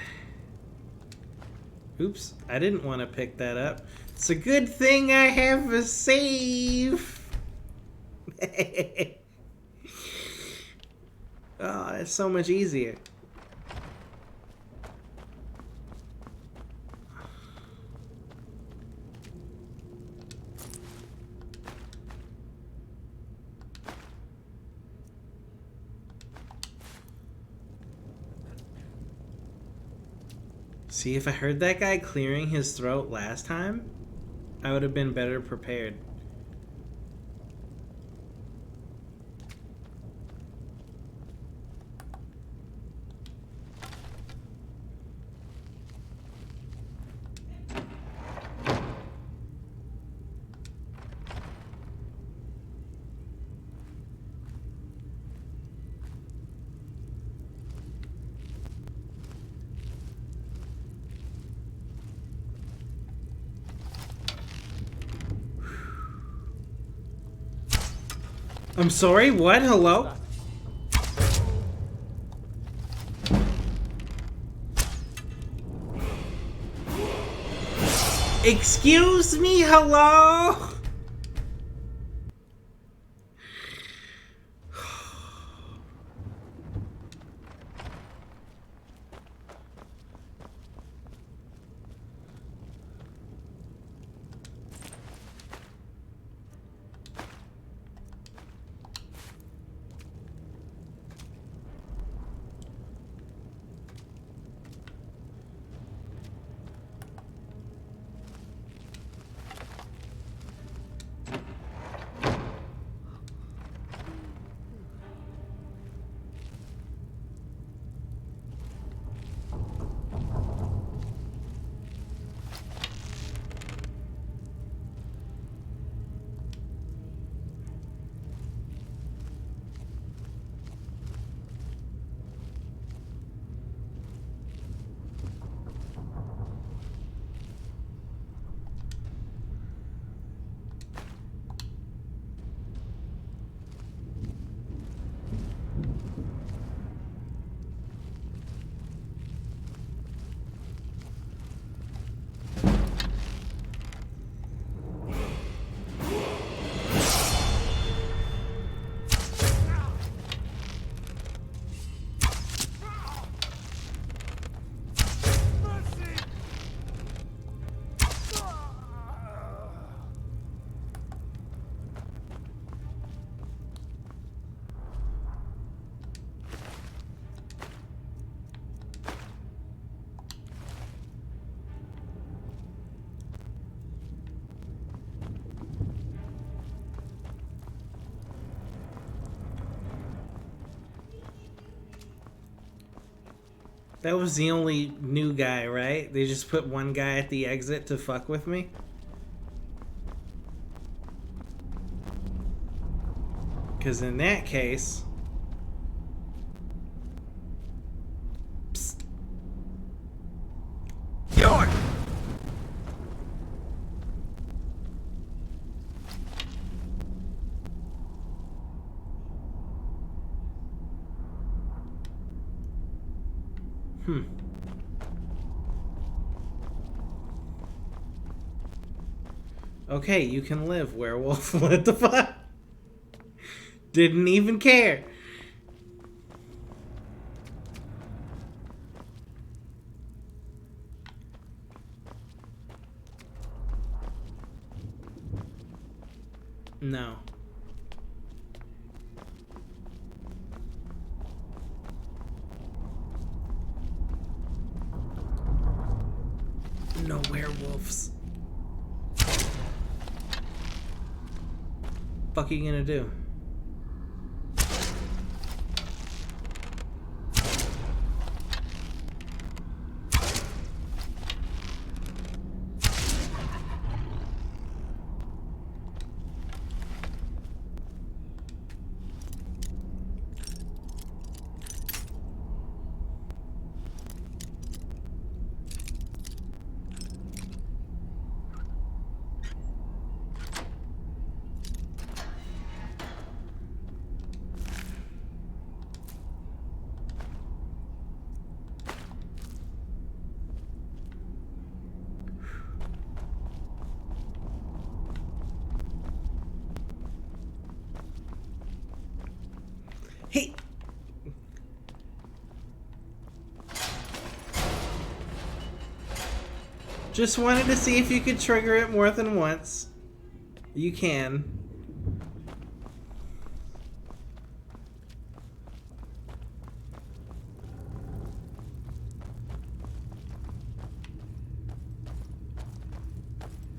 Oops, I didn't want to pick that up. It's a good thing I have a save. Oh, it's so much easier. See, if I heard that guy clearing his throat last time, I would have been better prepared. I'm sorry, what? Hello? Excuse me, hello? That was the only new guy, right? They just put one guy at the exit to fuck with me? Because in that case... Psst. York! Okay, you can live, werewolf. What the fuck? Didn't even care. No. No werewolves. Fuck are you gonna do? Hey! Just wanted to see if you could trigger it more than once. You can.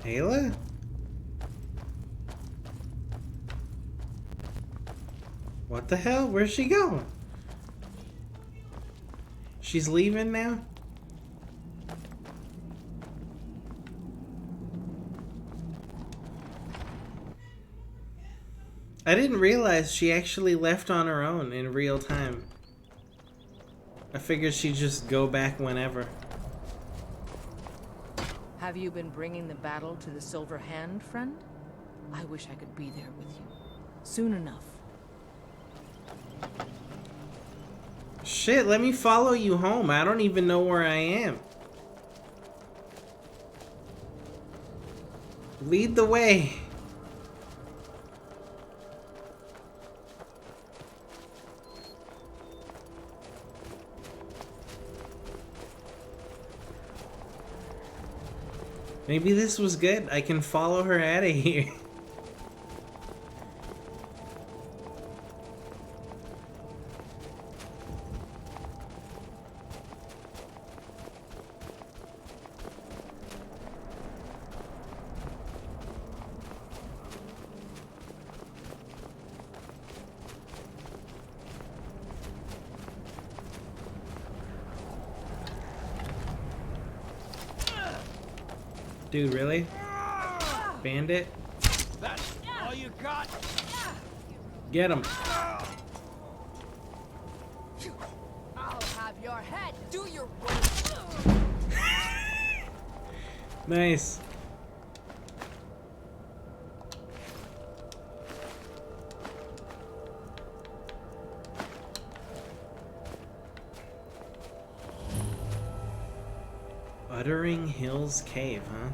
Ayla? What the hell? Where's she going? She's leaving now? I didn't realize she actually left on her own in real time. I figured she'd just go back whenever. Have you been bringing the battle to the Silver Hand, friend? I wish I could be there with you. Soon enough. Shit, let me follow you home. I don't even know where I am. Lead the way. Maybe this was good. I can follow her out of here. Dude, really? Bandit? That's all you got? Get him. I'll have your head. Do your work. Nice. Uttering Hills Cave, huh?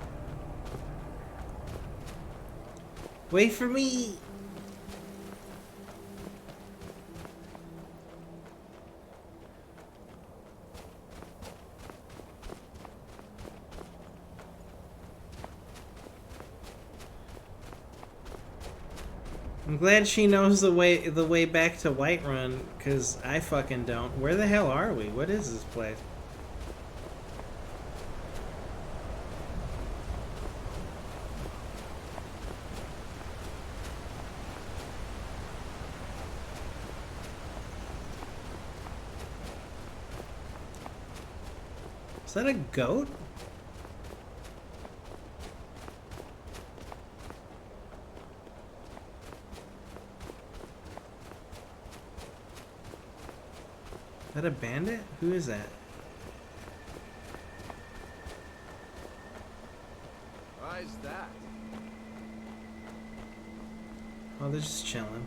Wait for me! I'm glad she knows the way back to Whiterun, cause I fucking don't. Where the hell are we? What is this place? Is that a goat? Is that a bandit? Who is that? Why is that? Oh, they're just chilling.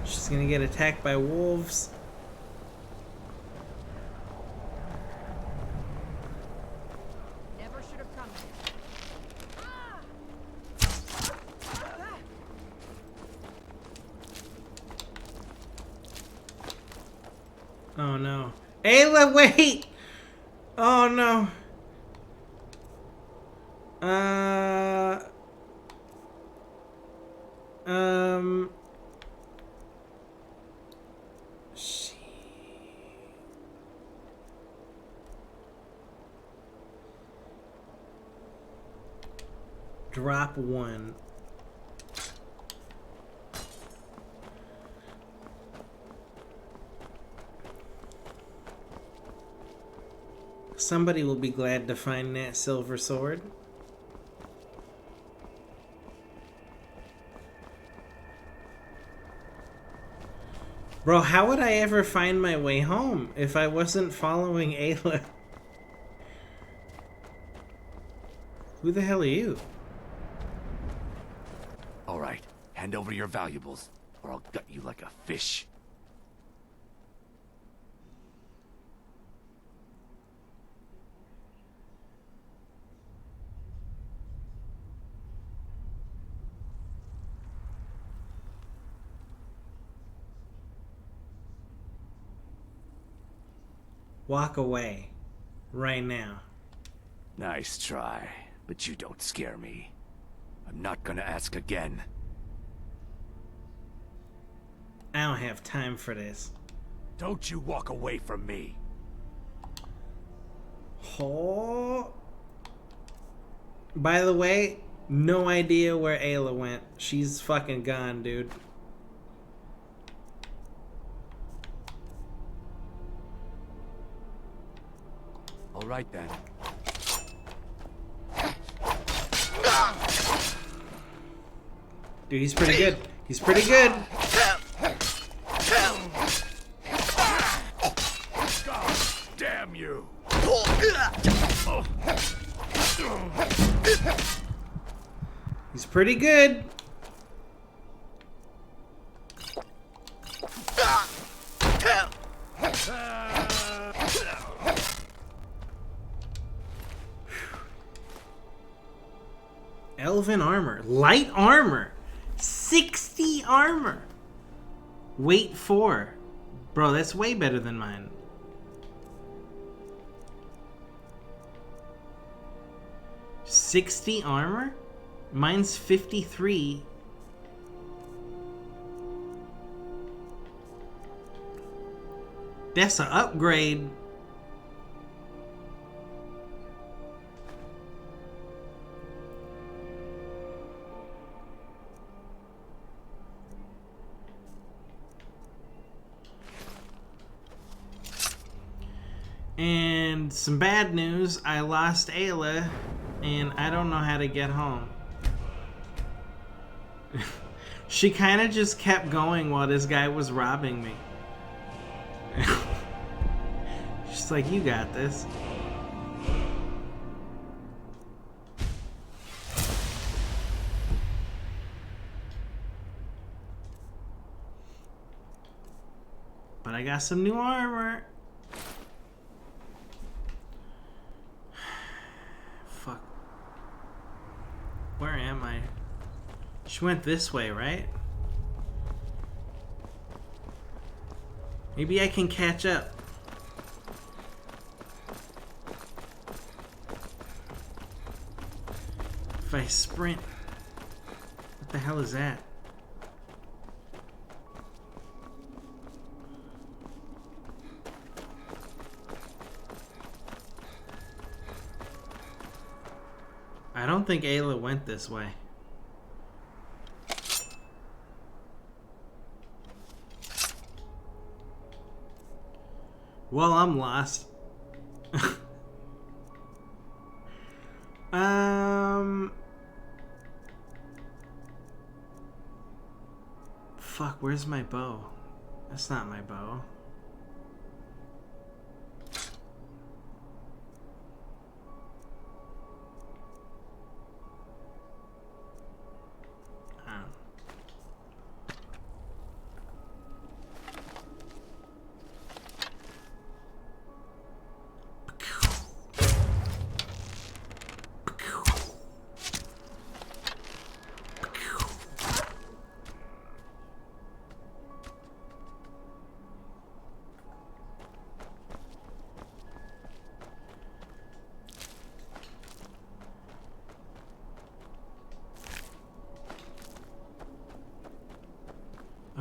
She's gonna get attacked by wolves. Never should have come here. Oh no. Ayla, wait! Oh no. Drop one. Somebody will be glad to find that silver sword. Bro, how would I ever find my way home if I wasn't following Ayla? Who the hell are you? All right, hand over your valuables, or I'll gut you like a fish. Walk away. Right now. Nice try, but you don't scare me. I'm not gonna ask again. I don't have time for this. Don't you walk away from me. Oh. By the way, no idea where Ayla went. She's fucking gone, dude. All right then. Dude, he's pretty good. He's pretty good. God damn you! He's pretty good. Elven armor. Light armor. 60 armor. Weight 4. Bro, that's way better than mine. $60 armor? Mine's 53. That's an upgrade. And some bad news, I lost Ayla, and I don't know how to get home. She kind of just kept going while this guy was robbing me. She's like, you got this. But I got some new armor. Fuck. Where am I? She went this way, right? Maybe I can catch up. If I sprint. What the hell is that? I don't think Ayla went this way. Well, I'm lost. Fuck, where's my bow? That's not my bow.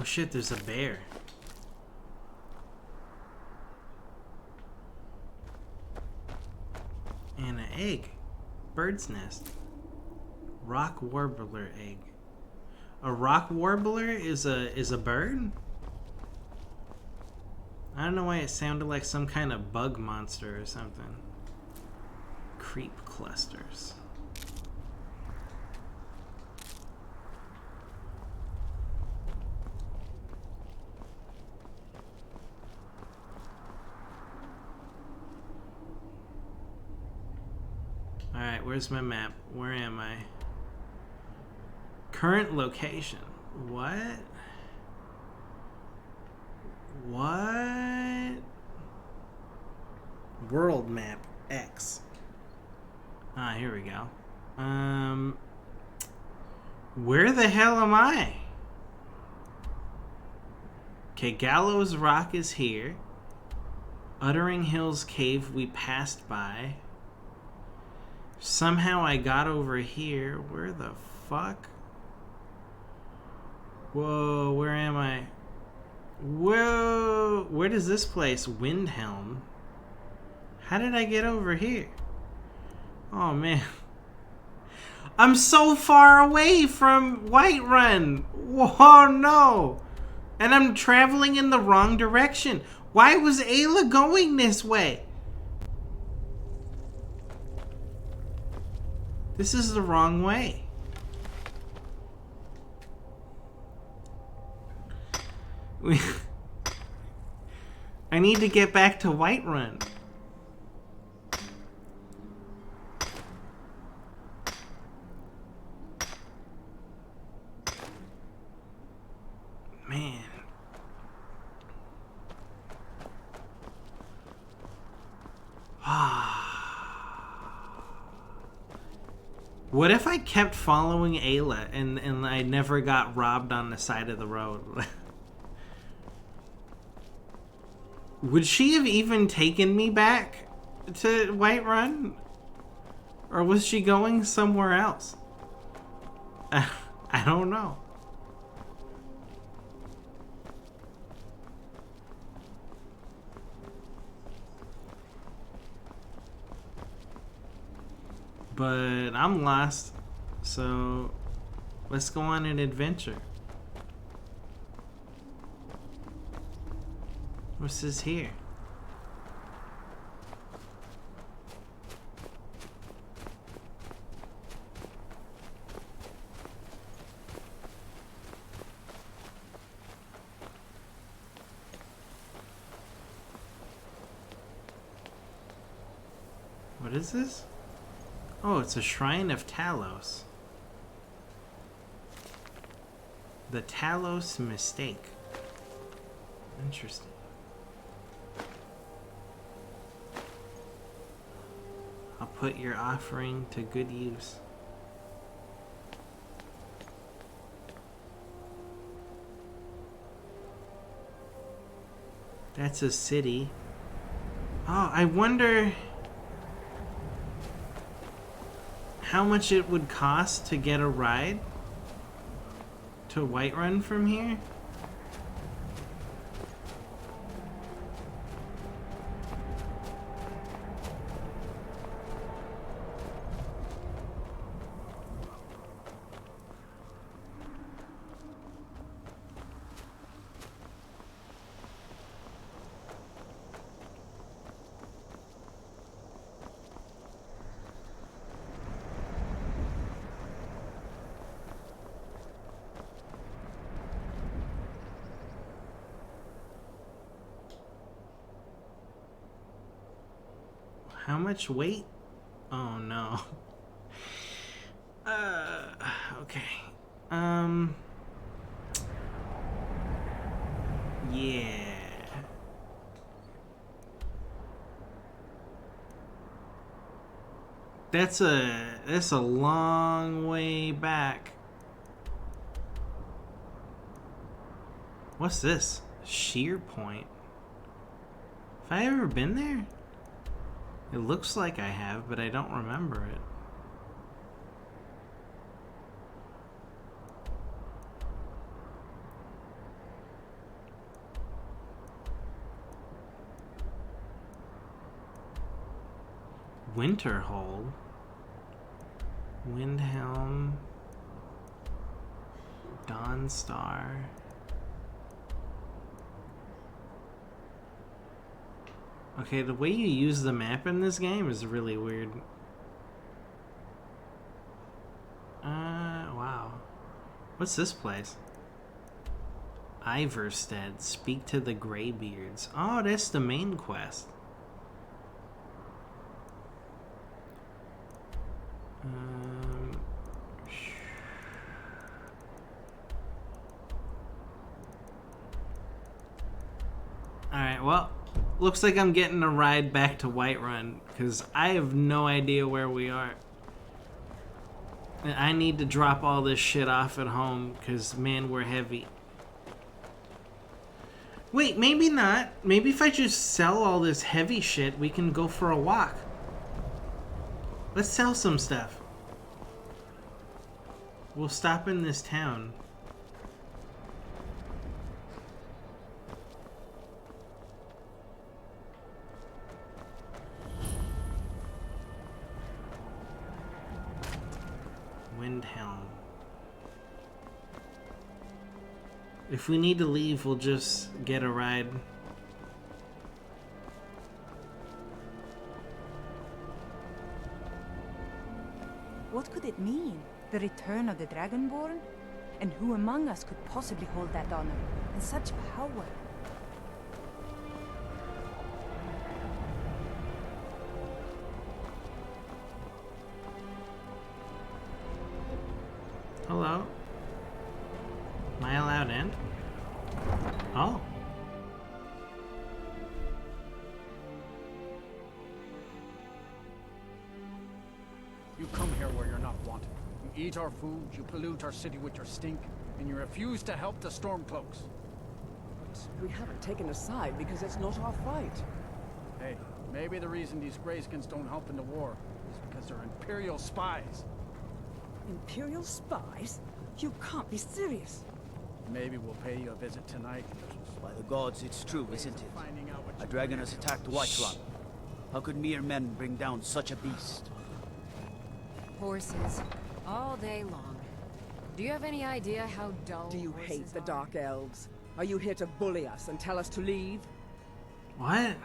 Oh shit, there's a bear. And an egg. Bird's nest. Rock warbler egg. A rock warbler is a bird? I don't know why it sounded like some kind of bug monster or something. Creep clusters. Alright, where's my map? Where am I? Current location. What? What? World map X. Ah, here we go. Where the hell am I? Okay, Gallows Rock is here. Uttering Hills Cave we passed by. Somehow I got over here. Where the fuck? Whoa, where am I? Whoa, where does this place? Windhelm. How did I get over here? Oh man. I'm so far away from Whiterun. Whoa, no. And I'm traveling in the wrong direction. Why was Ayla going this way? This is the wrong way. I need to get back to Whiterun. Man. What if I kept following Ayla and I never got robbed on the side of the road? Would she have even taken me back to Whiterun? Or was she going somewhere else? I don't know. But I'm lost, so let's go on an adventure. What's this here? What is this? Oh, it's a Shrine of Talos. The Talos Mistake. Interesting. I'll put your offering to good use. That's a city. Oh, I wonder how much it would cost to get a ride to Whiterun from here. How much weight? Oh no. Okay. Yeah. That's a long way back. What's this? Sheer Point. Have I ever been there? It looks like I have, but I don't remember it. Winterhold. Windhelm. Dawnstar. Okay, the way you use the map in this game is really weird. Wow. What's this place? Iverstead. Speak to the Greybeards. Oh, that's the main quest. Alright, well, looks like I'm getting a ride back to Whiterun, because I have no idea where we are. And I need to drop all this shit off at home, because, man, we're heavy. Wait, maybe not. Maybe if I just sell all this heavy shit, we can go for a walk. Let's sell some stuff. We'll stop in this town. Windhelm. If we need to leave, we'll just get a ride. What could it mean? The return of the Dragonborn? And who among us could possibly hold that honor and such power? Hello? Am I allowed in? Oh. You come here where you're not wanted. You eat our food, you pollute our city with your stink, and you refuse to help the Stormcloaks. But we haven't taken a side because it's not our fight. Hey, maybe the reason these Greyskins don't help in the war is because they're Imperial spies. Imperial spies? You can't be serious. Maybe we'll pay you a visit tonight. By the gods, it's true, isn't it? A dragon has attacked Whiterun. How could mere men bring down such a beast? Horses. All day long. Do you have any idea how dull Do you horses hate the are? Dark Elves? Are you here to bully us and tell us to leave? What?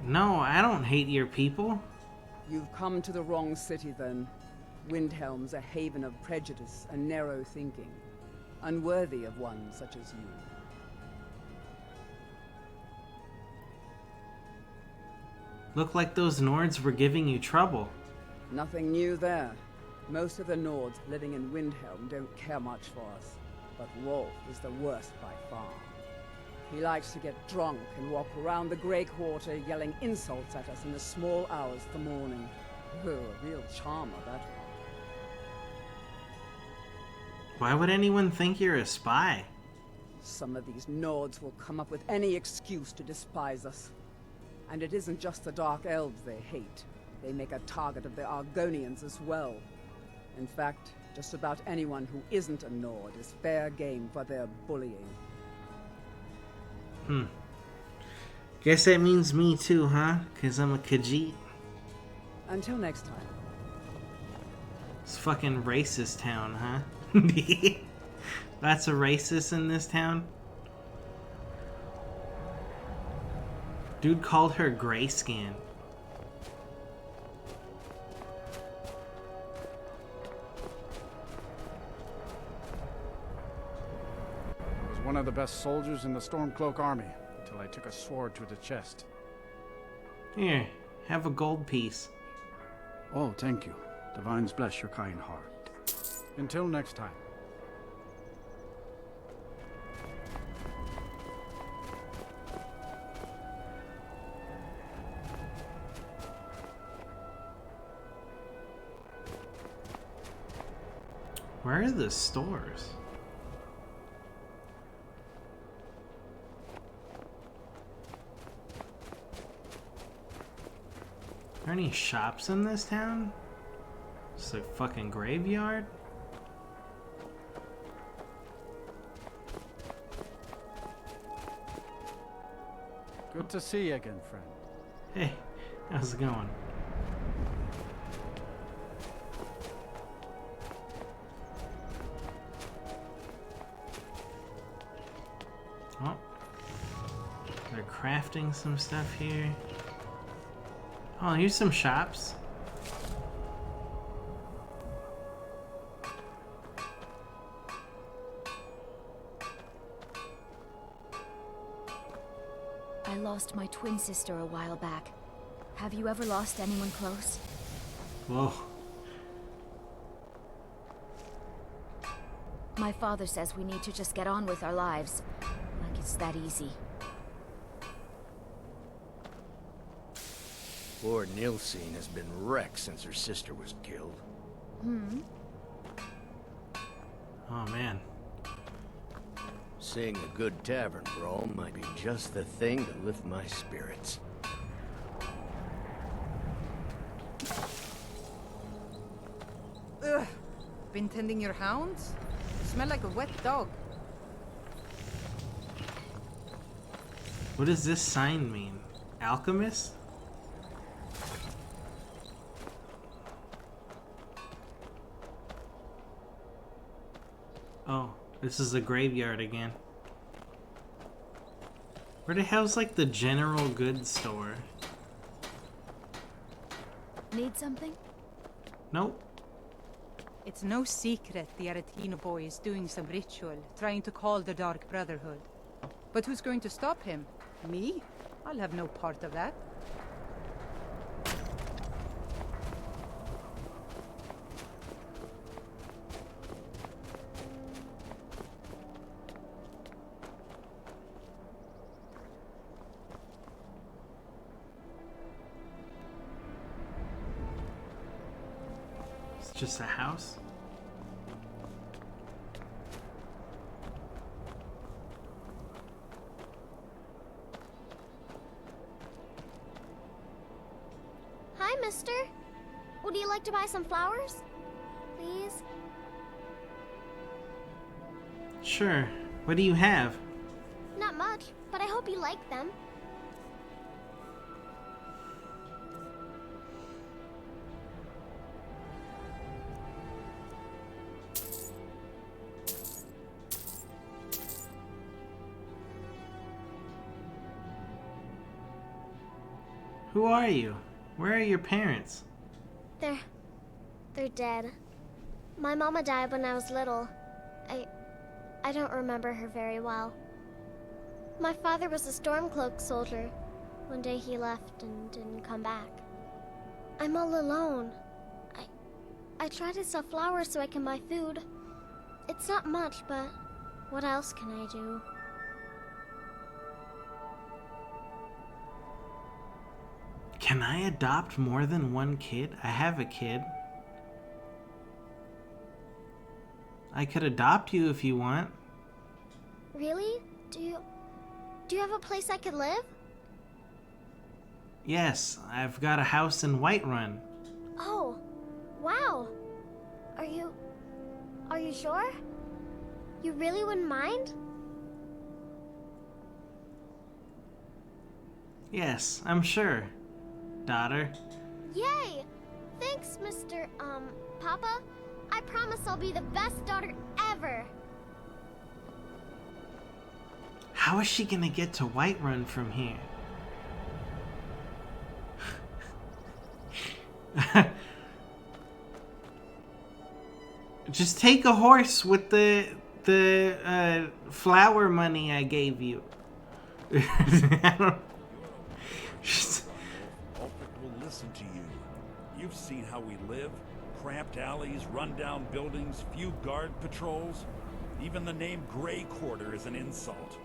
No, I don't hate your people. You've come to the wrong city then. Windhelm's a haven of prejudice and narrow thinking, unworthy of one such as you. Look like those Nords were giving you trouble. Nothing new there. Most of the Nords living in Windhelm don't care much for us, but Rolf is the worst by far. He likes to get drunk and walk around the Grey Quarter yelling insults at us in the small hours of the morning. Oh, a real charmer, that one. Why would anyone think you're a spy? Some of these Nords will come up with any excuse to despise us. And it isn't just the Dark Elves they hate. They make a target of the Argonians as well. In fact, just about anyone who isn't a Nord is fair game for their bullying. Guess that means me too, huh? 'Cause I'm a Khajiit. Until next time. It's fucking racist town, huh? Lots of racists in this town. Dude called her grayskin. I was one of the best soldiers in the Stormcloak army until I took a sword to the chest. Here, have a gold piece. Oh, thank you. Divines bless your kind heart. Until next time. Where are the stores? Are there any shops in this town? It's a fucking graveyard? Good to see you again, friend. Hey, how's it going? Oh, they're crafting some stuff here. Oh, here's some shops. I lost my twin sister a while back. Have you ever lost anyone close? Whoa. My father says we need to just get on with our lives. Like it's that easy. Poor Nilsine has been wrecked since her sister was killed. Oh man. Seeing a good tavern brawl might be just the thing to lift my spirits. Ugh. Been tending your hounds? You smell like a wet dog. What does this sign mean? Alchemist? Oh, this is a graveyard again. Where the hell's like the general goods store? Need something? Nope. It's no secret the Aretino boy is doing some ritual, trying to call the Dark Brotherhood. But who's going to stop him? Me? I'll have no part of that. It's just a house? Hi, mister. Would you like to buy some flowers? Please? Sure. What do you have? Not much, but I hope you like them. Who are you? Where are your parents? They're dead. My mama died when I was little. I don't remember her very well. My father was a Stormcloak soldier. One day he left and didn't come back. I'm all alone. I try to sell flowers so I can buy food. It's not much, but what else can I do? Can I adopt more than one kid? I have a kid. I could adopt you if you want. Really? Do you have a place I could live? Yes, I've got a house in Whiterun. Oh, wow. Are you sure? You really wouldn't mind? Yes, I'm sure, daughter. Yay! Thanks, Mr. Papa. I promise I'll be the best daughter ever. How is she gonna get to Whiterun from here? Just take a horse with the flower money I gave you. I don't, listen to you. You've seen how we live. Cramped alleys, run-down buildings, few guard patrols. Even the name Grey Quarter is an insult.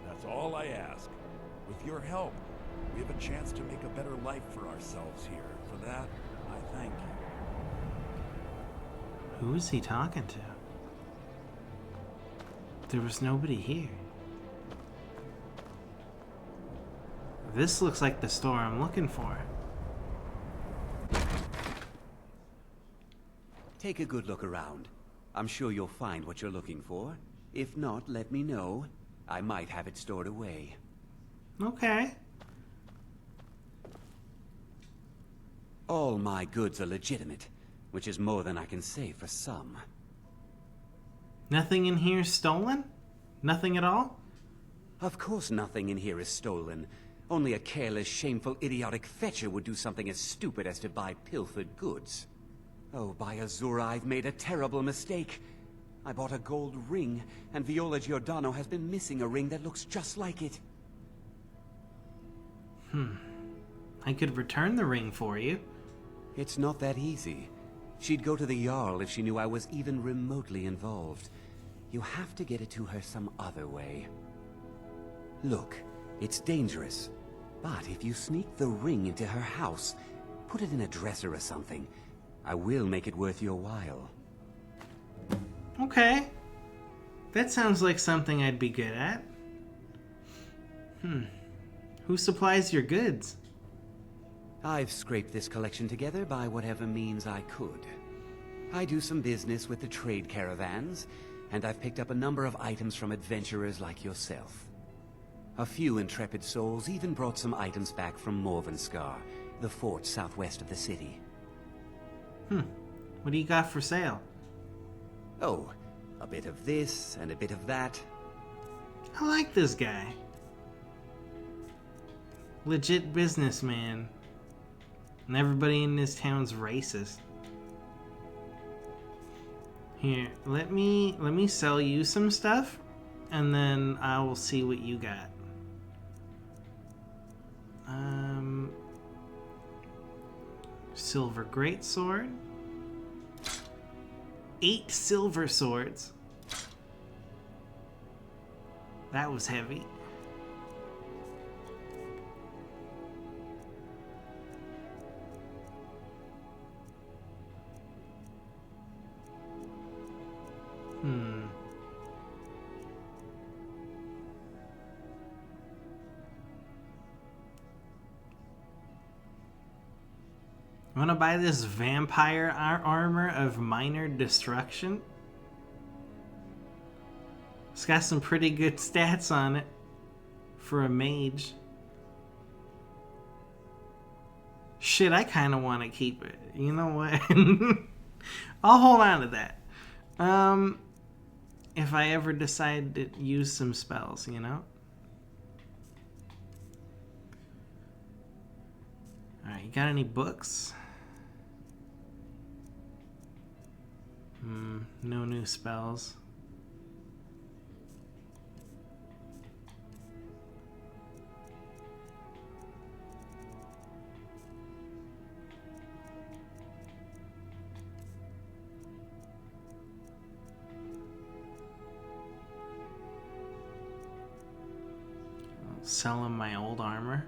That's all I ask. With your help, we have a chance to make a better life for ourselves here. For that, I thank you. Who is he talking to? There was nobody here. This looks like the store I'm looking for. Take a good look around. I'm sure you'll find what you're looking for. If not, let me know. I might have it stored away. Okay. All my goods are legitimate, which is more than I can say for some. Nothing in here is stolen? Nothing at all? Of course nothing in here is stolen. Only a careless, shameful, idiotic fetcher would do something as stupid as to buy pilfered goods. Oh, by Azura, I've made a terrible mistake. I bought a gold ring, and Viola Giordano has been missing a ring that looks just like it. I could return the ring for you. It's not that easy. She'd go to the Jarl if she knew I was even remotely involved. You have to get it to her some other way. Look, it's dangerous. But if you sneak the ring into her house, put it in a dresser or something, I will make it worth your while. Okay. That sounds like something I'd be good at. Who supplies your goods? I've scraped this collection together by whatever means I could. I do some business with the trade caravans, and I've picked up a number of items from adventurers like yourself. A few intrepid souls even brought some items back from Morvenskar, the fort southwest of the city. What do you got for sale? Oh, a bit of this and a bit of that. I like this guy. Legit businessman. And everybody in this town's racist. Here, let me sell you some stuff, and then I will see what you got. Silver greatsword. 8 silver swords. That was heavy. I want to buy this vampire armor of minor destruction. It's got some pretty good stats on it for a mage. Shit, I kind of want to keep it. You know what? I'll hold on to that. If I ever decide to use some spells, you know? Alright, you got any books? No new spells. I'll sell him my old armor.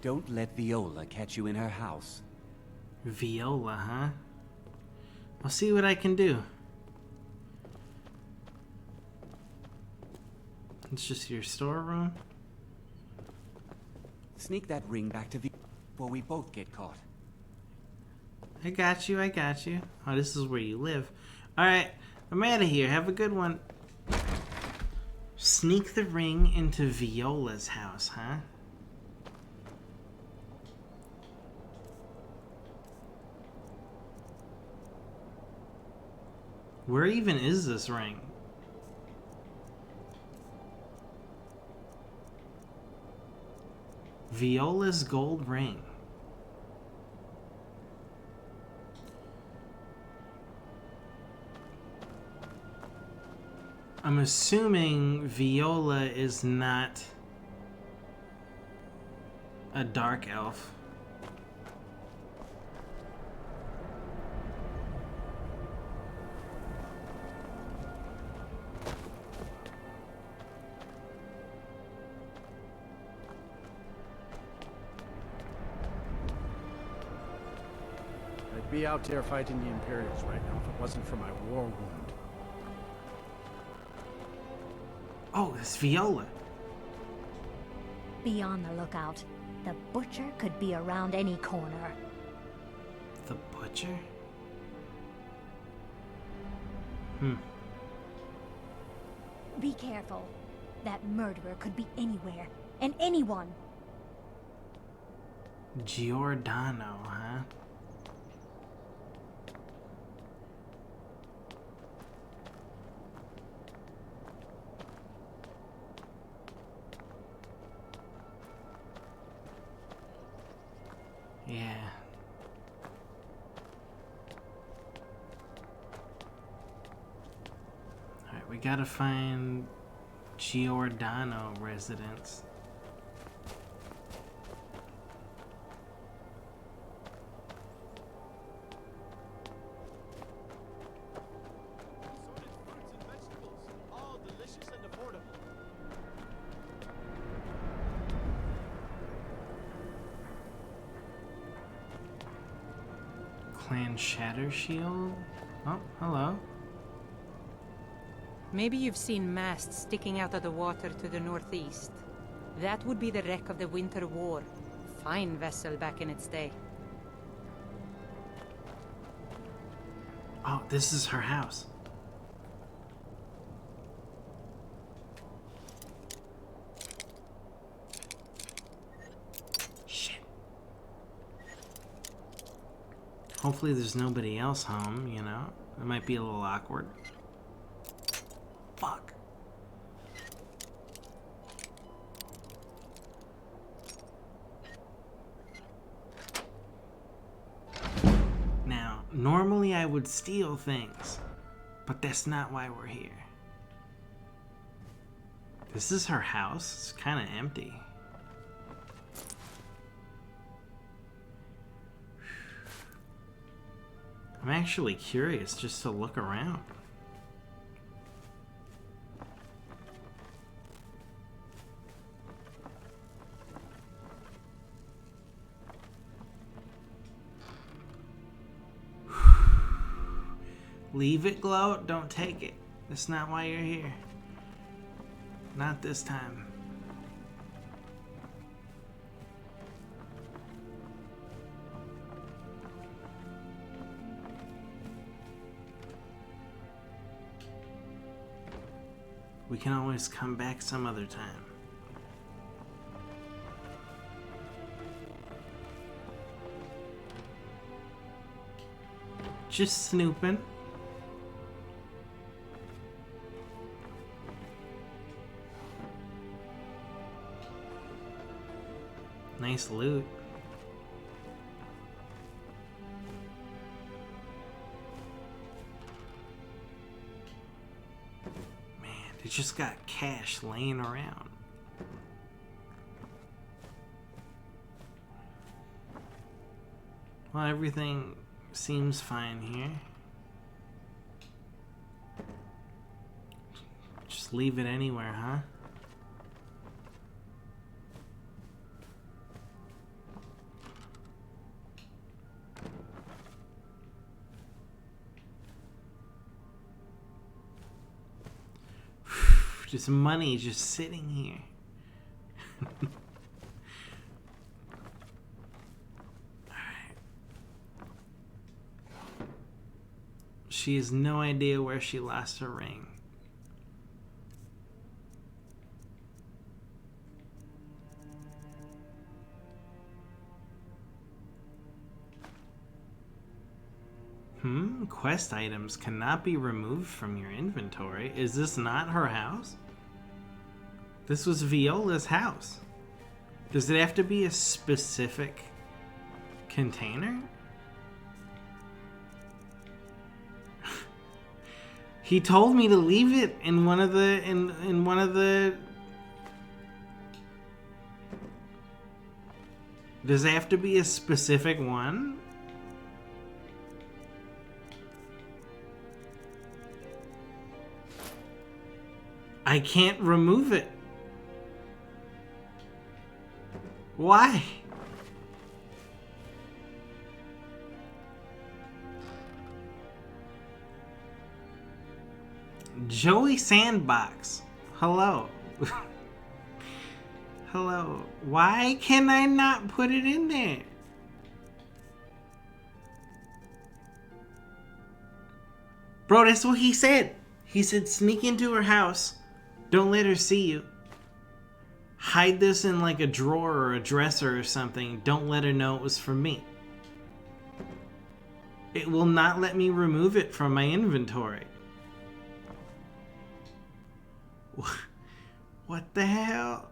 Don't let Viola catch you in her house. Viola, huh? I'll see what I can do. It's just your storeroom. Sneak that ring back to Viola before we both get caught. I got you, I got you. Oh, this is where you live. Alright, I'm out of here. Have a good one. Sneak the ring into Viola's house, huh? Where even is this ring? Viola's gold ring. I'm assuming Viola is not a dark elf. I'd be out there fighting the Imperials right now if it wasn't for my war wound. Oh, it's Viola. Be on the lookout. The butcher could be around any corner. The butcher? Be careful. That murderer could be anywhere, and anyone. Giordano, huh? Yeah. Alright, we gotta find Giordano residence. Clan Shatter Shield? Oh, hello. Maybe you've seen masts sticking out of the water to the northeast. That would be the wreck of the Winter War. Fine vessel back in its day. Oh, this is her house. Shit. Hopefully there's nobody else home, you know? It might be a little awkward. Fuck. Now, normally I would steal things, but that's not why we're here. This is her house. It's kind of empty. I'm actually curious just to look around. Leave it, Gloat. Don't take it. That's not why you're here. Not this time. We can always come back some other time. Just snooping. Nice loot. Man, they just got cash laying around. Well, everything seems fine here. Just leave it anywhere, huh? Just money just sitting here. Alright. She has no idea where she lost her ring. Quest items cannot be removed from your inventory. Is this not her house? This was Viola's house. Does it have to be a specific container? He told me to leave it in one of the in one of the. Does it have to be a specific one? I can't remove it. Why? Joey Sandbox. Hello. Hello. Why can I not put it in there? Bro, that's what he said. He said sneak into her house. Don't let her see you. Hide this in like a drawer or a dresser or something. Don't let her know it was from me. It will not let me remove it from my inventory. What the hell?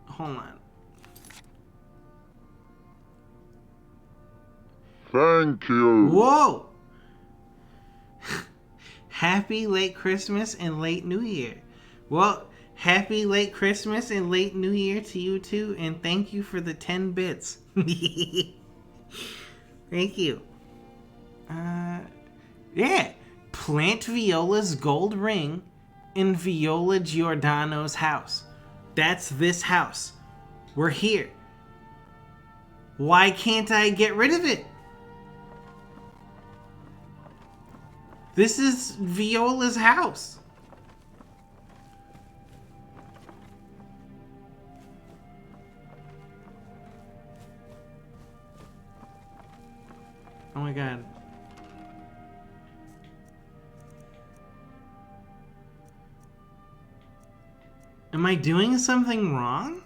Hold on. Thank you. Whoa! Happy late Christmas and late New Year. Well, happy late Christmas and late New Year to you too, and thank you for the 10 bits. Thank you. Yeah. Plant Viola's gold ring in Viola Giordano's house. That's this house. We're here. Why can't I get rid of it? This is Viola's house. Oh my god. Am I doing something wrong?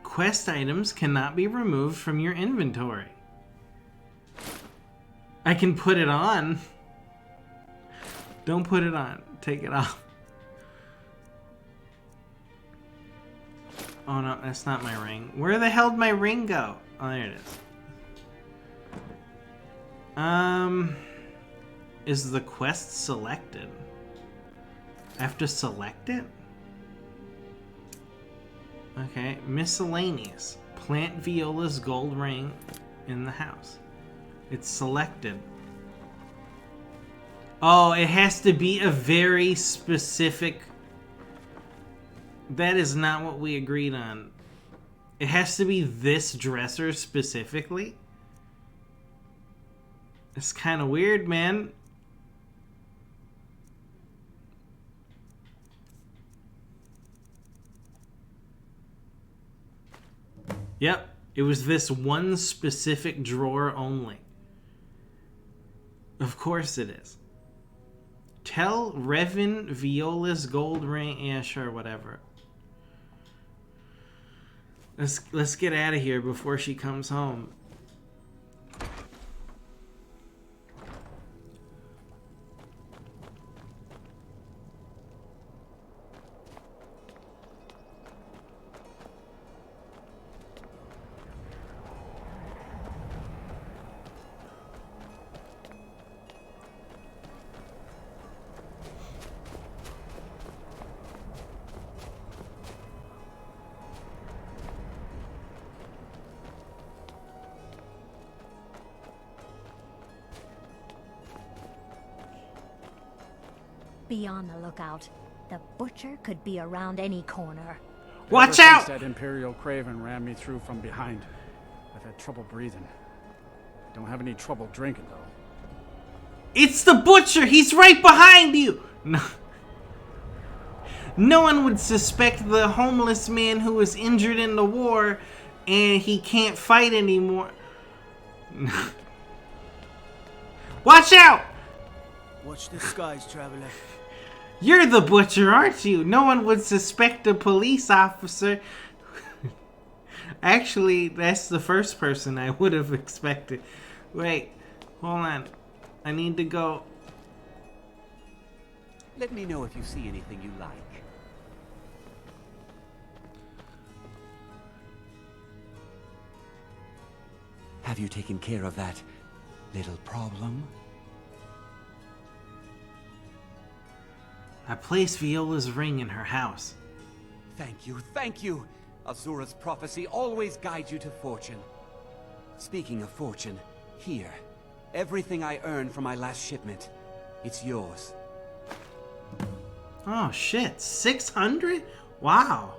Quest items cannot be removed from your inventory. I can put it on. Don't put it on. Take it off. Oh no, that's not my ring. Where the hell did my ring go? Oh, there it is. Is the quest selected? I have to select it? Okay, miscellaneous. Plant Viola's gold ring in the house. It's selected. Oh, it has to be a very specific... That is not what we agreed on. It has to be this dresser specifically? It's kind of weird, man. Yep, it was this one specific drawer only. Of course it is. Tell Revan Viola's gold ring. Yeah, sure, whatever. Let's get out of here before she comes home. Be on the lookout. The butcher could be around any corner. Watch Ever out! Since that Imperial Craven ran me through from behind, I've had trouble breathing. I don't have any trouble drinking, though. It's the butcher! He's right behind you! No. No one would suspect the homeless man who was injured in the war and he can't fight anymore. Watch out! Watch the skies, traveler. You're the butcher, aren't you? No one would suspect a police officer. Actually, that's the first person I would have expected. Wait, hold on. I need to go. Let me know if you see anything you like. Have you taken care of that little problem? I placed Viola's ring in her house. Thank you, thank you! Azura's prophecy always guides you to fortune. Speaking of fortune, here. Everything I earned from my last shipment. It's yours. Oh shit, 600? Wow.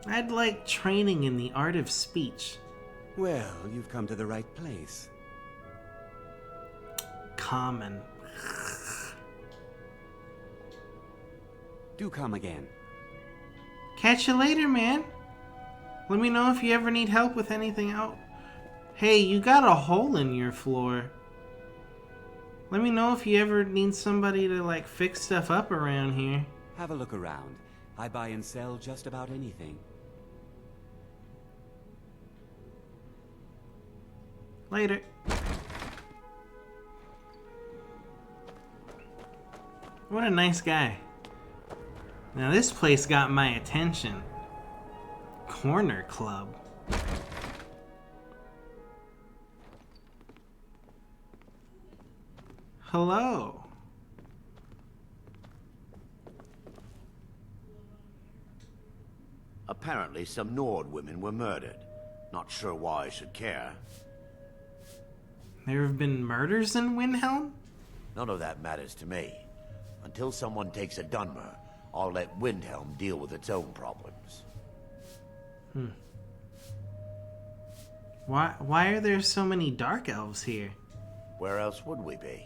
I'd like training in the art of speech. Well, you've come to the right place. Common. Do come again. Catch you later, man. Let me know if you ever need help with anything else. Hey, you got a hole in your floor. Let me know if you ever need somebody to, like, fix stuff up around here. Have a look around. I buy and sell just about anything. Later. What a nice guy. Now this place got my attention. Corner Club. Hello. Apparently some Nord women were murdered. Not sure why I should care. There have been murders in Windhelm? None of that matters to me. Until someone takes a Dunmer, I'll let Windhelm deal with its own problems. Why are there so many dark elves here? Where else would we be?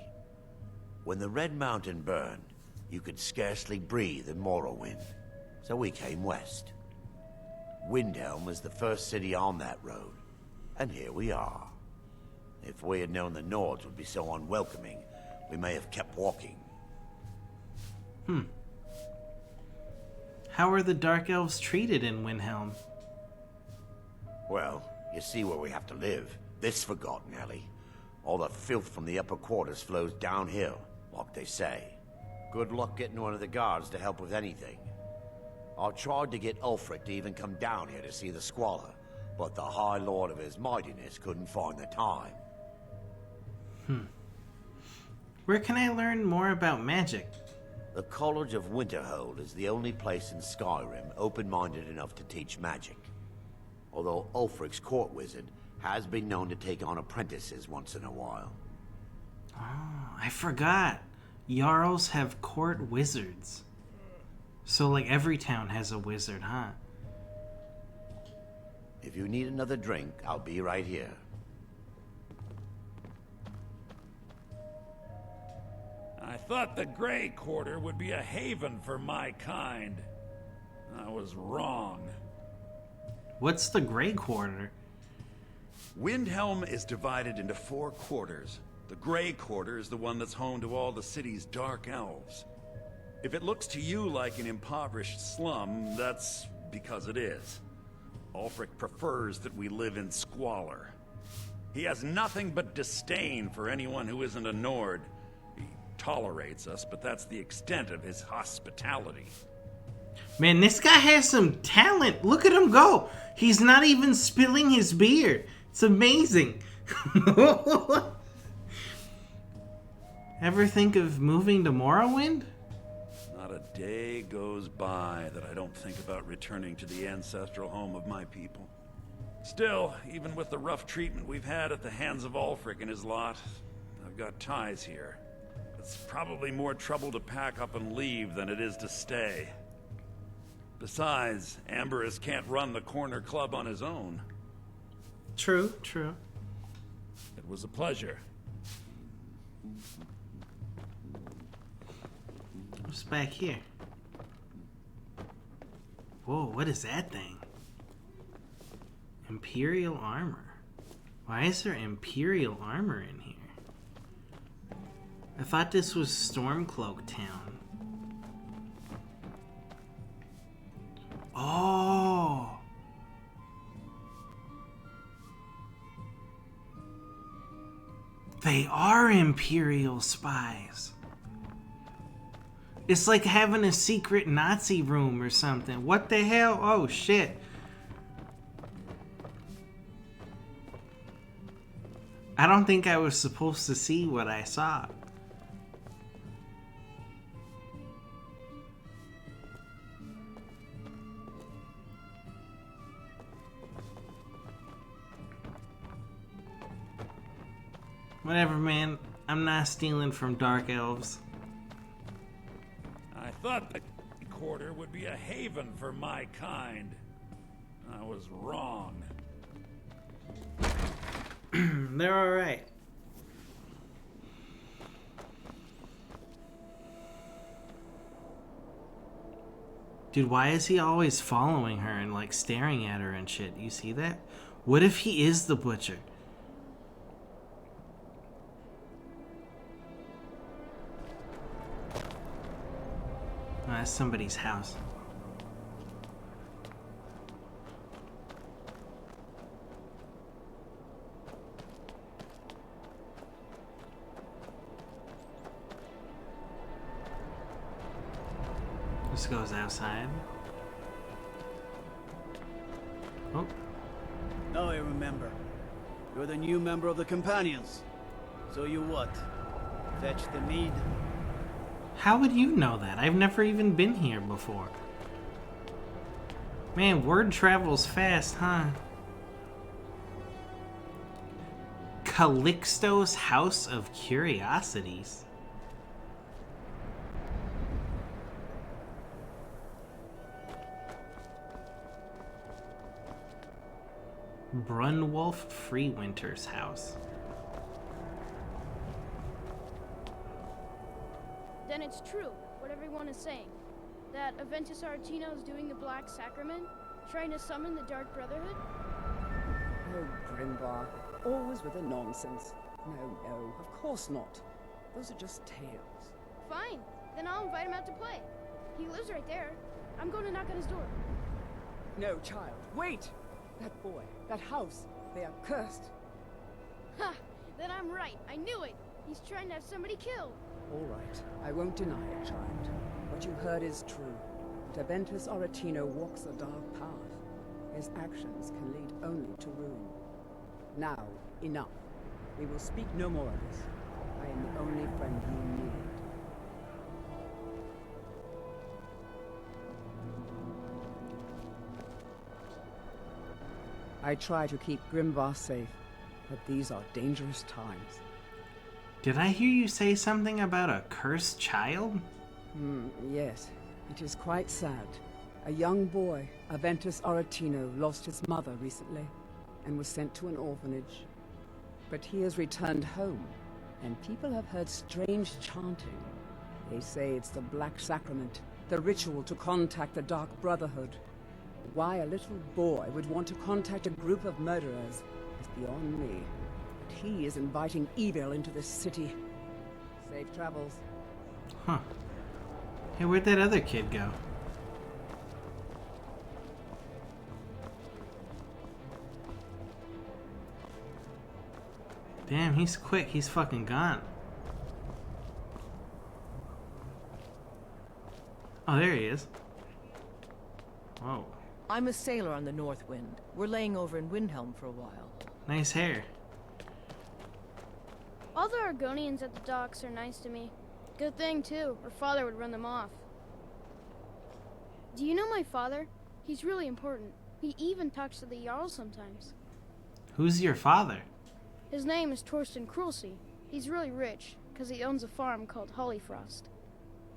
When the Red Mountain burned, you could scarcely breathe in Morrowind. So we came west. Windhelm was the first city on that road. And here we are. If we had known the Nords would be so unwelcoming, we may have kept walking. How are the Dark Elves treated in Windhelm? Well, you see where we have to live. This forgotten alley. All the filth from the upper quarters flows downhill, like they say. Good luck getting one of the guards to help with anything. I tried to get Ulfric to even come down here to see the squalor, but the High Lord of his mightiness couldn't find the time. Where can I learn more about magic? The College of Winterhold is the only place in Skyrim open-minded enough to teach magic. Although Ulfric's court wizard has been known to take on apprentices once in a while. Oh, I forgot. Jarls have court wizards. So, like, every town has a wizard, huh? If you need another drink, I'll be right here. I thought the Grey Quarter would be a haven for my kind. I was wrong. What's the Grey Quarter? Windhelm is divided into 4 quarters. The Grey Quarter is the one that's home to all the city's dark elves. If it looks to you like an impoverished slum, that's because it is. Ulfric prefers that we live in squalor. He has nothing but disdain for anyone who isn't a Nord. He tolerates us, but that's the extent of his hospitality. Man, this guy has some talent. Look at him go. He's not even spilling his beer. It's amazing. Ever think of moving to Morrowind? Not a day goes by that I don't think about returning to the ancestral home of my people. Still, even with the rough treatment we've had at the hands of Ulfric and his lot, I've got ties here. It's probably more trouble to pack up and leave than it is to stay. Besides, Amberus can't run the Corner Club on his own. True, true. It was a pleasure. What's back here? Whoa, what is that thing? Imperial armor. Why is there Imperial armor in here? I thought this was Stormcloak Town. Oh. They are Imperial spies. It's like having a secret Nazi room or something. What the hell? Oh, shit. I don't think I was supposed to see what I saw. Whatever, man. I'm not stealing from Dark Elves. I thought the quarter would be a haven for my kind. I was wrong. They're alright. Dude, why is he always following her and like staring at her and shit? You see that? What if he is the butcher? Oh, that's somebody's house. This goes outside. Oh. Now I remember. You're the new member of the Companions. So you what? Fetch the mead? How would you know that? I've never even been here before. Man, word travels fast, huh? Calixto's House of Curiosities. Brunwolf Freewinter's house. Then it's true, what everyone is saying. That Aventus Aretino is doing the Black Sacrament, trying to summon the Dark Brotherhood? Oh, Grimbar. Always with the nonsense. No, of course not. Those are just tales. Fine, then I'll invite him out to play. He lives right there. I'm going to knock on his door. No, child, wait! That boy, that house, they are cursed. Ha! Then I'm right. I knew it. He's trying to have somebody killed. All right, I won't deny it, child. What you heard is true. But Aventus Aretino walks a dark path. His actions can lead only to ruin. Now, enough. We will speak no more of this. I am the only friend you need. I try to keep Grimvar safe, but these are dangerous times. Did I hear you say something about a cursed child? Yes, it is quite sad. A young boy, Aventus Aretino, lost his mother recently and was sent to an orphanage. But he has returned home, and people have heard strange chanting. They say it's the Black Sacrament, the ritual to contact the Dark Brotherhood. Why a little boy would want to contact a group of murderers is beyond me. But he is inviting evil into this city. Safe travels. Huh. Hey, where'd that other kid go? Damn, he's quick. He's fucking gone. Oh, there he is. Whoa. I'm a sailor on the North Wind. We're laying over in Windhelm for a while. Nice hair. All the Argonians at the docks are nice to me. Good thing, too, or father would run them off. Do you know my father? He's really important. He even talks to the Jarl sometimes. Who's your father? His name is Torsten Krulsey. He's really rich, because he owns a farm called Hollyfrost.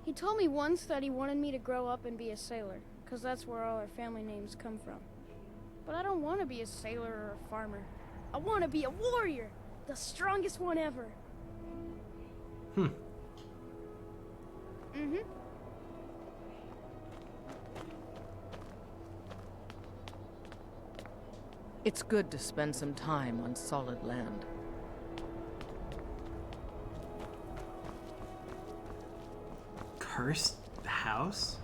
He told me once that he wanted me to grow up and be a sailor, because that's where all our family names come from. But I don't want to be a sailor or a farmer. I want to be a warrior! The strongest one ever! Mm-hmm. It's good to spend some time on solid land. cursed house?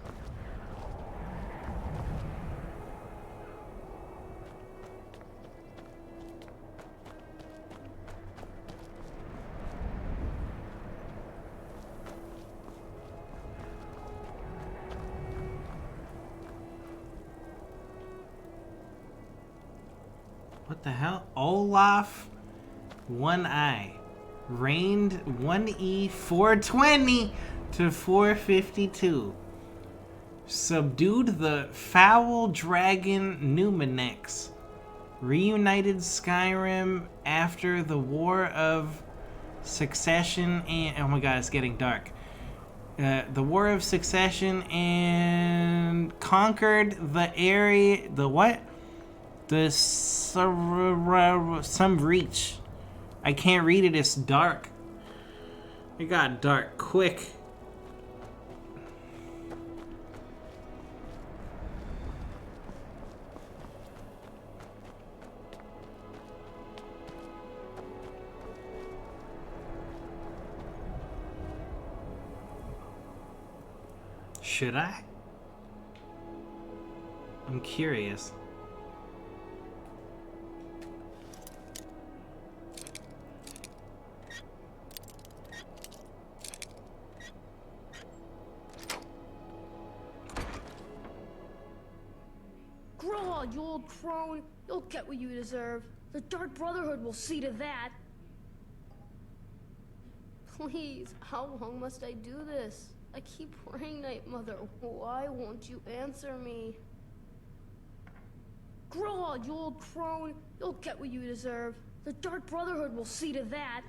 What the hell? Olaf, one eye. Reigned 1E 420 to 452. Subdued the foul dragon Numenix. Reunited Skyrim after the War of Succession and... Oh my god, it's getting dark. The War of Succession and conquered the area... The what? The some reach. I can't read it, it's dark. It got dark quick. Should I? I'm curious. Grow, you old crone. You'll get what you deserve. The Dark Brotherhood will see to that. Please, how long must I do this? I keep praying, Night Mother. Why won't you answer me? Grow, you old crone. You'll get what you deserve. The Dark Brotherhood will see to that.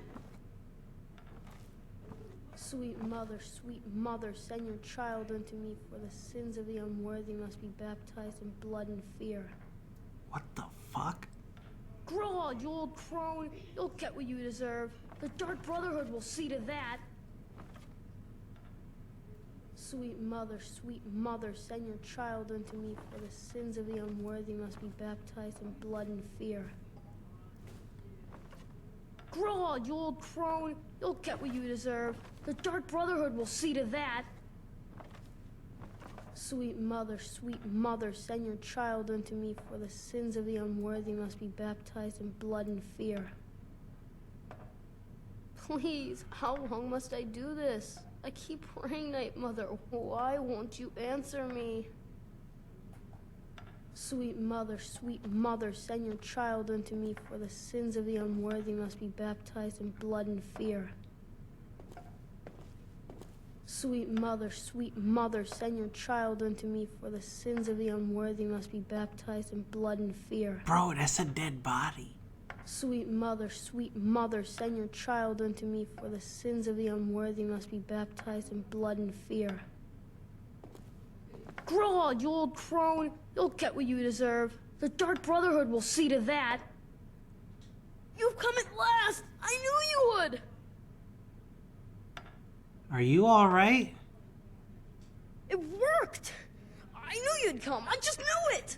Sweet mother, send your child unto me, for the sins of the unworthy must be baptized in blood and fear. What the fuck? Grow, you old crone. You'll get what you deserve. The Dark Brotherhood will see to that. Sweet mother, send your child unto me, for the sins of the unworthy must be baptized in blood and fear. Grow, you old crone. You'll get what you deserve. The Dark Brotherhood will see to that. Sweet mother, send your child unto me, for the sins of the unworthy must be baptized in blood and fear. Please, how long must I do this? I keep praying, Night Mother. Why won't you answer me? Sweet mother, send your child unto me, for the sins of the unworthy must be baptized in blood and fear. Sweet mother, send your child unto me, for the sins of the unworthy must be baptized in blood and fear. Bro, that's a dead body. Sweet mother, send your child unto me, for the sins of the unworthy must be baptized in blood and fear. Grow, you old crone. You'll get what you deserve. The Dark Brotherhood will see to that. You've come at last! I knew you would! Are you alright? It worked! I knew you'd come. I just knew it!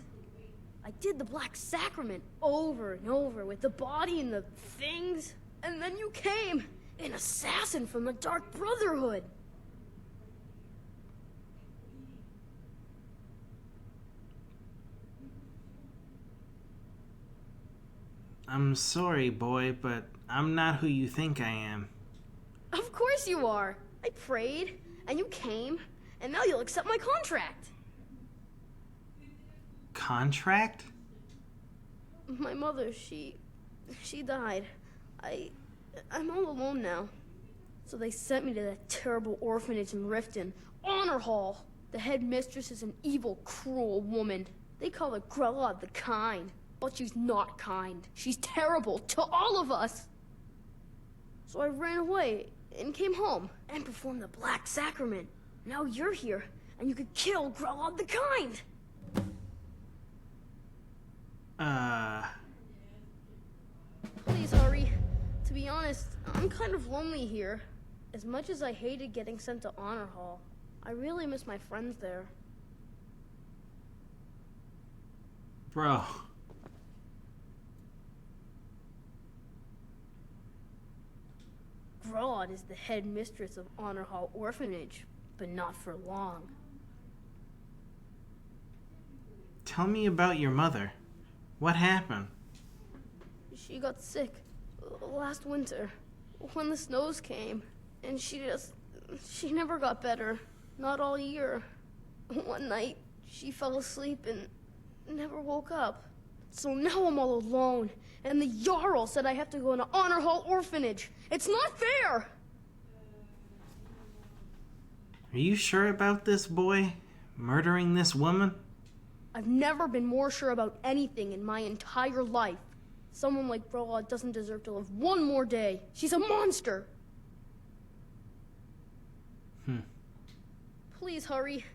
I did the Black Sacrament over and over with the body and the things. And then you came, an assassin from the Dark Brotherhood. I'm sorry, boy, but I'm not who you think I am. Of course you are. I prayed, and you came, and now you'll accept my contract. Contract? My mother, she died. I'm all alone now. So they sent me to that terrible orphanage in Riften, Honor Hall. The headmistress is an evil, cruel woman. They call her Grella the Kind. But she's not kind. She's terrible to all of us. So I ran away and came home and performed the Black Sacrament. Now you're here, and you could kill Grella the Kind. Please, Ari. To be honest, I'm kind of lonely here. As much as I hated getting sent to Honor Hall, I really miss my friends there. Bro. Grodd is the headmistress of Honor Hall Orphanage, but not for long. Tell me about your mother. What happened? She got sick last winter when the snows came, and she never got better. Not all year. One night, she fell asleep and never woke up. So now I'm all alone, and the Jarl said I have to go in an honor hall orphanage. It's not fair! Are you sure about this boy murdering this woman? I've never been more sure about anything in my entire life. Someone like Broa doesn't deserve to live one more day. She's a monster! Please hurry.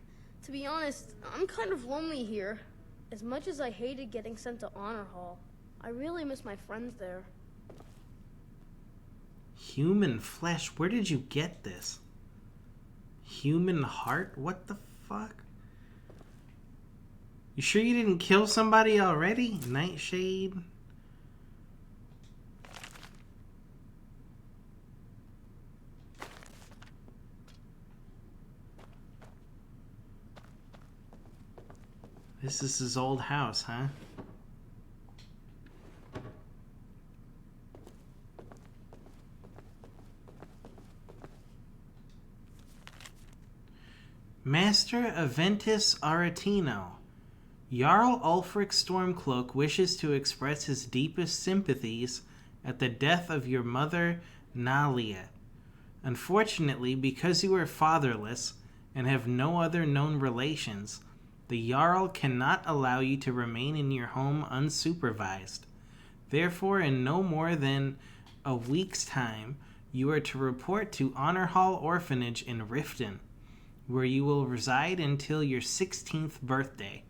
To be honest, I'm kind of lonely here. As much as I hated getting sent to Honor Hall, I really miss my friends there. Human flesh? Where did you get this? Human heart? What the fuck? You sure you didn't kill somebody already? Nightshade? This is his old house, huh? Master Aventus Aretino. Jarl Ulfric Stormcloak wishes to express his deepest sympathies at the death of your mother, Nalia. Unfortunately, because you are fatherless and have no other known relations, the Jarl cannot allow you to remain in your home unsupervised. Therefore, in no more than a week's time, you are to report to Honor Hall Orphanage in Riften, where you will reside until your 16th birthday.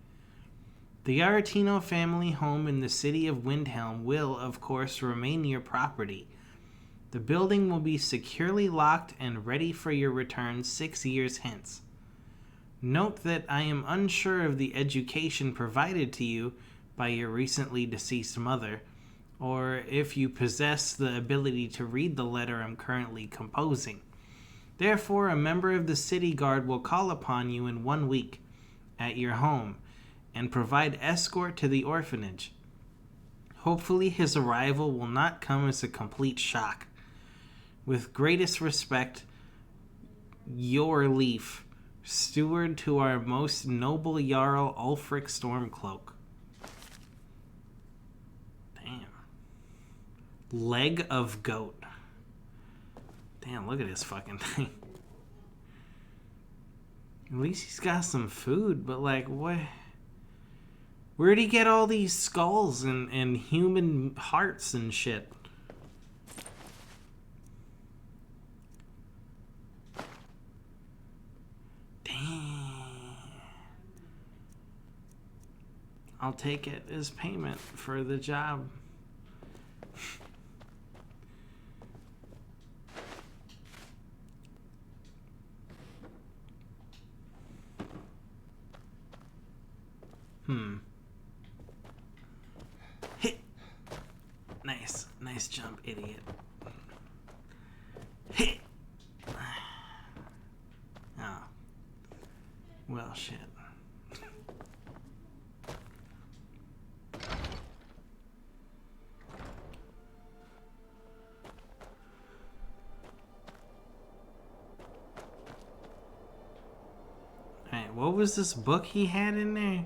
The Aretino family home in the city of Windhelm will, of course, remain your property. The building will be securely locked and ready for your return 6 years hence. Note that I am unsure of the education provided to you by your recently deceased mother, or if you possess the ability to read the letter I'm currently composing. Therefore, a member of the city guard will call upon you in 1 week at your home and provide escort to the orphanage. Hopefully his arrival will not come as a complete shock. With greatest respect, your Leaf, steward to our most noble Jarl Ulfric Stormcloak. Damn. Leg of goat. Damn, look at this fucking thing. At least he's got some food, but like, what? Where'd he get all these skulls and human hearts and shit? I'll take it as payment for the job. Hit. Nice jump, idiot. Hit. Oh. Well, shit. What was this book he had in there?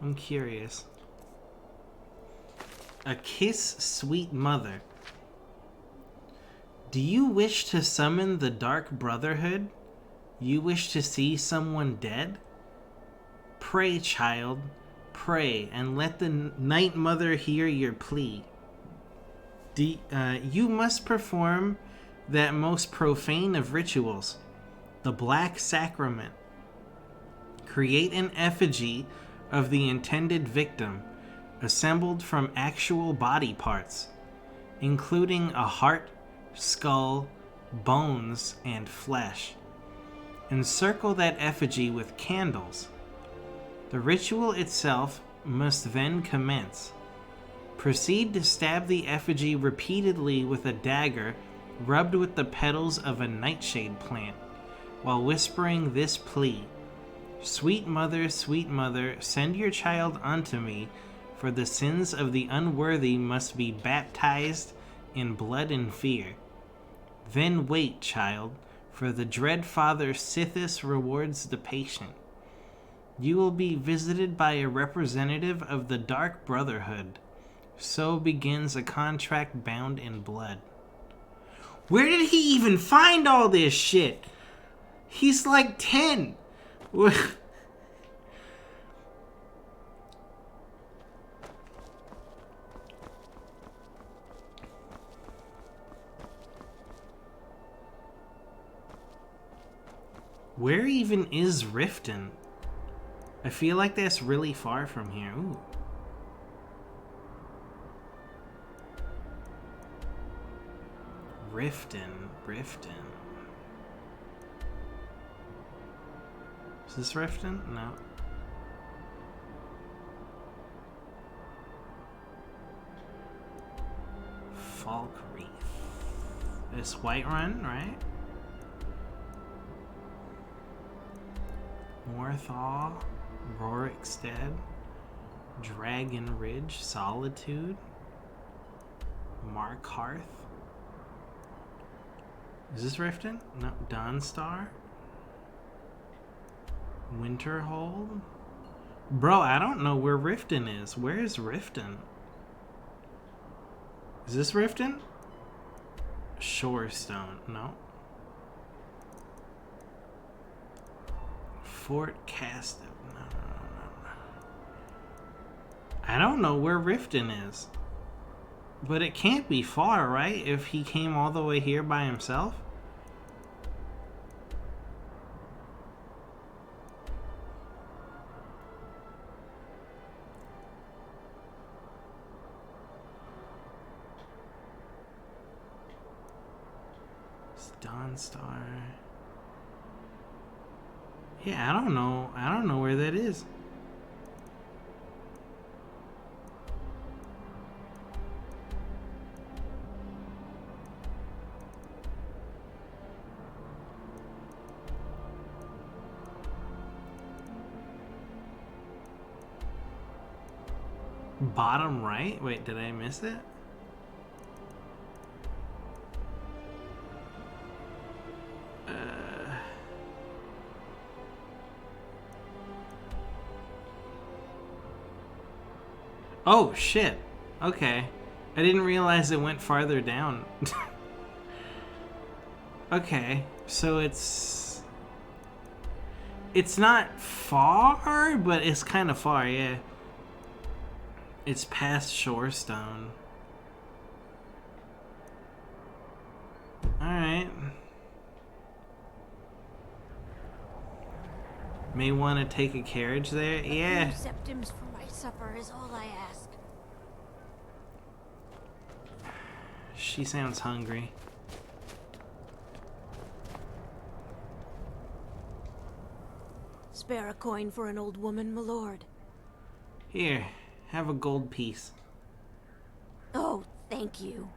I'm curious. A kiss, sweet mother. Do you wish to summon the Dark Brotherhood? You wish to see someone dead? Pray, child. Pray, and let the Night Mother hear your plea. You must perform that most profane of rituals, the Black Sacrament. Create an effigy of the intended victim, assembled from actual body parts, including a heart, skull, bones, and flesh. Encircle that effigy with candles. The ritual itself must then commence. Proceed to stab the effigy repeatedly with a dagger rubbed with the petals of a nightshade plant, while whispering this plea: sweet mother, send your child unto me, for the sins of the unworthy must be baptized in blood and fear. Then wait, child, for the dread Father Sithis rewards the patient. You will be visited by a representative of the Dark Brotherhood. So begins a contract bound in blood. Where did he even find all this shit? He's like 10. Where even is Riften? I feel like that's really far from here. Ooh. Riften. Is this Riften? No. Falk Reef. This Whiterun, right? Morthal, Rorikstead, Dragon Ridge, Solitude, Markarth. Is this Riften? No. Dawnstar? Winterhold? Bro, I don't know where Riften is. Where is Riften? Is this Riften? Shorestone. No. Fort Castiff. No. I don't know where Riften is. But it can't be far, right? If he came all the way here by himself? It's Dawnstar. Yeah, I don't know. I don't know where that is. Bottom right? Wait, did I miss it? Oh, shit. Okay. I didn't realize it went farther down. Okay, so it's not far, but it's kind of far, yeah. It's past Shorestone. Alright. May want to take a carriage there? Yeah. 2 septims for my supper is all I ask. She sounds hungry. Spare a coin for an old woman, my lord. Here, have a gold piece. Oh, thank you.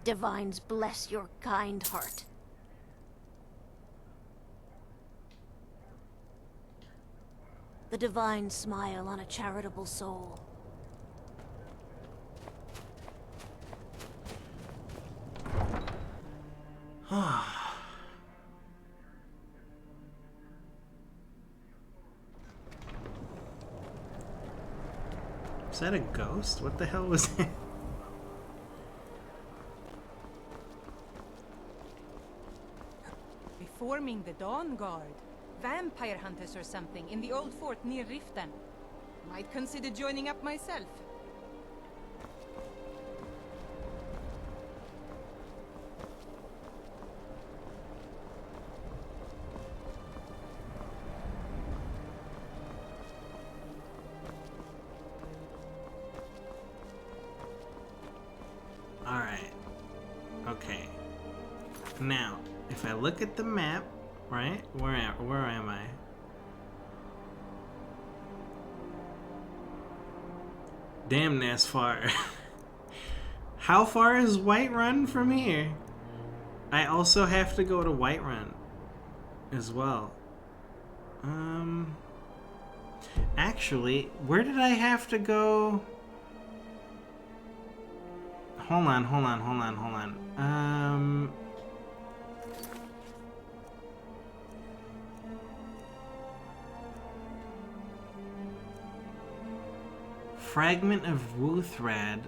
Divines bless your kind heart. The divine smile on a charitable soul. Is that a ghost? What the hell was that? Reforming the Dawn Guard. Vampire hunters or something in the old fort near Riften. Might consider joining up myself. Alright. Okay. Now, if I look at the map, right? Where am I? Damn, that's far. How far is Whiterun from here? I also have to go to Whiterun as well. Actually, where did I have to go? Hold on. Fragment of Wuthrad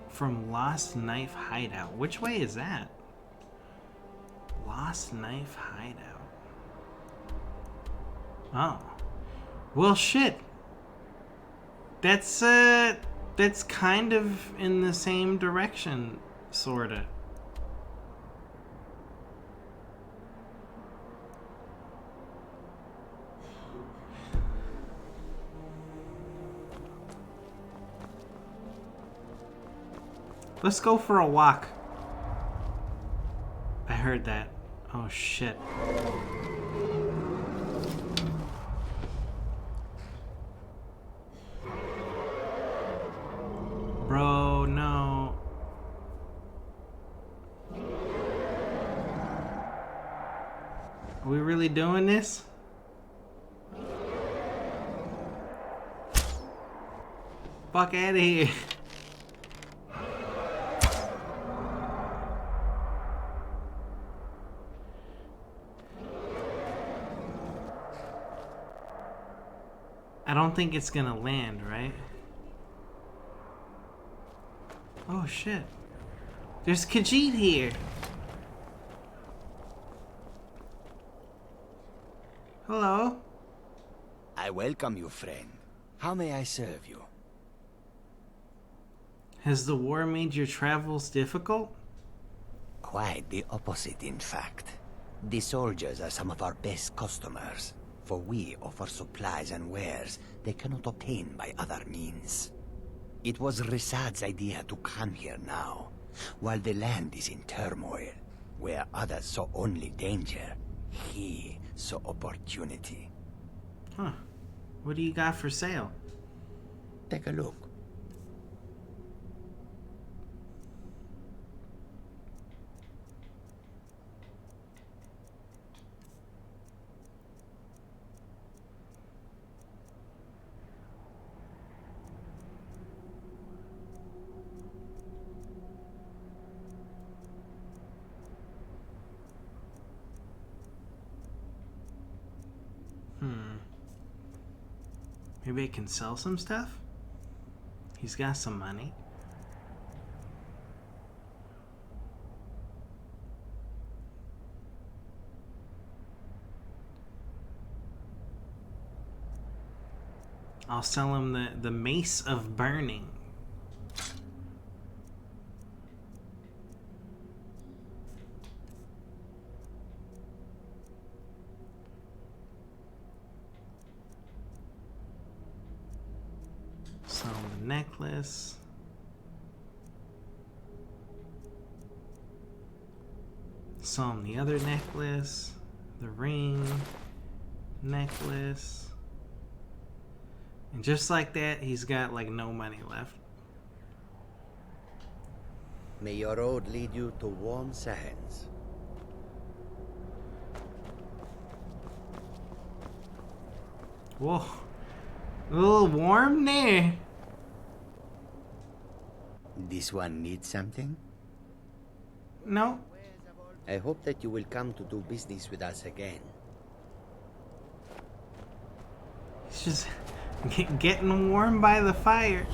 from Lost Knife Hideout. Which way is that? Lost Knife Hideout. Oh. Well, shit. That's kind of in the same direction, sorta. Let's go for a walk. I heard that. Oh, shit. Bro, no. Are we really doing this? Fuck out of here. I don't think it's gonna land, right? Oh shit. There's Khajiit here. Hello. I welcome you, friend. How may I serve you? Has the war made your travels difficult? Quite the opposite, in fact. The soldiers are some of our best customers, for we offer supplies and wares they cannot obtain by other means. It was Risad's idea to come here now, while the land is in turmoil. Where others saw only danger, he saw opportunity. Huh. What do you got for sale? Take a look. Maybe I can sell some stuff? He's got some money. I'll sell him the Mace of Burning. Sell him the necklace. Sell him the other necklace. The ring. Necklace. And just like that, he's got like no money left. May your road lead you to warm sands. Whoa. A little warm there. This one needs something? No. I hope that you will come to do business with us again. It's just getting warm by the fire.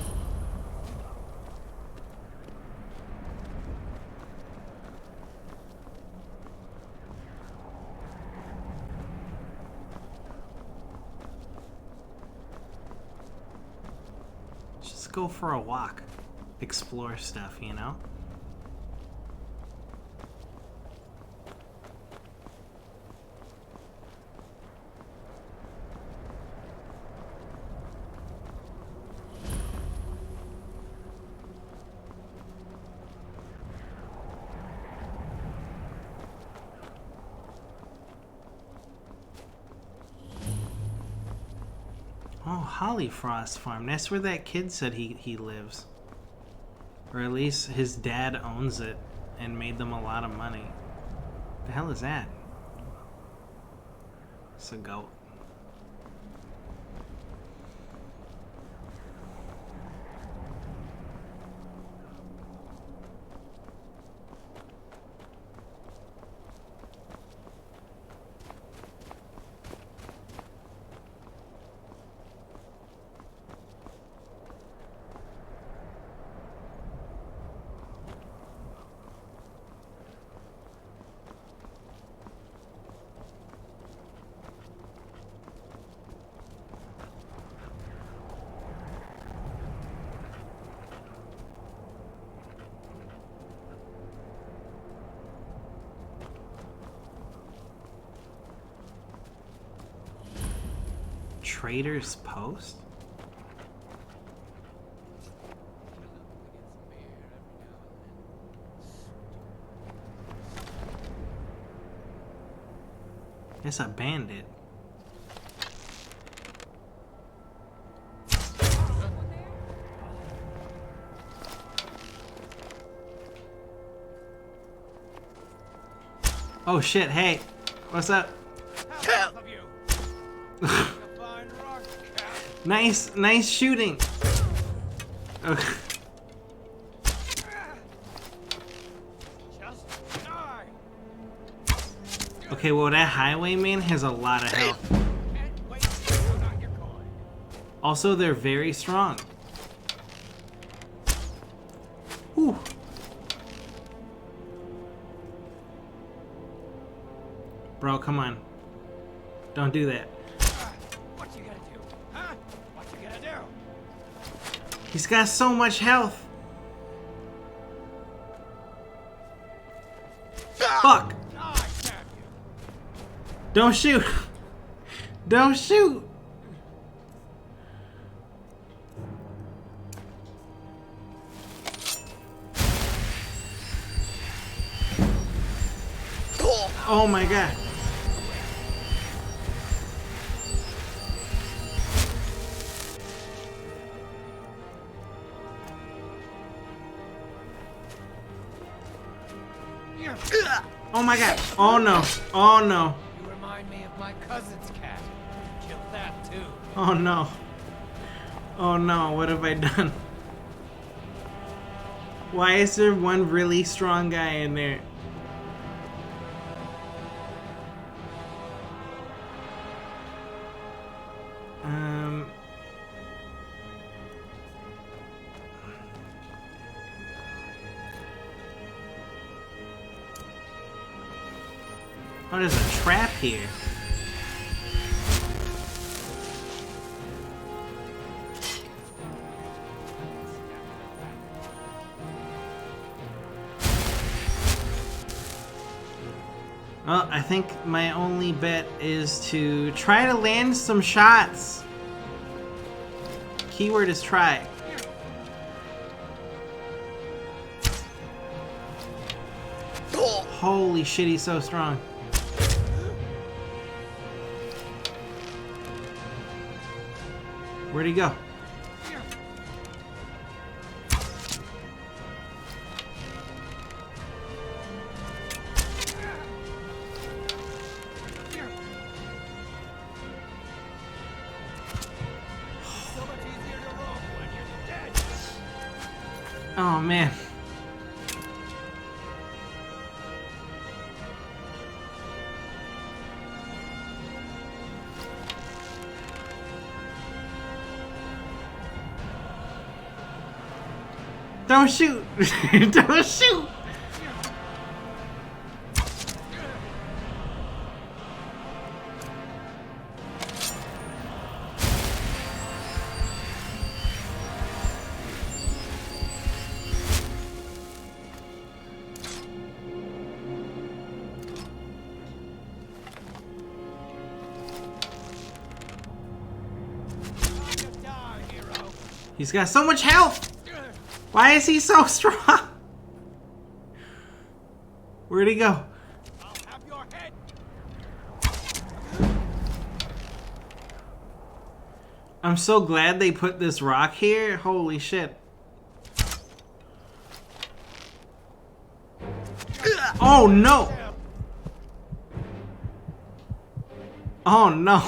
Just go for a walk. Explore stuff, you know? Oh, Hollyfrost Farm. That's where that kid said he lives. Or at least his dad owns it and made them a lot of money. The hell is that? It's a goat. Trader's Post? It's a bandit. Oh shit, hey. What's up? Nice shooting. Okay, well that highwayman has a lot of health. Also, they're very strong. Whew. Bro, come on. Don't do that. What you gonna do? Huh? What you gonna do? He's got so much health. Fuck. Don't shoot. Don't shoot. Oh my god. Oh my god. Oh no. Oh no. You remind me of my cousin's cat. Kill that too. Oh no. Oh no. What have I done? Why is there one really strong guy in there? Oh, there's a trap here. Well, I think my only bet is to try to land some shots. Keyword is try. Holy shit, he's so strong. Where'd he go? Oh man. Don't shoot! Don't shoot! He's got so much health! Why is he so strong? Where'd he go? I'm so glad they put this rock here. Holy shit. Oh no! Oh no.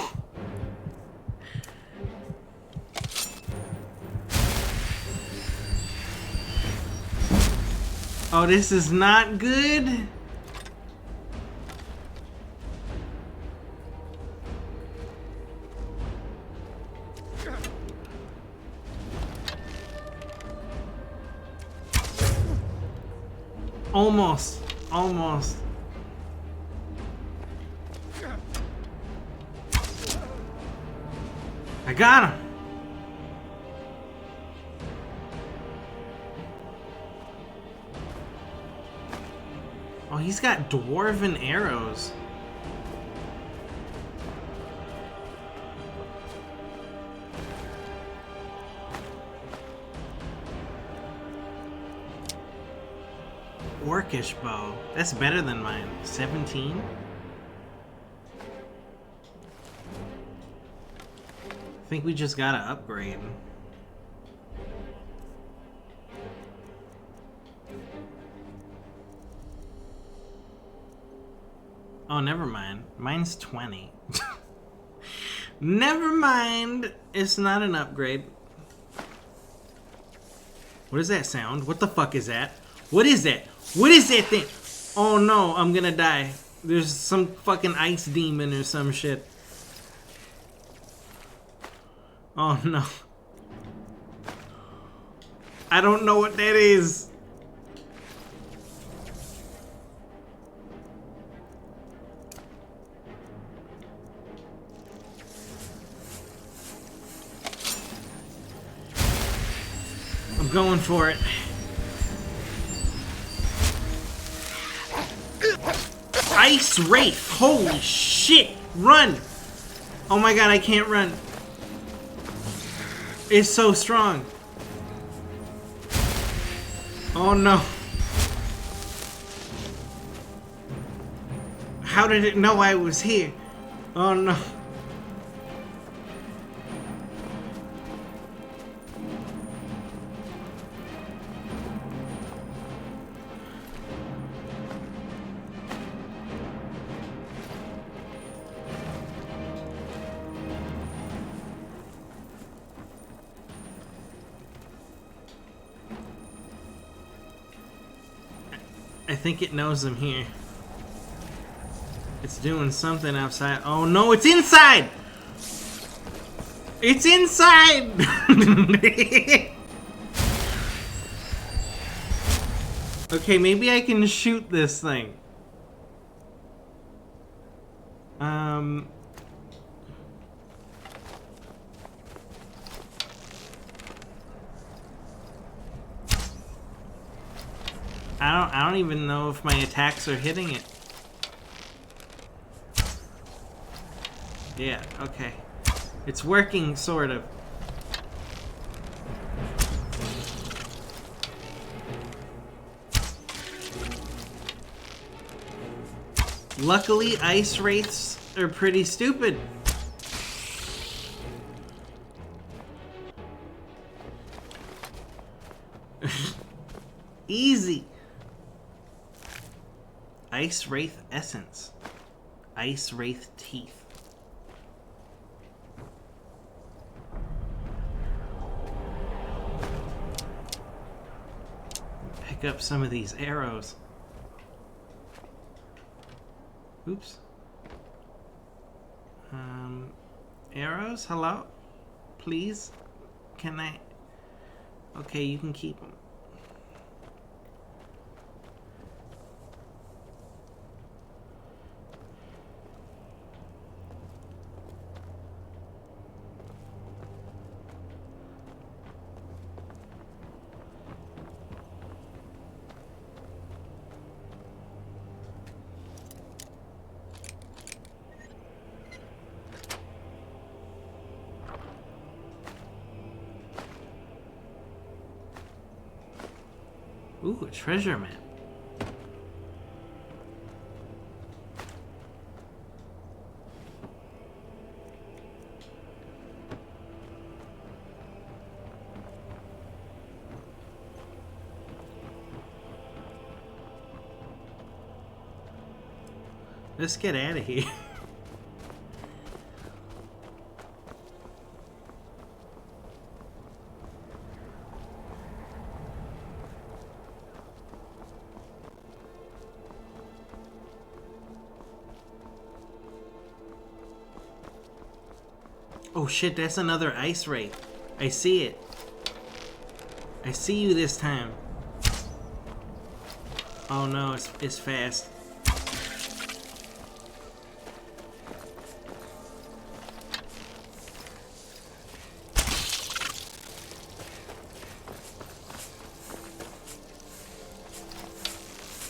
Oh, this is not good. Almost. Almost. I got him. Oh, he's got dwarven arrows. Orcish bow. That's better than mine. 17? I think we just gotta upgrade. Oh, never mind. Mine's 20. Never mind. It's not an upgrade. What is that sound? What the fuck is that? What is that? What is that thing? Oh no, I'm gonna die. There's some fucking ice demon or some shit. Oh no. I don't know what that is. I'm going for it. Ice Wraith. Holy shit. Run. Oh my god, I can't run. It's so strong. Oh no. How did it know I was here? Oh no. I think it knows I'm here. It's doing something outside. Oh no, it's inside! It's inside! Okay, maybe I can shoot this thing. I don't even know if my attacks are hitting it. Yeah, okay. It's working, sort of. Luckily, ice wraiths are pretty stupid. Easy. Ice Wraith Essence. Ice Wraith Teeth. Pick up some of these arrows. Oops. Arrows? Hello? Please? Can I? Okay, you can keep them. Ooh, a treasure map. Let's get out of here. Oh shit, that's another ice wraith. I see it. I see you this time. Oh no, it's fast.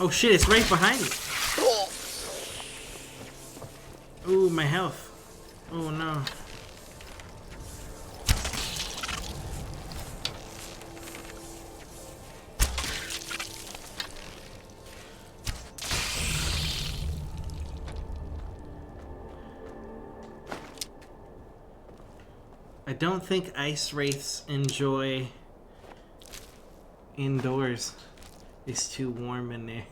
Oh shit, it's right behind me. Ooh, my health. Oh no. I don't think ice wraiths enjoy indoors. It's too warm in there.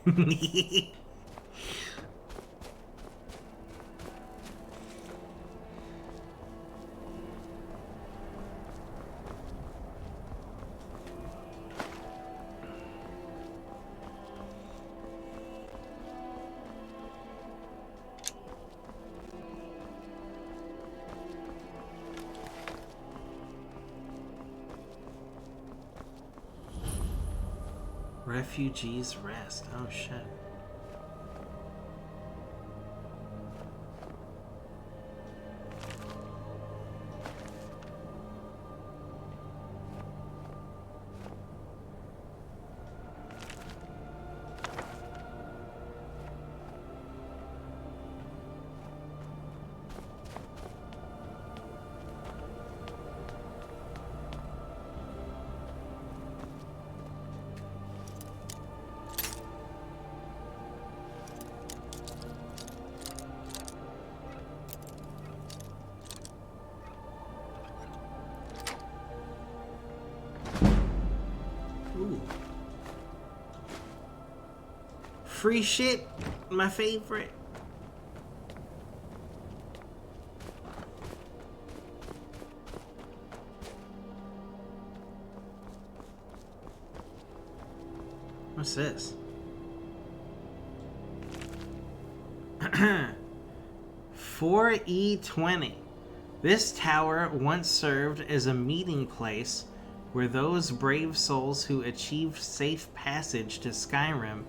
Refugees rest. Oh shit. Ooh. Free shit, my favorite. What's this? 4E20. This tower once served as a meeting place where those brave souls who achieved safe passage to Skyrim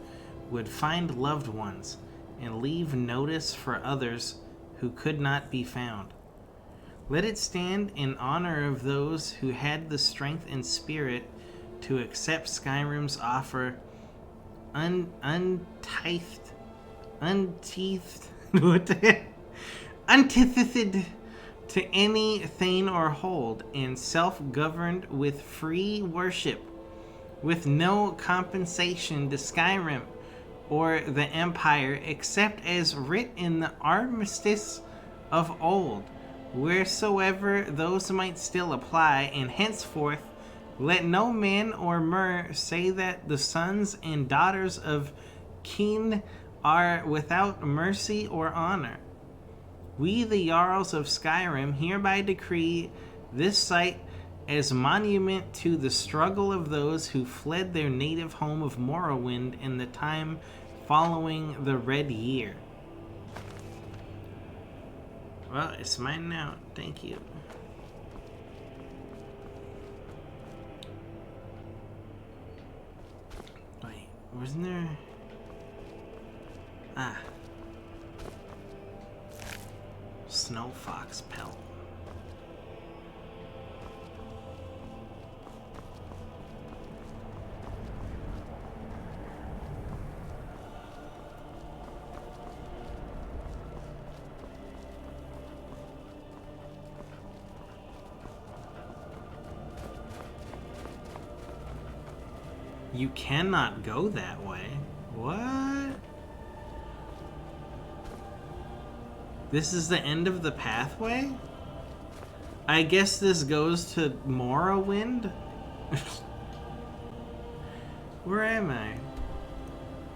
would find loved ones and leave notice for others who could not be found. Let it stand in honor of those who had the strength and spirit to accept Skyrim's offer untithed, what the heck? Antithesis to any thane or hold, and self-governed with free worship, with no compensation to Skyrim or the Empire, except as writ in the Armistice of old, wheresoever those might still apply, and henceforth let no man or mer say that the sons and daughters of kin are without mercy or honor. We, the Jarls of Skyrim, hereby decree this site as monument to the struggle of those who fled their native home of Morrowind in the time following the Red Year. Well, it's mine now. Thank you. Wait, wasn't there... Ah. Snow fox pelt. You cannot go that way. What? This is the end of the pathway? I guess this goes to Morrowind? Where am I?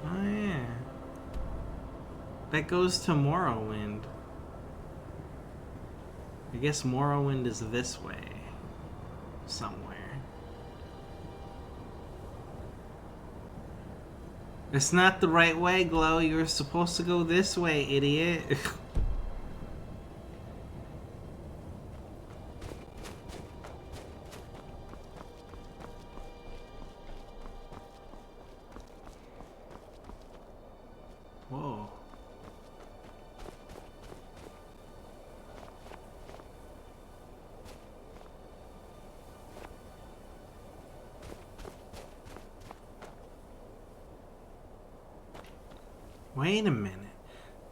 Oh yeah. That goes to Morrowind. I guess Morrowind is this way. Somewhere. It's not the right way, Glow. You were supposed to go this way, idiot. Wait a minute.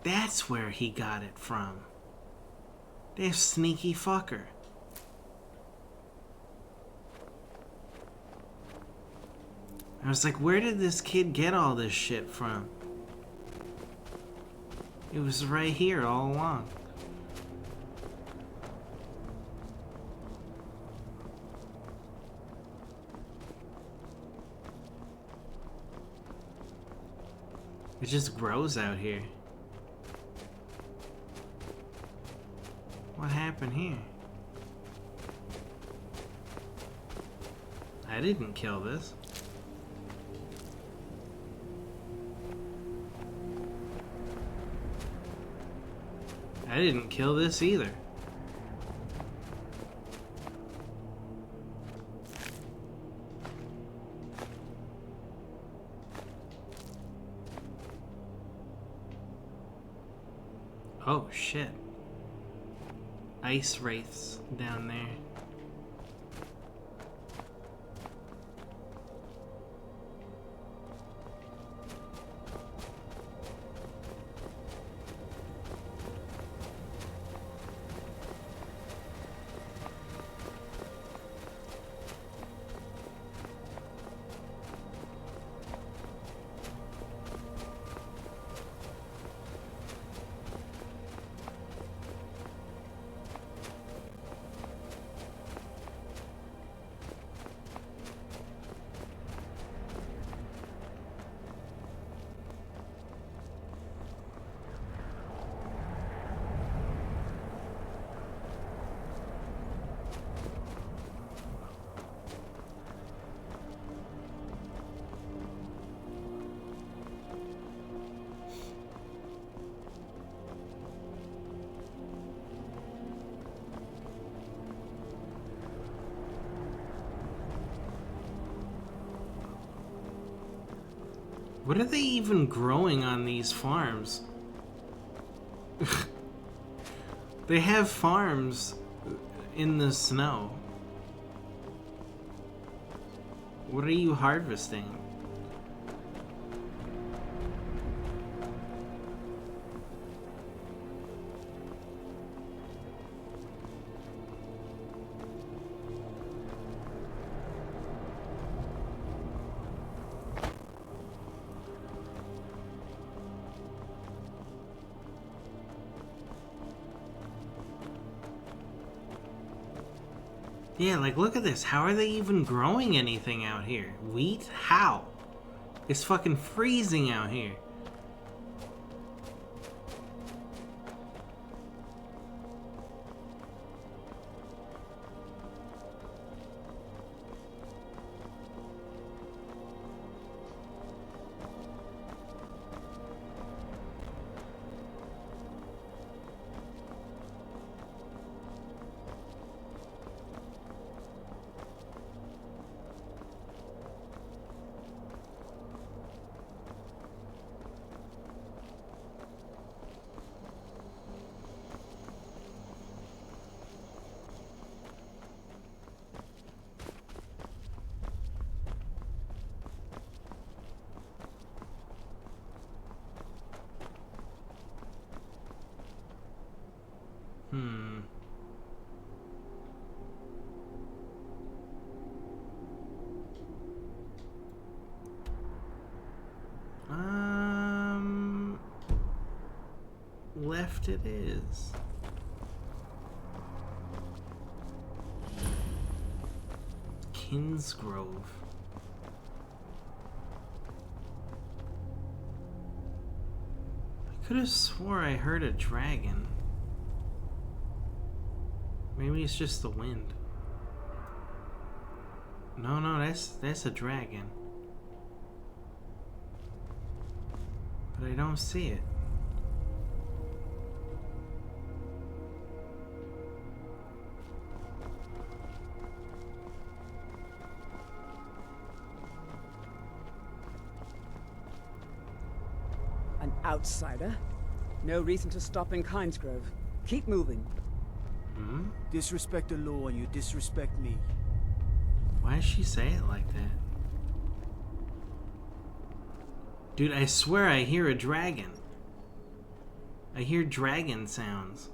That's where he got it from. That sneaky fucker. I was like, where did this kid get all this shit from? It was right here all along. It just grows out here. What happened here? I didn't kill this. I didn't kill this either. Oh shit. Ice wraiths down there. What are they even growing on these farms? They have farms in the snow. What are you harvesting? Yeah, like, look at this. How are they even growing anything out here? Wheat? How? It's fucking freezing out here. Left it is. Kinsgrove. I could have swore I heard a dragon. Maybe it's just the wind. No, that's a dragon. But I don't see it. An outsider? No reason to stop in Kinsgrove. Keep moving. Disrespect the law and you disrespect me. Why does she say it like that? Dude, I swear I hear a dragon. I hear dragon sounds.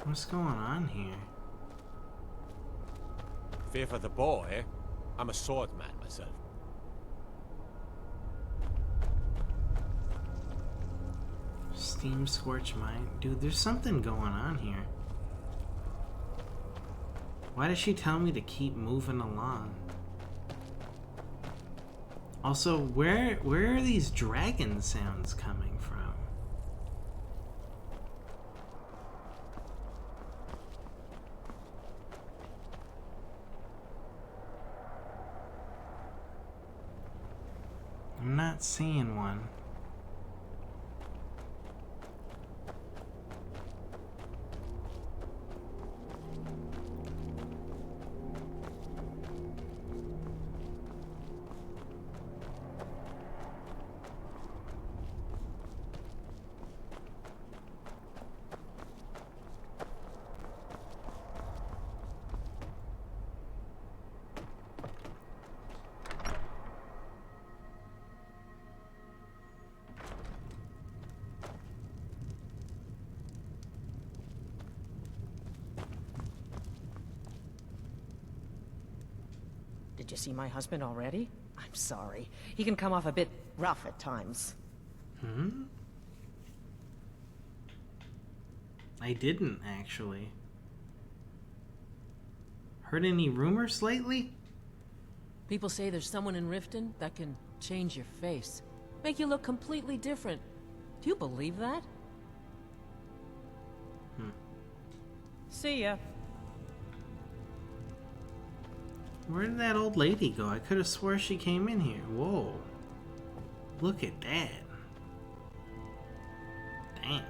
What's going on here? Fear for the boy? I'm a swordsman myself. Steam Scorch Mine. Dude, there's something going on here. Why does she tell me to keep moving along? Also, where are these dragon sounds coming from? I'm not seeing one. Did you see my husband already? I'm sorry. He can come off a bit rough at times. Hmm? I didn't, actually. Heard any rumors lately? People say there's someone in Riften that can change your face. Make you look completely different. Do you believe that? See ya. Where did that old lady go? I could have swore she came in here. Whoa. Look at that. Damn.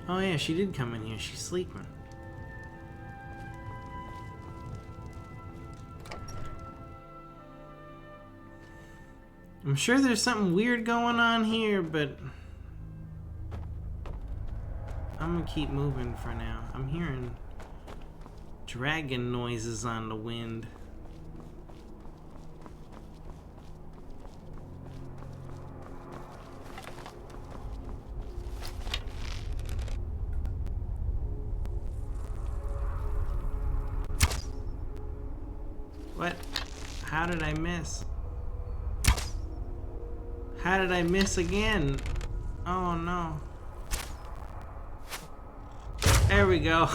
Oh yeah, she did come in here. She's sleeping. I'm sure there's something weird going on here, but I'm gonna keep moving for now. I'm hearing dragon noises on the wind. What? How did I miss? How did I miss again? Oh no. There we go.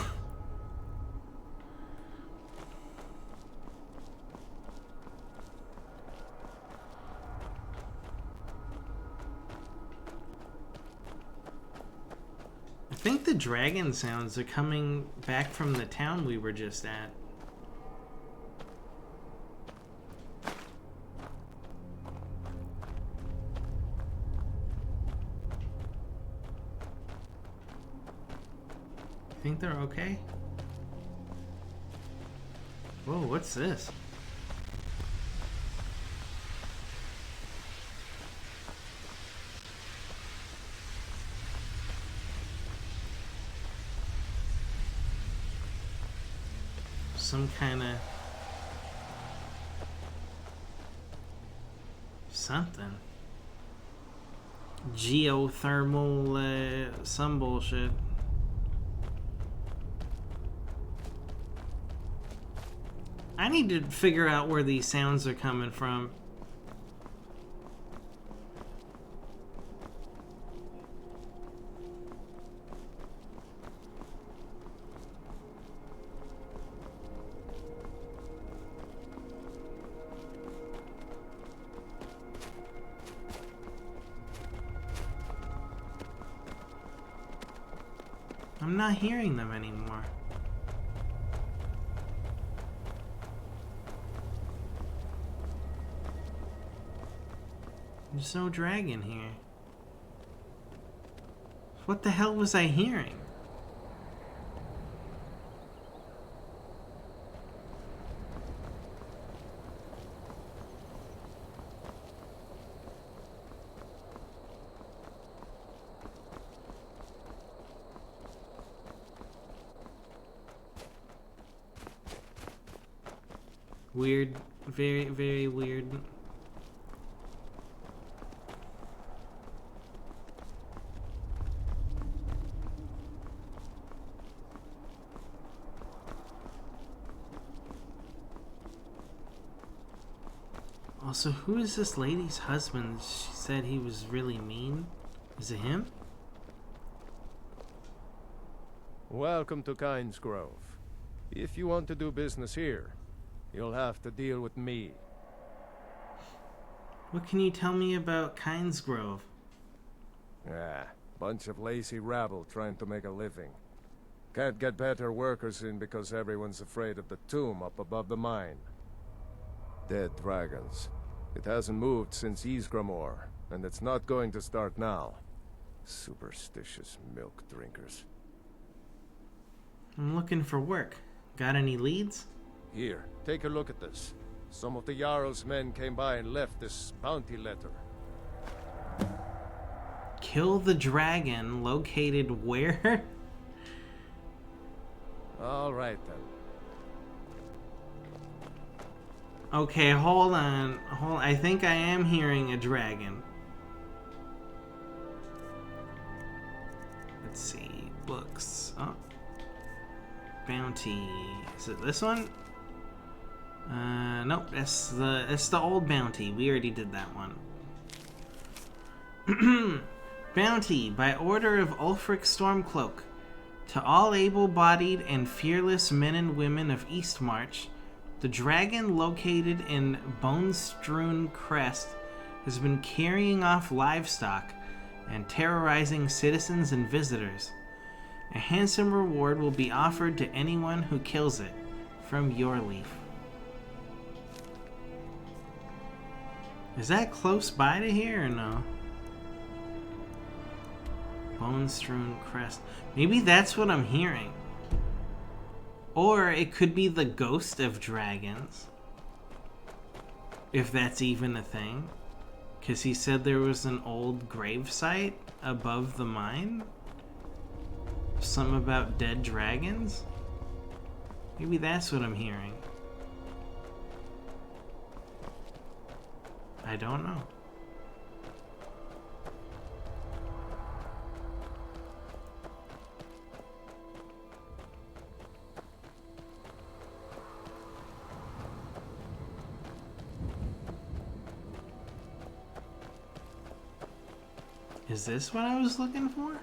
I think the dragon sounds are coming back from the town we were just at. Think they're okay? Whoa, what's this? Some kind of something. Geothermal, some bullshit. I need to figure out where these sounds are coming from. I'm not hearing them anymore. There's no dragon here. What the hell was I hearing? Weird. Very, very weird. Also, who is this lady's husband? She said he was really mean. Is it him? Welcome to Kynes Grove. If you want to do business here, you'll have to deal with me. What can you tell me about Kynes Grove? Bunch of lazy rabble trying to make a living. Can't get better workers in because everyone's afraid of the tomb up above the mine. Dead dragons. It hasn't moved since Ysgramor, and it's not going to start now. Superstitious milk drinkers. I'm looking for work. Got any leads? Here, take a look at this. Some of the Jarl's men came by and left this bounty letter. Kill the dragon located where? All right, then. Okay, hold on. I think I am hearing a dragon. Let's see. Books. Oh. Bounty. Is it this one? Nope. That's the old bounty. We already did that one. Bounty by order of Ulfric Stormcloak. To all able-bodied and fearless men and women of Eastmarch, the dragon located in Bone-Strewn Crest has been carrying off livestock and terrorizing citizens and visitors. A handsome reward will be offered to anyone who kills it, from your leaf. Is that close by to here or no? Bone-Strewn Crest. Maybe that's what I'm hearing. Or it could be the ghost of dragons. If that's even a thing. Because he said there was an old gravesite above the mine. Something about dead dragons. Maybe that's what I'm hearing. I don't know. Is this what I was looking for?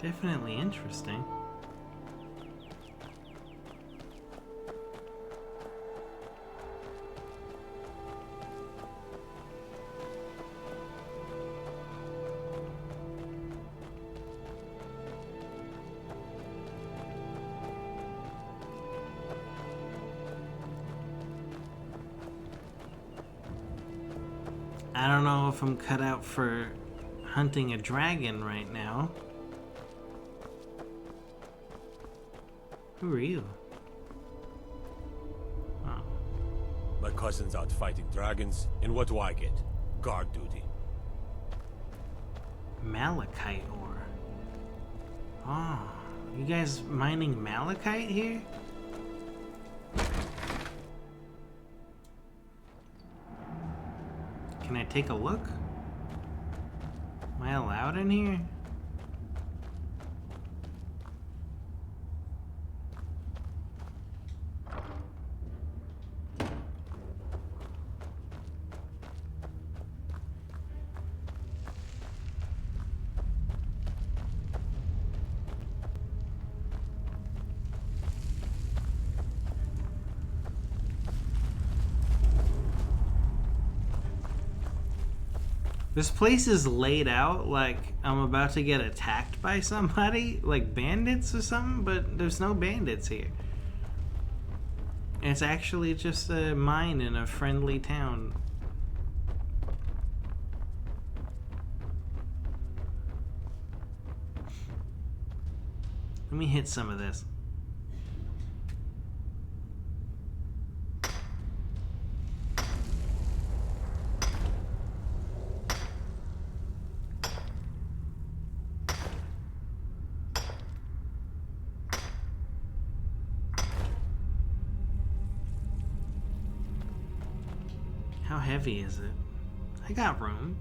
Definitely interesting. I don't know if I'm cut out for hunting a dragon right now. Who are you? Oh. My cousin's out fighting dragons, and what do I get? Guard duty. Malachite ore. Oh, you guys mining malachite here? Can I take a look? Am I allowed in here? This place is laid out like I'm about to get attacked by somebody, like bandits or something, but there's no bandits here. It's actually just a mine in a friendly town. Let me hit some of this. How heavy is it? I got room.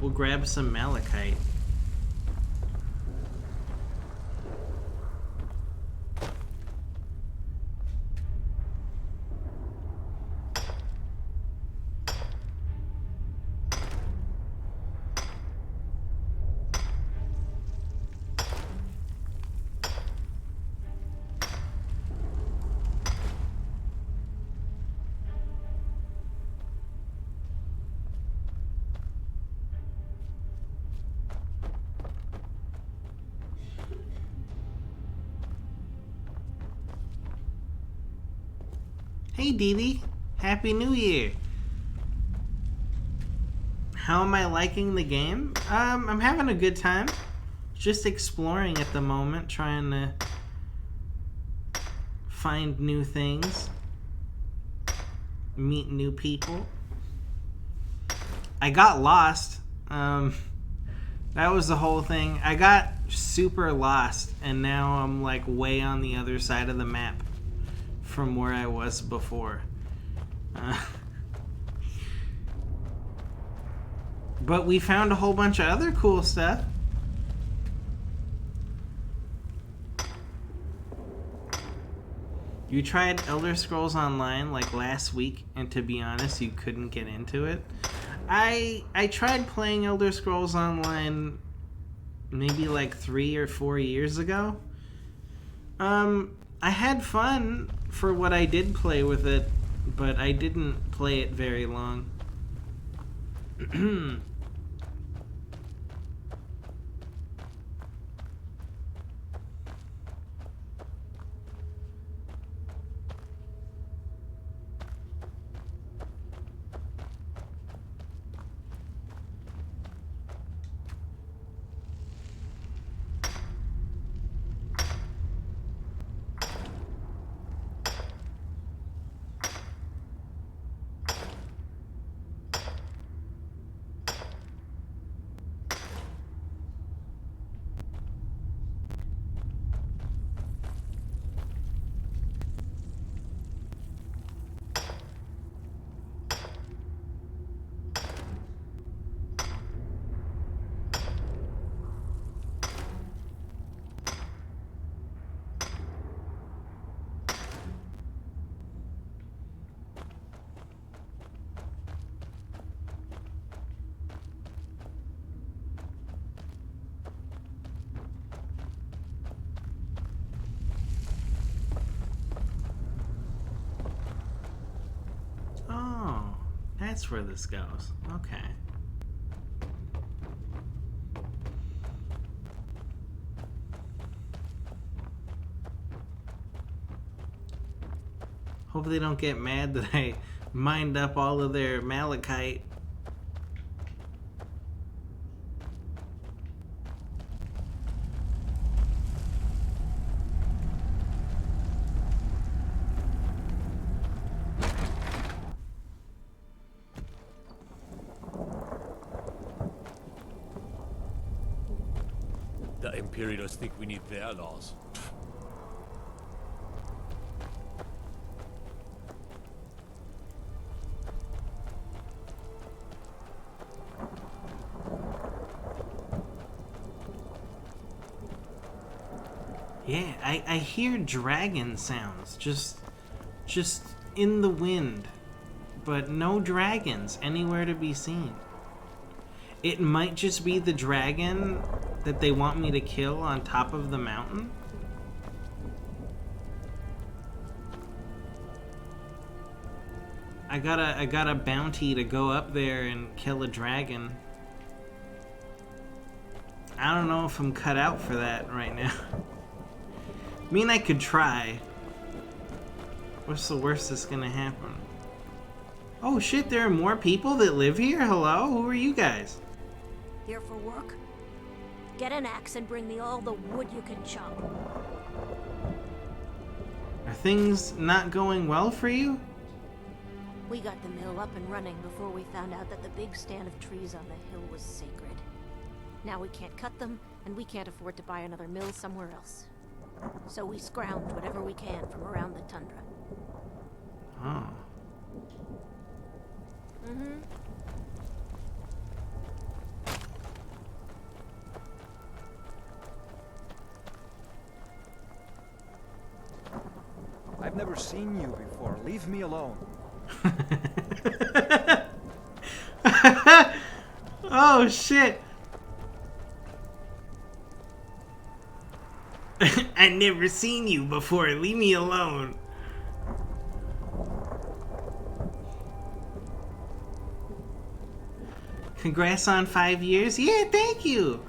We'll grab some malachite. Hey Dee Dee, Happy New Year! How am I liking the game? I'm having a good time. Just exploring at the moment, trying to find new things, meet new people. I got lost. That was the whole thing. I got super lost, and now I'm like way on the other side of the map from where I was before. But we found a whole bunch of other cool stuff. You tried Elder Scrolls Online like last week, and to be honest, you couldn't get into it. I tried playing Elder Scrolls Online maybe like 3 or 4 years ago. I had fun for what I did play with it, but I didn't play it very long. That's where this goes. Okay. Hope they don't get mad that I mined up all of their malachite. The Imperials think we need their laws. Yeah, I hear dragon sounds just in the wind, but no dragons anywhere to be seen. It might just be the dragon that they want me to kill on top of the mountain. I got a bounty to go up there and kill a dragon. I don't know if I'm cut out for that right now. I mean, I could try. What's the worst that's gonna happen? Oh shit, there are more people that live here? Hello? Who are you guys? Here for work? Get an axe and bring me all the wood you can chop. Are things not going well for you? We got the mill up and running before we found out that the big stand of trees on the hill was sacred. Now we can't cut them, and we can't afford to buy another mill somewhere else. So we scrounge whatever we can from around the tundra. Oh. Mm-hmm. I've never seen you before. Leave me alone. Oh shit. I never seen you before. Leave me alone. Congrats on 5 years. Yeah, thank you.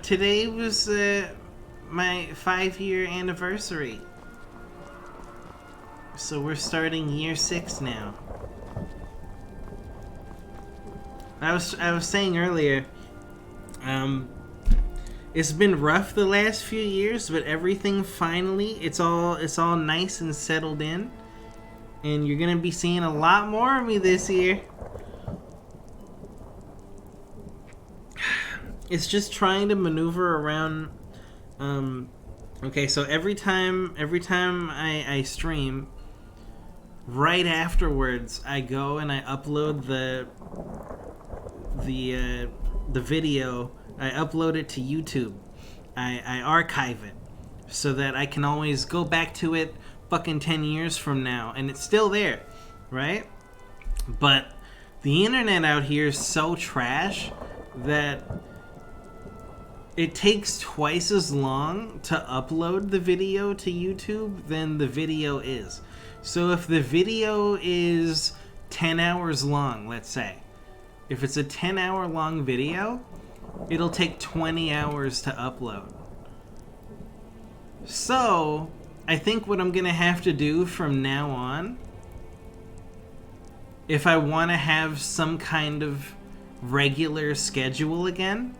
Today was my 5-year anniversary. So we're starting year 6 now. I was saying earlier, it's been rough the last few years, but everything finally, it's all nice and settled in. And you're gonna be seeing a lot more of me this year. It's just trying to maneuver around. Okay, so every time I stream, right afterwards I go and I upload the video. I upload it to YouTube. I archive it so that I can always go back to it fucking 10 years from now and it's still there, right? But the internet out here is so trash that it takes twice as long to upload the video to YouTube than the video is. So if the video is 10 hours long, let's say, if it's a 10-hour long video, it'll take 20 hours to upload. So I think what I'm gonna have to do from now on, if I want to have some kind of regular schedule again,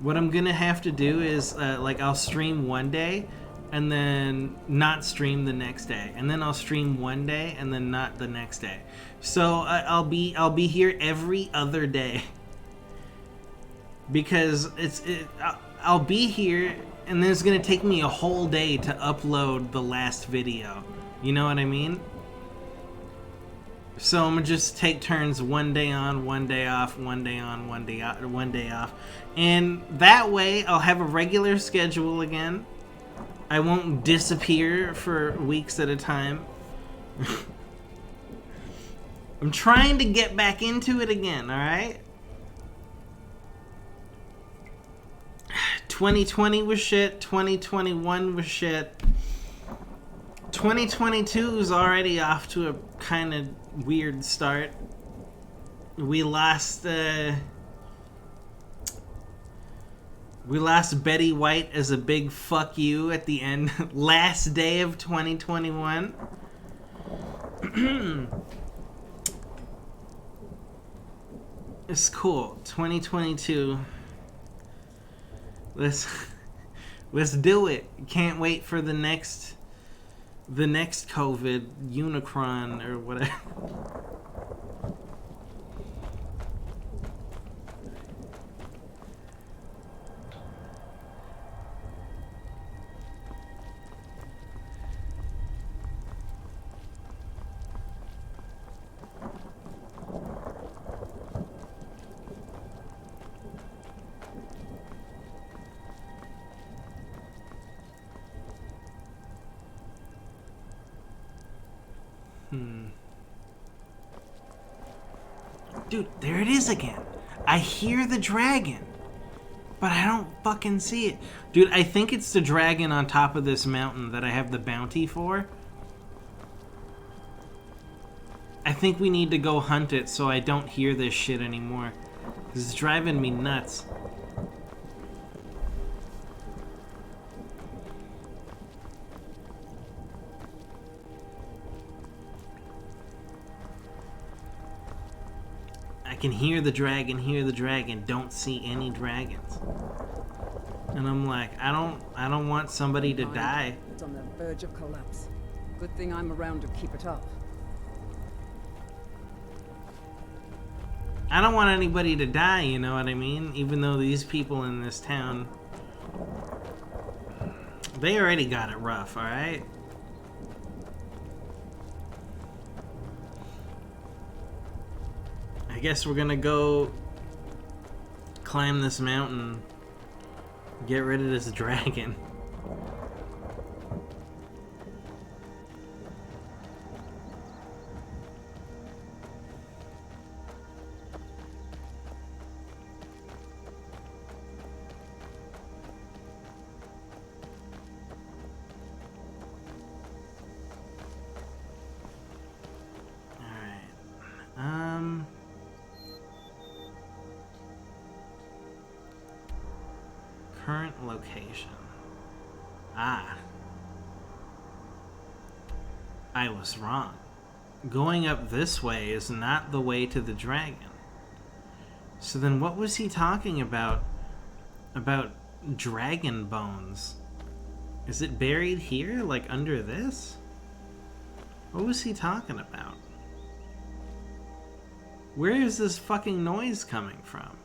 what I'm gonna have to do is like I'll stream one day and then not stream the next day, and then I'll stream one day and then not the next day. So I'll be here every other day because I'll be here and then it's gonna take me a whole day to upload the last video. You know what I mean? So I'm gonna just take turns, one day on, one day off, one day on, one day off. And that way I'll have a regular schedule again. I won't disappear for weeks at a time. I'm trying to get back into it again, alright? 2020 was shit, 2021 was shit. 2022 is already off to a kind of weird start. We lost Betty White as a big fuck you at the end, last day of 2021. It's cool. 2022. Let's do it. Can't wait for the next COVID Unicron or whatever. Dude, there it is again. I hear the dragon, but I don't fucking see it. Dude, I think it's the dragon on top of this mountain that I have the bounty for. I think we need to go hunt it so I don't hear this shit anymore. This is driving me nuts. I can hear the dragon, don't see any dragons. And I'm like, I don't want somebody to die. It's on the verge of collapse. Good thing I'm around to keep it up. I don't want anybody to die, you know what I mean? Even though these people in this town, they already got it rough, alright? I guess we're gonna go climb this mountain, get rid of this dragon. Current location. Ah. I was wrong. Going up this way is not the way to the dragon. So then what was he talking about? About dragon bones? Is it buried here, like under this? What was he talking about? Where is this fucking noise coming from?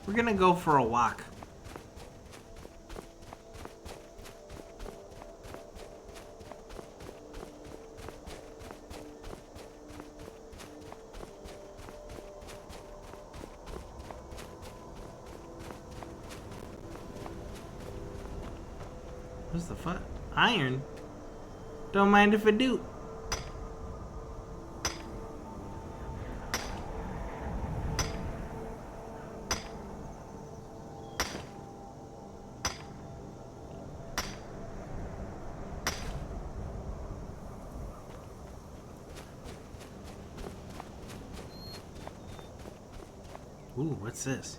We're gonna go for a walk. What's the fuck? Iron? Don't mind if I do. Ooh, what's this?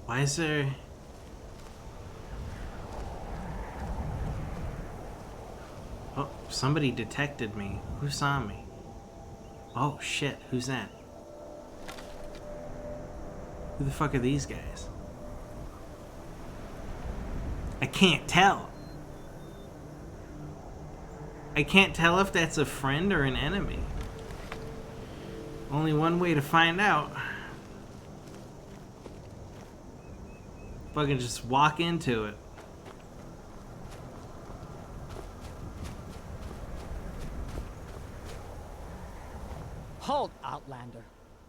Why is there... Oh, somebody detected me. Who saw me? Oh, shit. Who's that? Who the fuck are these guys? I can't tell. I can't tell if that's a friend or an enemy. Only one way to find out. Fucking just walk into it. Halt, Outlander.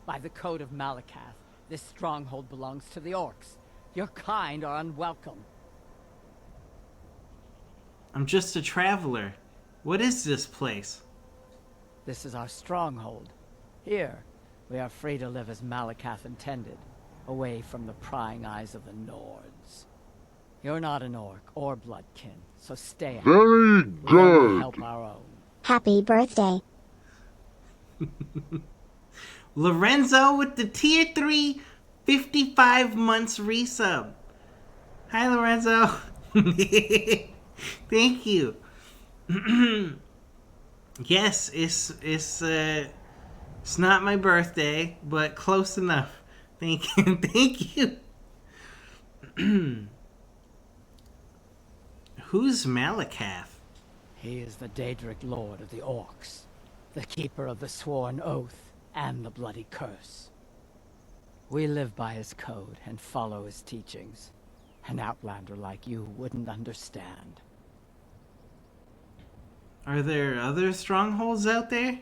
By the code of Malakath, this stronghold belongs to the orcs. Your kind are unwelcome. I'm just a traveler. What is this place? This is our stronghold. Here, we are free to live as Malakath intended, away from the prying eyes of the Nords. You're not an orc or bloodkin, so stay out. Very good. We help our own. Happy birthday. Lorenzo with the tier 3 55 months resub. Hi, Lorenzo. Thank you. Yes, it's not my birthday, but close enough. Thank you. Thank you. Who's Malakath? He is the Daedric Lord of the Orcs, the keeper of the sworn oath and the bloody curse. We live by his code and follow his teachings. An outlander like you wouldn't understand. Are there other strongholds out there?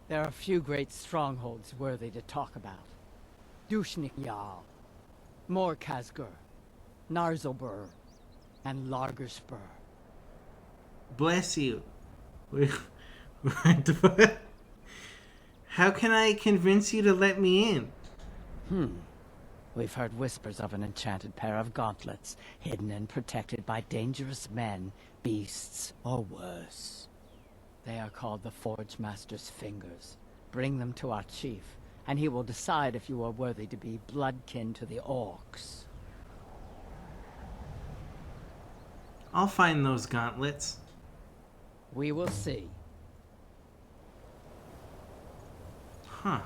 There are few great strongholds worthy to talk about. Dushnik Jarl, Morkazgur, Narzobur, and Largerspur. Bless you. How can I convince you to let me in? We've heard whispers of an enchanted pair of gauntlets, hidden and protected by dangerous men, beasts, or worse. They are called the Forge Master's Fingers. Bring them to our chief, and he will decide if you are worthy to be bloodkin to the orcs. I'll find those gauntlets. We will see. Huh.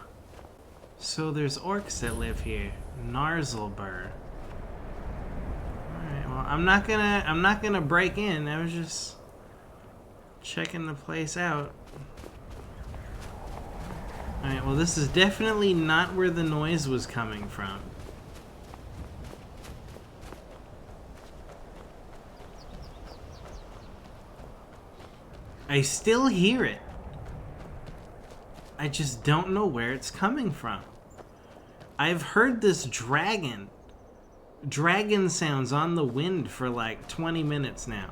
So there's orcs that live here. Narzlbur. Alright, well, I'm not gonna break in. I was just checking the place out. Alright, well, this is definitely not where the noise was coming from. I still hear it. I just don't know where it's coming from. I've heard this dragon sounds on the wind for like 20 minutes now.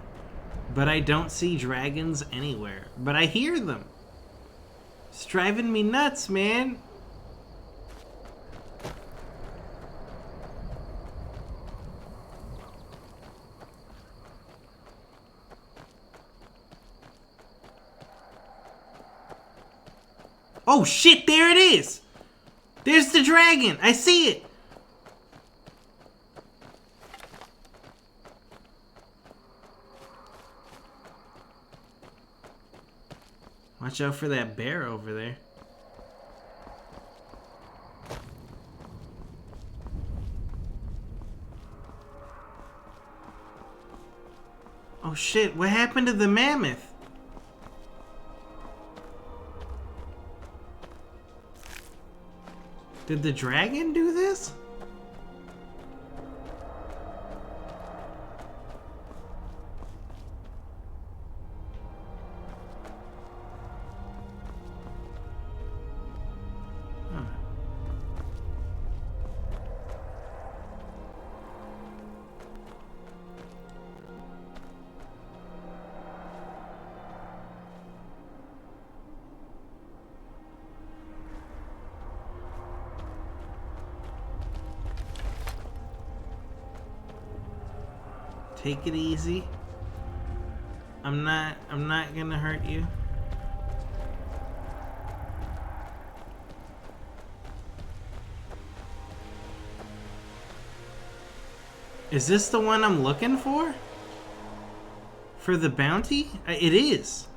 But I don't see dragons anywhere. But I hear them. It's driving me nuts, man. Oh shit, there it is! There's the dragon! I see it! Watch out for that bear over there. Oh shit, what happened to the mammoth? Did the dragon do this? Huh. Take it easy. I'm not gonna hurt you. Is this the one I'm looking for? For the bounty? It is.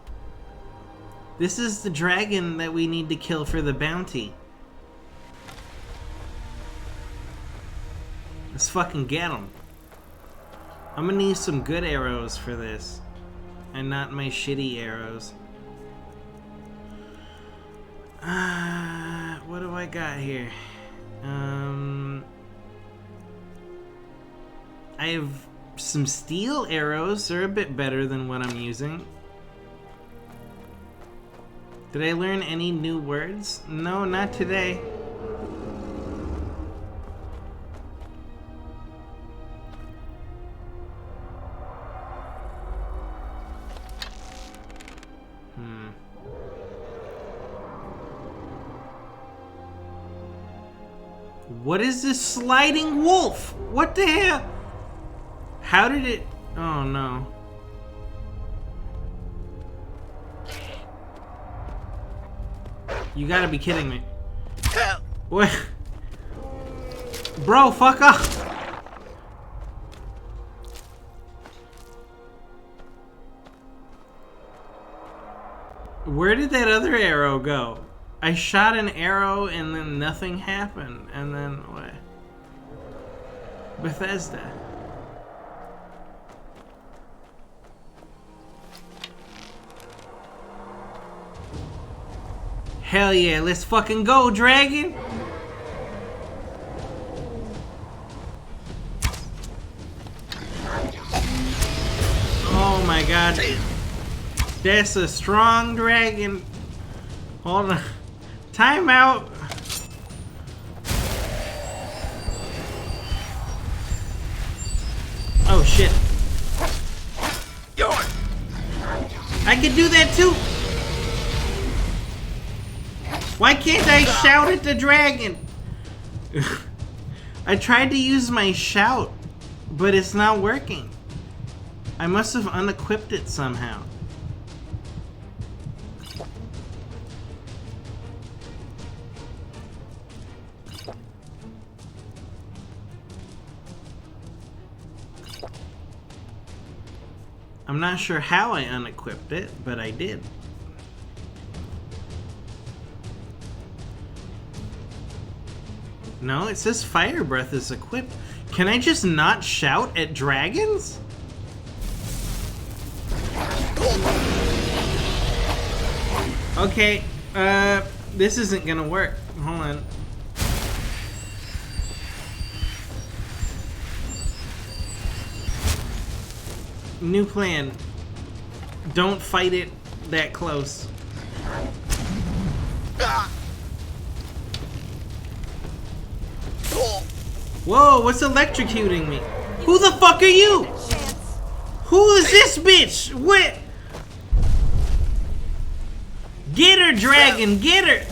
This is the dragon that we need to kill for the bounty. Let's fucking get him. I'm gonna need some good arrows for this, and not my shitty arrows. What do I got here? I have some steel arrows. They're a bit better than what I'm using. Did I learn any new words? No, not today. What is this sliding wolf? What the hell? How did it... Oh no. You gotta be kidding me. What? Bro, fuck off. Where did that other arrow go? I shot an arrow and then nothing happened. And then what? Bethesda. Hell yeah, let's fucking go, dragon! Oh my god. That's a strong dragon. Hold on. Time out. Oh shit. I can do that too. Why can't I shout at the dragon? I tried to use my shout, but it's not working. I must have unequipped it somehow. I'm not sure how I unequipped it, but I did. No, it says fire breath is equipped. Can I just not shout at dragons? Okay, this isn't gonna work. Hold on. New plan. Don't fight it that close. Whoa, what's electrocuting me? Who the fuck are you? Who is this bitch? What? Get her, dragon, get her!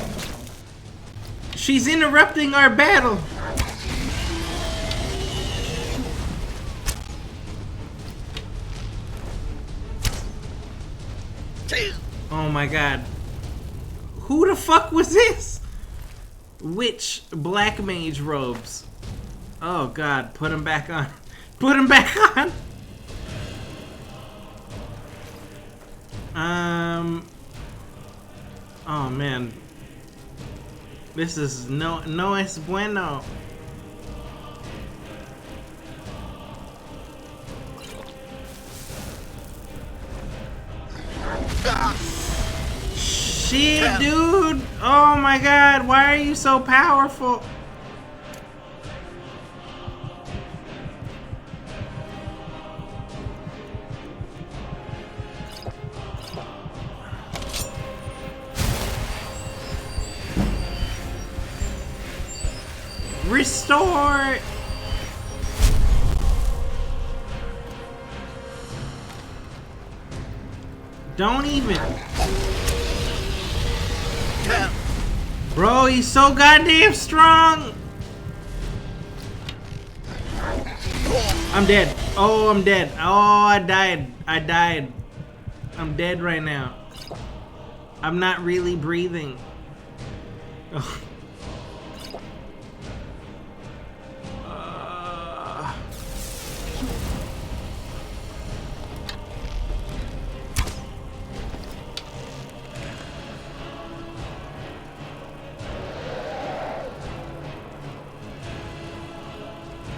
She's interrupting our battle. Oh my god. Who the fuck was this? Witch black mage robes. Oh god, put him back on. Put him back on! Oh man. This is no es bueno. Shit, dude! Oh my god, why are you so powerful? Restore! Don't even. Bro, he's so goddamn strong! I'm dead. Oh, I'm dead. Oh, I died. I died. I'm dead right now. I'm not really breathing. Oh.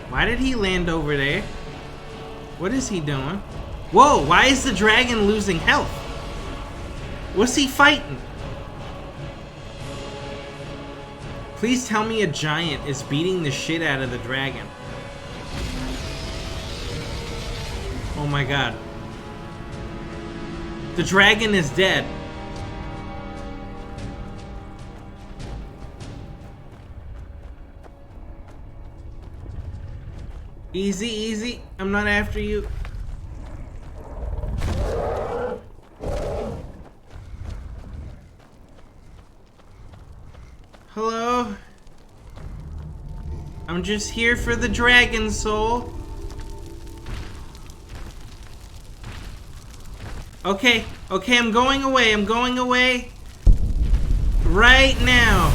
Why did he land over there? What is he doing? Whoa, why is the dragon losing health? What's he fighting? Please tell me a giant is beating the shit out of the dragon. Oh my god. The dragon is dead. Easy, easy. I'm not after you. Hello? I'm just here for the dragon soul. Okay, okay, I'm going away. I'm going away. Right now.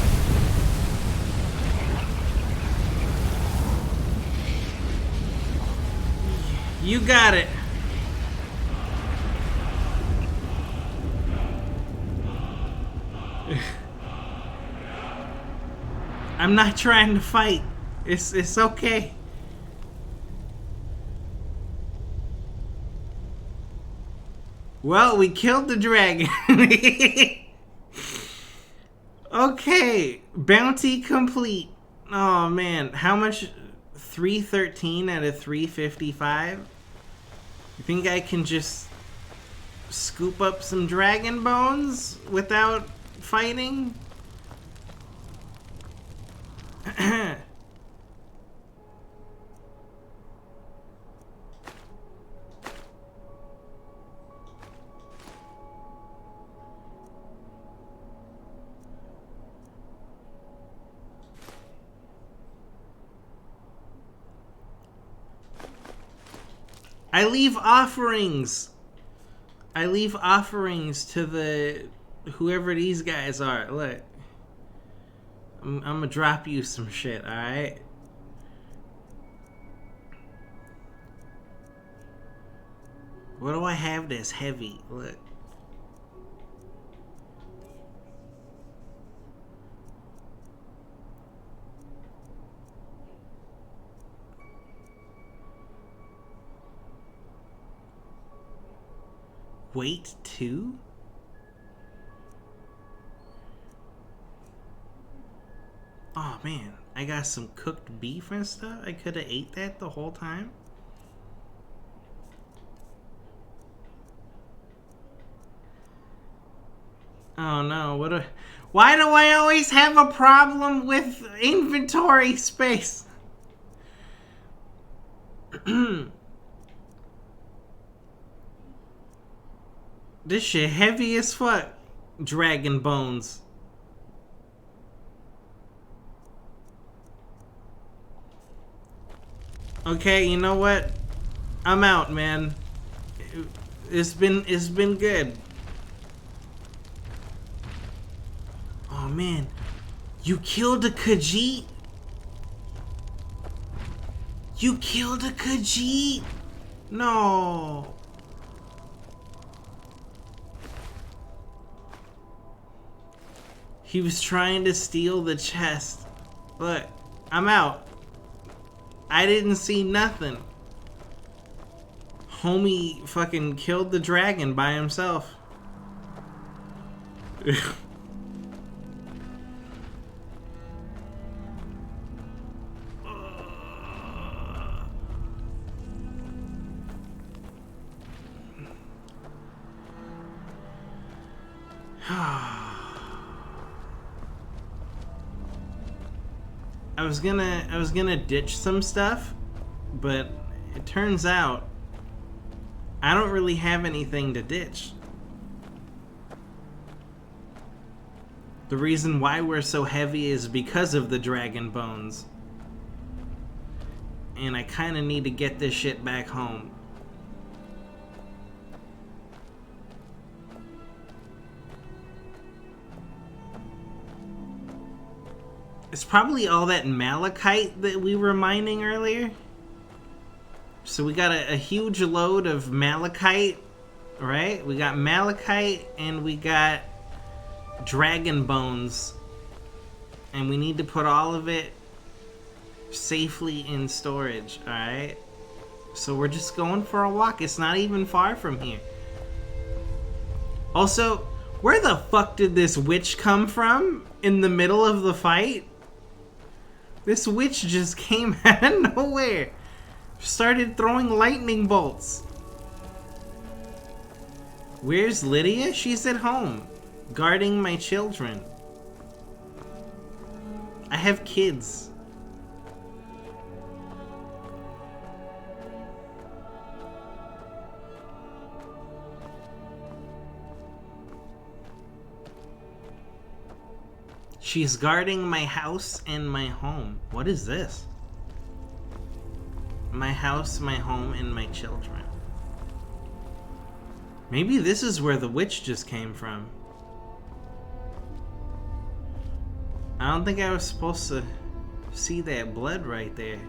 You got it. I'm not trying to fight. It's okay. Well, we killed the dragon. Okay, bounty complete. Oh man, how much? 313 out of 355? You think I can just scoop up some dragon bones without fighting? I leave offerings. I leave offerings to the whoever these guys are. Look, I'm gonna drop you some shit. All right. What do I have that's heavy? Look. Weight 2? Oh man, I got some cooked beef and stuff. I could have ate that the whole time. Oh no, why do I always have a problem with inventory space? This shit heavy as fuck. Dragon bones. Okay, you know what? I'm out, man. It's been good. Oh man, you killed a Khajiit? You killed a Khajiit? No. He was trying to steal the chest. Look, I'm out. I didn't see nothing. Homie fucking killed the dragon by himself. I was gonna ditch some stuff, but it turns out I don't really have anything to ditch. The reason why we're so heavy is because of the dragon bones. And I kinda need to get this shit back home. It's probably all that malachite that we were mining earlier. So we got a huge load of malachite, right? We got malachite and we got dragon bones. And we need to put all of it safely in storage, alright? So we're just going for a walk. It's not even far from here. Also, where the fuck did this witch come from in the middle of the fight? This witch just came out of nowhere. Started throwing lightning bolts. Where's Lydia? She's at home, guarding my children. I have kids. She's guarding my house and my home. What is this? My house, my home, and my children. Maybe this is where the witch just came from. I don't think I was supposed to see that blood right there.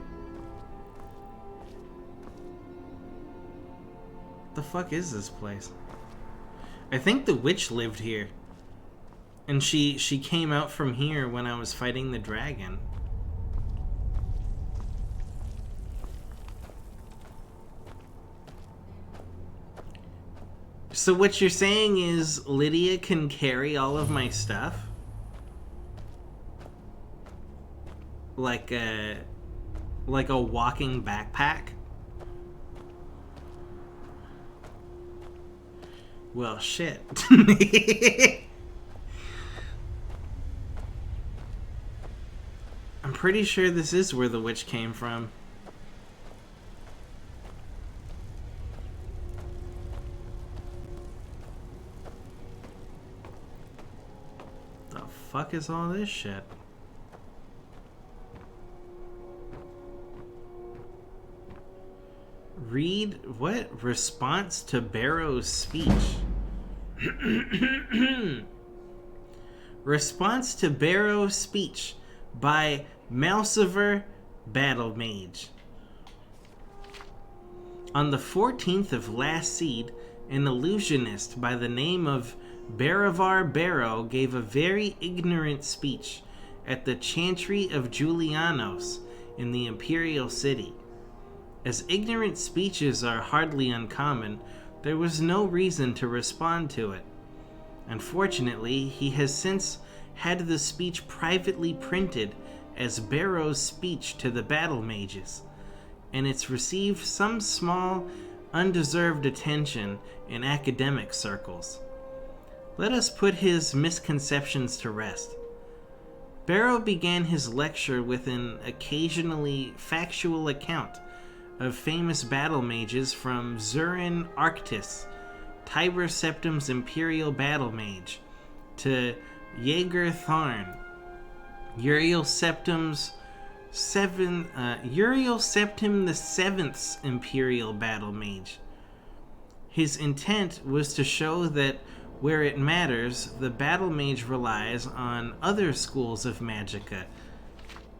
What the fuck is this place? I think the witch lived here. And she came out from here when I was fighting the dragon. So what you're saying is Lydia can carry all of my stuff? Like a walking backpack? Well, shit. I'm pretty sure this is where the witch came from. The fuck is all this shit? read what? Response to Barrow's speech. Response to Barrow's speech by Malsever Battle Mage. On the 14th of last seed, an illusionist by the name of Baravar Barrow gave a very ignorant speech at the Chantry of Julianos in the Imperial City. As ignorant speeches are hardly uncommon, there was no reason to respond to it. Unfortunately, he has since had the speech privately printed as Barrow's speech to the battle mages, and it's received some small, undeserved attention in academic circles. Let us put his misconceptions to rest. Barrow began his lecture with an occasionally factual account of famous battle mages from Zurin Arctis, Tiber Septim's Imperial Battle Mage, to Jaeger Tharn, Uriel Septim the Seventh's Imperial Battle Mage. His intent was to show that where it matters, the battle mage relies on other schools of magicka,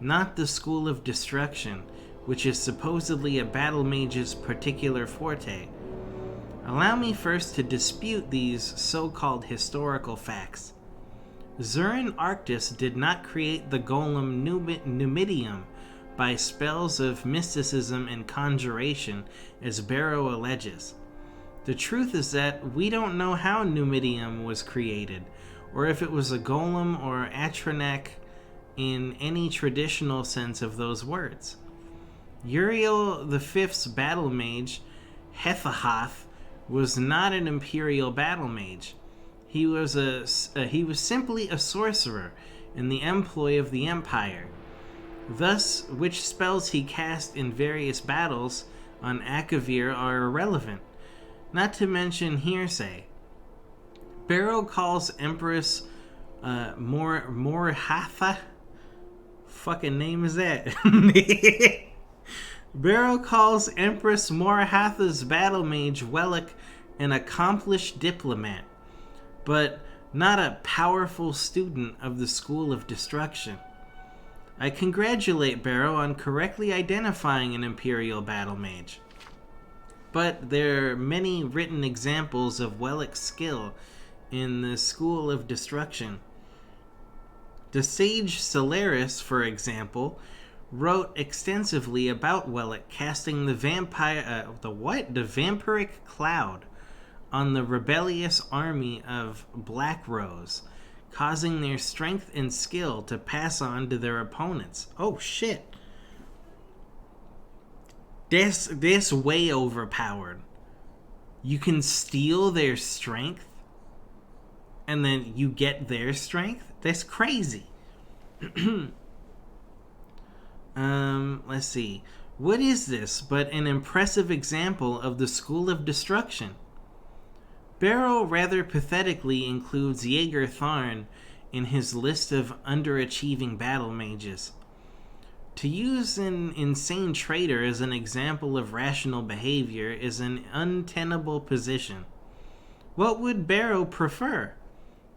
not the school of destruction, which is supposedly a battle mage's particular forte. Allow me first to dispute these so-called historical facts. Zurin Arctis did not create the golem Numidium by spells of mysticism and conjuration, as Barrow alleges. The truth is that we don't know how Numidium was created, or if it was a golem or Atronak in any traditional sense of those words. Uriel V's battle mage, Hethahoth, was not an imperial battle mage. He was simply a sorcerer in the employ of the Empire. Thus, which spells he cast in various battles on Akavir are irrelevant, not to mention hearsay. Barrow calls Empress Morhatha. Fucking name is that? Barrow calls Empress Morhatha's battle mage Wellick an accomplished diplomat, but not a powerful student of the School of Destruction. I congratulate Barrow on correctly identifying an Imperial battle mage, but there are many written examples of Wellick's skill in the School of Destruction. The sage Solaris, for example, wrote extensively about Wellick casting the vampiric cloud on the rebellious army of Black Rose, causing their strength and skill to pass on to their opponents. Oh shit. That's way overpowered. You can steal their strength and then you get their strength? That's crazy. Let's see. What is this but an impressive example of the School of Destruction? Barrow rather pathetically includes Jaeger Tharn in his list of underachieving battle mages. To use an insane traitor as an example of rational behavior is an untenable position. What would Barrow prefer?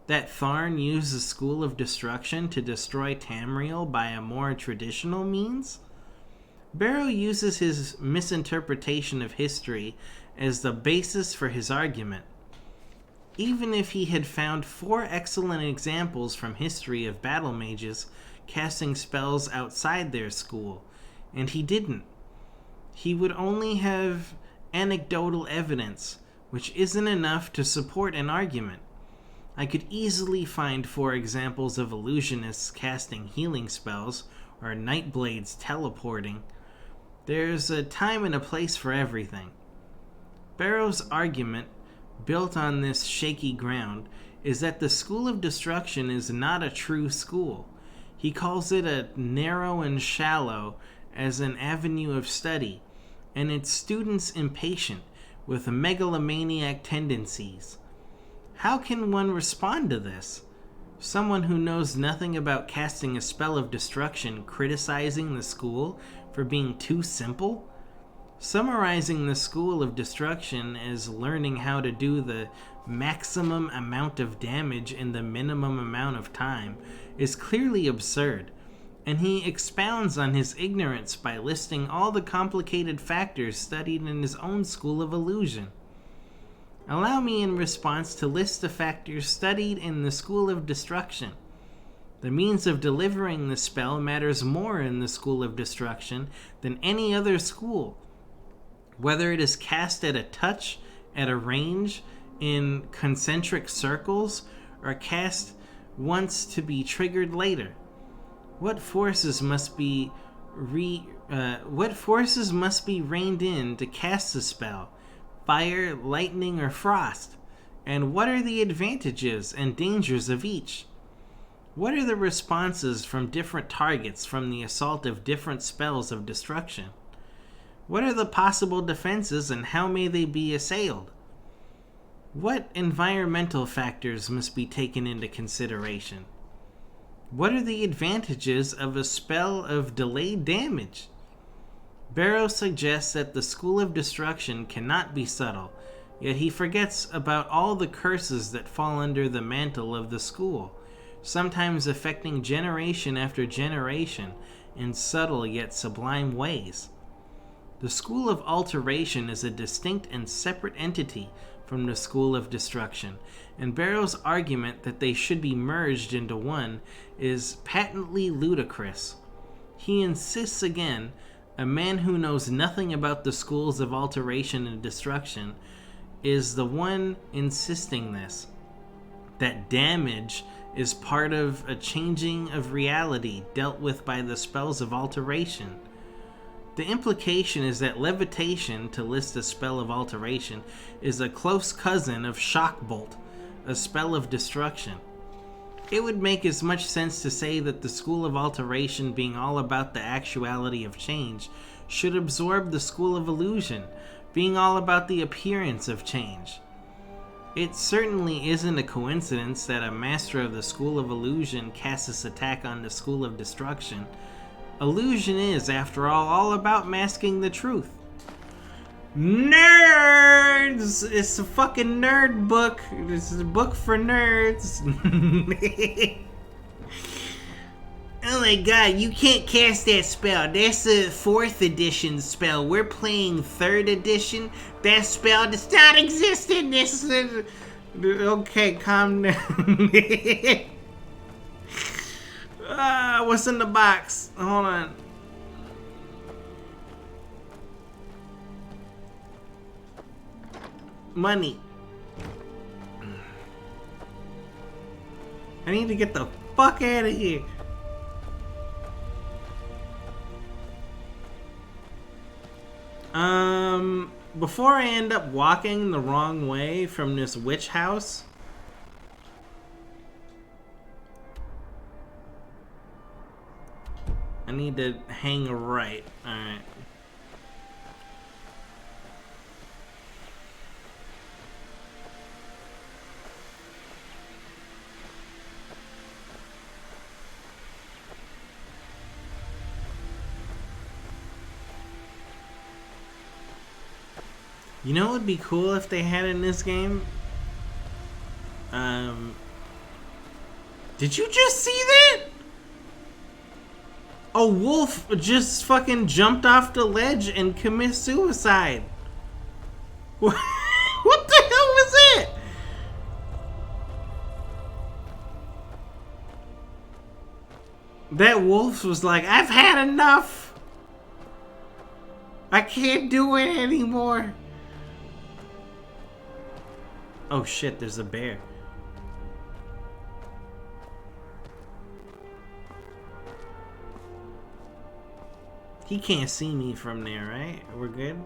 That Tharn use the School of Destruction to destroy Tamriel by a more traditional means? Barrow uses his misinterpretation of history as the basis for his argument. Even if he had found 4 excellent examples from history of battle mages casting spells outside their school, and he didn't, he would only have anecdotal evidence, which isn't enough to support an argument. I could easily find 4 examples of illusionists casting healing spells or Nightblades teleporting. There's a time and a place for everything. Barrow's argument, built on this shaky ground, is that the School of Destruction is not a true school. He calls it a narrow and shallow as an avenue of study, and its students impatient with megalomaniac tendencies. How can one respond to this? Someone who knows nothing about casting a spell of destruction criticizing the school for being too simple? Summarizing the School of Destruction as learning how to do the maximum amount of damage in the minimum amount of time is clearly absurd, and he expounds on his ignorance by listing all the complicated factors studied in his own School of Illusion. Allow me in response to list the factors studied in the School of Destruction. The means of delivering the spell matters more in the School of Destruction than any other school. Whether it is cast at a touch, at a range, in concentric circles, or cast once to be triggered later. What forces must be reined in to cast the spell? Fire, lightning, or frost? And what are the advantages and dangers of each? What are the responses from different targets from the assault of different spells of destruction? What are the possible defenses and how may they be assailed? What environmental factors must be taken into consideration? What are the advantages of a spell of delayed damage? Barrow suggests that the School of Destruction cannot be subtle, yet he forgets about all the curses that fall under the mantle of the school, sometimes affecting generation after generation in subtle yet sublime ways. The School of Alteration is a distinct and separate entity from the School of Destruction, and Barrow's argument that they should be merged into one is patently ludicrous. He insists again, a man who knows nothing about the schools of alteration and destruction is the one insisting this, that damage is part of a changing of reality dealt with by the spells of alteration. The implication is that levitation, to list a spell of alteration, is a close cousin of shock bolt, a spell of destruction. It would make as much sense to say that the School of Alteration, being all about the actuality of change, should absorb the School of Illusion, being all about the appearance of change. It certainly isn't a coincidence that a master of the School of Illusion casts this attack on the School of Destruction. Illusion is, after all about masking the truth. Nerds! It's a fucking nerd book. This is a book for nerds. Oh my god, you can't cast that spell. That's a 4th edition spell. We're playing 3rd edition. That spell does not exist in this. Okay, calm down. What's in the box? Hold on. Money. I need to get the fuck out of here. Before I end up walking the wrong way from this witch house, I need to hang a right. Alright. You know what would be cool if they had in this game? Did you just see that? A wolf just fucking jumped off the ledge and committed suicide. What the hell was it? That wolf was like, I've had enough. I can't do it anymore. Oh shit, there's a bear. He can't see me from there, right? We're good?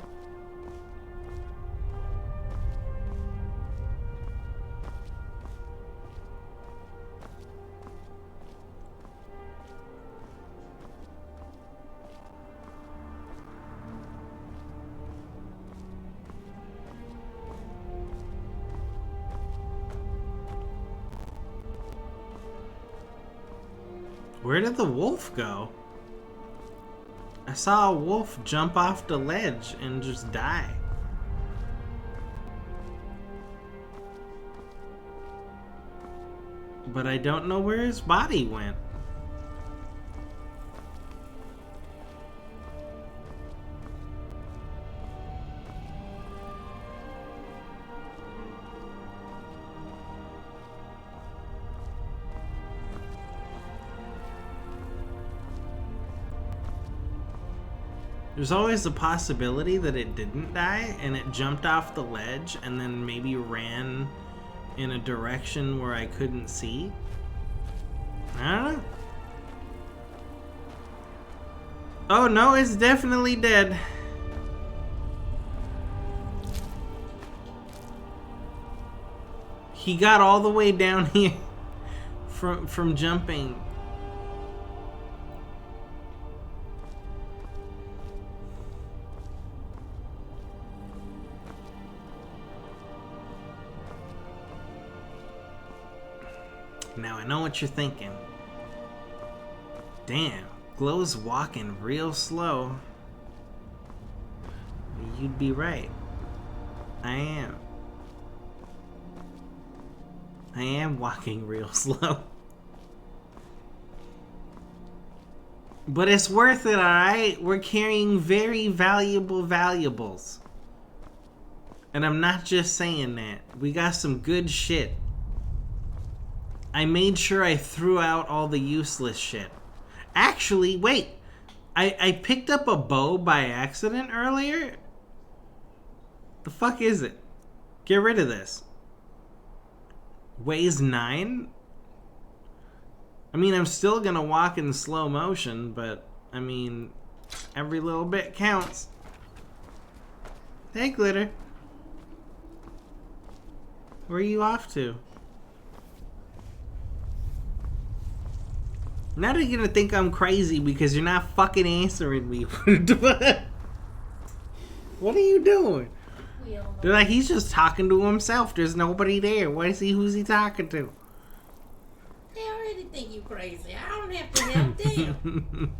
Where did the wolf go? I saw a wolf jump off the ledge and just die. But I don't know where his body went. There's always the possibility that it didn't die and it jumped off the ledge and then maybe ran in a direction where I couldn't see. I don't know. Oh no, it's definitely dead. He got all the way down here from jumping. Now I know what you're thinking. Damn, Glow's walking real slow. You'd be right. I am walking real slow. But it's worth it, alright? We're carrying very valuable valuables. And I'm not just saying that. We got some good shit. I made sure I threw out all the useless shit. Actually, wait. I picked up a bow by accident earlier? The fuck is it? Get rid of this. Weighs 9? I mean, I'm still gonna walk in slow motion, but, I mean, every little bit counts. Hey, Glitter. Where are you off to? Now they're gonna think I'm crazy because you're not fucking answering me. What are you doing? They're like, he's just talking to himself. There's nobody there. Who's he talking to? They already think you crazy. I don't have to help them.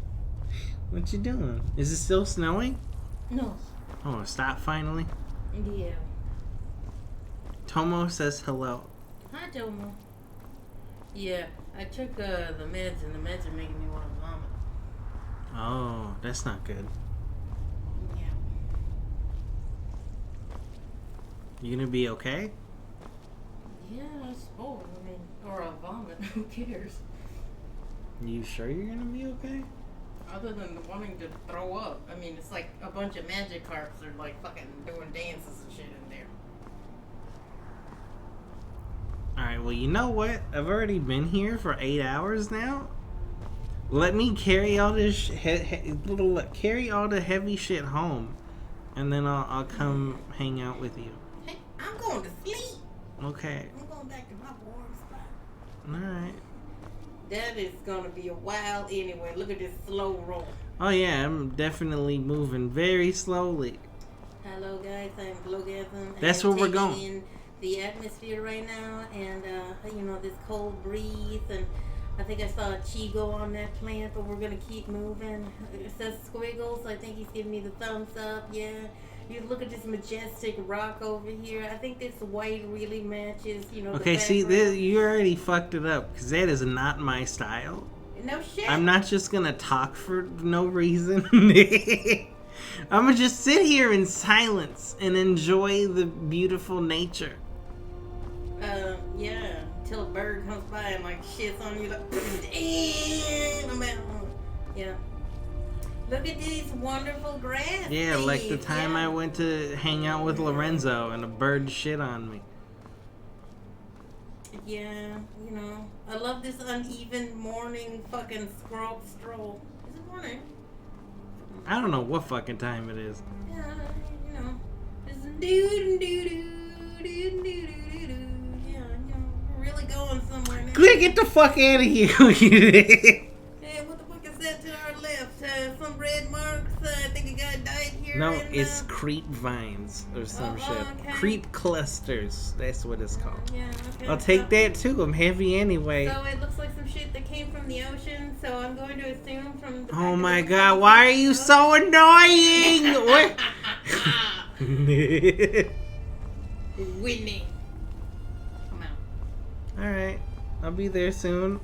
What you doing? Is it still snowing? No. Oh, stop finally. Yeah. Tomo says hello. Hi, Tomo. Yeah, I took the meds, and the meds are making me want to vomit. Oh, that's not good. Yeah. You gonna be okay? Yeah, I suppose. I mean, or I'll vomit. Who cares? You sure you're gonna be okay? Other than wanting to throw up. I mean, it's like a bunch of magic carps are like fucking doing dances and shit in there. Alright, well, you know what? I've already been here for 8 hours now. Let me carry all this carry all the heavy shit home, and then I'll come hang out with you. Hey, I'm going to sleep. Okay. I'm going back to my warm spot. Alright. That is gonna be a while anyway. Look at this slow roll. Oh yeah, I'm definitely moving very slowly. Hello guys, I'm Glowgasm. That's where we're going. In the atmosphere right now, and you know, this cold breeze, and I think I saw a Chigo on that plant, but we're gonna keep moving. It says squiggles. I think he's giving me the thumbs up. Yeah. You look at this majestic rock over here. I think this white really matches, you know. Okay, see, you already fucked it up, because that is not my style. No shit. I'm not just gonna talk for no reason. I'm gonna just sit here in silence and enjoy the beautiful nature. Yeah, until a bird comes by and like shits on you, like, yeah. Look at these wonderful grass. Yeah, like the time I went to hang out with Lorenzo and a bird shit on me. Yeah, you know, I love this uneven morning fucking stroll. Is it morning? I don't know what fucking time it is. Yeah, you know, it's doo-doo-doo-doo. Yeah, you know, we're really going somewhere now. Quick, get the fuck out of here. Hey, what the fuck is that to our left? Some red marks? I think a guy died here. No, it's creep vines or some shit. Okay. Creep clusters. That's what it's called. Yeah, okay. I'll take that too. I'm heavy anyway. So it looks like some some shit that came from the ocean, so I'm going to assume from the Oh my god, why are you so annoying? What? Winning. Come out. Alright, I'll be there soon.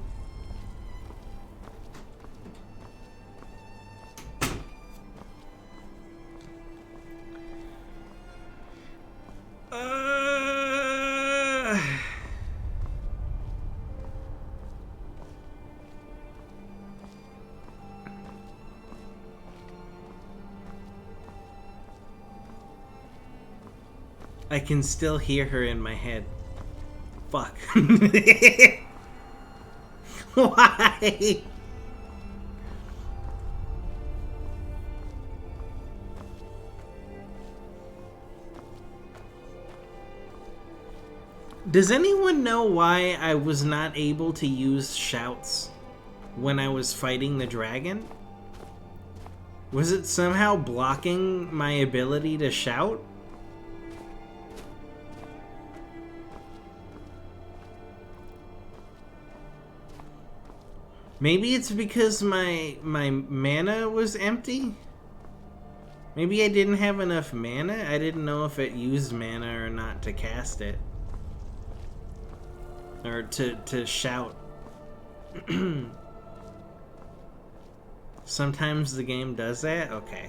I can still hear her in my head. Fuck. Why? Does anyone know why I was not able to use shouts when I was fighting the dragon? Was it somehow blocking my ability to shout? Maybe it's because my mana was empty? Maybe I didn't have enough mana? I didn't know if it used mana or not to cast it. Or to shout. Sometimes the game does that? Okay.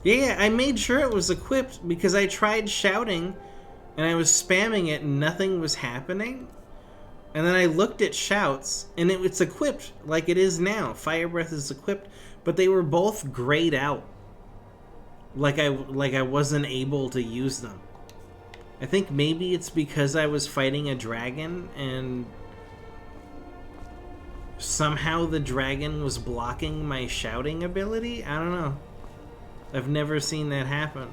Yeah, I made sure it was equipped because I tried shouting and I was spamming it and nothing was happening. And then I looked at shouts and it's equipped like it is now. Fire Breath is equipped, but they were both grayed out. Like I wasn't able to use them. I think maybe it's because I was fighting a dragon and somehow the dragon was blocking my shouting ability? I don't know. I've never seen that happen.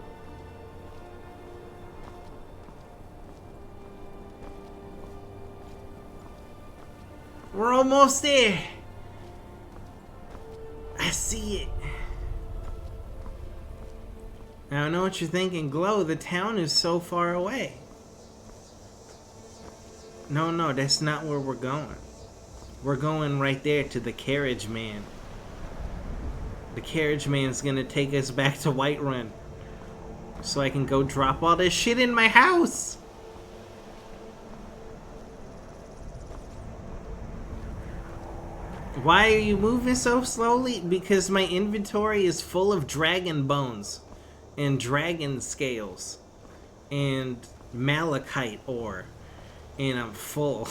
We're almost there. I see it. I don't know what you're thinking, Glow. The town is so far away. No, that's not where we're going. We're going right there to the carriage man. The carriage man's gonna take us back to Whiterun so I can go drop all this shit in my house. Why are you moving so slowly? Because my inventory is full of dragon bones and dragon scales and malachite ore, and I'm full.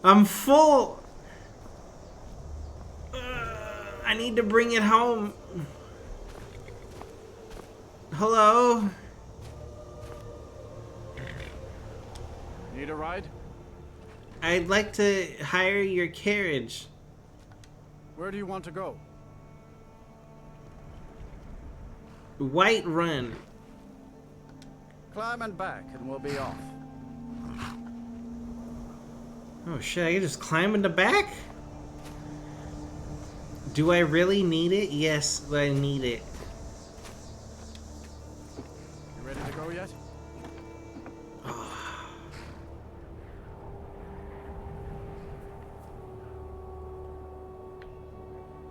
I'm full. I need to bring it home. Hello? Need a ride? I'd like to hire your carriage. Where do you want to go? Whiterun. Climb and back and we'll be off. Oh shit, I can just climb in the back? Do I really need it? Yes, I need it. You ready to go yet?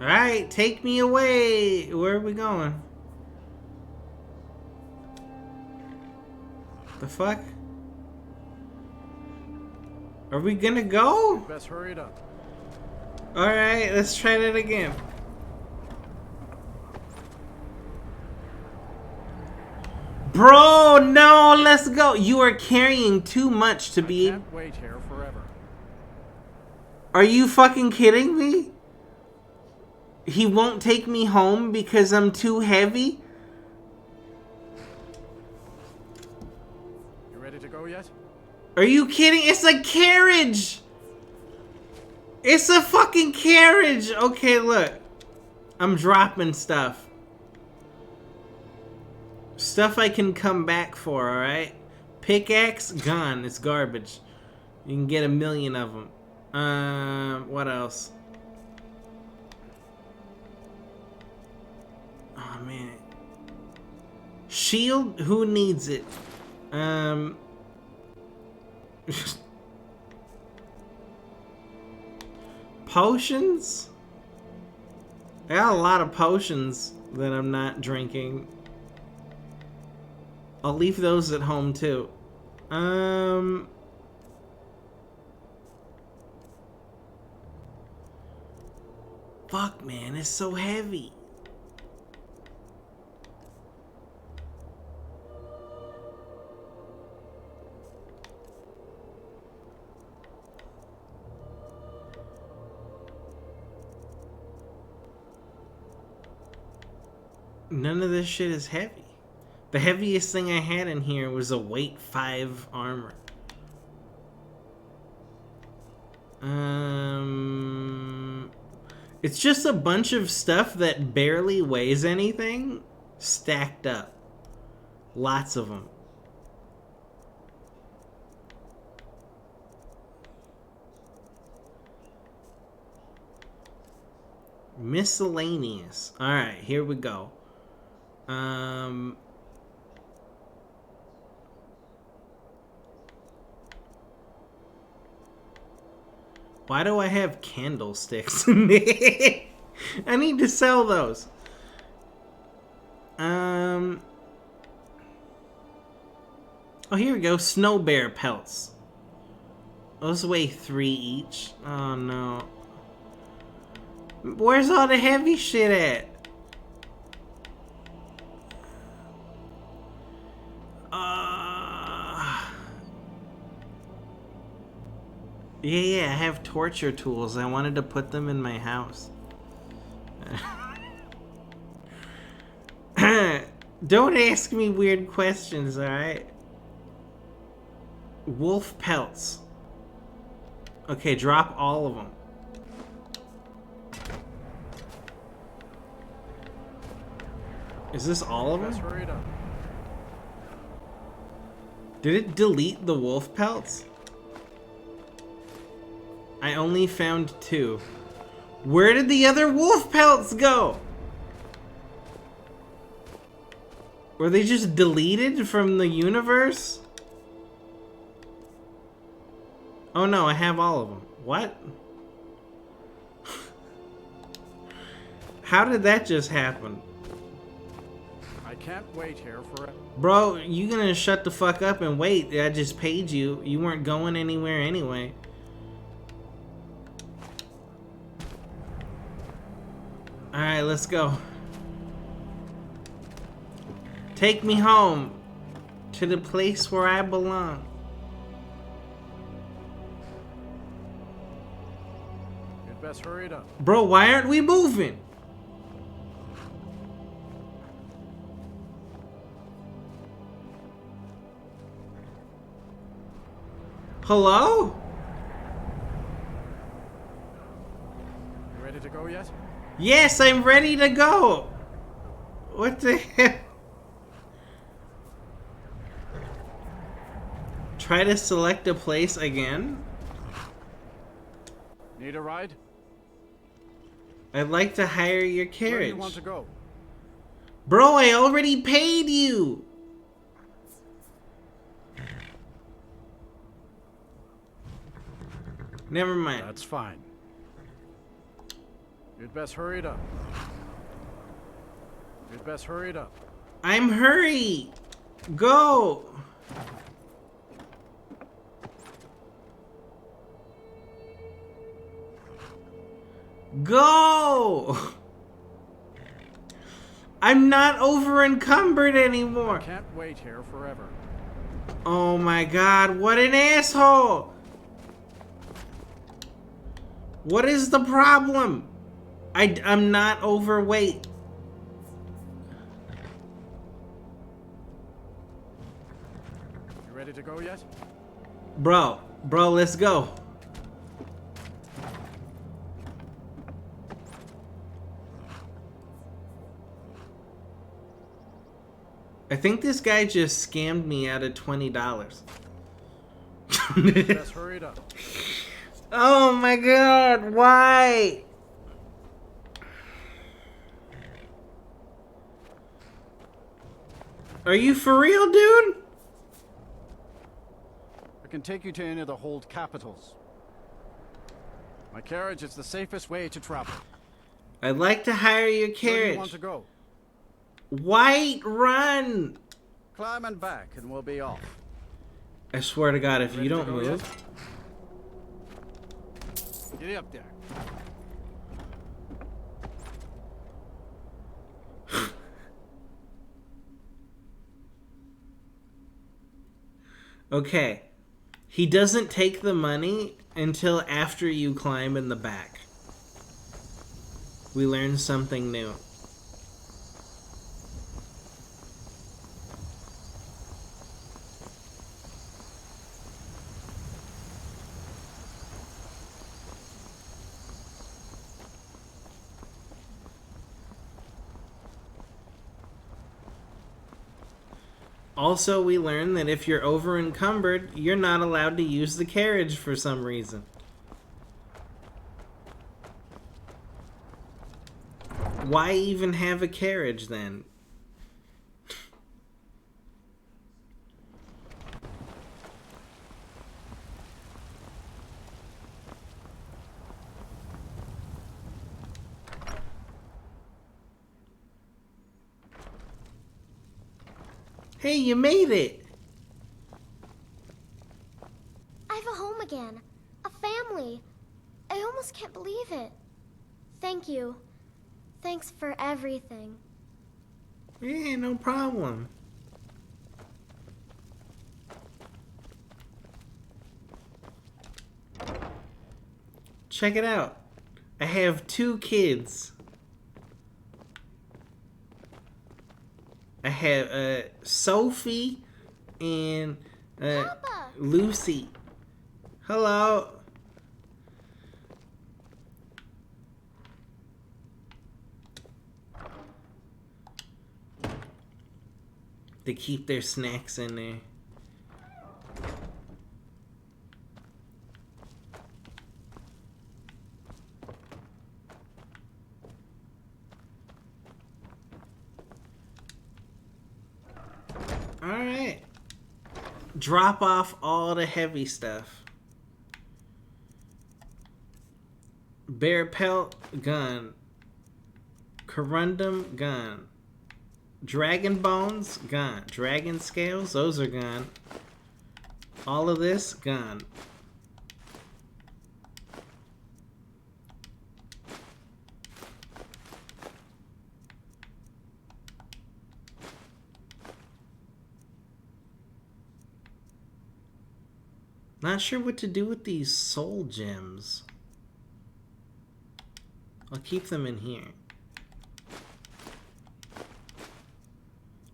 Alright, take me away. Where are we going? The fuck? Are we gonna go? Best hurry it up. Alright, let's try that again. Bro, no, let's go. You are carrying too much to be. I can't wait here forever. Are you fucking kidding me? He won't take me home because I'm too heavy? You ready to go yet? Are you kidding? It's a carriage! It's a fucking carriage! Okay, look. I'm dropping stuff. Stuff I can come back for, alright? Pickaxe, gone. It's garbage. You can get 1,000,000 of them. What else? Oh, man. Shield? Who needs it? Potions? I got a lot of potions that I'm not drinking. I'll leave those at home too. Fuck, man, it's so heavy. None of this shit is heavy. The heaviest thing I had in here was a weight 5 armor. It's just a bunch of stuff that barely weighs anything stacked up. Lots of them. Miscellaneous. Alright, here we go. Why do I have candlesticks in there? I need to sell those. Oh, here we go. Snow bear pelts. Those weigh 3 each. Oh, no. Where's all the heavy shit at? Yeah, I have torture tools. I wanted to put them in my house. Don't ask me weird questions, alright? Wolf pelts. Okay, drop all of them. Is this all of them? Did it delete the wolf pelts? I only found 2. Where did the other wolf pelts go? Were they just deleted from the universe? Oh no, I have all of them. What? How did that just happen? I can't wait here forever. Bro, you gonna shut the fuck up and wait. I just paid you. You weren't going anywhere anyway. Alright, let's go. Take me home to the place where I belong. You'd best hurry it up. Bro, why aren't we moving? Hello? You ready to go yet? Yes, I'm ready to go. What the hell? Try to select a place again? Need a ride? I'd like to hire your carriage. Where do you want to go? Bro, I already paid you. Never mind. That's fine. You'd best hurry it up. You'd best hurry it up. I'm hurry. Go. Go. I'm not over encumbered anymore. I can't wait here forever. Oh my god, what an asshole. What is the problem? I'm not overweight. You ready to go yet? Bro, let's go. I think this guy just scammed me out of $20. Let's hurry it up. Oh my god, why? Are you for real, dude? A can take you to any of the hold capitals. My carriage is the safest way to travel. I'd like to hire your Where do carriage. you want to go? White, run! Climb and back, and we'll be off. I swear to God, if you Ready to don't go move... yet? Get up there. Okay. He doesn't take the money until after you climb in the back. We learned something new. Also, we learned that if you're over encumbered, you're not allowed to use the carriage for some reason. Why even have a carriage then? Hey, you made it! I have a home again. A family. I almost can't believe it. Thank you. Thanks for everything. Yeah, no problem. Check it out. I have 2 kids. I have Sophie and Lucy. Hello. They keep their snacks in there. Alright. Drop off all the heavy stuff. Bear pelt, gun. Corundum, gun. Dragon bones, gone. Dragon scales, those are gone. All of this, gone. Not sure what to do with these soul gems. I'll keep them in here.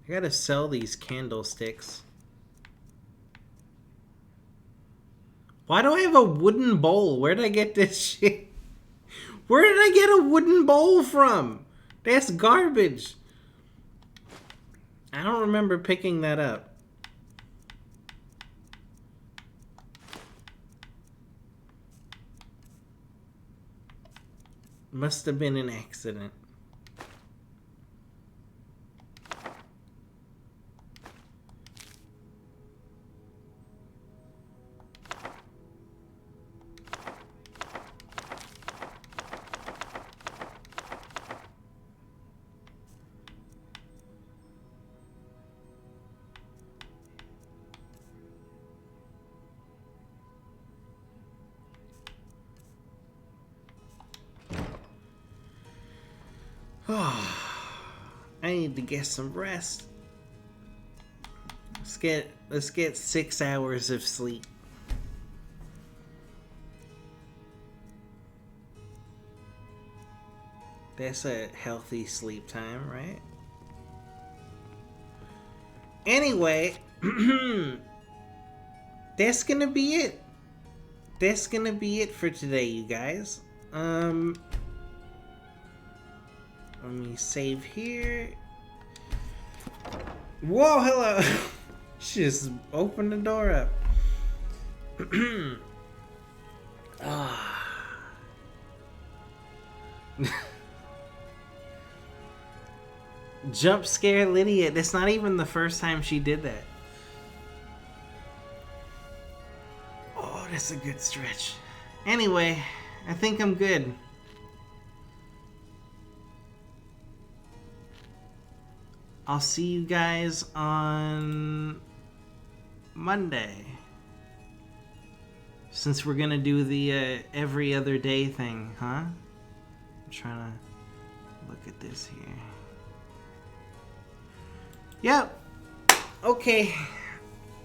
I gotta sell these candlesticks. Why do I have a wooden bowl? Where did I get this shit? Where did I get a wooden bowl from? That's garbage. I don't remember picking that up. Must have been an accident. I need to get some rest. Let's get 6 hours of sleep. That's a healthy sleep time, right? Anyway, that's gonna be it. That's gonna be it for today, you guys. Let me save here. Whoa, hello. She just opened the door up. Jump scare Lydia. That's not even the first time she did that. that's a good stretch. Anyway, I think I'm good. I'll see you guys on Monday. Since we're gonna do the every other day thing, huh? I'm trying to look at this here. Yep. Okay.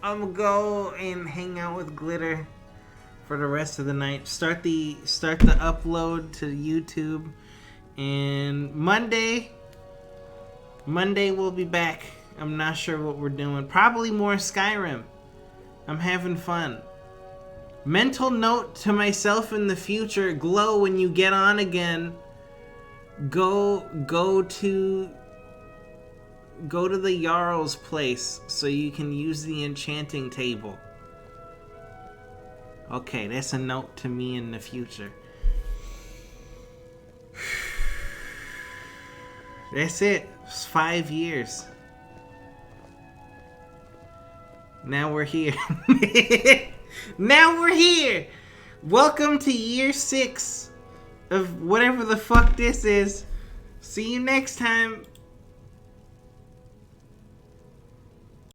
I'm gonna go and hang out with Glitter for the rest of the night. Start the upload to YouTube, and Monday we'll be back. I'm not sure what we're doing. Probably more Skyrim. I'm having fun. Mental note to myself in the future: Glow, when you get on again, go to the Jarl's place so you can use the enchanting table. Okay, that's a note to me in the future. That's it. It's 5 years. Now we're here. Now we're here. Welcome to year 6 of whatever the fuck this is. See you next time.